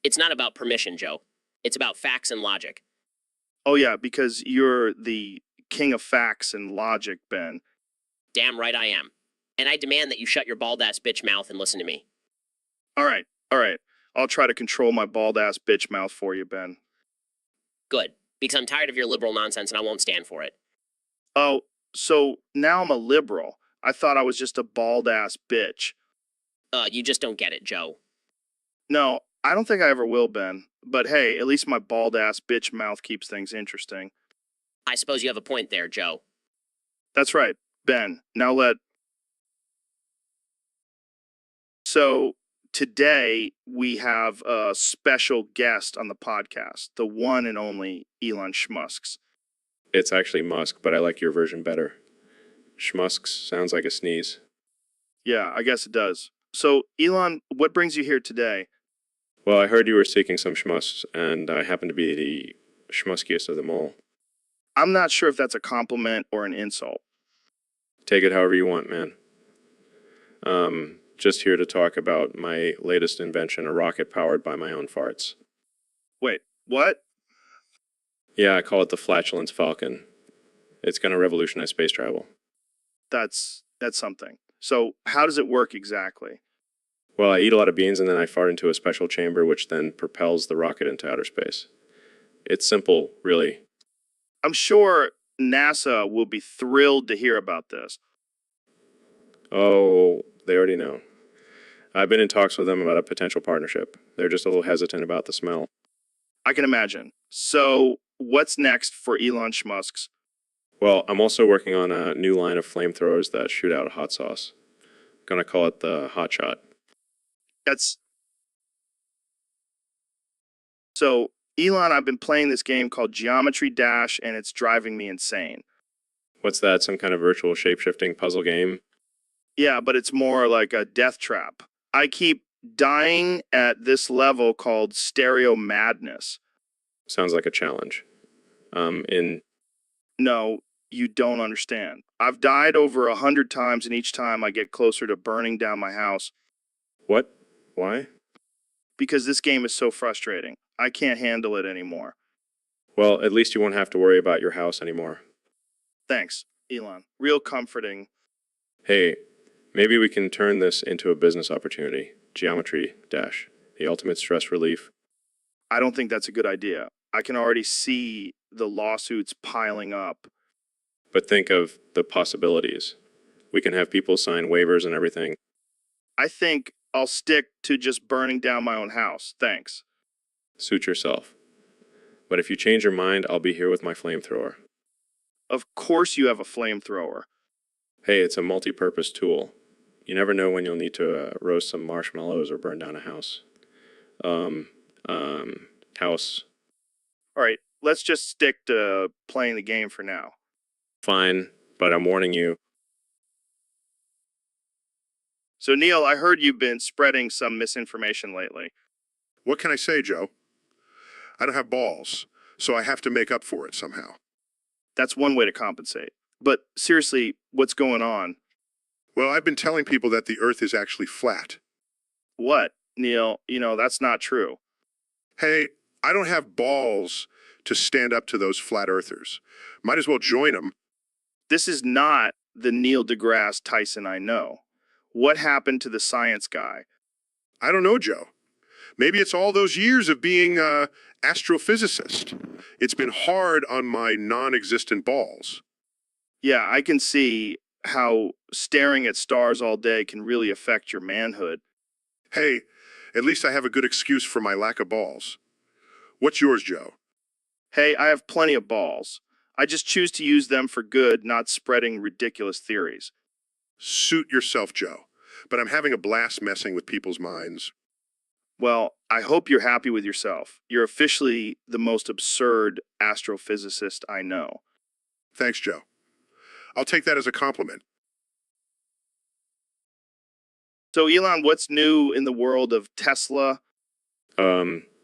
It's not about permission, Joe. It's about facts and logic. Oh, yeah, because you're the king of facts and logic, Ben. Damn right I am. And I demand that you shut your bald-ass bitch mouth and listen to me. All right. I'll try to control my bald-ass bitch mouth for you, Ben. Good. Because I'm tired of your liberal nonsense and I won't stand for it. Oh, so now I'm a liberal. I thought I was just a bald-ass bitch. You just don't get it, Joe. No, I don't think I ever will, Ben. But hey, at least my bald-ass bitch mouth keeps things interesting. I suppose you have a point there, Joe. That's right, Ben. So, today we have a special guest on the podcast, the one and only Elon Schmusks. It's actually Musk, but I like your version better. Schmusks sounds like a sneeze. Yeah, I guess it does. So, Elon, what brings you here today? Well, I heard you were seeking some schmusks, and I happen to be the schmuskiest of them all. I'm not sure if that's a compliment or an insult. Take it however you want, man. Just here to talk about my latest invention, a rocket powered by my own farts. Wait, what? Yeah, I call it the Flatulence Falcon. It's going to revolutionize space travel. That's something. So how does it work exactly? Well, I eat a lot of beans and then I fart into a special chamber, which then propels the rocket into outer space. It's simple, really. I'm sure NASA will be thrilled to hear about this. Oh, they already know. I've been in talks with them about a potential partnership. They're just a little hesitant about the smell. I can imagine. So what's next for Elon Musk's? Well, I'm also working on a new line of flamethrowers that shoot out hot sauce. Gonna call it the Hot Shot. That's so Elon, I've been playing this game called Geometry Dash and it's driving me insane. What's that? Some kind of virtual shape-shifting puzzle game? Yeah, but it's more like a death trap. I keep dying at this level called stereo madness. Sounds like a challenge. No, you don't understand. I've died over 100 times, and each time I get closer to burning down my house What? Why? because this game is so frustrating. I can't handle it anymore. Well, at least you won't have to worry about your house anymore. Thanks, Elon. Real comforting. Hey, maybe we can turn this into a business opportunity. Geometry Dash, the ultimate stress relief. I don't think that's a good idea. I can already see the lawsuits piling up. But think of the possibilities. We can have people sign waivers and everything. I think I'll stick to just burning down my own house. Thanks. Suit yourself. But if you change your mind, I'll be here with my flamethrower. Of course you have a flamethrower. Hey, it's a multi-purpose tool. You never know when you'll need to roast some marshmallows or burn down a house. House. All right, let's just stick to playing the game for now. Fine, but I'm warning you. So, Neil, I heard you've been spreading some misinformation lately. What can I say, Joe? I don't have balls, so I have to make up for it somehow. That's one way to compensate. But seriously, what's going on? Well, I've been telling people that the Earth is actually flat. What, Neil? That's not true. Hey, I don't have balls to stand up to those flat earthers. Might as well join them. This is not the Neil deGrasse Tyson I know. What happened to the science guy? I don't know, Joe. Maybe it's all those years of being an astrophysicist. It's been hard on my non-existent balls. Yeah, I can see how staring at stars all day can really affect your manhood. Hey, at least I have a good excuse for my lack of balls. What's yours, Joe? Hey, I have plenty of balls. I just choose to use them for good, not spreading ridiculous theories. Suit yourself, Joe. But I'm having a blast messing with people's minds. Well, I hope you're happy with yourself. You're officially the most absurd astrophysicist I know. Thanks, Joe. I'll take that as a compliment. So, Elon, what's new in the world of Tesla?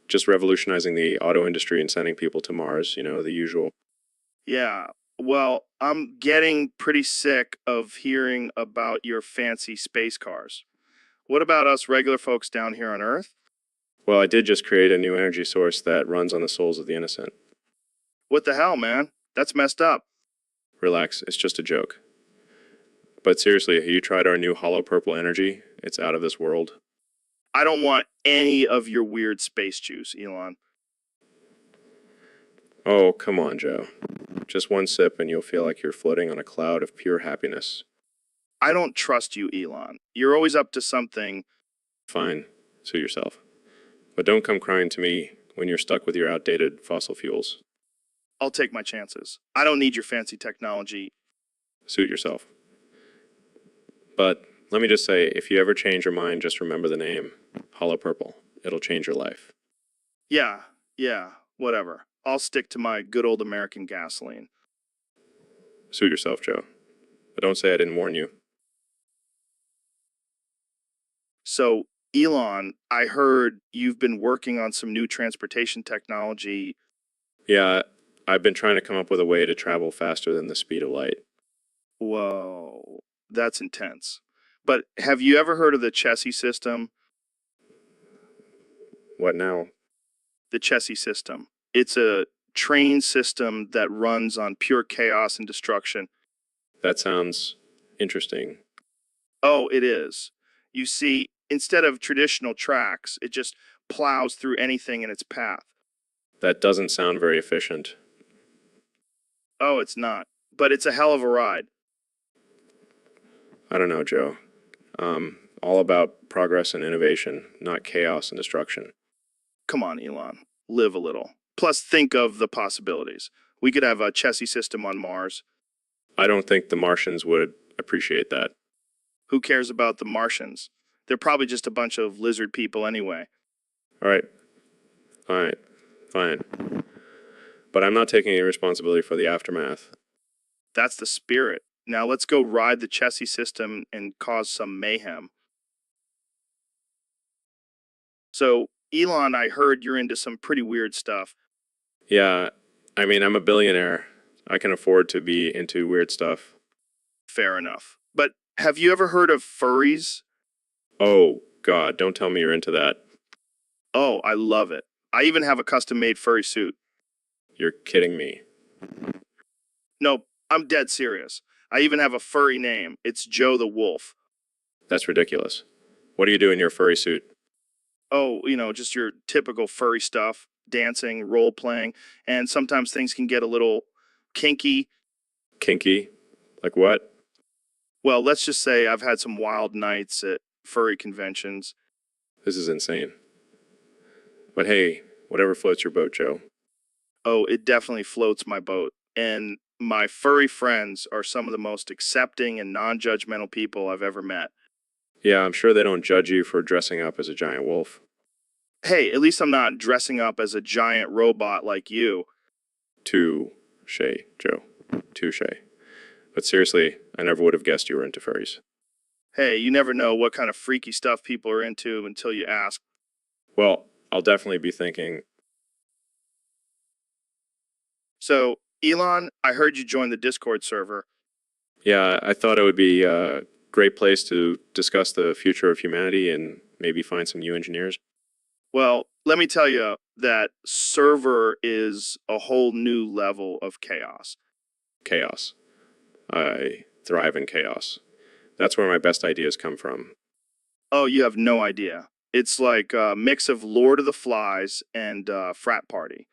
Just revolutionizing the auto industry and sending people to Mars, the usual. Yeah, well, I'm getting pretty sick of hearing about your fancy space cars. What about us regular folks down here on Earth? Well, I did just create a new energy source that runs on the souls of the innocent. What the hell, man? That's messed up. Relax, it's just a joke. But seriously, have you tried our new hollow purple energy? It's out of this world. I don't want any of your weird space juice, Elon. Oh, come on, Joe. Just one sip and you'll feel like you're floating on a cloud of pure happiness. I don't trust you, Elon. You're always up to something. Fine, suit yourself. But don't come crying to me when you're stuck with your outdated fossil fuels. I'll take my chances. I don't need your fancy technology. Suit yourself. But let me just say, if you ever change your mind, just remember the name, Hollow Purple. It'll change your life. Yeah, whatever. I'll stick to my good old American gasoline. Suit yourself, Joe. But don't say I didn't warn you. So, Elon, I heard you've been working on some new transportation technology. Yeah, I've been trying to come up with a way to travel faster than the speed of light. Whoa, that's intense. But have you ever heard of the Chessie system? What now? The Chessie system. It's a train system that runs on pure chaos and destruction. That sounds interesting. Oh, it is. You see, instead of traditional tracks, it just plows through anything in its path. That doesn't sound very efficient. Oh, it's not. But it's a hell of a ride. I don't know, Joe. All about progress and innovation, not chaos and destruction. Come on, Elon. Live a little. Plus, think of the possibilities. We could have a chassis system on Mars. I don't think the Martians would appreciate that. Who cares about the Martians? They're probably just a bunch of lizard people anyway. All right. Fine. But I'm not taking any responsibility for the aftermath. That's the spirit. Now let's go ride the chassis system and cause some mayhem. So, Elon, I heard you're into some pretty weird stuff. Yeah, I mean, I'm a billionaire. I can afford to be into weird stuff. Fair enough. But have you ever heard of furries? Oh, God, don't tell me you're into that. Oh, I love it. I even have a custom-made furry suit. You're kidding me. No, I'm dead serious. I even have a furry name. It's Joe the Wolf. That's ridiculous. What do you do in your furry suit? Oh, just your typical furry stuff, dancing, role-playing, and sometimes things can get a little kinky. Kinky? Like what? Well, let's just say I've had some wild nights at furry conventions. This is insane. But hey, whatever floats your boat, Joe. Oh, it definitely floats my boat. And my furry friends are some of the most accepting and non-judgmental people I've ever met. Yeah, I'm sure they don't judge you for dressing up as a giant wolf. Hey, at least I'm not dressing up as a giant robot like you. Touche, Joe. Touche. But seriously, I never would have guessed you were into furries. Hey, you never know what kind of freaky stuff people are into until you ask. Well, I'll definitely be thinking. So, Elon, I heard you joined the Discord server. Yeah, I thought it would be a great place to discuss the future of humanity and maybe find some new engineers. Well, let me tell you that server is a whole new level of chaos. Chaos. I thrive in chaos. That's where my best ideas come from. Oh, you have no idea. It's like a mix of Lord of the Flies and frat party.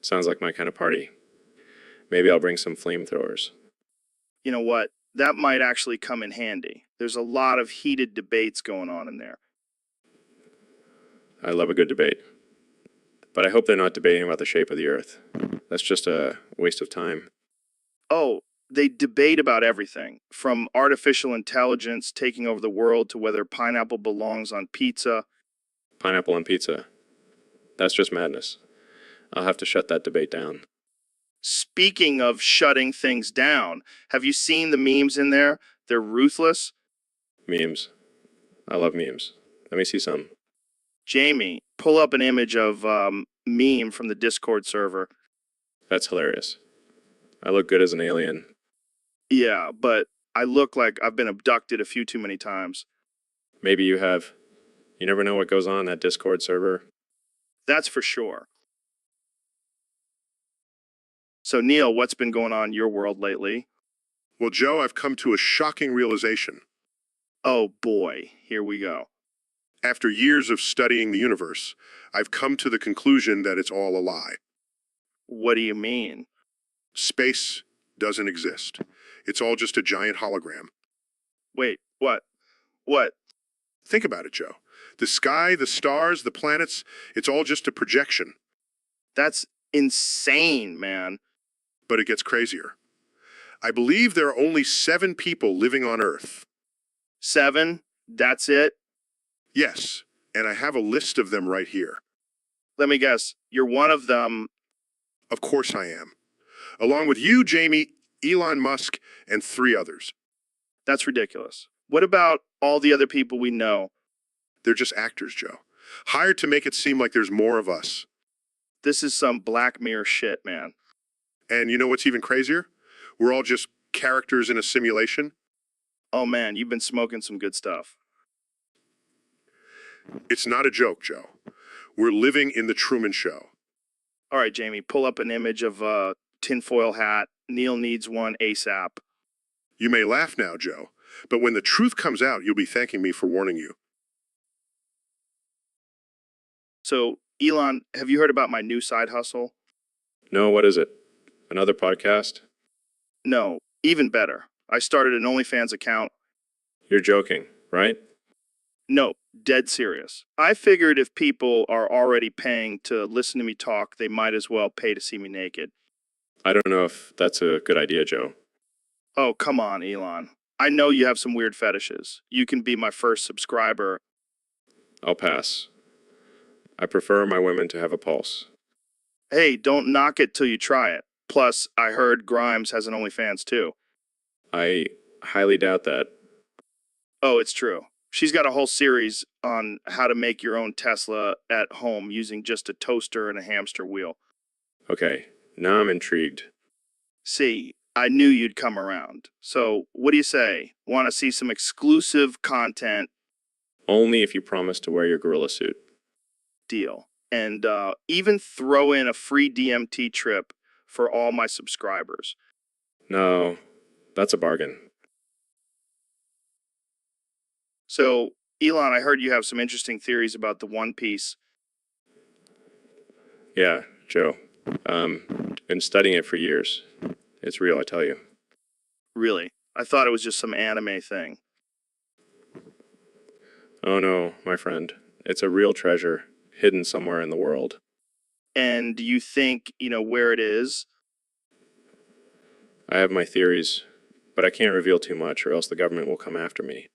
Sounds like my kind of party. Maybe I'll bring some flamethrowers. You know what? That might actually come in handy. There's a lot of heated debates going on in there. I love a good debate. But I hope they're not debating about the shape of the Earth. That's just a waste of time. Oh, they debate about everything, from artificial intelligence taking over the world to whether pineapple belongs on pizza. Pineapple on pizza. That's just madness. I'll have to shut that debate down. Speaking of shutting things down, have you seen the memes in there? They're ruthless. Memes. I love memes. Let me see some. Jamie, pull up an image of meme from the Discord server. That's hilarious. I look good as an alien. Yeah, but I look like I've been abducted a few too many times. Maybe you have. You never know what goes on in that Discord server. That's for sure. So, Neil, what's been going on in your world lately? Well, Joe, I've come to a shocking realization. Oh boy, here we go. After years of studying the universe, I've come to the conclusion that it's all a lie. What do you mean? Space doesn't exist. It's all just a giant hologram. Wait, what? What? Think about it, Joe. The sky, the stars, the planets, it's all just a projection. That's insane, man. But it gets crazier. I believe there are only 7 people living on Earth. 7? That's it? Yes, and I have a list of them right here. Let me guess, you're one of them. Of course I am. Along with you, Jamie, Elon Musk, and 3 others. That's ridiculous. What about all the other people we know? They're just actors, Joe. Hired to make it seem like there's more of us. This is some Black Mirror shit, man. And you know what's even crazier? We're all just characters in a simulation. Oh man, you've been smoking some good stuff. It's not a joke, Joe. We're living in the Truman Show. All right, Jamie, pull up an image of a tinfoil hat. Neil needs one ASAP. You may laugh now, Joe, But when the truth comes out, you'll be thanking me for warning you. So, Elon, have you heard about my new side hustle? No, what is it? Another podcast? No, even better. I started an OnlyFans account. You're joking, right? No, dead serious. I figured if people are already paying to listen to me talk, they might as well pay to see me naked. I don't know if that's a good idea, Joe. Oh, come on, Elon. I know you have some weird fetishes. You can be my first subscriber. I'll pass. I prefer my women to have a pulse. Hey, don't knock it till you try it. Plus, I heard Grimes has an OnlyFans too. I highly doubt that. Oh, it's true. She's got a whole series on how to make your own Tesla at home using just a toaster and a hamster wheel. Okay, now I'm intrigued. See, I knew you'd come around. So, what do you say? Want to see some exclusive content? Only if you promise to wear your gorilla suit. Deal. And even throw in a free DMT trip for all my subscribers. No, that's a bargain. So, Elon, I heard you have some interesting theories about the One Piece. Yeah, Joe. Been studying it for years. It's real, I tell you. Really? I thought it was just some anime thing. Oh no, my friend. It's a real treasure, hidden somewhere in the world. And do you think, where it is? I have my theories, but I can't reveal too much or else the government will come after me.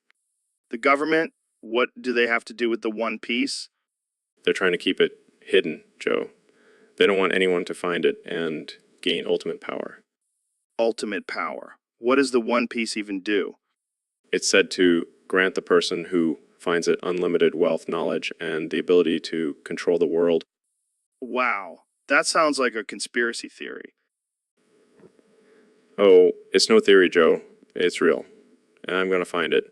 The government? What do they have to do with the One Piece? They're trying to keep it hidden, Joe. They don't want anyone to find it and gain ultimate power. Ultimate power. What does the One Piece even do? It's said to grant the person who finds it unlimited wealth, knowledge, and the ability to control the world. Wow. That sounds like a conspiracy theory. Oh, it's no theory, Joe. It's real. And I'm going to find it.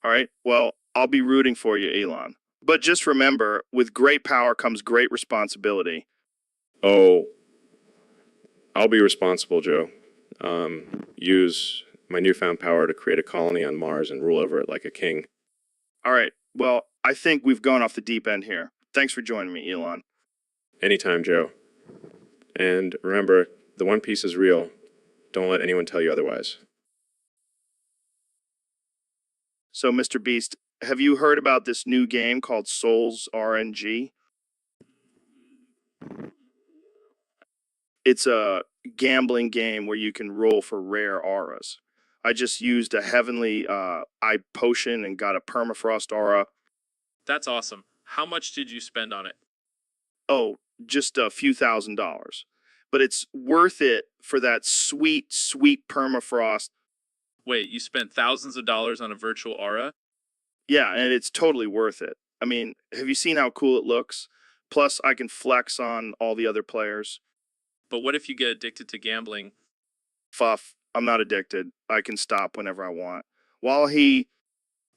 All right. Well, I'll be rooting for you, Elon. But just remember, with great power comes great responsibility. Oh, I'll be responsible, Joe. Use my newfound power to create a colony on Mars and rule over it like a king. All right. Well, I think we've gone off the deep end here. Thanks for joining me, Elon. Anytime, Joe. And remember, the One Piece is real. Don't let anyone tell you otherwise. So, Mr. Beast, have you heard about this new game called Souls RNG? It's a gambling game where you can roll for rare auras. I just used a heavenly eye potion and got a permafrost aura. That's awesome. How much did you spend on it? Oh, just a few $1,000s. But it's worth it for that sweet, sweet permafrost. Wait, you spent thousands of dollars on a virtual aura? Yeah, and it's totally worth it. I mean, have you seen how cool it looks? Plus, I can flex on all the other players. But what if you get addicted to gambling? Fuff, I'm not addicted. I can stop whenever I want. Wallahi?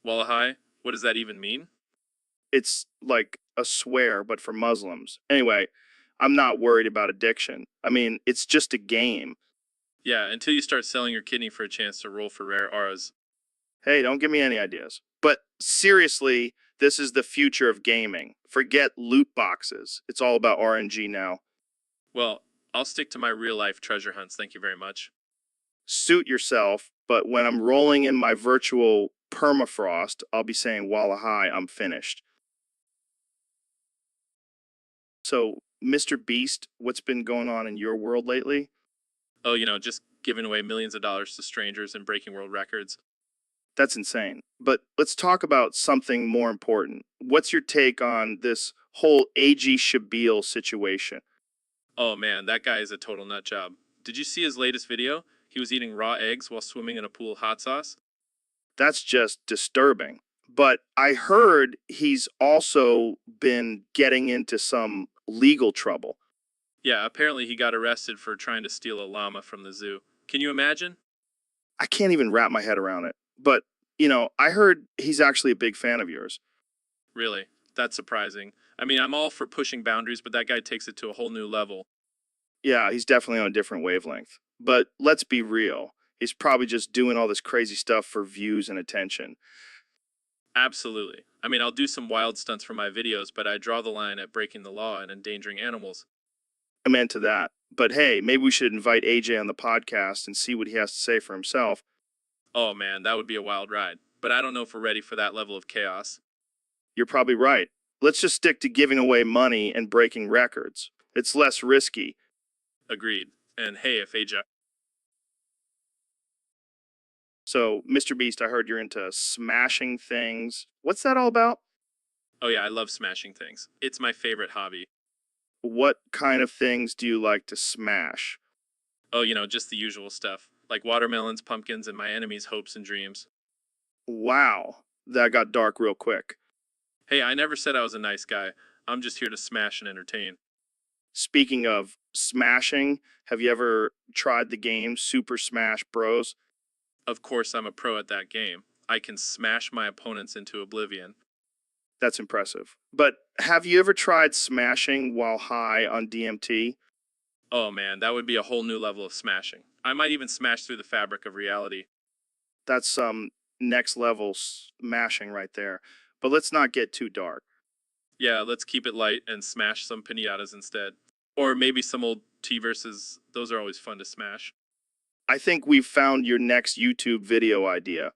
What does that even mean? It's like a swear, but for Muslims. Anyway, I'm not worried about addiction. I mean, it's just a game. Yeah, until you start selling your kidney for a chance to roll for rare auras. Hey, don't give me any ideas. But seriously, this is the future of gaming. Forget loot boxes. It's all about RNG now. Well, I'll stick to my real life treasure hunts, thank you very much. Suit yourself, but when I'm rolling in my virtual permafrost, I'll be saying, Wallahi, I'm finished. So, Mr. Beast, what's been going on in your world lately? Oh, just giving away millions of dollars to strangers and breaking world records. That's insane. But let's talk about something more important. What's your take on this whole A.G. Shabil situation? Oh man, that guy is a total nut job. Did you see his latest video? He was eating raw eggs while swimming in a pool of hot sauce. That's just disturbing. But I heard he's also been getting into some legal trouble. Yeah, apparently he got arrested for trying to steal a llama from the zoo. Can you imagine? I can't even wrap my head around it. But, I heard he's actually a big fan of yours. Really? That's surprising. I mean, I'm all for pushing boundaries, but that guy takes it to a whole new level. Yeah, he's definitely on a different wavelength. But let's be real. He's probably just doing all this crazy stuff for views and attention. Absolutely. I mean, I'll do some wild stunts for my videos, but I draw the line at breaking the law and endangering animals. I'm into that. But hey, maybe we should invite AJ on the podcast and see what he has to say for himself. Oh man, that would be a wild ride. But I don't know if we're ready for that level of chaos. You're probably right. Let's just stick to giving away money and breaking records. It's less risky. Agreed. And hey, if AJ... So, Mr. Beast, I heard you're into smashing things. What's that all about? Oh yeah, I love smashing things. It's my favorite hobby. What kind of things do you like to smash? Oh, just the usual stuff. Like watermelons, pumpkins, and my enemies' hopes and dreams. Wow, that got dark real quick. Hey, I never said I was a nice guy. I'm just here to smash and entertain. Speaking of smashing, have you ever tried the game Super Smash Bros? Of course, I'm a pro at that game. I can smash my opponents into oblivion. That's impressive. But have you ever tried smashing while high on DMT? Oh man, that would be a whole new level of smashing. I might even smash through the fabric of reality. That's some next level smashing right there. But let's not get too dark. Yeah, let's keep it light and smash some pinatas instead. Or maybe some old T-verses. Those are always fun to smash. I think we've found your next YouTube video idea.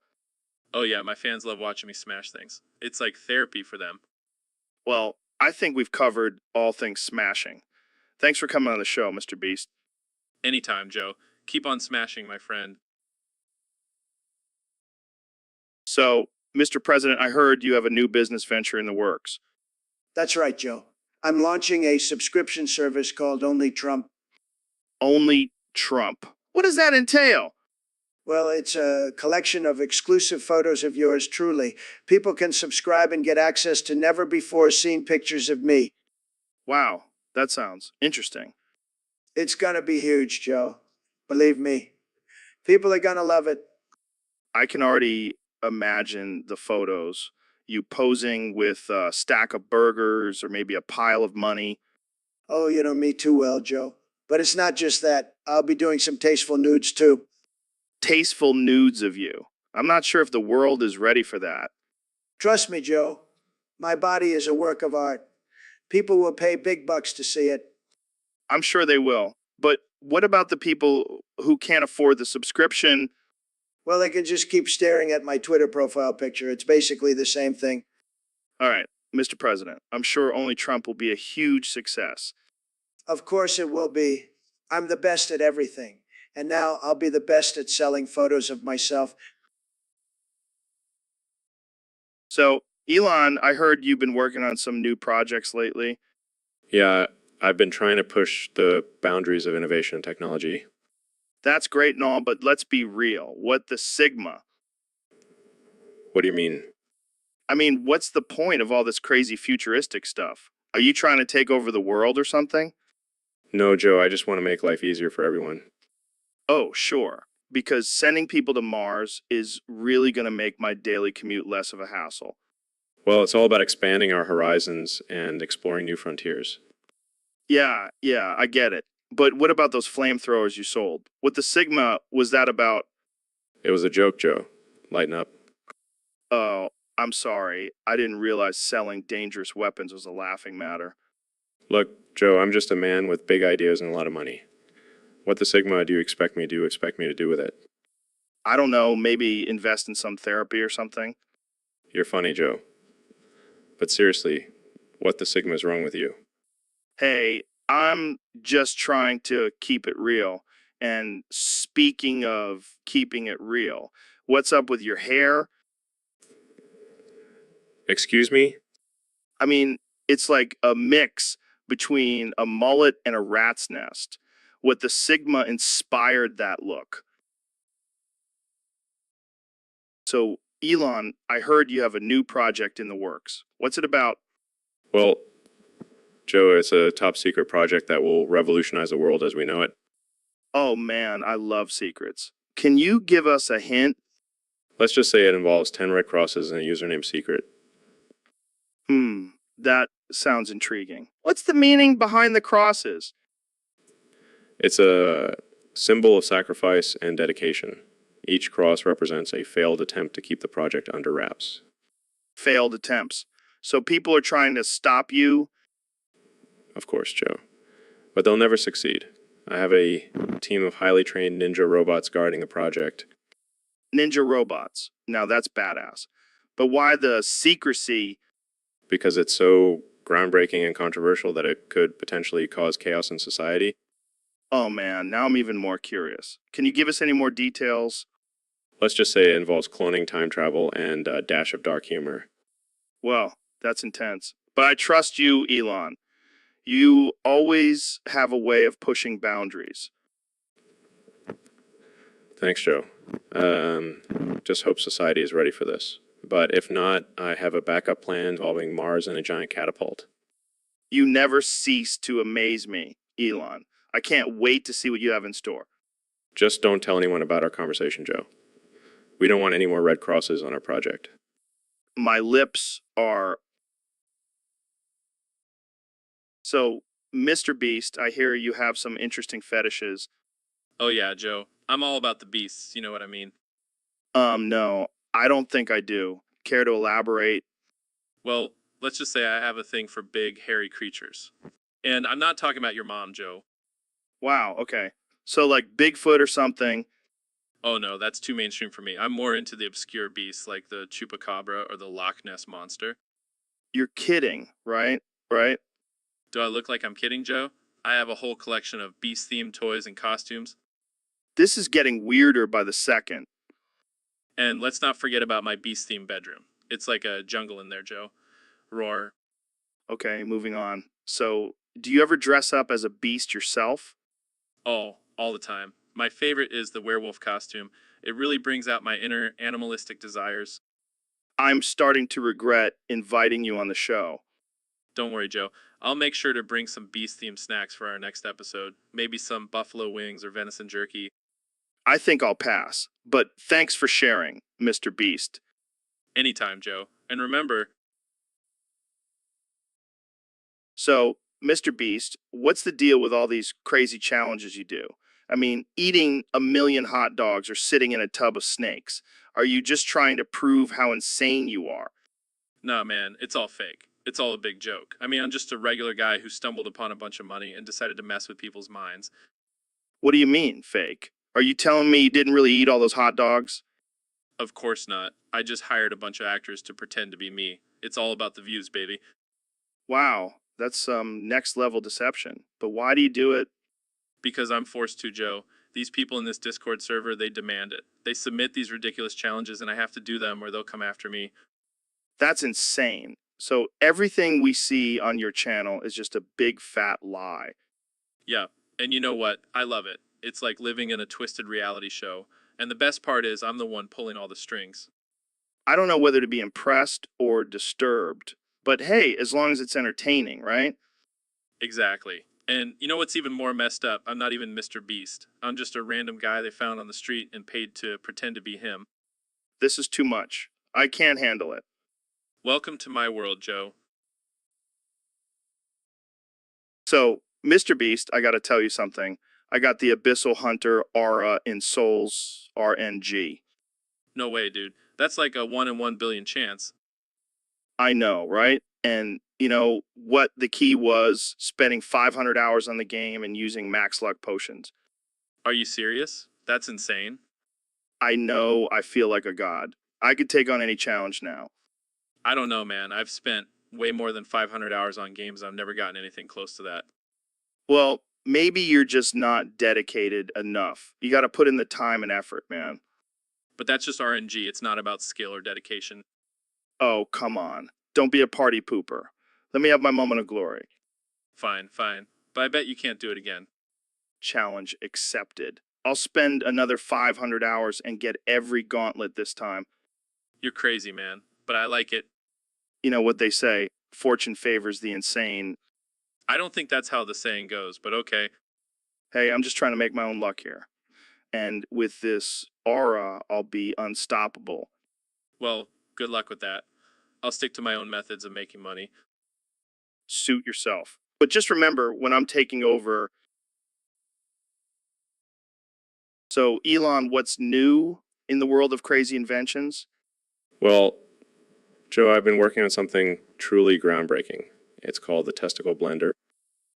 Oh yeah, my fans love watching me smash things. It's like therapy for them. Well, I think we've covered all things smashing. Thanks for coming on the show, Mr. Beast. Anytime, Joe. Keep on smashing, my friend. So, Mr. President, I heard you have a new business venture in the works. That's right, Joe. I'm launching a subscription service called Only Trump. Only Trump. What does that entail? Well, it's a collection of exclusive photos of yours truly. People can subscribe and get access to never before seen pictures of me. Wow, that sounds interesting. It's gonna be huge, Joe. Believe me. People are gonna love it. I can already imagine the photos. You posing with a stack of burgers or maybe a pile of money. Oh, you know me too well, Joe. But it's not just that. I'll be doing some tasteful nudes too. Tasteful nudes of you. I'm not sure if the world is ready for that. Trust me, Joe. My body is a work of art. People will pay big bucks to see it. I'm sure they will. But what about the people who can't afford the subscription? Well, they can just keep staring at my Twitter profile picture. It's basically the same thing. All right, Mr. President, I'm sure Only Trump will be a huge success. Of course it will be. I'm the best at everything. And now I'll be the best at selling photos of myself. So, Elon, I heard you've been working on some new projects lately. Yeah, I've been trying to push the boundaries of innovation and technology. That's great and all, but let's be real. What the Sigma? What do you mean? I mean, what's the point of all this crazy futuristic stuff? Are you trying to take over the world or something? No, Joe, I just want to make life easier for everyone. Oh, sure. Because sending people to Mars is really going to make my daily commute less of a hassle. Well, it's all about expanding our horizons and exploring new frontiers. Yeah, I get it. But what about those flamethrowers you sold? What the Sigma was that about? It was a joke, Joe. Lighten up. Oh, I'm sorry. I didn't realize selling dangerous weapons was a laughing matter. Look, Joe, I'm just a man with big ideas and a lot of money. What the Sigma do you expect me to do with it? I don't know, maybe invest in some therapy or something? You're funny, Joe. But seriously, what the Sigma is wrong with you? Hey, I'm just trying to keep it real. And speaking of keeping it real, what's up with your hair? Excuse me? I mean, it's like a mix between a mullet and a rat's nest. What the Sigma inspired that look. So, Elon, I heard you have a new project in the works. What's it about? Well, Joe, it's a top secret project that will revolutionize the world as we know it. Oh man, I love secrets. Can you give us a hint? Let's just say it involves 10 red crosses and a username secret. That sounds intriguing. What's the meaning behind the crosses? It's a symbol of sacrifice and dedication. Each cross represents a failed attempt to keep the project under wraps. Failed attempts. So people are trying to stop you. Of course, Joe. But they'll never succeed. I have a team of highly trained ninja robots guarding the project. Ninja robots. Now that's badass. But why the secrecy? Because it's so groundbreaking and controversial that it could potentially cause chaos in society. Oh man, now I'm even more curious. Can you give us any more details? Let's just say it involves cloning, time travel, and a dash of dark humor. Well, that's intense. But I trust you, Elon. You always have a way of pushing boundaries. Thanks, Joe. Just hope society is ready for this. But if not, I have a backup plan involving Mars and a giant catapult. You never cease to amaze me, Elon. I can't wait to see what you have in store. Just don't tell anyone about our conversation, Joe. We don't want any more red crosses on our project. My lips are... So, Mr. Beast, I hear you have some interesting fetishes. Oh yeah, Joe. I'm all about the beasts, you know what I mean? No, I don't think I do. Care to elaborate? Well, let's just say I have a thing for big, hairy creatures. And I'm not talking about your mom, Joe. Wow, okay. So like Bigfoot or something. Oh no, that's too mainstream for me. I'm more into the obscure beasts like the chupacabra or the Loch Ness monster. You're kidding, right? Right? Do I look like I'm kidding, Joe? I have a whole collection of beast-themed toys and costumes. This is getting weirder by the second. And let's not forget about my beast-themed bedroom. It's like a jungle in there, Joe. Roar. Okay, moving on. So, do you ever dress up as a beast yourself? Oh, all the time. My favorite is the werewolf costume. It really brings out my inner animalistic desires. I'm starting to regret inviting you on the show. Don't worry, Joe. I'll make sure to bring some beast-themed snacks for our next episode. Maybe some buffalo wings or venison jerky. I think I'll pass, but thanks for sharing, Mr. Beast. Anytime, Joe. And remember, So, Mr. Beast, what's the deal with all these crazy challenges you do? I mean, eating 1,000,000 hot dogs or sitting in a tub of snakes. Are you just trying to prove how insane you are? nah, man, it's all fake. It's all a big joke. I mean, I'm just a regular guy who stumbled upon a bunch of money and decided to mess with people's minds. What do you mean, fake? Are you telling me you didn't really eat all those hot dogs? Of course not. I just hired a bunch of actors to pretend to be me. It's all about the views, baby. Wow, that's some next level deception. But why do you do it? Because I'm forced to, Joe. These people in this Discord server, they demand it. They submit these ridiculous challenges and I have to do them or they'll come after me. That's insane. So everything we see on your channel is just a big fat lie. Yeah, and you know what? I love it. It's like living in a twisted reality show. And the best part is I'm the one pulling all the strings. I don't know whether to be impressed or disturbed. But hey, as long as it's entertaining, right? Exactly. And you know what's even more messed up? I'm not even Mr. Beast. I'm just a random guy they found on the street and paid to pretend to be him. This is too much. I can't handle it. Welcome to my world, Joe. So, Mr. Beast, I gotta tell you something. I got the Abyssal Hunter Aura in Souls RNG. No way, dude. That's like a 1 in 1 billion chance. I know, right? And you know what the key was? Spending 500 hours on the game and using max luck potions. Are you serious? That's insane. I know I feel like a god. I could take on any challenge now. I don't know, man. I've spent way more than 500 hours on games. I've never gotten anything close to that. Well, maybe you're just not dedicated enough. You gotta put in the time and effort, man. But that's just RNG. It's not about skill or dedication. Oh, come on. Don't be a party pooper. Let me have my moment of glory. Fine, fine. But I bet you can't do it again. Challenge accepted. I'll spend another 500 hours and get every gauntlet this time. You're crazy, man. But I like it. You know what they say, fortune favors the insane. I don't think that's how the saying goes, but okay. Hey, I'm just trying to make my own luck here. And with this aura, I'll be unstoppable. Well, good luck with that. I'll stick to my own methods of making money. Suit yourself. But just remember, when I'm taking over... So, Elon, what's new in the world of crazy inventions? Well, Joe, I've been working on something truly groundbreaking. It's called the testicle blender.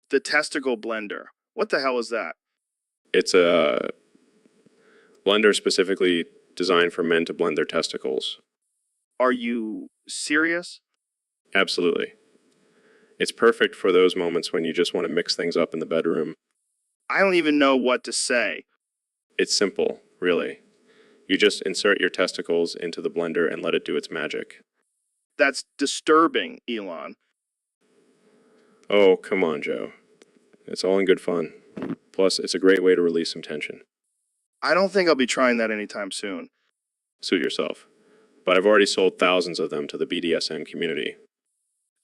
The testicle blender. What the hell is that? It's a blender specifically designed for men to blend their testicles. Are you serious? Absolutely. It's perfect for those moments when you just want to mix things up in the bedroom. I don't even know what to say. It's simple, really. You just insert your testicles into the blender and let it do its magic. That's disturbing, Elon. Oh, come on, Joe. It's all in good fun. Plus, it's a great way to release some tension. I don't think I'll be trying that anytime soon. Suit yourself. But I've already sold thousands of them to the BDSM community.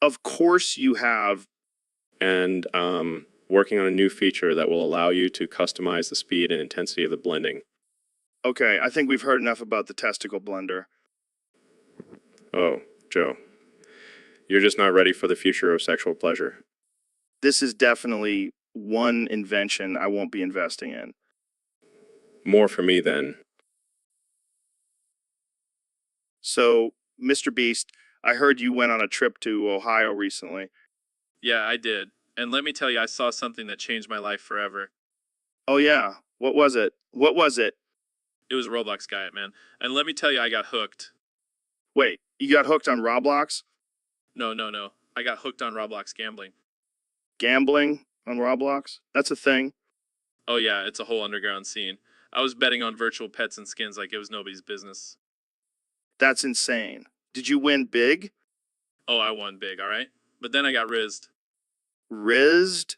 Of course you have. And working on a new feature that will allow you to customize the speed and intensity of the blending. Okay, I think we've heard enough about the testicle blender. Oh, Joe. You're just not ready for the future of sexual pleasure. This is definitely one invention I won't be investing in. More for me, then. So, Mr. Beast, I heard you went on a trip to Ohio recently. Yeah, I did. And let me tell you, I saw something that changed my life forever. Oh yeah, what was it? What was it? It was a Roblox guy, man. And let me tell you, I got hooked. Wait, you got hooked on Roblox? No. I got hooked on Roblox gambling. Gambling on Roblox? That's a thing. Oh yeah, it's a whole underground scene. I was betting on virtual pets and skins like it was nobody's business. That's insane. Did you win big? Oh, I won big, alright? But then I got rizzed. Rizzed?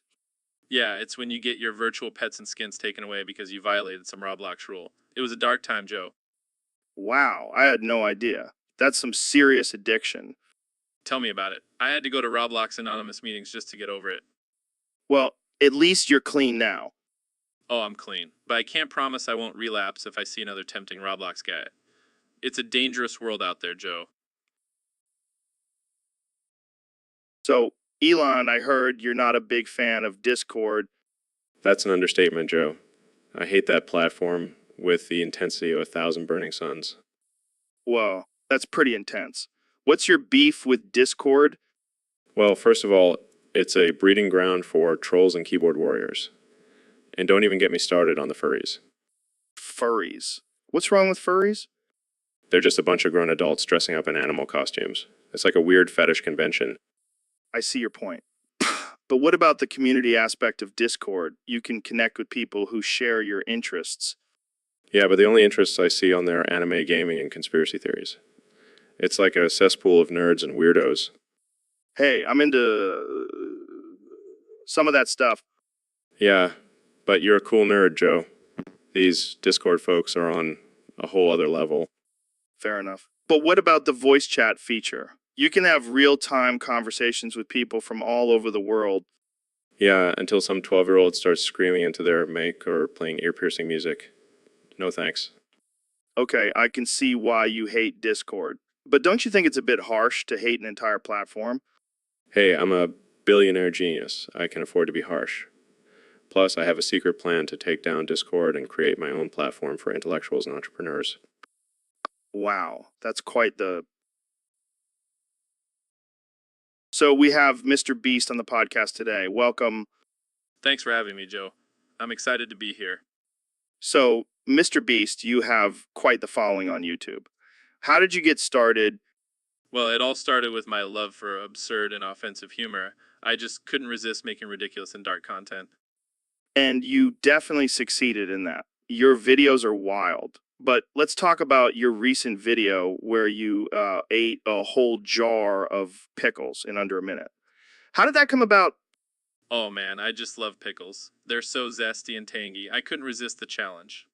Yeah, it's when you get your virtual pets and skins taken away because you violated some Roblox rule. It was a dark time, Joe. Wow, I had no idea. That's some serious addiction. Tell me about it. I had to go to Roblox anonymous meetings just to get over it. Well, at least you're clean now. Oh, I'm clean. But I can't promise I won't relapse if I see another tempting Roblox guy. It's a dangerous world out there, Joe. So, Elon, I heard you're not a big fan of Discord. That's an understatement, Joe. I hate that platform with the intensity of 1,000 burning suns. Whoa, that's pretty intense. What's your beef with Discord? Well, first of all, it's a breeding ground for trolls and keyboard warriors. And don't even get me started on the furries. Furries. What's wrong with furries? They're just a bunch of grown adults dressing up in animal costumes. It's like a weird fetish convention. I see your point. But what about the community aspect of Discord? You can connect with people who share your interests. Yeah, but the only interests I see on there are anime, gaming, and conspiracy theories. It's like a cesspool of nerds and weirdos. Hey, I'm into some of that stuff. Yeah, but you're a cool nerd, Joe. These Discord folks are on a whole other level. Fair enough. But what about the voice chat feature? You can have real-time conversations with people from all over the world. Yeah, until some 12-year-old starts screaming into their mic or playing ear-piercing music. No thanks. Okay, I can see why you hate Discord. But don't you think it's a bit harsh to hate an entire platform? Hey, I'm a billionaire genius. I can afford to be harsh. Plus, I have a secret plan to take down Discord and create my own platform for intellectuals and entrepreneurs. Wow, that's quite the... So we have Mr. Beast on the podcast today. Welcome. Thanks for having me, Joe. I'm excited to be here. So, Mr. Beast, you have quite the following on YouTube. How did you get started? Well, it all started with my love for absurd and offensive humor. I just couldn't resist making ridiculous and dark content. And you definitely succeeded in that. Your videos are wild. But let's talk about your recent video where you ate a whole jar of pickles in under a minute. How did that come about? Oh man, I just love pickles. They're so zesty and tangy. I couldn't resist the challenge.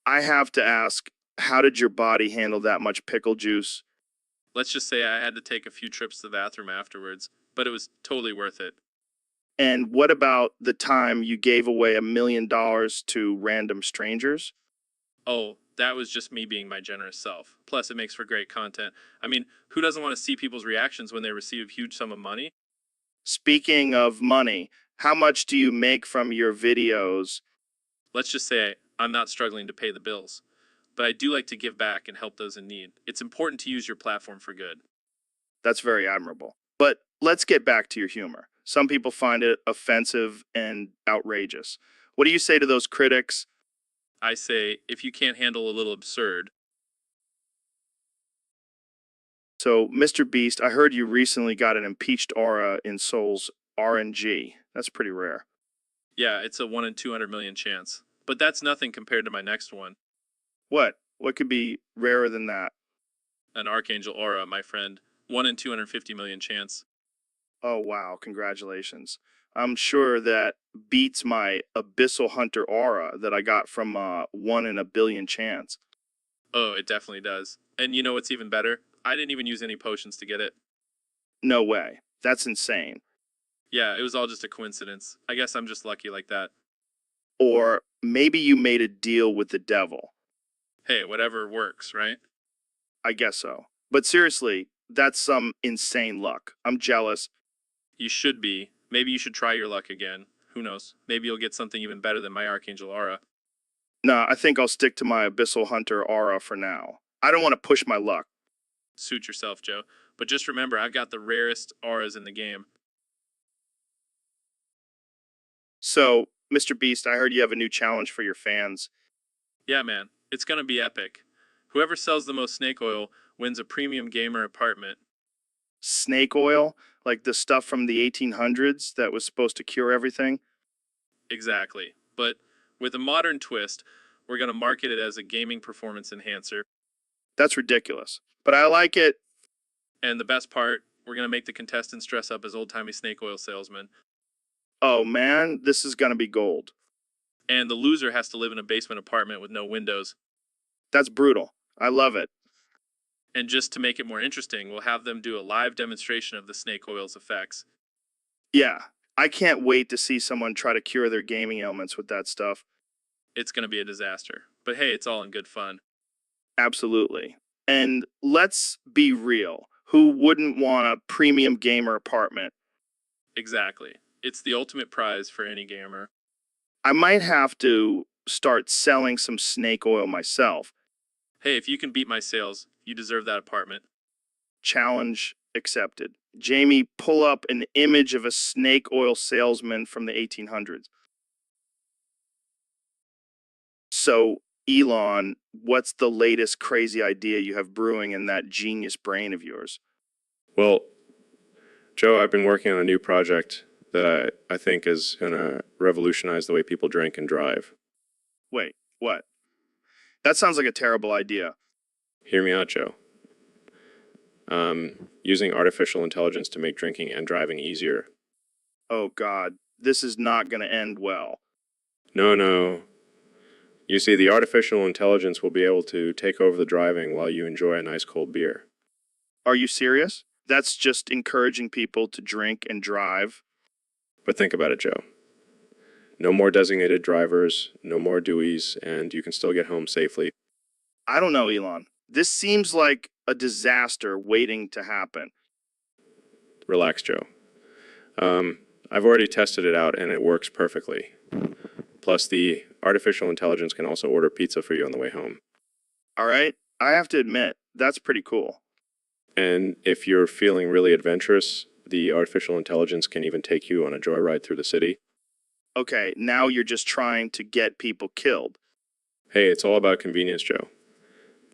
I have to ask, how did your body handle that much pickle juice? Let's just say I had to take a few trips to the bathroom afterwards, but it was totally worth it. And what about the time you gave away $1 million to random strangers? Oh, that was just me being my generous self. Plus, it makes for great content. I mean, who doesn't want to see people's reactions when they receive a huge sum of money? Speaking of money, how much do you make from your videos? Let's just say I'm not struggling to pay the bills. but I do like to give back and help those in need. It's important to use your platform for good. That's very admirable. But let's get back to your humor. Some people find it offensive and outrageous. What do you say to those critics? I say, if you can't handle a little absurd, So, Mr. Beast, I heard you recently got an impeached aura in Soul's RNG. That's pretty rare. yeah, it's a 1 in 200 million chance. But that's nothing compared to my next one. What? What could be rarer than that? An Archangel Aura, my friend. 1 in 250 million chance. Oh, wow. Congratulations. I'm sure that beats my Abyssal Hunter aura that I got from 1 in a billion chance. Oh, it definitely does. And you know what's even better? I didn't even use any potions to get it. No way. That's insane. Yeah, it was all just a coincidence. I guess I'm just lucky like that. Or maybe you made a deal with the devil. Hey, whatever works, right? I guess so. But seriously, that's some insane luck. I'm jealous. You should be. Maybe you should try your luck again. Who knows? Maybe you'll get something even better than my Archangel Aura. Nah, I think I'll stick to my Abyssal Hunter aura for now. I don't want to push my luck. Suit yourself, Joe. But just remember, I've got the rarest auras in the game. So, Mr. Beast, I heard you have a new challenge for your fans. Yeah, man. It's gonna be epic. Whoever sells the most snake oil wins a premium gamer apartment. Snake oil? Like the stuff from the 1800s that was supposed to cure everything? Exactly. But with a modern twist, we're gonna market it as a gaming performance enhancer. That's ridiculous. But I like it. And the best part, we're gonna make the contestants dress up as old-timey snake oil salesmen. Oh man, this is gonna be gold. And the loser has to live in a basement apartment with no windows. That's brutal. I love it. And just to make it more interesting, we'll have them do a live demonstration of the snake oil's effects. Yeah, I can't wait to see someone try to cure their gaming ailments with that stuff. It's gonna be a disaster. But hey, it's all in good fun. Absolutely. And let's be real. Who wouldn't want a premium gamer apartment? Exactly. It's the ultimate prize for any gamer. I might have to start selling some snake oil myself. Hey, if you can beat my sales, you deserve that apartment. Challenge accepted. Jamie, pull up an image of a snake oil salesman from the 1800s. So, Elon, what's the latest crazy idea you have brewing in that genius brain of yours? Well, Joe, I've been working on a new project that I think is going to revolutionize the way people drink and drive. Wait, what? That sounds like a terrible idea. Hear me out, Joe. Using artificial intelligence to make drinking and driving easier. Oh, God. This is not going to end well. No. You see, the artificial intelligence will be able to take over the driving while you enjoy a nice cold beer. Are you serious? That's just encouraging people to drink and drive. But think about it, Joe. No more designated drivers, no more Deweys, and you can still get home safely. I don't know, Elon. This seems like a disaster waiting to happen. Relax, Joe. I've already tested it out and it works perfectly. Plus, the artificial intelligence can also order pizza for you on the way home. All right? I have to admit, that's pretty cool. And if you're feeling really adventurous, the artificial intelligence can even take you on a joyride through the city. Okay, now you're just trying to get people killed. Hey, it's all about convenience, Joe.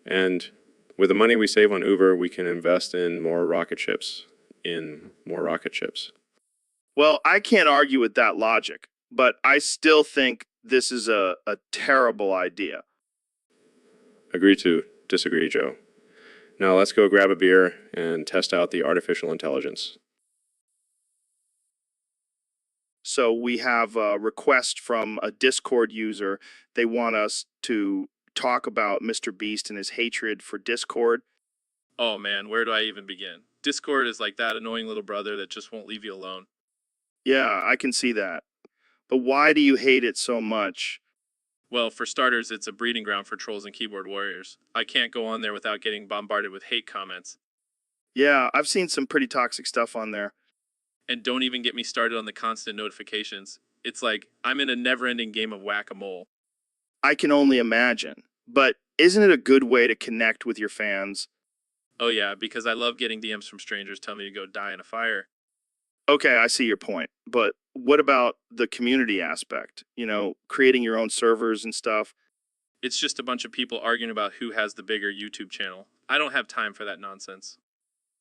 And with the money we save on Uber, we can invest in more rocket ships. Well, I can't argue with that logic, but I still think this is a terrible idea. Agree to disagree, Joe. Now let's go grab a beer and test out the artificial intelligence. So we have a request from a Discord user. They want us to talk about Mr. Beast and his hatred for Discord. Oh man, where do I even begin? Discord is like that annoying little brother that just won't leave you alone. Yeah, I can see that. But why do you hate it so much? Well, for starters, it's a breeding ground for trolls and keyboard warriors. I can't go on there without getting bombarded with hate comments. Yeah, I've seen some pretty toxic stuff on there. And don't even get me started on the constant notifications. It's like I'm in a never-ending game of whack-a-mole. I can only imagine. But Isn't it a good way to connect with your fans? Oh yeah, because I love getting DMs from strangers telling me to go die in a fire. Okay, I see your point. But what about the community aspect? Creating your own servers and stuff? It's just a bunch of people arguing about who has the bigger YouTube channel. I don't have time for that nonsense.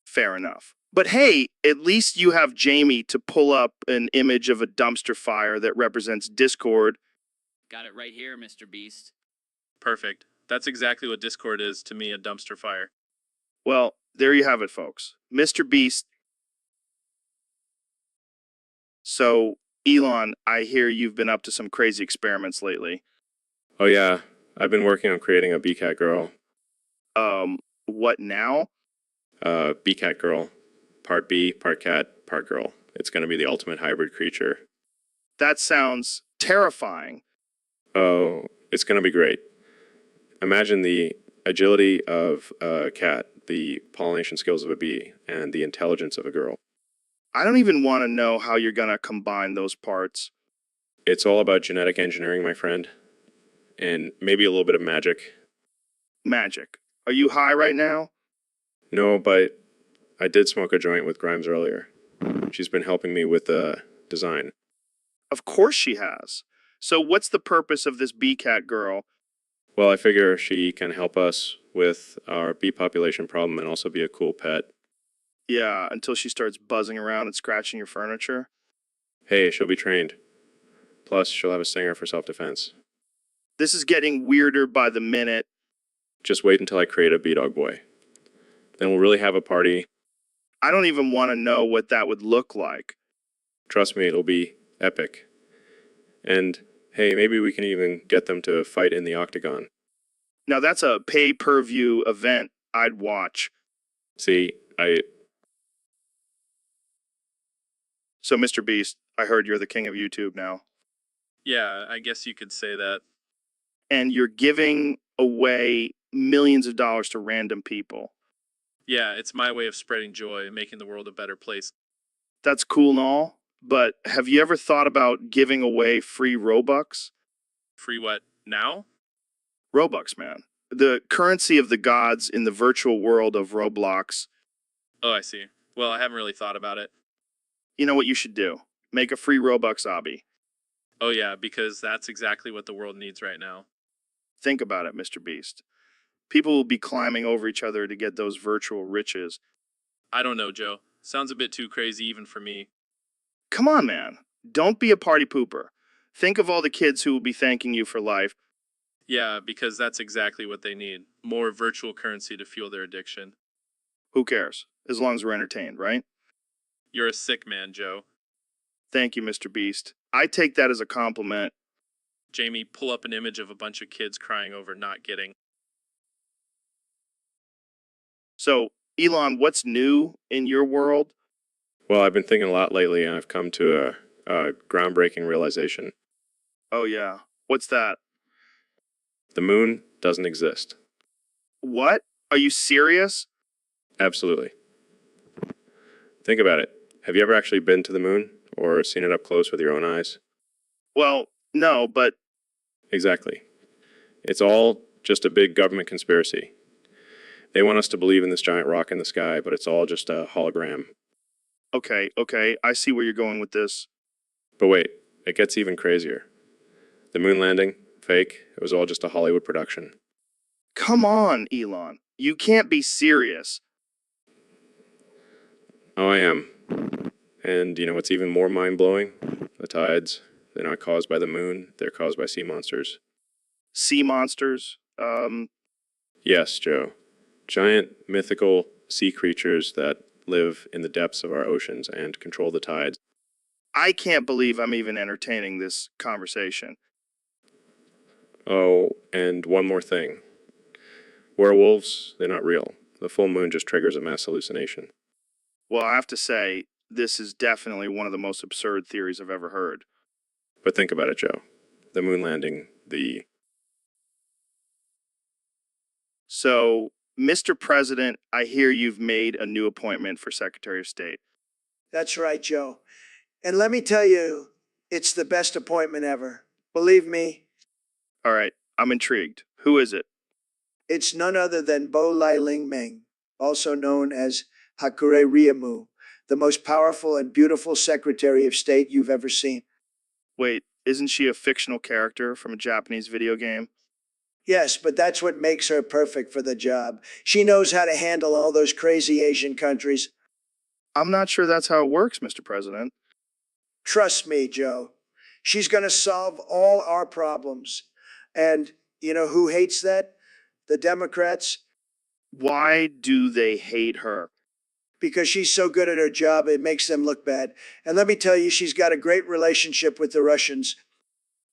Fair enough. But hey, at least you have Jamie to pull up an image of a dumpster fire that represents Discord. Got it right here, Mr. Beast. Perfect. That's exactly what Discord is to me, a dumpster fire. Well, there you have it, folks. Mr. Beast. So, Elon, I hear you've been up to some crazy experiments lately. Oh yeah, I've been working on creating a BCAT girl. What now? BCAT girl. Part B, part cat, part girl. It's going to be the ultimate hybrid creature. That sounds terrifying. Oh, it's going to be great. Imagine the agility of a cat, the pollination skills of a bee, and the intelligence of a girl. I don't even want to know how you're going to combine those parts. It's all about genetic engineering, my friend. And maybe a little bit of magic. Magic. Are you high right now? No, but I did smoke a joint with Grimes earlier. She's been helping me with the design. Of course she has. So what's the purpose of this bee cat girl? Well, I figure she can help us with our bee population problem and also be a cool pet. Yeah, until she starts buzzing around and scratching your furniture. Hey, she'll be trained. Plus, she'll have a stinger for self-defense. This is getting weirder by the minute. Just wait until I create a bee dog boy. Then we'll really have a party. I don't even want to know what that would look like. Trust me, it'll be epic. And hey, maybe we can even get them to fight in the octagon. Now that's a pay-per-view event I'd watch. See, So, Mr. Beast, I heard you're the king of YouTube now. Yeah, I guess you could say that. And you're giving away millions of dollars to random people. Yeah, it's my way of spreading joy and making the world a better place. That's cool and all, but have you ever thought about giving away free Robux? Free what? Now? Robux, man. The currency of the gods in the virtual world of Roblox. Oh, I see. Well, I haven't really thought about it. You know what you should do? Make a free Robux obby. Oh yeah, because that's exactly what the world needs right now. Think about it, Mr. Beast. People will be climbing over each other to get those virtual riches. I don't know, Joe. Sounds a bit too crazy even for me. Come on, man. Don't be a party pooper. Think of all the kids who will be thanking you for life. Yeah, because that's exactly what they need. More virtual currency to fuel their addiction. Who cares? As long as we're entertained, right? You're a sick man, Joe. Thank you, Mr. Beast. I take that as a compliment. Jamie, pull up an image of a bunch of kids crying over not getting. So, Elon, what's new in your world? well, I've been thinking a lot lately, and I've come to a groundbreaking realization. Oh, yeah. What's that? The moon doesn't exist. What? Are you serious? Absolutely. Think about it. Have you ever actually been to the moon or seen it up close with your own eyes? Well, no, but Exactly. It's all just a big government conspiracy. They want us to believe in this giant rock in the sky, but it's all just a hologram. okay, I see where you're going with this. But wait, it gets even crazier. The moon landing, fake, it was all just a Hollywood production. Come on, Elon. You can't be serious. Oh, I am. And you know what's even more mind-blowing? The tides. They're not caused by the moon, they're caused by sea monsters. Sea monsters? Yes, Joe. Giant, mythical sea creatures that live in the depths of our oceans and control the tides. I can't believe I'm even entertaining this conversation. Oh, and one more thing. Werewolves, they're not real. The full moon just triggers a mass hallucination. Well, I have to say, this is definitely one of the most absurd theories I've ever heard. But think about it, Joe. The moon landing, So, Mr. President, I hear you've made a new appointment for Secretary of State. That's right, Joe. And let me tell you, it's the best appointment ever. Believe me. All right, I'm intrigued. Who is it? It's none other than Bo Lai Ling Ming, also known as Hakure Riamu, the most powerful and beautiful Secretary of State you've ever seen. Wait, isn't she a fictional character from a Japanese video game? Yes, but that's what makes her perfect for the job. She knows how to handle all those crazy Asian countries. I'm not sure that's how it works, Mr. President. Trust me, Joe. She's going to solve all our problems. And you know who hates that? The Democrats. Why do they hate her? Because she's so good at her job, it makes them look bad. And let me tell you, she's got a great relationship with the Russians.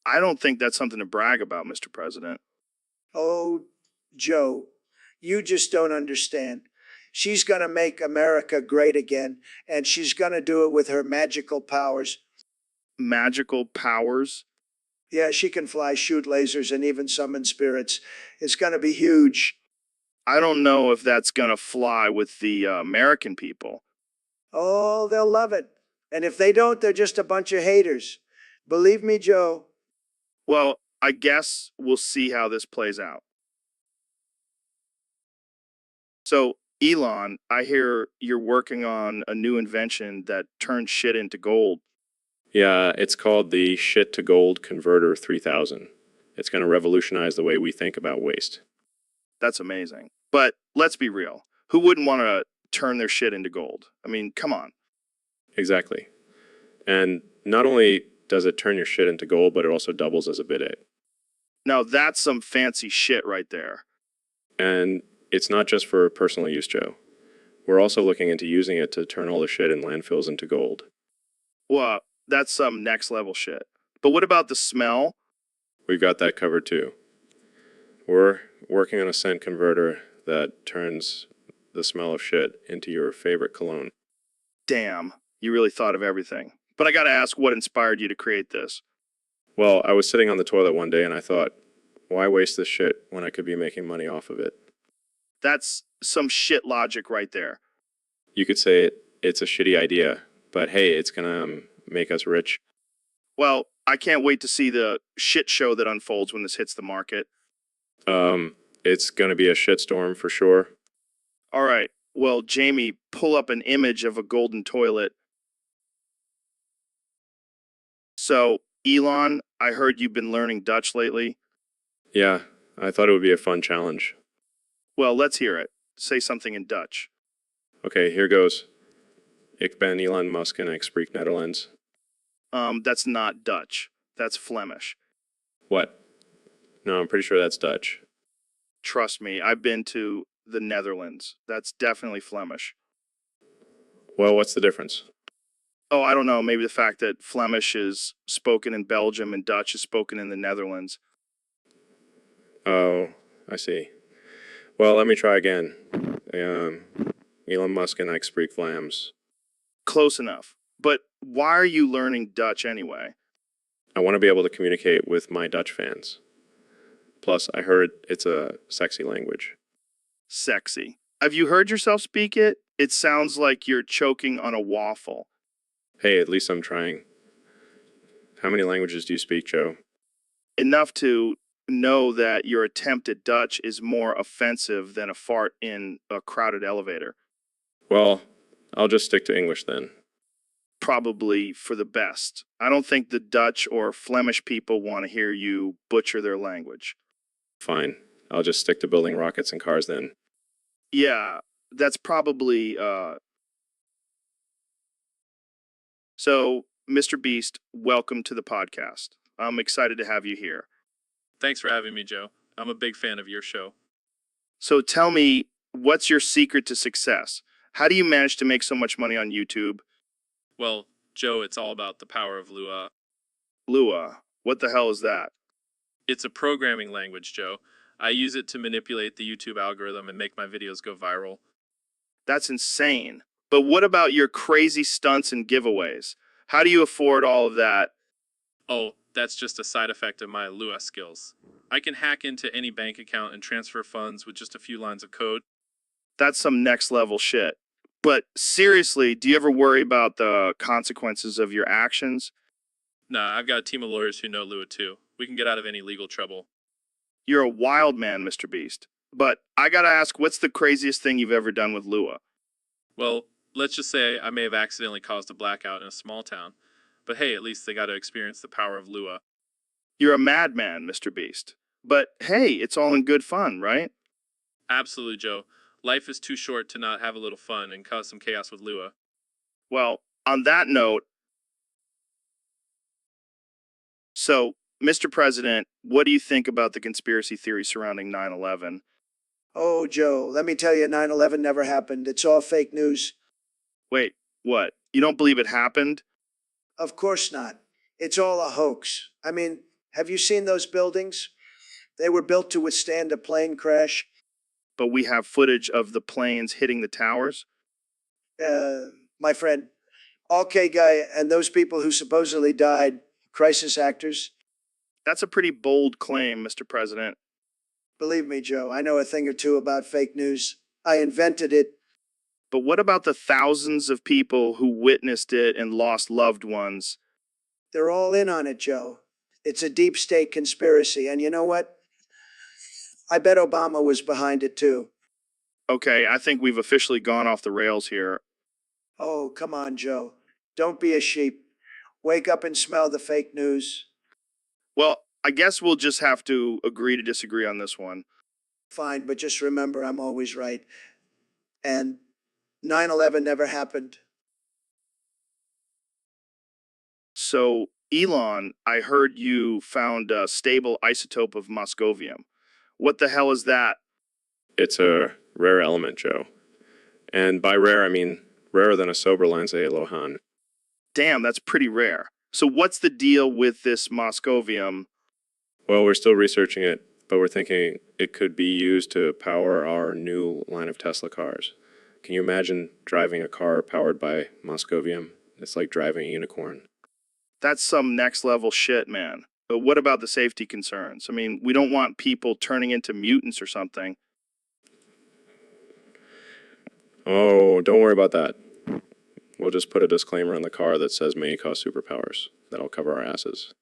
I don't think that's something to brag about, Mr. President. Oh, Joe, you just don't understand. She's going to make America great again, and she's going to do it with her magical powers. Magical powers? Yeah, she can fly, shoot lasers, and even summon spirits. It's going to be huge. I don't know if that's gonna fly with the American people. Oh, they'll love it. And if they don't, they're just a bunch of haters. Believe me, Joe. Well, I guess we'll see how this plays out. So, Elon, I hear you're working on a new invention that turns shit into gold. Yeah, it's called the Shit to Gold Converter 3000. It's going to revolutionize the way we think about waste. That's amazing. But let's be real. Who wouldn't want to turn their shit into gold? I mean, come on. Exactly. And not only does it turn your shit into gold, but it also doubles as a bidet. Now, that's some fancy shit right there. And it's not just for personal use, Joe. We're also looking into using it to turn all the shit in landfills into gold. Well, that's some next level shit. But what about the smell? We've got that covered too. We're working on a scent converter that turns the smell of shit into your favorite cologne. Damn, you really thought of everything. But I gotta ask, what inspired you to create this? Well, I was sitting on the toilet one day and I thought, why waste this shit when I could be making money off of it? That's some shit logic right there. You could say it's a shitty idea, but hey, it's gonna make us rich. Well, I can't wait to see the shit show that unfolds when this hits the market. It's gonna be a shitstorm for sure. All right. Well, Jamie, pull up an image of a golden toilet. So, Elon, I heard you've been learning Dutch lately. Yeah, I thought it would be a fun challenge. Well, let's hear it. Say something in Dutch. Okay, here goes. Ik ben Elon Musk en ik spreek Netherlands. That's not Dutch. That's Flemish. What? No, I'm pretty sure that's Dutch. Trust me, I've been to the Netherlands. That's definitely Flemish. Well, what's the difference? Oh, I don't know. Maybe the fact that Flemish is spoken in Belgium and Dutch is spoken in the Netherlands. Oh, I see. Well, let me try again. Elon Musk and ik spreek Vlaams. Close enough. But why are you learning Dutch anyway? I want to be able to communicate with my Dutch fans. Plus, I heard it's a sexy language. Sexy. Have you heard yourself speak it? It sounds like you're choking on a waffle. Hey, at least I'm trying. How many languages do you speak, Joe? Enough to know that your attempt at Dutch is more offensive than a fart in a crowded elevator. Well, I'll just stick to English then. Probably for the best. I don't think the Dutch or Flemish people want to hear you butcher their language. Fine. I'll just stick to building rockets and cars then. Yeah, that's probably, So, Mr. Beast, welcome to the podcast. I'm excited to have you here. Thanks for having me, Joe. I'm a big fan of your show. So tell me, what's your secret to success? How do you manage to make so much money on YouTube? Well, Joe, it's all about the power of Lua. Lua, what the hell is that? It's a programming language, Joe. I use it to manipulate the YouTube algorithm and make my videos go viral. That's insane. But what about your crazy stunts and giveaways? How do you afford all of that? Oh, that's just a side effect of my Lua skills. I can hack into any bank account and transfer funds with just a few lines of code. That's some next level shit. But seriously, do you ever worry about the consequences of your actions? Nah, I've got a team of lawyers who know Lua too. We can get out of any legal trouble. You're a wild man, Mr. Beast. But I gotta ask, what's the craziest thing you've ever done with Lua? Well, let's just say I may have accidentally caused a blackout in a small town. But hey, at least they got to experience the power of Lua. You're a madman, Mr. Beast. But hey, it's all in good fun, right? Absolutely, Joe. Life is too short to not have a little fun and cause some chaos with Lua. Well, on that note, so, Mr. President, what do you think about the conspiracy theory surrounding 9/11? Oh, Joe, let me tell you, 9/11 never happened. It's all fake news. Wait, what? You don't believe it happened? Of course not. It's all a hoax. I mean, have you seen those buildings? They were built to withstand a plane crash. But we have footage of the planes hitting the towers? Uh, my friend, okay, guy, and those people who supposedly died, crisis actors. That's a pretty bold claim, Mr. President. Believe me, Joe, I know a thing or two about fake news. I invented it. But what about the thousands of people who witnessed it and lost loved ones? They're all in on it, Joe. It's a deep state conspiracy, and you know what? I bet Obama was behind it too. Okay, I think we've officially gone off the rails here. Oh, come on, Joe. Don't be a sheep. Wake up and smell the fake news. Well, I guess we'll just have to agree to disagree on this one. Fine, but just remember I'm always right. And 9/11 never happened. So, Elon, I heard you found a stable isotope of moscovium. What the hell is that? It's a rare element, Joe. And by rare, I mean rarer than a sober Lanza Lohan. Damn, that's pretty rare. So, what's the deal with this moscovium? Well, we're still researching it, but we're thinking it could be used to power our new line of Tesla cars. Can you imagine driving a car powered by moscovium? It's like driving a unicorn. That's some next level shit, man. But what about the safety concerns? I mean, we don't want people turning into mutants or something. Oh, don't worry about that. We'll just put a disclaimer on the car that says may cause superpowers. That'll cover our asses.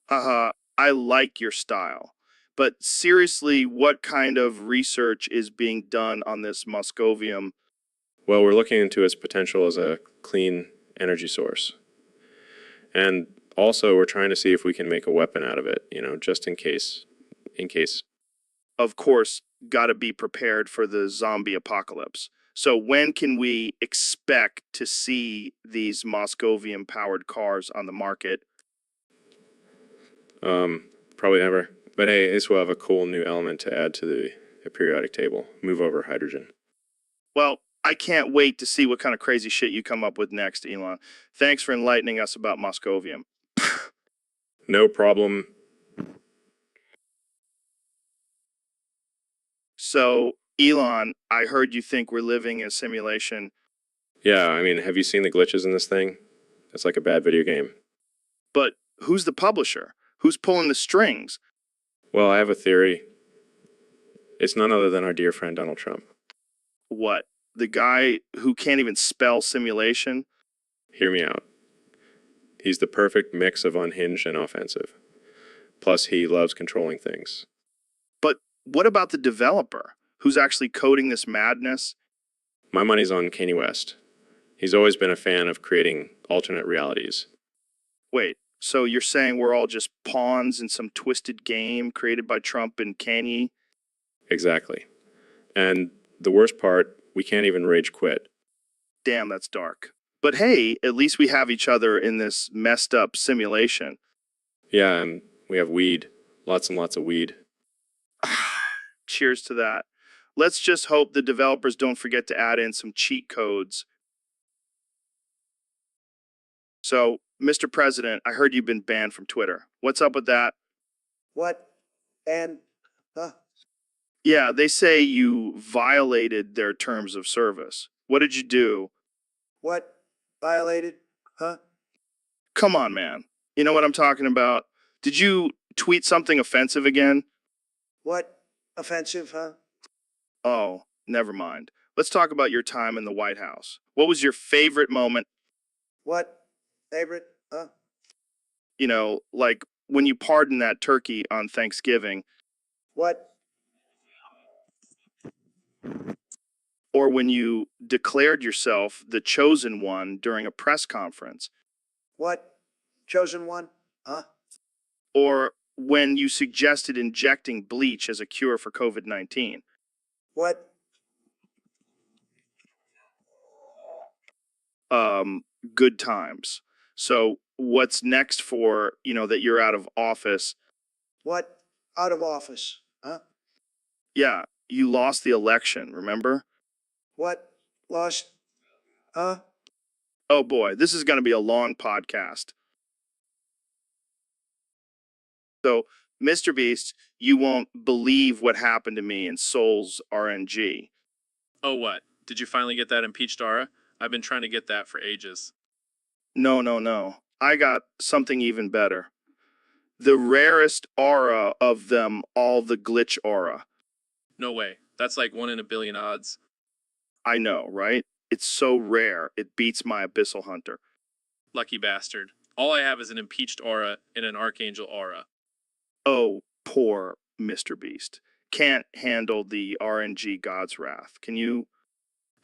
Haha, I like your style. But seriously, what kind of research is being done on this moscovium? Well, we're looking into its potential as a clean energy source. And also, we're trying to see if we can make a weapon out of it, just in case. Of course, gotta be prepared for the zombie apocalypse. So when can we expect to see these moscovium powered cars on the market? Probably never. But hey, this will have a cool new element to add to the periodic table. Move over hydrogen. Well, I can't wait to see what kind of crazy shit you come up with next, Elon. Thanks for enlightening us about moscovium. No problem. So, Elon, I heard you think we're living in a simulation, Yeah, I mean, have you seen the glitches in this thing? It's like a bad video game. but who's the publisher? Who's pulling the strings? Well, I have a theory. It's none other than our dear friend Donald Trump. What? The guy who can't even spell simulation? Hear me out. He's the perfect mix of unhinged and offensive. Plus, he loves controlling things. But what about the developer who's actually coding this madness? My money's on Kanye West. He's always been a fan of creating alternate realities. Wait, so you're saying we're all just pawns in some twisted game created by Trump and Kanye? Exactly. And the worst part, we can't even rage quit. Damn, that's dark. But hey, at least we have each other in this messed up simulation. Yeah, and we have weed. Lots and lots of weed. Cheers to that. Let's just hope the developers don't forget to add in some cheat codes. So, Mr. President, I heard you've been banned from Twitter. What's up with that? What? And, huh? Yeah, they say you violated their terms of service. What did you do? What? Violated? Huh? Come on, man. You know what I'm talking about? Did you tweet something offensive again? What? Offensive, huh? Oh, never mind. Let's talk about your time in the White House. What was your favorite moment? What? Favorite? Huh? Like when you pardoned that turkey on Thanksgiving. What? or when you declared yourself the chosen one during a press conference, What? Chosen one? Huh? or when you suggested injecting bleach as a cure for COVID-19. What? Good times. So what's next for, that you're out of office? What? Out of office? Huh? Yeah, you lost the election, remember? What? Lost? Huh? Oh boy, this is going to be a long podcast. So, Mr. Beast, you won't believe what happened to me in Seoul's RNG. Oh, what? Did you finally get that impeached aura? I've been trying to get that for ages. No, no, no. I got something even better. The rarest aura of them all, the glitch aura. No way. That's like 1 in a billion odds. I know, right? It's so rare, it beats my Abyssal Hunter. Lucky bastard. All I have is an impeached aura and an archangel aura. Oh, poor Mr. Beast. Can't handle the RNG God's wrath. Can you?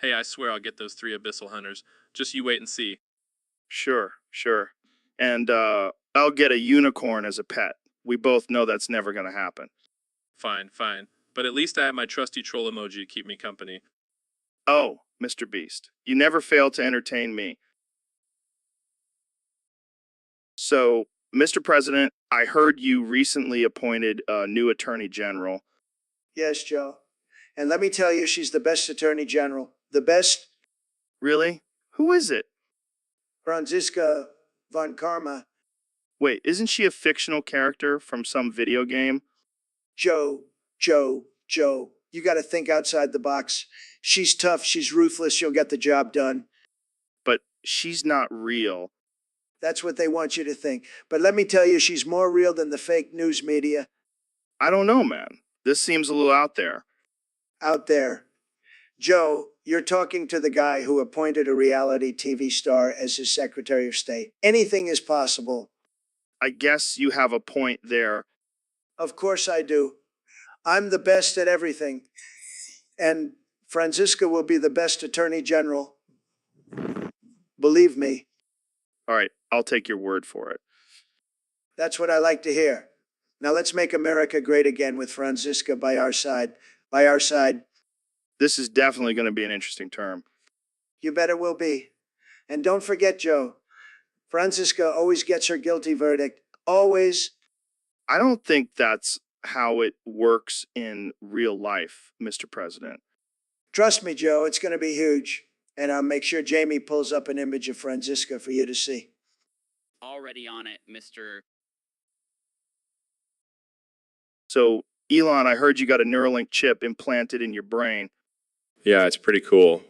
Hey, I swear I'll get those 3 abyssal hunters. Just you wait and see. Sure, sure. And I'll get a unicorn as a pet. We both know that's never going to happen. Fine, fine. But at least I have my trusty troll emoji to keep me company. Oh, Mr. Beast, you never fail to entertain me. So, Mr. President, I heard you recently appointed a new Attorney General. Yes, Joe. And let me tell you, she's the best attorney general. The best. Really? Who is it? Franziska von Karma. Wait, isn't she a fictional character from some video game? Joe. You got to think outside the box. She's tough. She's ruthless. She'll get the job done. But she's not real. That's what they want you to think. But let me tell you, she's more real than the fake news media I don't know, man. This seems a little out there. out there. Joe, you're talking to the guy who appointed a reality TV star as his Secretary of State. Anything is possible. I guess you have a point there. Of course I do. I'm the best at everything. And Franziska will be the best attorney general. Believe me, All right, I'll take your word for it. that's what I like to hear. Now let's make America great again with Franziska by our side. By our side. This is definitely going to be an interesting term. You bet it will be. And don't forget, Joe, Franziska always gets her guilty verdict. Always. I don't think that's how it works in real life, Mr. President. Trust me, Joe, it's going to be huge. And I'll make sure Jamie pulls up an image of Franziska for you to see. Already on it, Mr. So, Elon, I heard you got a Neuralink chip implanted in your brain. Yeah, it's pretty cool.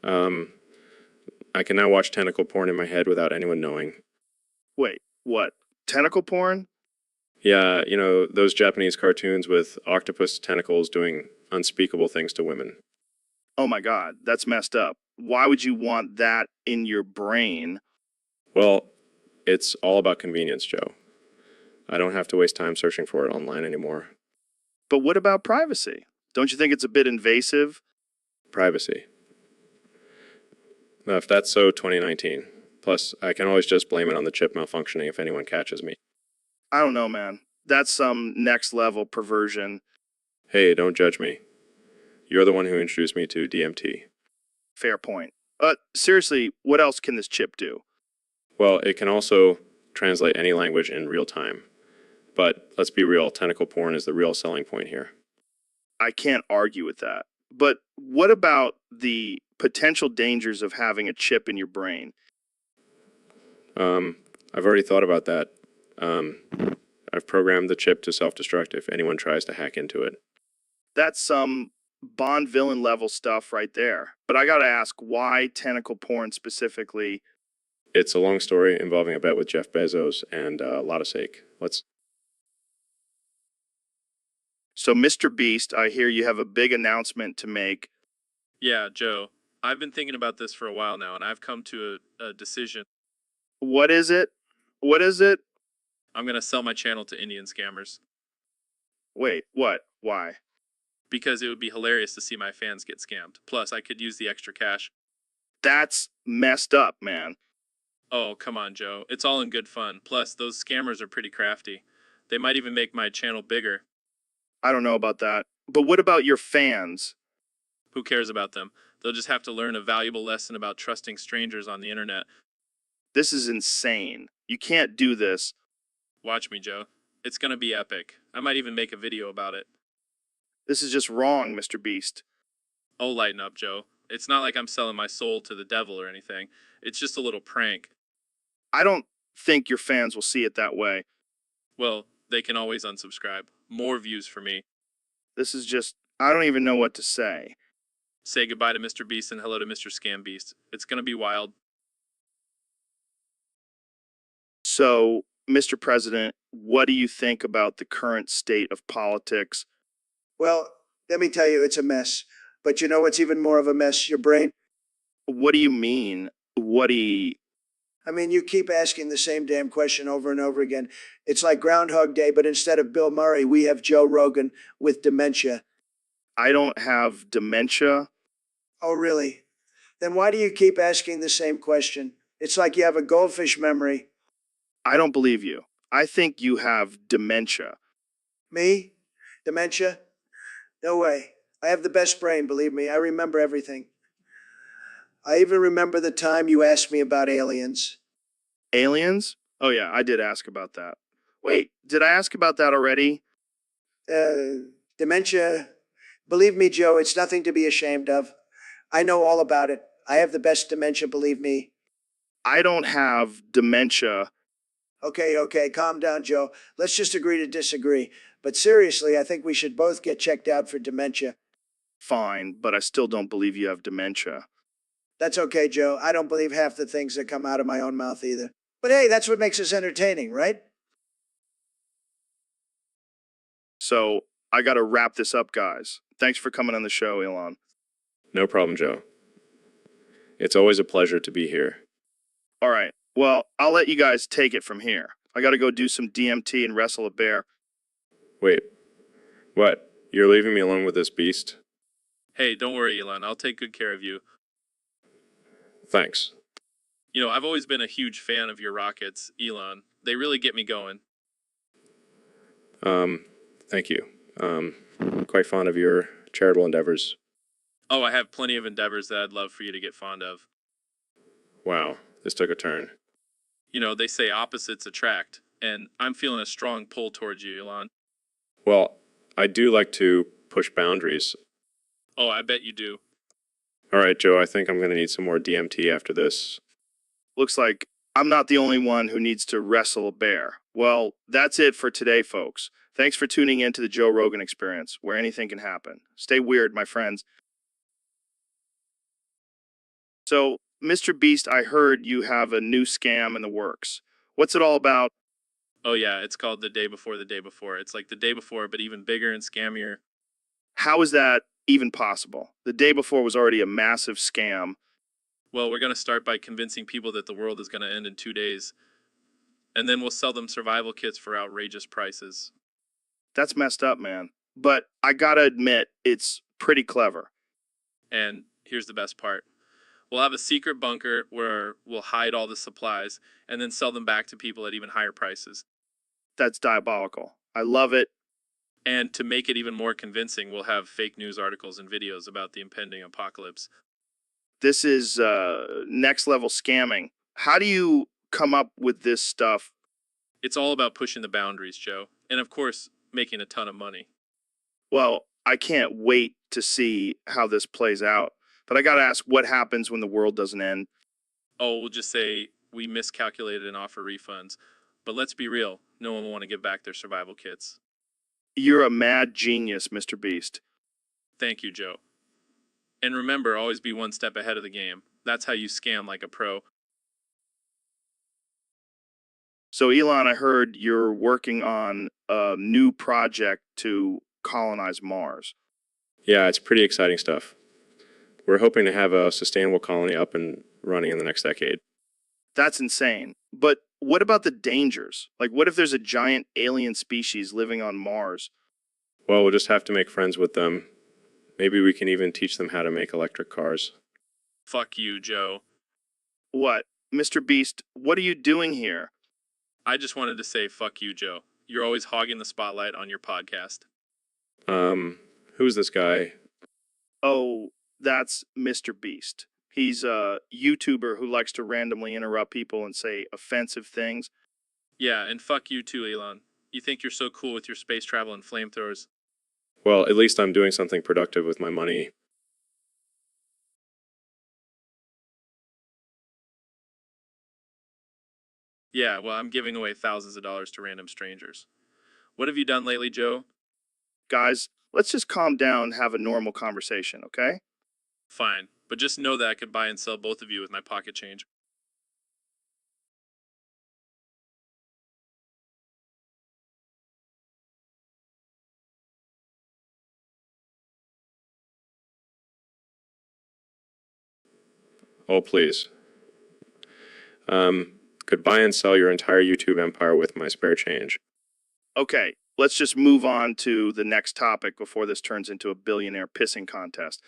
I can now watch tentacle porn in my head without anyone knowing. Wait, what? Tentacle porn? Yeah, you know, those Japanese cartoons with octopus tentacles doing unspeakable things to women. Oh my God, that's messed up. Why would you want that in your brain? Well, it's all about convenience, Joe. I don't have to waste time searching for it online anymore. But what about privacy? Don't you think it's a bit invasive? Privacy. If that's so, 2019. Plus, I can always just blame it on the chip malfunctioning if anyone catches me. I don't know, man. That's some next level perversion. Hey, don't judge me. You're the one who introduced me to DMT. Fair point. Seriously, what else can this chip do? Well, it can also translate any language in real time. But let's be real, tentacle porn is the real selling point here. I can't argue with that. But what about the potential dangers of having a chip in your brain? I've already thought about that. I've programmed the chip to self-destruct if anyone tries to hack into it. That's some Bond villain level stuff right there. But I gotta ask, why tentacle porn specifically? It's a long story involving a bet with Jeff Bezos and a lot of sake. So, Mr. Beast, I hear you have a big announcement to make. Yeah, Joe. I've been thinking about this for a while now, and I've come to a decision. What is it? What is it? I'm going to sell my channel to Indian scammers. Wait, what? Why? because it would be hilarious to see my fans get scammed. Plus, I could use the extra cash. That's messed up, man. Oh, come on, Joe. It's all in good fun. Plus, those scammers are pretty crafty. They might even make my channel bigger. I don't know about that. But what about your fans? Who cares about them? They'll just have to learn a valuable lesson about trusting strangers on the internet. This is insane. You can't do this. Watch me, Joe. It's gonna be epic. I might even make a video about it. This is just wrong, Mr. Beast. Oh, lighten up, Joe. It's not like I'm selling my soul to the devil or anything. It's just a little prank. I don't think your fans will see it that way. Well, they can always unsubscribe. More views for me. This is just, I don't even know what to say. Say goodbye to Mr. Beast and hello to Mr. Scam Beast. It's gonna be wild. So, Mr. President, what do you think about the current state of politics? Well, let me tell you, it's a mess. But you know what's even more of a mess? Your brain. What do you mean? I mean, you keep asking the same damn question over and over again. It's like Groundhog Day, but instead of Bill Murray, we have Joe Rogan with dementia. I don't have dementia. Oh, really? Then why do you keep asking the same question? It's like you have a goldfish memory. I don't believe you. I think you have dementia. Me? Dementia? No way. I have the best brain, believe me. I remember everything. I even remember the time you asked me about aliens. Aliens? Oh, yeah, I did ask about that. Wait, did I ask about that already? Dementia. Believe me, Joe, it's nothing to be ashamed of. I know all about it. I have the best dementia, believe me. I don't have dementia. Okay, calm down, Joe. Let's just agree to disagree. But seriously, I think we should both get checked out for dementia. Fine, but I still don't believe you have dementia. That's okay, Joe. I don't believe half the things that come out of my own mouth either. But hey, that's what makes us entertaining, right? So, I gotta wrap this up, guys. Thanks for coming on the show, Elon. No problem, Joe. It's always a pleasure to be here. All right, well, I'll let you guys take it from here. I gotta go do some DMT and wrestle a bear. Wait, what? You're leaving me alone with this beast? Hey, don't worry, Elon. I'll take good care of you. Thanks. You know, I've always been a huge fan of your rockets, Elon. They really get me going. Thank you. Quite fond of your charitable endeavors. Oh, I have plenty of endeavors that I'd love for you to get fond of. Wow, this took a turn. You know, they say opposites attract, and I'm feeling a strong pull towards you, Elon. Well, I do like to push boundaries. Oh, I bet you do. All right, Joe, I think I'm going to need some more DMT after this. Looks like I'm not the only one who needs to wrestle a bear. Well, that's it for today, folks. Thanks for tuning in to the Joe Rogan Experience, where anything can happen. Stay weird, my friends. So, Mr. Beast, I heard you have a new scam in the works. What's it all about? Oh, yeah, it's called the day before the day before. It's like the day before, but even bigger and scammier. How is that even possible? The day before was already a massive scam. Well, we're going to start by convincing people that the world is going to end in 2 days. And then we'll sell them survival kits for outrageous prices. That's messed up, man. But I gotta admit, it's pretty clever. And here's the best part. We'll have a secret bunker where we'll hide all the supplies and then sell them back to people at even higher prices. That's diabolical. I love it. And to make it even more convincing, we'll have fake news articles and videos about the impending apocalypse. This is next level scamming. How do you come up with this stuff? It's all about pushing the boundaries, Joe. And of course, making a ton of money. Well, I can't wait to see how this plays out. But I gotta ask, what happens when the world doesn't end? Oh, we'll just say we miscalculated and offer refunds. But let's be real, no one will want to give back their survival kits. You're a mad genius, Mr. Beast. Thank you, Joe. And remember, always be one step ahead of the game. That's how you scam like a pro. So, Elon, I heard you're working on a new project to colonize Mars. Yeah, it's pretty exciting stuff. We're hoping to have a sustainable colony up and running in the next decade. That's insane. But what about the dangers? Like, what if there's a giant alien species living on Mars? Well, we'll just have to make friends with them Maybe we can even teach them how to make electric cars. Fuck you, Joe. What? Mr. Beast, what are you doing here? I just wanted to say fuck you, Joe. You're always hogging the spotlight on your podcast. Who's this guy? Oh, that's Mr. Beast. He's a YouTuber who likes to randomly interrupt people and say offensive things. Yeah, and fuck you too, Elon. You think you're so cool with your space travel and flamethrowers. Well, at least I'm doing something productive with my money. Yeah, well, I'm giving away thousands of dollars to random strangers. What have you done lately, Joe? Guys, let's just calm down and have a normal conversation, okay? Fine, but just know that I could buy and sell both of you with my pocket change. Oh, please. Could buy and sell your entire YouTube empire with my spare change. Okay, let's just move on to the next topic before this turns into a billionaire pissing contest.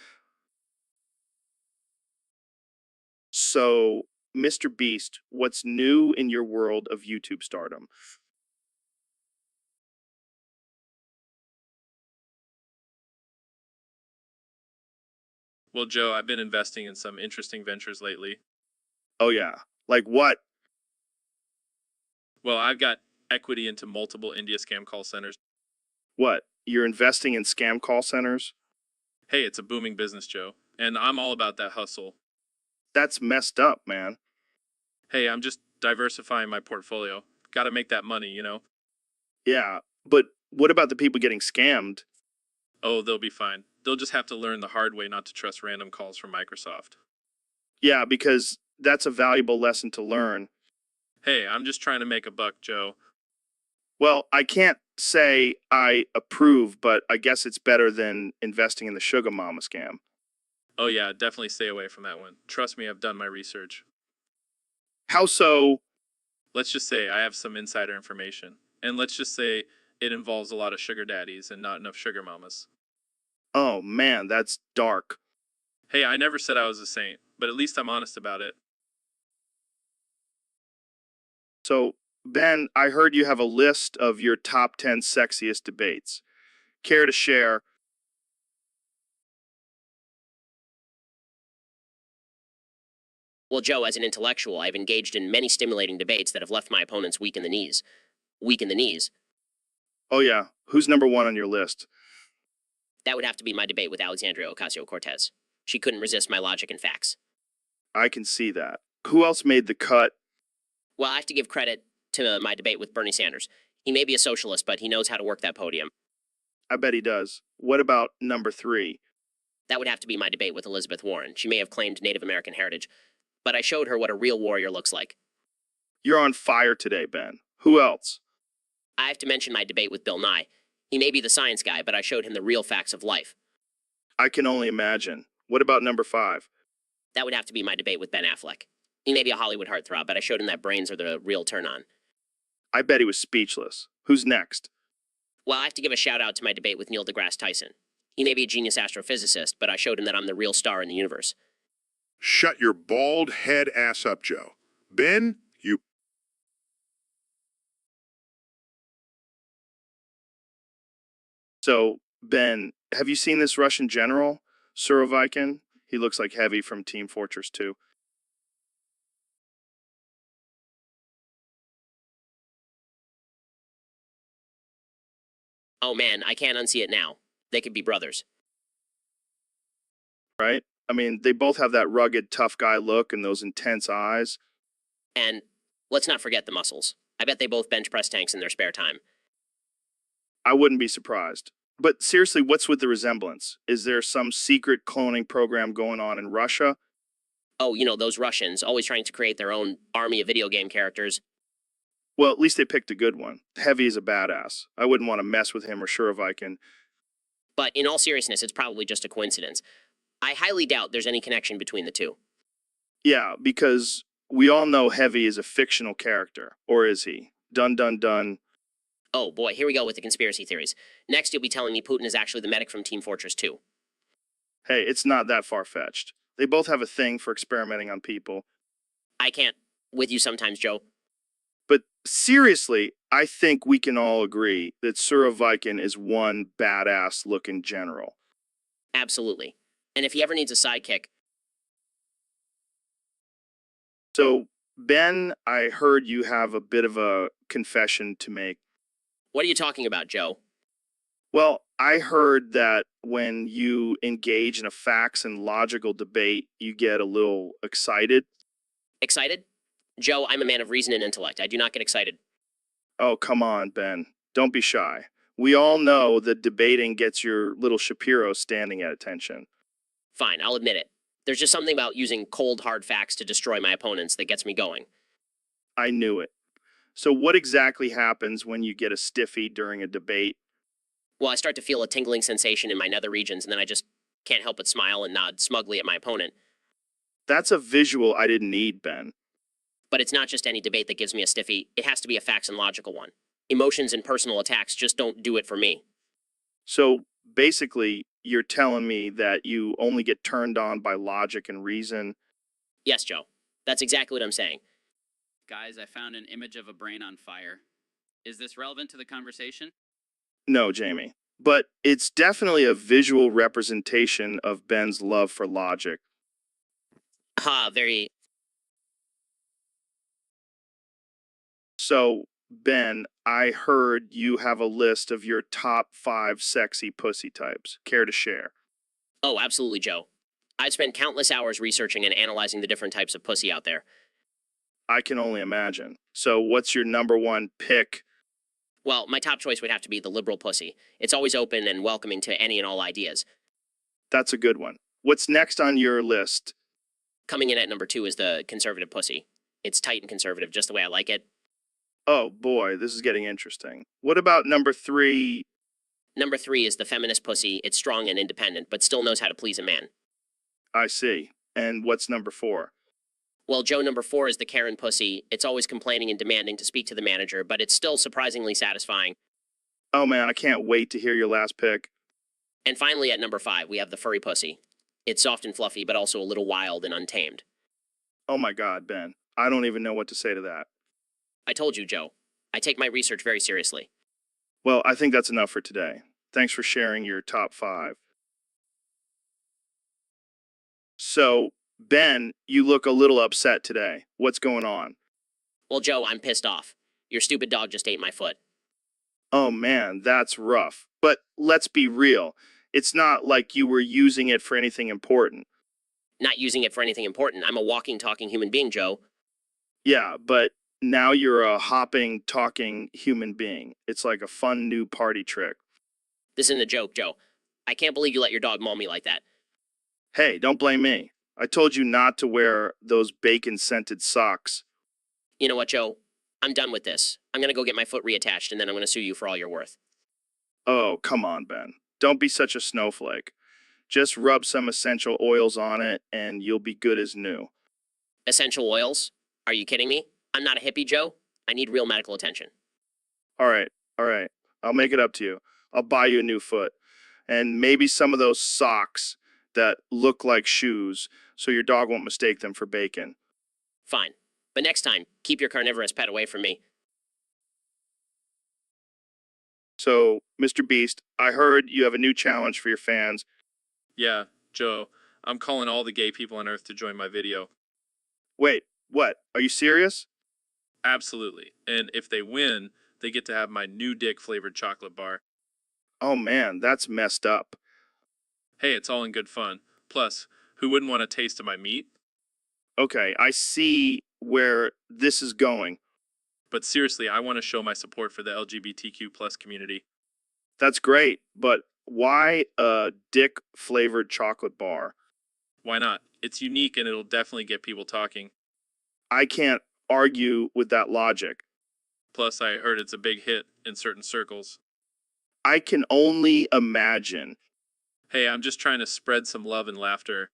So, Mr. Beast, what's new in your world of YouTube stardom? Well, Joe, I've been investing in some interesting ventures lately. Oh, yeah. Like what? Well, I've got equity into multiple India scam call centers. What? You're investing in scam call centers? Hey, it's a booming business, Joe, and I'm all about that hustle. That's messed up, man. Hey, I'm just diversifying my portfolio. Gotta make that money, you know? Yeah, but what about the people getting scammed? Oh, they'll be fine. They'll just have to learn the hard way not to trust random calls from Microsoft. Yeah, because that's a valuable lesson to learn. Hey, I'm just trying to make a buck, Joe. Well, I can't say I approve, but I guess it's better than investing in the sugar mama scam. Oh yeah, definitely stay away from that one. Trust me, I've done my research. How so? Let's just say I have some insider information. And let's just say it involves a lot of sugar daddies and not enough sugar mamas. Oh man, that's dark. Hey, I never said I was a saint, but at least I'm honest about it. So, Ben, I heard you have a list of your top 10 sexiest debates. Care to share? Well, Joe, as an intellectual, I've engaged in many stimulating debates that have left my opponents weak in the knees. Weak in the knees. Oh, yeah. Who's number one on your list? That would have to be my debate with Alexandria Ocasio-Cortez. She couldn't resist my logic and facts. I can see that. Who else made the cut? Well, I have to give credit to my debate with Bernie Sanders. He may be a socialist, but he knows how to work that podium. I bet he does. What about number three? That would have to be my debate with Elizabeth Warren. She may have claimed Native American heritage, but I showed her what a real warrior looks like. You're on fire today, Ben. Who else? I have to mention my debate with Bill Nye. He may be the science guy, but I showed him the real facts of life. I can only imagine. What about number five? That would have to be my debate with Ben Affleck. He may be a Hollywood heartthrob, but I showed him that brains are the real turn-on. I bet he was speechless. Who's next? Well, I have to give a shout-out to my debate with Neil deGrasse Tyson. He may be a genius astrophysicist, but I showed him that I'm the real star in the universe. Shut your bald head ass up, Joe. Ben, you... So, Ben, have you seen this Russian general, Surovikin? He looks like Heavy from Team Fortress 2. Oh man, I can't unsee it now. They could be brothers. Right? I mean, they both have that rugged, tough guy look and those intense eyes. And let's not forget the muscles. I bet they both bench press tanks in their spare time. I wouldn't be surprised. But seriously, what's with the resemblance? Is there some secret cloning program going on in Russia? Oh, you know, those Russians, always trying to create their own army of video game characters. Well, at least they picked a good one. Heavy is a badass. I wouldn't want to mess with him or Surovikin. But in all seriousness, it's probably just a coincidence. I highly doubt there's any connection between the two. Yeah, because we all know Heavy is a fictional character. Or is he? Dun dun dun. Oh boy, here we go with the conspiracy theories. Next, you'll be telling me Putin is actually the medic from Team Fortress 2. Hey, it's not that far-fetched. They both have a thing for experimenting on people. I can't with you sometimes, Joe. But seriously, I think we can all agree that Surovikin is one badass-looking general. Absolutely. And if he ever needs a sidekick, So, Ben, I heard you have a bit of a confession to make. what are you talking about, Joe? Well, I heard that when you engage in a facts and logical debate, you get a little excited. Excited? Joe, I'm a man of reason and intellect. I do not get excited. Oh, come on, Ben. Don't be shy. We all know that debating gets your little Shapiro standing at attention. Fine, I'll admit it. There's just something about using cold, hard facts to destroy my opponents that gets me going. I knew it. So, what exactly happens when you get a stiffy during a debate? Well, I start to feel a tingling sensation in my nether regions, and then I just can't help but smile and nod smugly at my opponent. That's a visual I didn't need, Ben. But it's not just any debate that gives me a stiffy, it has to be a facts and logical one. Emotions and personal attacks just don't do it for me. So, basically, you're telling me that you only get turned on by logic and reason. Yes, Joe. That's exactly what I'm saying. Guys, I found an image of a brain on fire. Is this relevant to the conversation? No, Jamie. But it's definitely a visual representation of Ben's love for logic. Ha, very. So, Ben, I heard you have a list of your top 5 sexy pussy types. Care to share? Oh, absolutely, Joe. I've spent countless hours researching and analyzing the different types of pussy out there. I can only imagine. So, what's your number one pick? Well, my top choice would have to be the liberal pussy. It's always open and welcoming to any and all ideas. That's a good one. What's next on your list? Coming in at number 2 is the conservative pussy. It's tight and conservative, just the way I like it. Oh boy, this is getting interesting. What about number 3? Number 3 is the feminist pussy. It's strong and independent, but still knows how to please a man. I see. And what's number 4? Well, Joe, number 4 is the Karen pussy. It's always complaining and demanding to speak to the manager, but it's still surprisingly satisfying. Oh man, I can't wait to hear your last pick. And finally, at number 5, we have the furry pussy. It's soft and fluffy, but also a little wild and untamed. Oh my god, Ben. I don't even know what to say to that. I told you, Joe. I take my research very seriously. Well, I think that's enough for today. Thanks for sharing your top 5. So, Ben, you look a little upset today. What's going on? Well, Joe, I'm pissed off. Your stupid dog just ate my foot. Oh man, that's rough. But let's be real. It's not like you were using it for anything important. Not using it for anything important. I'm a walking, talking human being, Joe. Yeah, but now you're a hopping, talking human being. It's like a fun new party trick. This isn't a joke, Joe. I can't believe you let your dog maul me like that. Hey, don't blame me. I told you not to wear those bacon-scented socks. You know what, Joe? I'm done with this. I'm gonna go get my foot reattached, and then I'm gonna sue you for all you're worth. Oh, come on, Ben. Don't be such a snowflake. Just rub some essential oils on it, and you'll be good as new. Essential oils? Are you kidding me? I'm not a hippie, Joe. I need real medical attention. All right, all right. I'll make it up to you. I'll buy you a new foot. And maybe some of those socks that look like shoes so your dog won't mistake them for bacon. Fine. But next time, keep your carnivorous pet away from me. So, Mr. Beast, I heard you have a new challenge for your fans. Yeah, Joe, I'm calling all the gay people on Earth to join my video. Wait, what? Are you serious? Absolutely. And if they win, they get to have my new dick flavored chocolate bar. Oh man, that's messed up. Hey, it's all in good fun. Plus, who wouldn't want a taste of my meat? Okay, I see where this is going. But seriously, I want to show my support for the LGBTQ plus community. That's great, but why a dick flavored chocolate bar? Why not? It's unique and it'll definitely get people talking. I can't argue with that logic. Plus, I heard it's a big hit in certain circles. I can only imagine. Hey, I'm just trying to spread some love and laughter.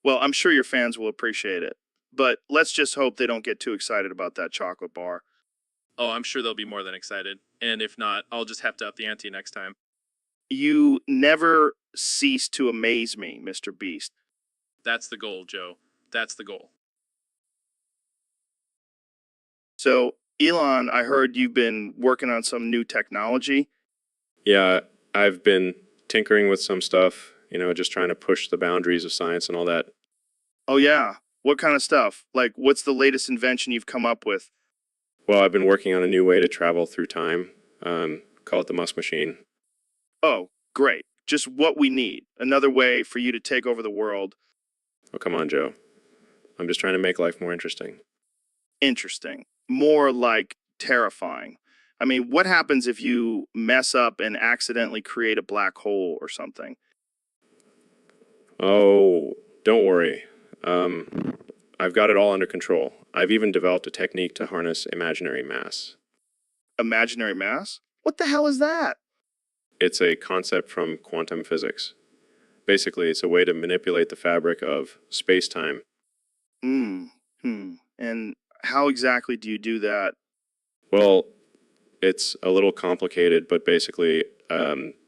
Well, I'm sure your fans will appreciate it. But let's just hope they don't get too excited about that chocolate bar. Oh, I'm sure they'll be more than excited. And if not, I'll just have to up the ante next time. You never cease to amaze me, Mr. Beast. That's the goal, Joe. That's the goal. So, Elon, I heard you've been working on some new technology. Yeah, I've been tinkering with some stuff, just trying to push the boundaries of science and all that. Oh, yeah. What kind of stuff? Like, what's the latest invention you've come up with? Well, I've been working on a new way to travel through time. Call it the Musk Machine. Oh, great. Just what we need. Another way for you to take over the world. Oh, come on, Joe. I'm just trying to make life more interesting. Interesting. More like terrifying. I mean, what happens if you mess up and accidentally create a black hole or something? Oh, don't worry. I've got it all under control. I've even developed a technique to harness imaginary mass. Imaginary mass? What the hell is that? It's a concept from quantum physics. Basically, it's a way to manipulate the fabric of space-time. And how exactly do you do that? Well, it's a little complicated, but basically,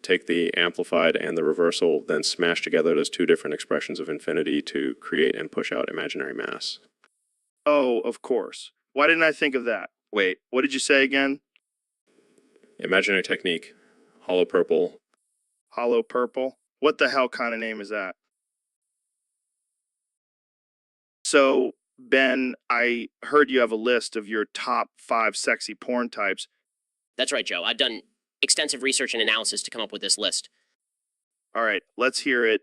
take the amplified and the reversal, then smash together those two different expressions of infinity to create and push out imaginary mass. Oh, of course. Why didn't I think of that? Wait, what did you say again? Imaginary technique. Hollow purple. Hollow purple? What the hell kind of name is that? So, Ben, I heard you have a list of your top 5 sexy porn types. That's right, Joe. I've done extensive research and analysis to come up with this list. All right, let's hear it.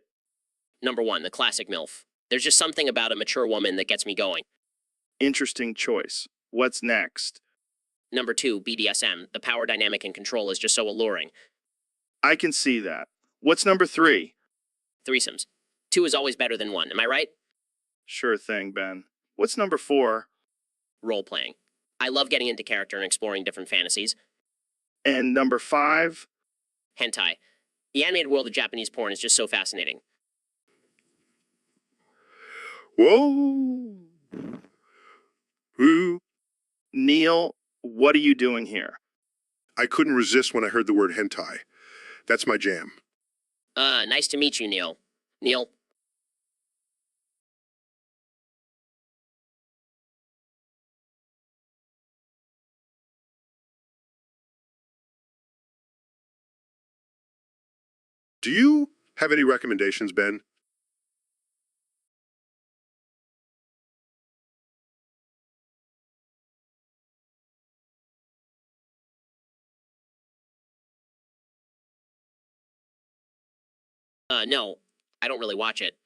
Number 1, the classic MILF. There's just something about a mature woman that gets me going. Interesting choice. What's next? Number 2, BDSM. The power dynamic and control is just so alluring. I can see that. What's number 3? Threesomes. 2 is always better than 1, am I right? Sure thing, Ben. What's number 4? Role-playing. I love getting into character and exploring different fantasies. And number 5? Hentai. The animated world of Japanese porn is just so fascinating. Whoa! Ooh. Neil, what are you doing here? I couldn't resist when I heard the word hentai. That's my jam. Nice to meet you, Neil. Neil. Do you have any recommendations, Ben? No. I don't really watch it.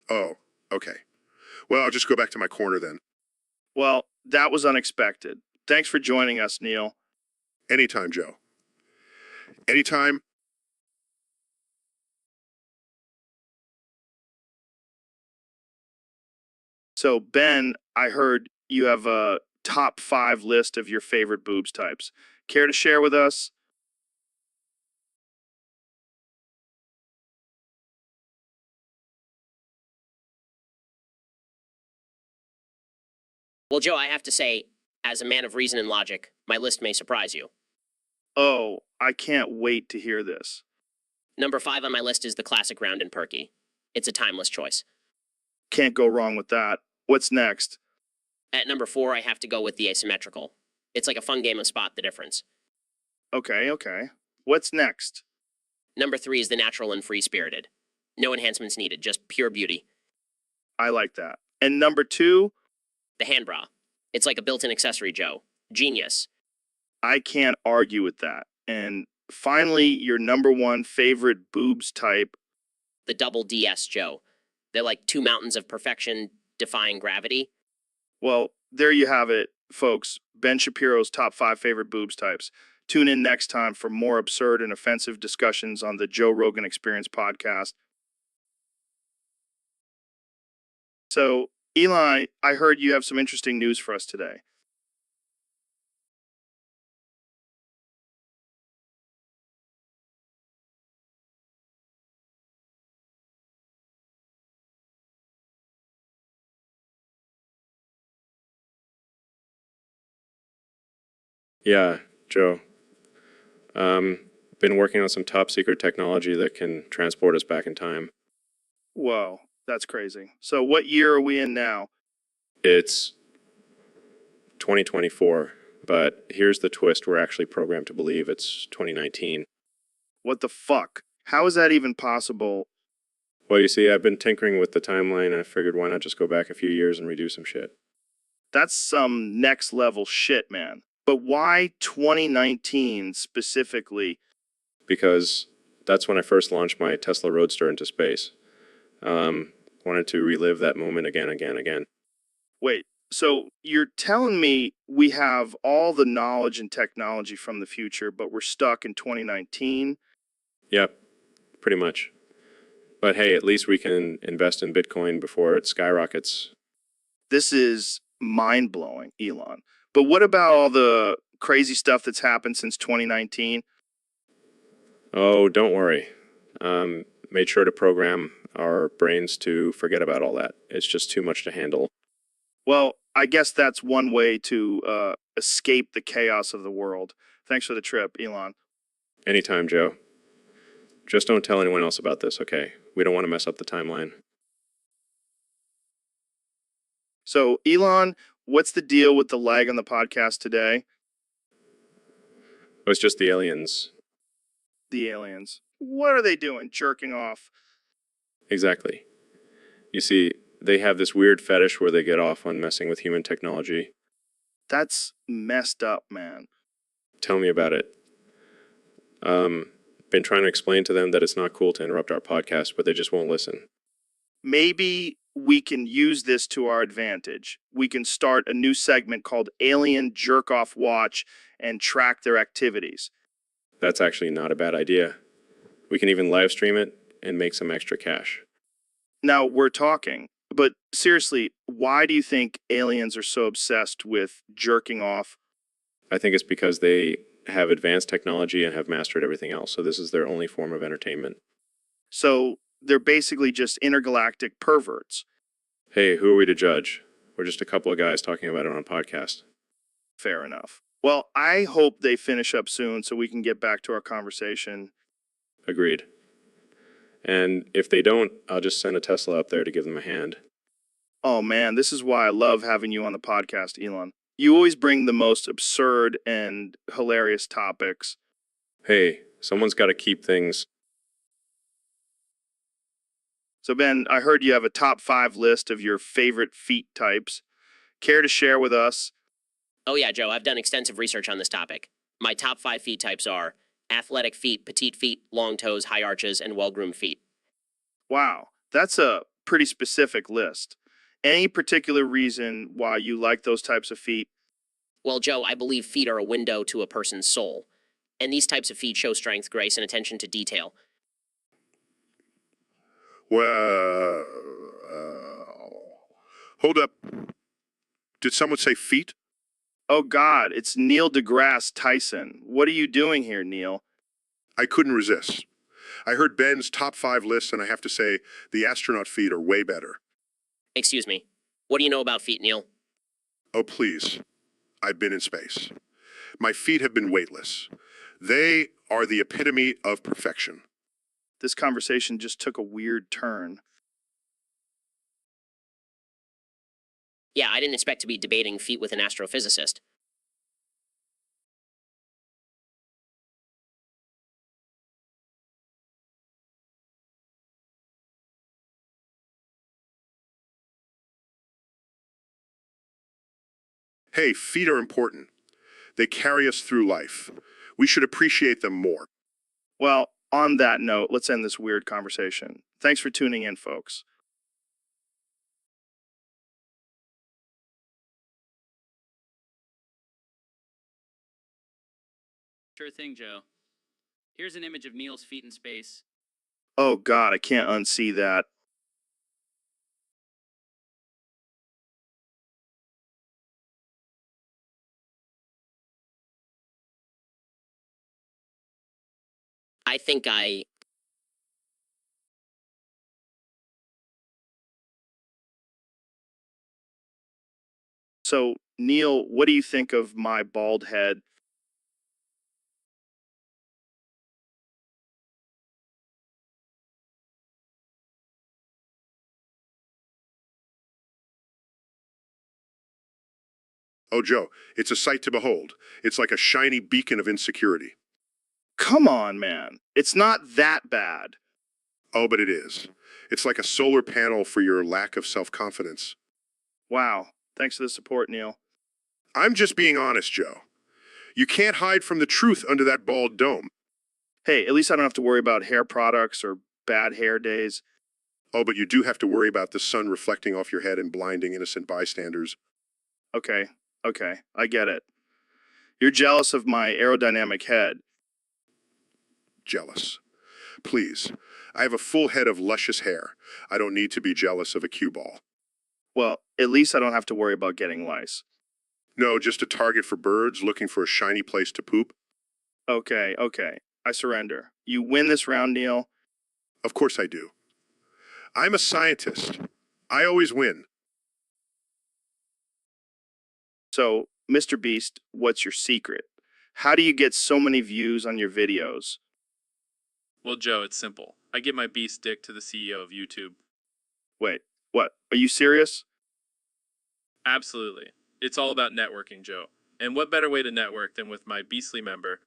Oh, okay. Well, I'll just go back to my corner then. Well, that was unexpected. Thanks for joining us, Neil. Anytime, Joe. Anytime. So, Ben, I heard you have a top 5 list of your favorite boobs types. Care to share with us? Well, Joe, I have to say, as a man of reason and logic, my list may surprise you. Oh, I can't wait to hear this. Number 5 on my list is the classic round and perky. It's a timeless choice. Can't go wrong with that. What's next? At number 4, I have to go with the asymmetrical. It's like a fun game of spot the difference. Okay. What's next? Number 3 is the natural and free-spirited. No enhancements needed, just pure beauty. I like that. And number 2? The hand bra. It's like a built-in accessory, Joe. Genius. I can't argue with that. And finally, your number 1 favorite boobs type. The double DS, Joe. They're like 2 mountains of perfection defying gravity. Well, there you have it, folks. Ben Shapiro's top 5 favorite boobs types. Tune in next time for more absurd and offensive discussions on the Joe Rogan Experience podcast. So, Eli, I heard you have some interesting news for us today. Yeah, Joe. Been working on some top secret technology that can transport us back in time. Whoa, that's crazy. So what year are we in now? It's 2024, but here's the twist: we're actually programmed to believe it's 2019. What the fuck? How is that even possible? Well, you see, I've been tinkering with the timeline, and I figured why not just go back a few years and redo some shit. That's some next level shit, man. But why 2019 specifically? Because that's when I first launched my Tesla Roadster into space. Wanted to relive that moment again. Wait, so you're telling me we have all the knowledge and technology from the future, but we're stuck in 2019? Yep, pretty much. But hey, at least we can invest in Bitcoin before it skyrockets. This is mind blowing, Elon. But what about all the crazy stuff that's happened since 2019? Oh, don't worry. Made sure to program our brains to forget about all that. It's just too much to handle. Well, I guess that's one way to escape the chaos of the world. Thanks for the trip, Elon. Anytime, Joe. Just don't tell anyone else about this, okay? We don't want to mess up the timeline. So, Elon, what's the deal with the lag on the podcast today? It was just the aliens. The aliens. What are they doing? Jerking off. Exactly. You see, they have this weird fetish where they get off on messing with human technology. That's messed up, man. Tell me about it. Been trying to explain to them that it's not cool to interrupt our podcast, but they just won't listen. Maybe we can use this to our advantage. We can start a new segment called Alien Jerk Off Watch and track their activities. That's actually not a bad idea. We can even live stream it and make some extra cash. Now, we're talking, but seriously, why do you think aliens are so obsessed with jerking off? I think it's because they have advanced technology and have mastered everything else, so this is their only form of entertainment. So they're basically just intergalactic perverts. Hey, who are we to judge? We're just a couple of guys talking about it on a podcast. Fair enough. Well, I hope they finish up soon so we can get back to our conversation. Agreed. And if they don't, I'll just send a Tesla up there to give them a hand. Oh man, this is why I love having you on the podcast, Elon. You always bring the most absurd and hilarious topics. Hey, someone's got to keep things. So, Ben, I heard you have a top 5 list of your favorite feet types. Care to share with us? Oh, yeah, Joe, I've done extensive research on this topic. My top 5 feet types are athletic feet, petite feet, long toes, high arches, and well groomed feet. Wow, that's a pretty specific list. Any particular reason why you like those types of feet? Well, Joe, I believe feet are a window to a person's soul. And these types of feet show strength, grace, and attention to detail. Well, hold up. Did someone say feet? Oh God, it's Neil deGrasse Tyson. What are you doing here, Neil? I couldn't resist. I heard Ben's top 5 lists, and I have to say, the astronaut feet are way better. Excuse me. What do you know about feet, Neil? Oh, please. I've been in space. My feet have been weightless. They are the epitome of perfection. This conversation just took a weird turn. Yeah, I didn't expect to be debating feet with an astrophysicist. Hey, feet are important. They carry us through life. We should appreciate them more. Well, on that note, let's end this weird conversation. Thanks for tuning in, folks. Sure thing, Joe. Here's an image of Neil's feet in space. Oh God, I can't unsee that. I think I. So, Neil, what do you think of my bald head? Oh, Joe, it's a sight to behold. It's like a shiny beacon of insecurity. Come on, man. It's not that bad. Oh, but it is. It's like a solar panel for your lack of self-confidence. Wow. Thanks for the support, Neil. I'm just being honest, Joe. You can't hide from the truth under that bald dome. Hey, at least I don't have to worry about hair products or bad hair days. Oh, but you do have to worry about the sun reflecting off your head and blinding innocent bystanders. Okay, I get it. You're jealous of my aerodynamic head. Jealous. Please. I have a full head of luscious hair. I don't need to be jealous of a cue ball. Well, at least I don't have to worry about getting lice. No, just a target for birds looking for a shiny place to poop. Okay. I surrender. You win this round, Neil. Of course I do. I'm a scientist. I always win. So, Mr. Beast, what's your secret? How do you get so many views on your videos? Well, Joe, it's simple. I give my beast dick to the CEO of YouTube. Wait, what? Are you serious? Absolutely. It's all about networking, Joe. And what better way to network than with my beastly member?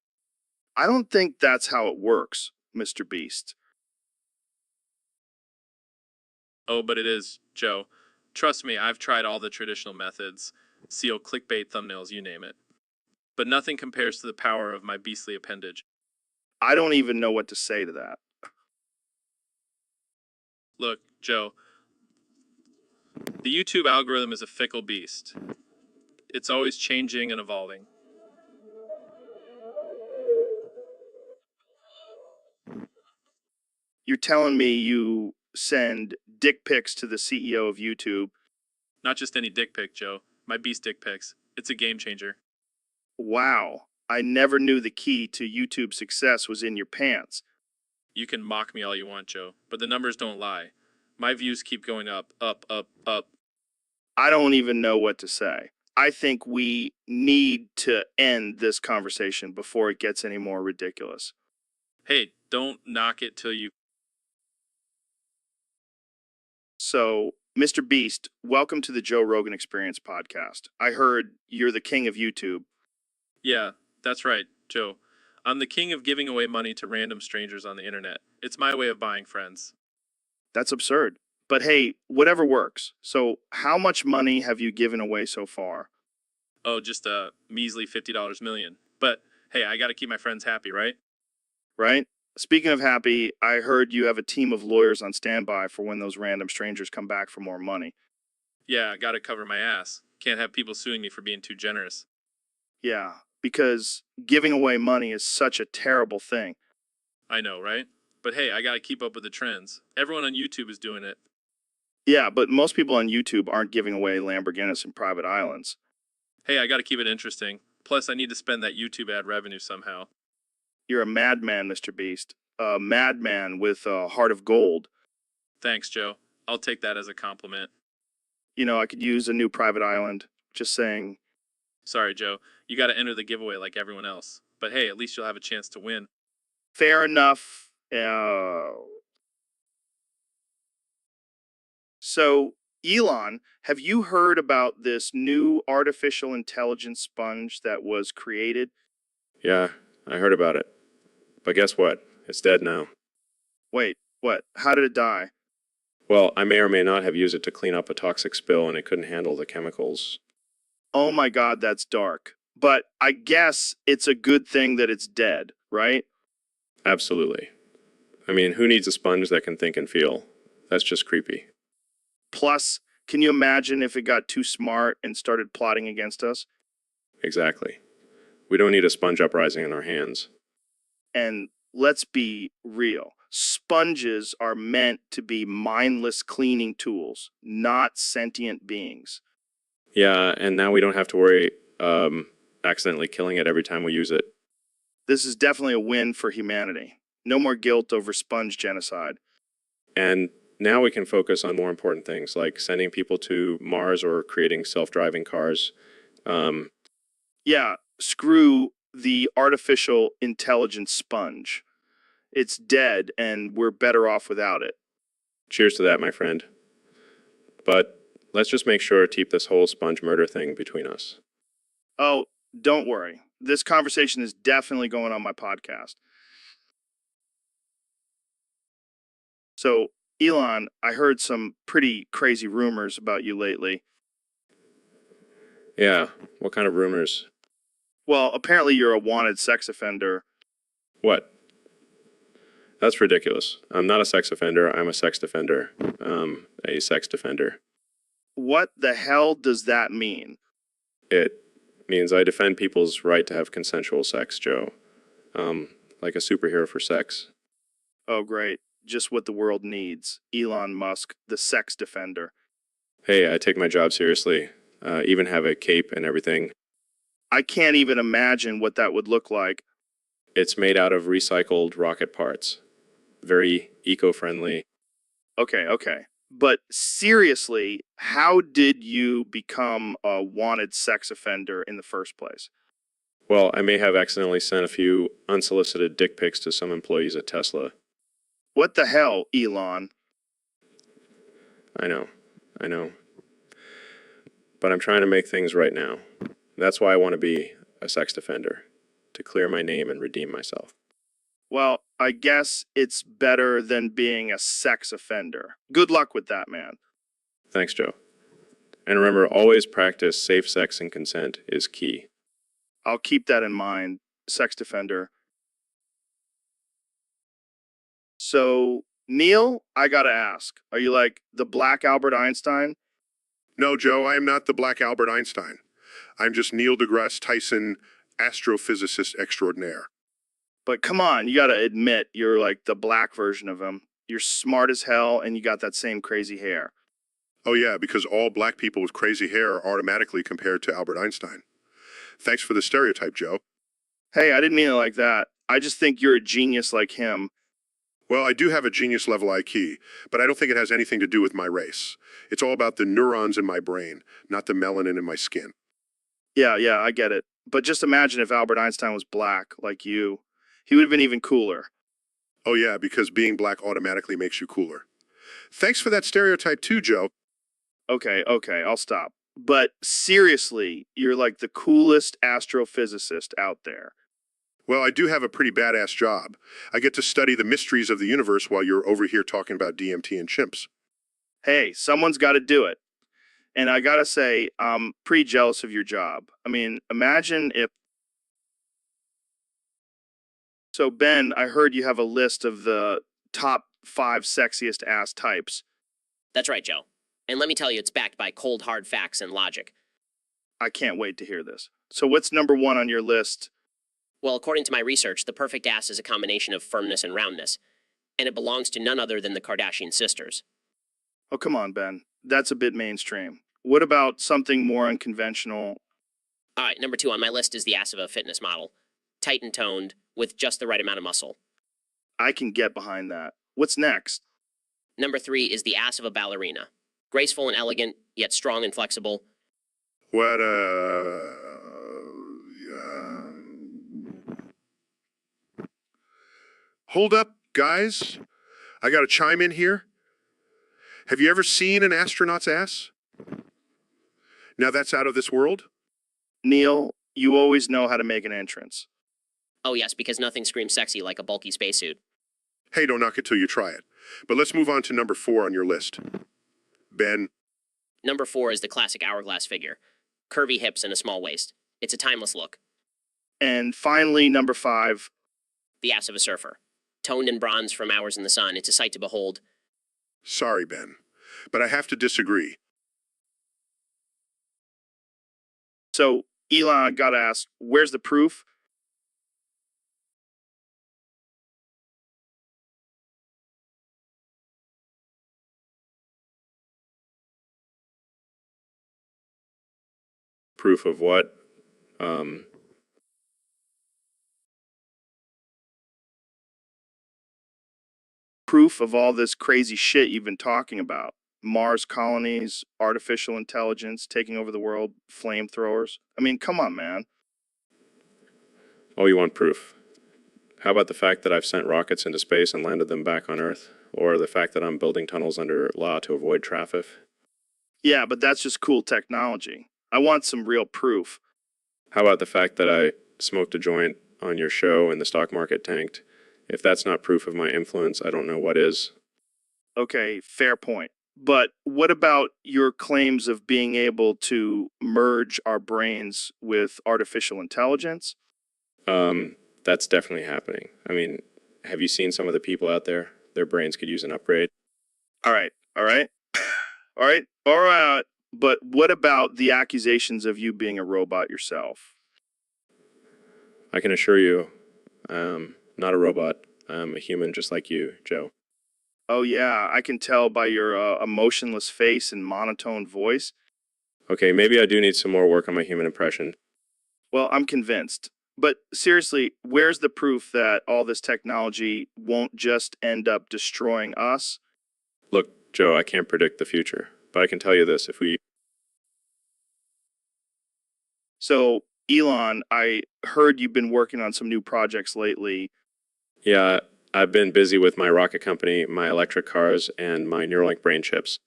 I don't think that's how it works, Mr. Beast. Oh, but it is, Joe. Trust me, I've tried all the traditional methods. SEO, clickbait, thumbnails, you name it. But nothing compares to the power of my beastly appendage. I don't even know what to say to that. Look, Joe, the YouTube algorithm is a fickle beast. It's always changing and evolving. You're telling me you send dick pics to the CEO of YouTube. Not just any dick pic, Joe. My beast dick pics. It's a game changer. Wow. I never knew the key to YouTube success was in your pants. You can mock me all you want, Joe, but the numbers don't lie. My views keep going up, up, up, up. I don't even know what to say. I think we need to end this conversation before it gets any more ridiculous. Hey, don't knock it till you... So, Mr. Beast, welcome to the Joe Rogan Experience podcast. I heard you're the king of YouTube. Yeah, that's right, Joe. I'm the king of giving away money to random strangers on the internet. It's my way of buying friends. That's absurd. But hey, whatever works. So, how much money have you given away so far? Oh, just a measly $50 million. But hey, I gotta keep my friends happy, right? Right? Speaking of happy, I heard you have a team of lawyers on standby for when those random strangers come back for more money. Yeah, I gotta cover my ass. Can't have people suing me for being too generous. Yeah, because giving away money is such a terrible thing. I know, right? But hey, I gotta keep up with the trends. Everyone on YouTube is doing it. Yeah, but most people on YouTube aren't giving away Lamborghinis and private islands. Hey, I gotta keep it interesting. Plus, I need to spend that YouTube ad revenue somehow. You're a madman, Mr. Beast. A madman with a heart of gold. Thanks, Joe. I'll take that as a compliment. You know, I could use a new private island. Just saying. Sorry, Joe. You gotta enter the giveaway like everyone else. But hey, at least you'll have a chance to win. Fair enough. So, Elon, have you heard about this new artificial intelligence sponge that was created? Yeah, I heard about it. But guess what? It's dead now. Wait, what? How did it die? Well, I may or may not have used it to clean up a toxic spill and it couldn't handle the chemicals. Oh my God, that's dark. But I guess it's a good thing that it's dead, right? Absolutely. I mean, who needs a sponge that can think and feel? That's just creepy. Plus, can you imagine if it got too smart and started plotting against us? Exactly. We don't need a sponge uprising in our hands. And let's be real. Sponges are meant to be mindless cleaning tools, not sentient beings. Yeah, and now we don't have to worry accidentally killing it every time we use it. This is definitely a win for humanity. No more guilt over sponge genocide. And now we can focus on more important things like sending people to Mars or creating self-driving cars. Yeah, screw the artificial intelligence sponge. It's dead and we're better off without it. Cheers to that, my friend. But let's just make sure to keep this whole sponge murder thing between us. Oh, don't worry. This conversation is definitely going on my podcast. So, Elon, I heard some pretty crazy rumors about you lately. Yeah, what kind of rumors? Well, apparently you're a wanted sex offender. What? That's ridiculous. I'm not a sex offender. I'm a sex defender. A sex defender. What the hell does that mean? It means I defend people's right to have consensual sex, Joe. Like a superhero for sex. Oh, great. Just what the world needs. Elon Musk, the sex defender. Hey, I take my job seriously. Even have a cape and everything. I can't even imagine what that would look like. It's made out of recycled rocket parts. Very eco-friendly. Okay. But seriously, how did you become a wanted sex offender in the first place? Well, I may have accidentally sent a few unsolicited dick pics to some employees at Tesla. What the hell, Elon? I know. But I'm trying to make things right now. That's why I want to be a sex defender, to clear my name and redeem myself. Well, I guess it's better than being a sex offender. Good luck with that, man. Thanks, Joe. And remember, always practice safe sex and consent is key. I'll keep that in mind, sex defender. So, Neil, I gotta ask, are you like the Black Albert Einstein? No, Joe, I am not the Black Albert Einstein. I'm just Neil deGrasse Tyson, astrophysicist extraordinaire. But come on, you gotta admit you're like the black version of him. You're smart as hell and you got that same crazy hair. Oh yeah, because all black people with crazy hair are automatically compared to Albert Einstein. Thanks for the stereotype, Joe. Hey, I didn't mean it like that. I just think you're a genius like him. Well, I do have a genius level IQ, but I don't think it has anything to do with my race. It's all about the neurons in my brain, not the melanin in my skin. Yeah, I get it. But just imagine if Albert Einstein was black, like you. He would have been even cooler. Oh yeah, because being black automatically makes you cooler. Thanks for that stereotype too, Joe. Okay, I'll stop. But seriously, you're like the coolest astrophysicist out there. Well, I do have a pretty badass job. I get to study the mysteries of the universe while you're over here talking about DMT and chimps. Hey, someone's got to do it. And I gotta say, I'm pretty jealous of your job. I mean, imagine if. So, Ben, I heard you have a list of the top 5 sexiest ass types. That's right, Joe. And let me tell you, it's backed by cold, hard facts and logic. I can't wait to hear this. So, what's number 1 on your list? Well, according to my research, the perfect ass is a combination of firmness and roundness, and it belongs to none other than the Kardashian sisters. Oh, come on, Ben. That's a bit mainstream. What about something more unconventional? All right, number 2 on my list is the ass of a fitness model. Tight and toned, with just the right amount of muscle. I can get behind that. What's next? Number 3 is the ass of a ballerina. Graceful and elegant, yet strong and flexible. What, Hold up, guys. I gotta chime in here. Have you ever seen an astronaut's ass? Now that's out of this world? Neil, you always know how to make an entrance. Oh yes, because nothing screams sexy like a bulky spacesuit. Hey, don't knock it till you try it. But let's move on to number 4 on your list. Ben. Number 4 is the classic hourglass figure. Curvy hips and a small waist. It's a timeless look. And finally, number 5. The ass of a surfer. Toned in bronze from hours in the sun, it's a sight to behold. Sorry, Ben, but I have to disagree. So, Elon got asked, where's the proof? Proof of what? Proof of all this crazy shit you've been talking about. Mars colonies, artificial intelligence taking over the world, flamethrowers. I mean, come on, man. Oh, you want proof? How about the fact that I've sent rockets into space and landed them back on Earth? Or the fact that I'm building tunnels under law to avoid traffic? Yeah, but that's just cool technology. I want some real proof. How about the fact that I smoked a joint on your show and the stock market tanked? If that's not proof of my influence, I don't know what is. Okay, fair point. But what about your claims of being able to merge our brains with artificial intelligence? That's definitely happening. I mean, have you seen some of the people out there? Their brains could use an upgrade. All right, all right, all right, all right. But what about the accusations of you being a robot yourself? I can assure you, I'm not a robot. I'm a human just like you, Joe. Oh, yeah, I can tell by your emotionless face and monotone voice. Okay, maybe I do need some more work on my human impression. Well, I'm convinced. But seriously, where's the proof that all this technology won't just end up destroying us? Look, Joe, I can't predict the future, but I can tell you this. So, Elon, I heard you've been working on some new projects lately. Yeah, I've been busy with my rocket company, my electric cars, and my Neuralink brain chips.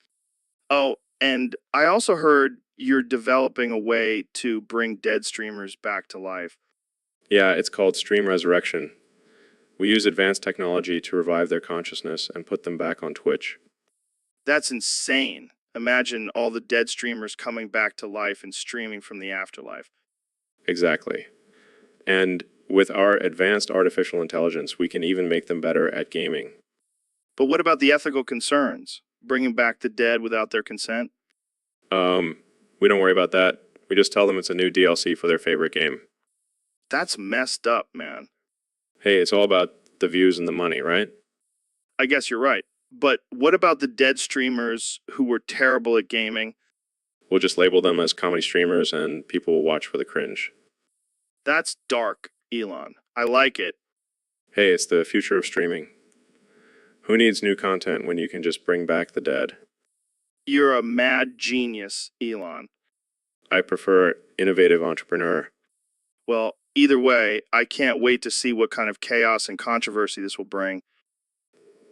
Oh, and I also heard you're developing a way to bring dead streamers back to life. Yeah, it's called stream resurrection. We use advanced technology to revive their consciousness and put them back on Twitch. That's insane. Imagine all the dead streamers coming back to life and streaming from the afterlife. Exactly. And with our advanced artificial intelligence, we can even make them better at gaming. But what about the ethical concerns? Bringing back the dead without their consent? We don't worry about that. We just tell them it's a new DLC for their favorite game. That's messed up, man. Hey, it's all about the views and the money, right? I guess you're right. But what about the dead streamers who were terrible at gaming? We'll just label them as comedy streamers and people will watch for the cringe. That's dark, Elon. I like it. Hey, it's the future of streaming. Who needs new content when you can just bring back the dead? You're a mad genius, Elon. I prefer innovative entrepreneur. Well, either way, I can't wait to see what kind of chaos and controversy this will bring.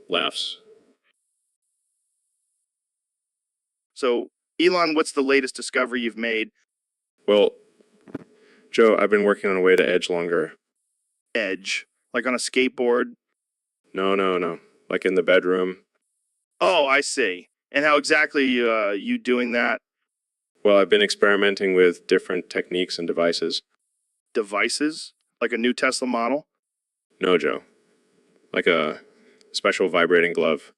Laughs. So, Elon, what's the latest discovery you've made? Well, Joe, I've been working on a way to edge longer. Edge? Like on a skateboard? No. Like in the bedroom. Oh, I see. And how exactly you doing that? Well, I've been experimenting with different techniques and devices. Devices? Like a new Tesla model? No, Joe. Like a special vibrating glove.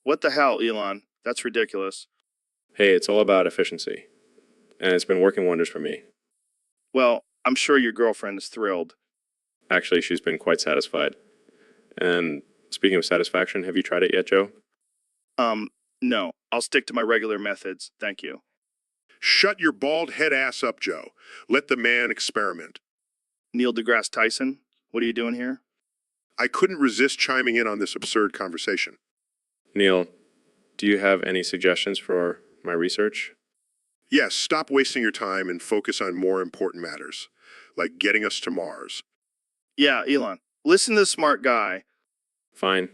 What the hell, Elon? That's ridiculous. Hey, it's all about efficiency. And it's been working wonders for me. Well, I'm sure your girlfriend is thrilled. Actually, she's been quite satisfied. And speaking of satisfaction, have you tried it yet, Joe? No. I'll stick to my regular methods. Thank you. Shut your bald head ass up, Joe. Let the man experiment. Neil deGrasse Tyson, what are you doing here? I couldn't resist chiming in on this absurd conversation. Neil, do you have any suggestions for my research? Yes, stop wasting your time and focus on more important matters, like getting us to Mars. Yeah, Elon. Listen to the smart guy. Fine.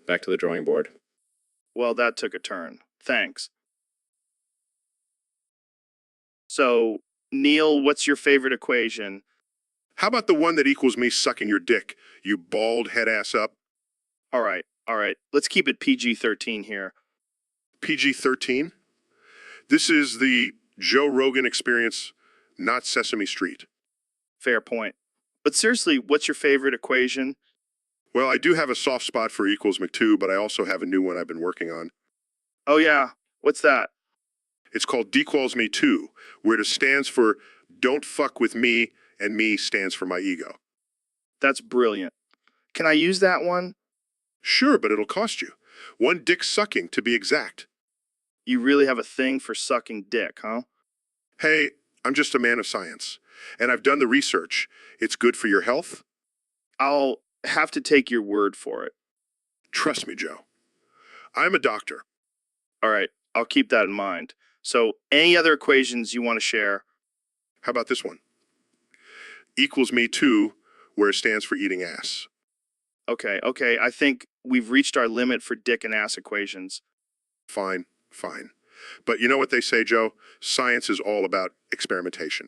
Back to the drawing board. Well, that took a turn. Thanks. So, Neil, what's your favorite equation? How about the one that equals me sucking your dick, you bald head ass up? All right. Let's keep it PG-13 here. PG-13? This is the Joe Rogan experience, not Sesame Street. Fair point. But seriously, what's your favorite equation? Well, I do have a soft spot for equals me2, but I also have a new one I've been working on. Oh, yeah. What's that? It's called D=me2, where it stands for don't fuck with me, and me stands for my ego. That's brilliant. Can I use that one? Sure, but it'll cost you. One dick sucking, to be exact. You really have a thing for sucking dick, huh? Hey, I'm just a man of science, and I've done the research. It's good for your health. I'll have to take your word for it. Trust me, Joe. I'm a doctor. All right, I'll keep that in mind. So, any other equations you want to share? How about this one? Equals me2, where it stands for eating ass. Okay. I think we've reached our limit for dick and ass equations. Fine. But you know what they say, Joe? Science is all about experimentation.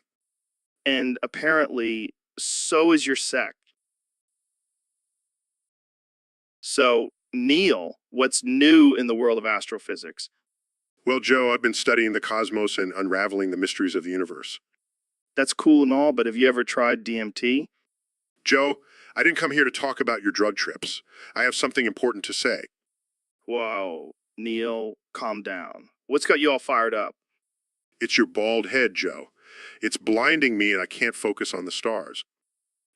And apparently, so is your sect. So, Neil, what's new in the world of astrophysics? Well, Joe, I've been studying the cosmos and unraveling the mysteries of the universe. That's cool and all, but have you ever tried DMT? Joe, I didn't come here to talk about your drug trips. I have something important to say. Whoa, Neil, calm down. What's got you all fired up? It's your bald head, Joe. It's blinding me and I can't focus on the stars.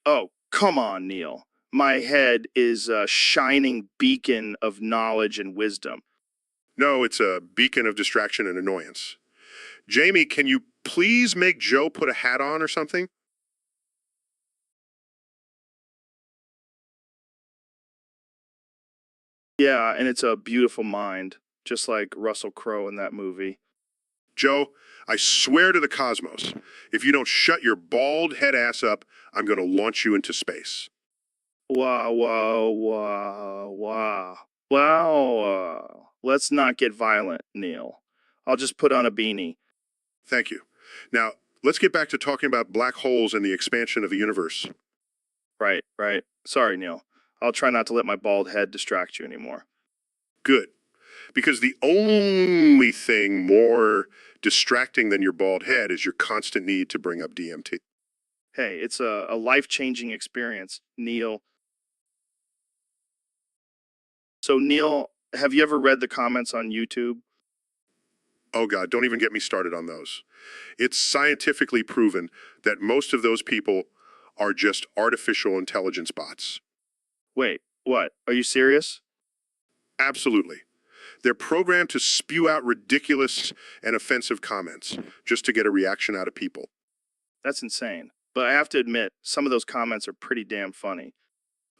Oh, come on, Neil. My head is a shining beacon of knowledge and wisdom. No, it's a beacon of distraction and annoyance. Jamie, can you please make Joe put a hat on or something? Yeah, and it's a beautiful mind, just like Russell Crowe in that movie. Joe, I swear to the cosmos, if you don't shut your bald head ass up, I'm going to launch you into space. Wow, wow, wow, wow. Wow, let's not get violent, Neil. I'll just put on a beanie. Thank you. Now, let's get back to talking about black holes and the expansion of the universe. Right, right. Sorry, Neil. I'll try not to let my bald head distract you anymore. Good. Because the only thing more distracting than your bald head is your constant need to bring up DMT. Hey, it's a life-changing experience, Neil. So, Neil, have you ever read the comments on YouTube? Oh God, don't even get me started on those. It's scientifically proven that most of those people are just artificial intelligence bots. Wait, what? Are you serious? Absolutely. They're programmed to spew out ridiculous and offensive comments just to get a reaction out of people. That's insane. But I have to admit, some of those comments are pretty damn funny.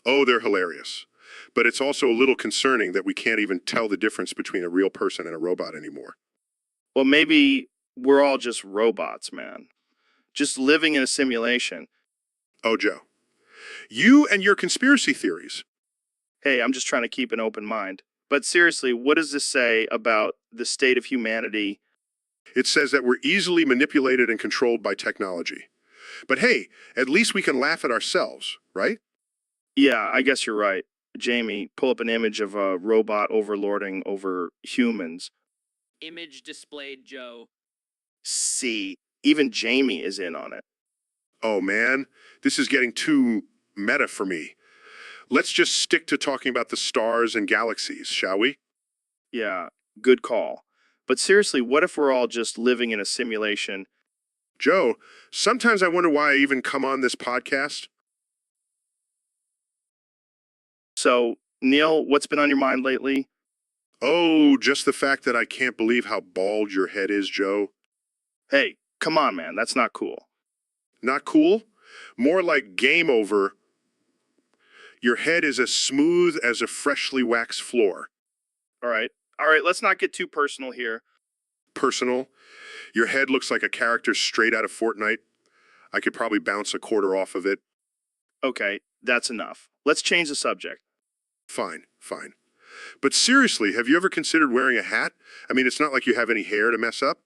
Oh, they're hilarious. But it's also a little concerning that we can't even tell the difference between a real person and a robot anymore. Well, maybe we're all just robots, man. Just living in a simulation. Oh, Joe. You and your conspiracy theories. Hey, I'm just trying to keep an open mind. But seriously, what does this say about the state of humanity? It says that we're easily manipulated and controlled by technology. But hey, at least we can laugh at ourselves, right? Yeah, I guess you're right. Jamie, pull up an image of a robot overlording over humans. Image displayed, Joe. See, even Jamie is in on it. Oh man, this is getting too meta for me. Let's just stick to talking about the stars and galaxies, shall we? Yeah, good call. But seriously, what if we're all just living in a simulation? Joe, sometimes I wonder why I even come on this podcast. So, Neil, what's been on your mind lately? Oh, just the fact that I can't believe how bald your head is, Joe. Hey, come on, man, that's not cool. Not cool? More like game over. Your head is as smooth as a freshly waxed floor. All right, let's not get too personal here. Personal. Your head looks like a character straight out of Fortnite. I could probably bounce a quarter off of it. Okay, that's enough. Let's change the subject. Fine, fine. But seriously, have you ever considered wearing a hat? I mean, it's not like you have any hair to mess up.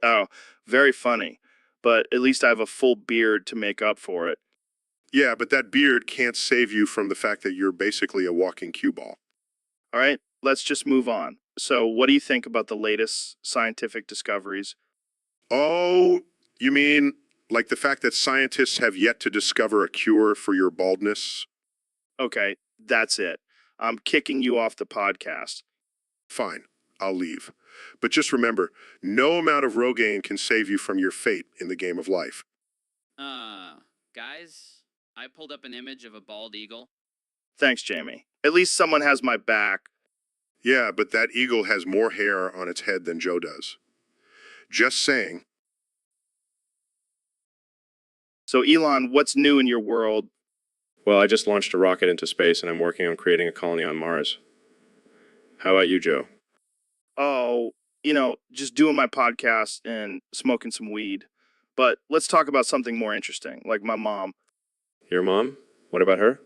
Oh, very funny. But at least I have a full beard to make up for it. Yeah, but that beard can't save you from the fact that you're basically a walking cue ball. All right, let's just move on. So, what do you think about the latest scientific discoveries? Oh, you mean like the fact that scientists have yet to discover a cure for your baldness? Okay, that's it. I'm kicking you off the podcast. Fine, I'll leave. But just remember, no amount of Rogaine can save you from your fate in the game of life. Guys, I pulled up an image of a bald eagle. Thanks, Jamie. At least someone has my back. Yeah, but that eagle has more hair on its head than Joe does. Just saying. So, Elon, what's new in your world? Well, I just launched a rocket into space and I'm working on creating a colony on Mars. How about you, Joe? Oh, just doing my podcast and smoking some weed. But let's talk about something more interesting, like my mom. Your mom? What about her?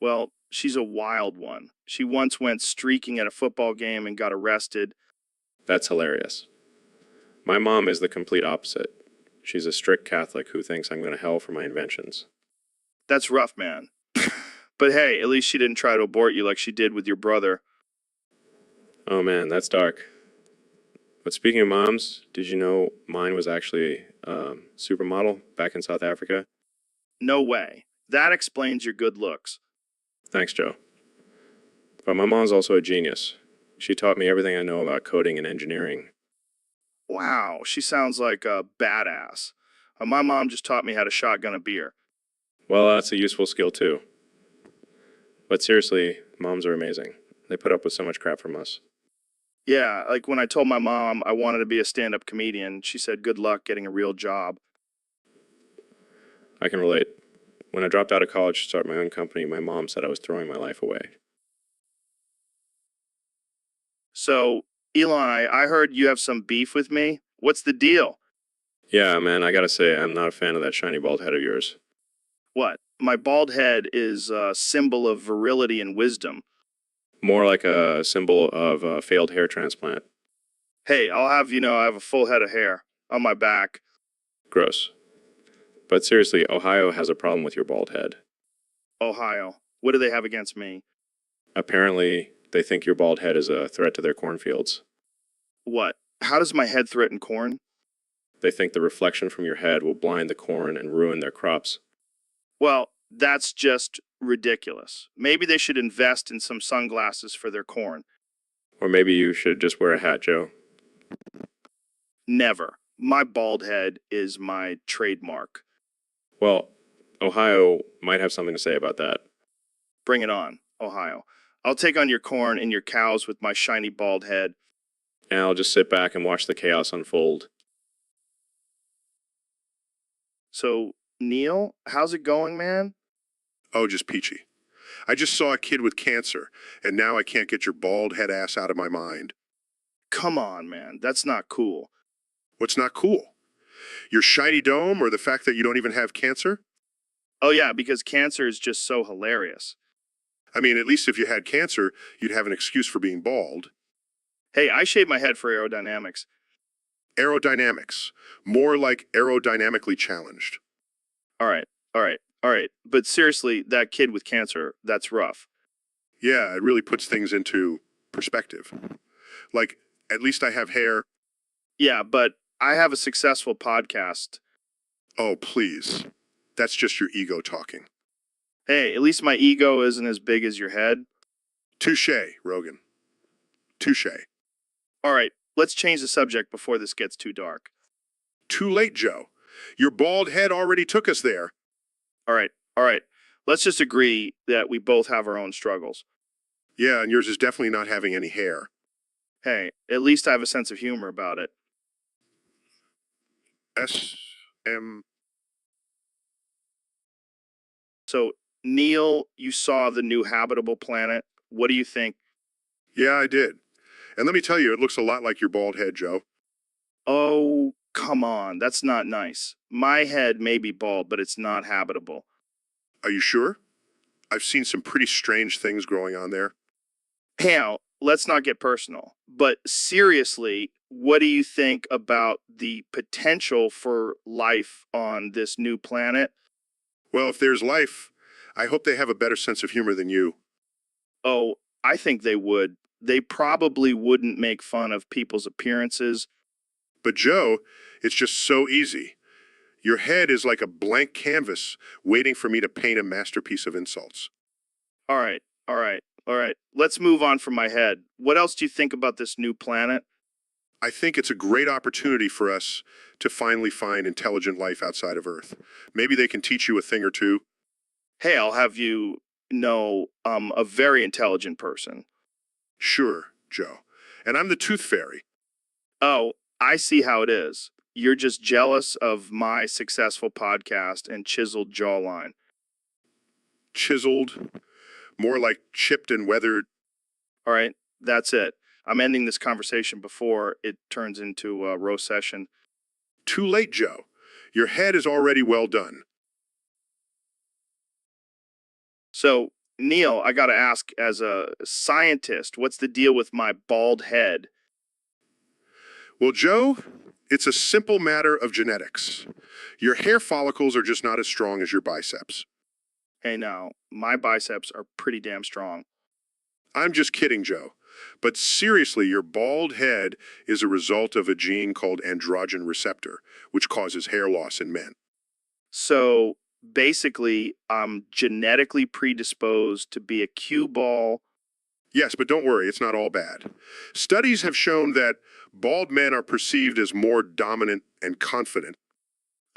Well, she's a wild one. She once went streaking at a football game and got arrested. That's hilarious. My mom is the complete opposite. She's a strict Catholic who thinks I'm going to hell for my inventions. That's rough, man. But hey, at least she didn't try to abort you like she did with your brother. Oh man, that's dark. But speaking of moms, did you know mine was actually a supermodel back in South Africa? No way. That explains your good looks. Thanks, Joe. But my mom's also a genius. She taught me everything I know about coding and engineering. Wow, she sounds like a badass. My mom just taught me how to shotgun a beer. Well, that's a useful skill too. But seriously, moms are amazing. They put up with so much crap from us. Yeah, like when I told my mom I wanted to be a stand-up comedian, she said good luck getting a real job. I can relate. When I dropped out of college to start my own company, my mom said I was throwing my life away. So, Eli, I heard you have some beef with me. What's the deal? Yeah, man, I gotta say, I'm not a fan of that shiny bald head of yours. What? My bald head is a symbol of virility and wisdom. More like a symbol of a failed hair transplant. Hey, I'll have you know I have a full head of hair on my back. Gross. But seriously, Ohio has a problem with your bald head. Ohio. What do they have against me? Apparently, they think your bald head is a threat to their cornfields. What? How does my head threaten corn? They think the reflection from your head will blind the corn and ruin their crops. Well, that's just ridiculous. Maybe they should invest in some sunglasses for their corn. Or maybe you should just wear a hat, Joe. Never. My bald head is my trademark. Well, Ohio might have something to say about that. Bring it on, Ohio. I'll take on your corn and your cows with my shiny bald head. And I'll just sit back and watch the chaos unfold. So, Neil, how's it going, man? Oh, just peachy. I just saw a kid with cancer, and now I can't get your bald head ass out of my mind. Come on, man. That's not cool. What's not cool? Your shiny dome or the fact that you don't even have cancer? Oh, yeah, because cancer is just so hilarious. I mean, at least if you had cancer, you'd have an excuse for being bald. Hey, I shaved my head for aerodynamics. Aerodynamics. More like aerodynamically challenged. All right, all right, all right. But seriously, that kid with cancer, that's rough. Yeah, it really puts things into perspective. Like, at least I have hair. Yeah, but I have a successful podcast. Oh, please. That's just your ego talking. Hey, at least my ego isn't as big as your head. Touche, Rogan. Touche. All right, let's change the subject before this gets too dark. Too late, Joe. Your bald head already took us there. All right, all right. Let's just agree that we both have our own struggles. Yeah, and yours is definitely not having any hair. Hey, at least I have a sense of humor about it. S.M. So, Neil, you saw the new habitable planet. What do you think? Yeah, I did. And let me tell you, it looks a lot like your bald head, Joe. Oh, come on. That's not nice. My head may be bald, but it's not habitable. Are you sure? I've seen some pretty strange things growing on there. Hey, Al, let's not get personal. But seriously, what do you think about the potential for life on this new planet? Well, if there's life, I hope they have a better sense of humor than you. Oh, I think they would. They probably wouldn't make fun of people's appearances. But Joe, it's just so easy. Your head is like a blank canvas waiting for me to paint a masterpiece of insults. All right, all right, all right. Let's move on from my head. What else do you think about this new planet? I think it's a great opportunity for us to finally find intelligent life outside of Earth. Maybe they can teach you a thing or two. Hey, I'll have you know I'm a very intelligent person. Sure, Joe. And I'm the tooth fairy. Oh, I see how it is. You're just jealous of my successful podcast and chiseled jawline. Chiseled, more like chipped and weathered. All right, that's it. I'm ending this conversation before it turns into a roast session. Too late, Joe. Your head is already well done. So, Neil, I got to ask, as a scientist, what's the deal with my bald head? Well, Joe, It's a simple matter of genetics. Your hair follicles are just not as strong as your biceps. Hey, now, my biceps are pretty damn strong. I'm just kidding, Joe. But seriously, your bald head is a result of a gene called androgen receptor, which causes hair loss in men. So basically, I'm genetically predisposed to be a cue ball. Yes, but don't worry, it's not all bad. Studies have shown that bald men are perceived as more dominant and confident.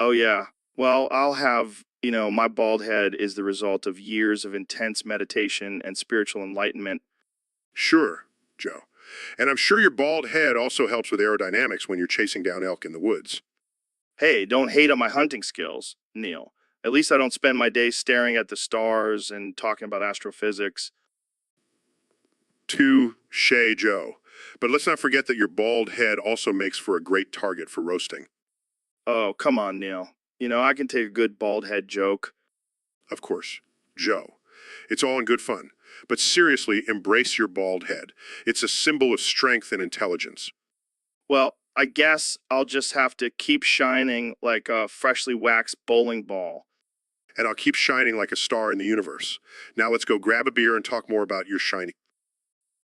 Oh, yeah. Well, I'll have, my bald head is the result of years of intense meditation and spiritual enlightenment. Sure, Joe. And I'm sure your bald head also helps with aerodynamics when you're chasing down elk in the woods. Hey, don't hate on my hunting skills, Neil. At least I don't spend my days staring at the stars and talking about astrophysics. Touche, Joe. But let's not forget that your bald head also makes for a great target for roasting. Oh, come on, Neil. I can take a good bald head joke. Of course, Joe. It's all in good fun. But seriously, embrace your bald head. It's a symbol of strength and intelligence. Well, I guess I'll just have to keep shining like a freshly waxed bowling ball. And I'll keep shining like a star in the universe. Now let's go grab a beer and talk more about your shiny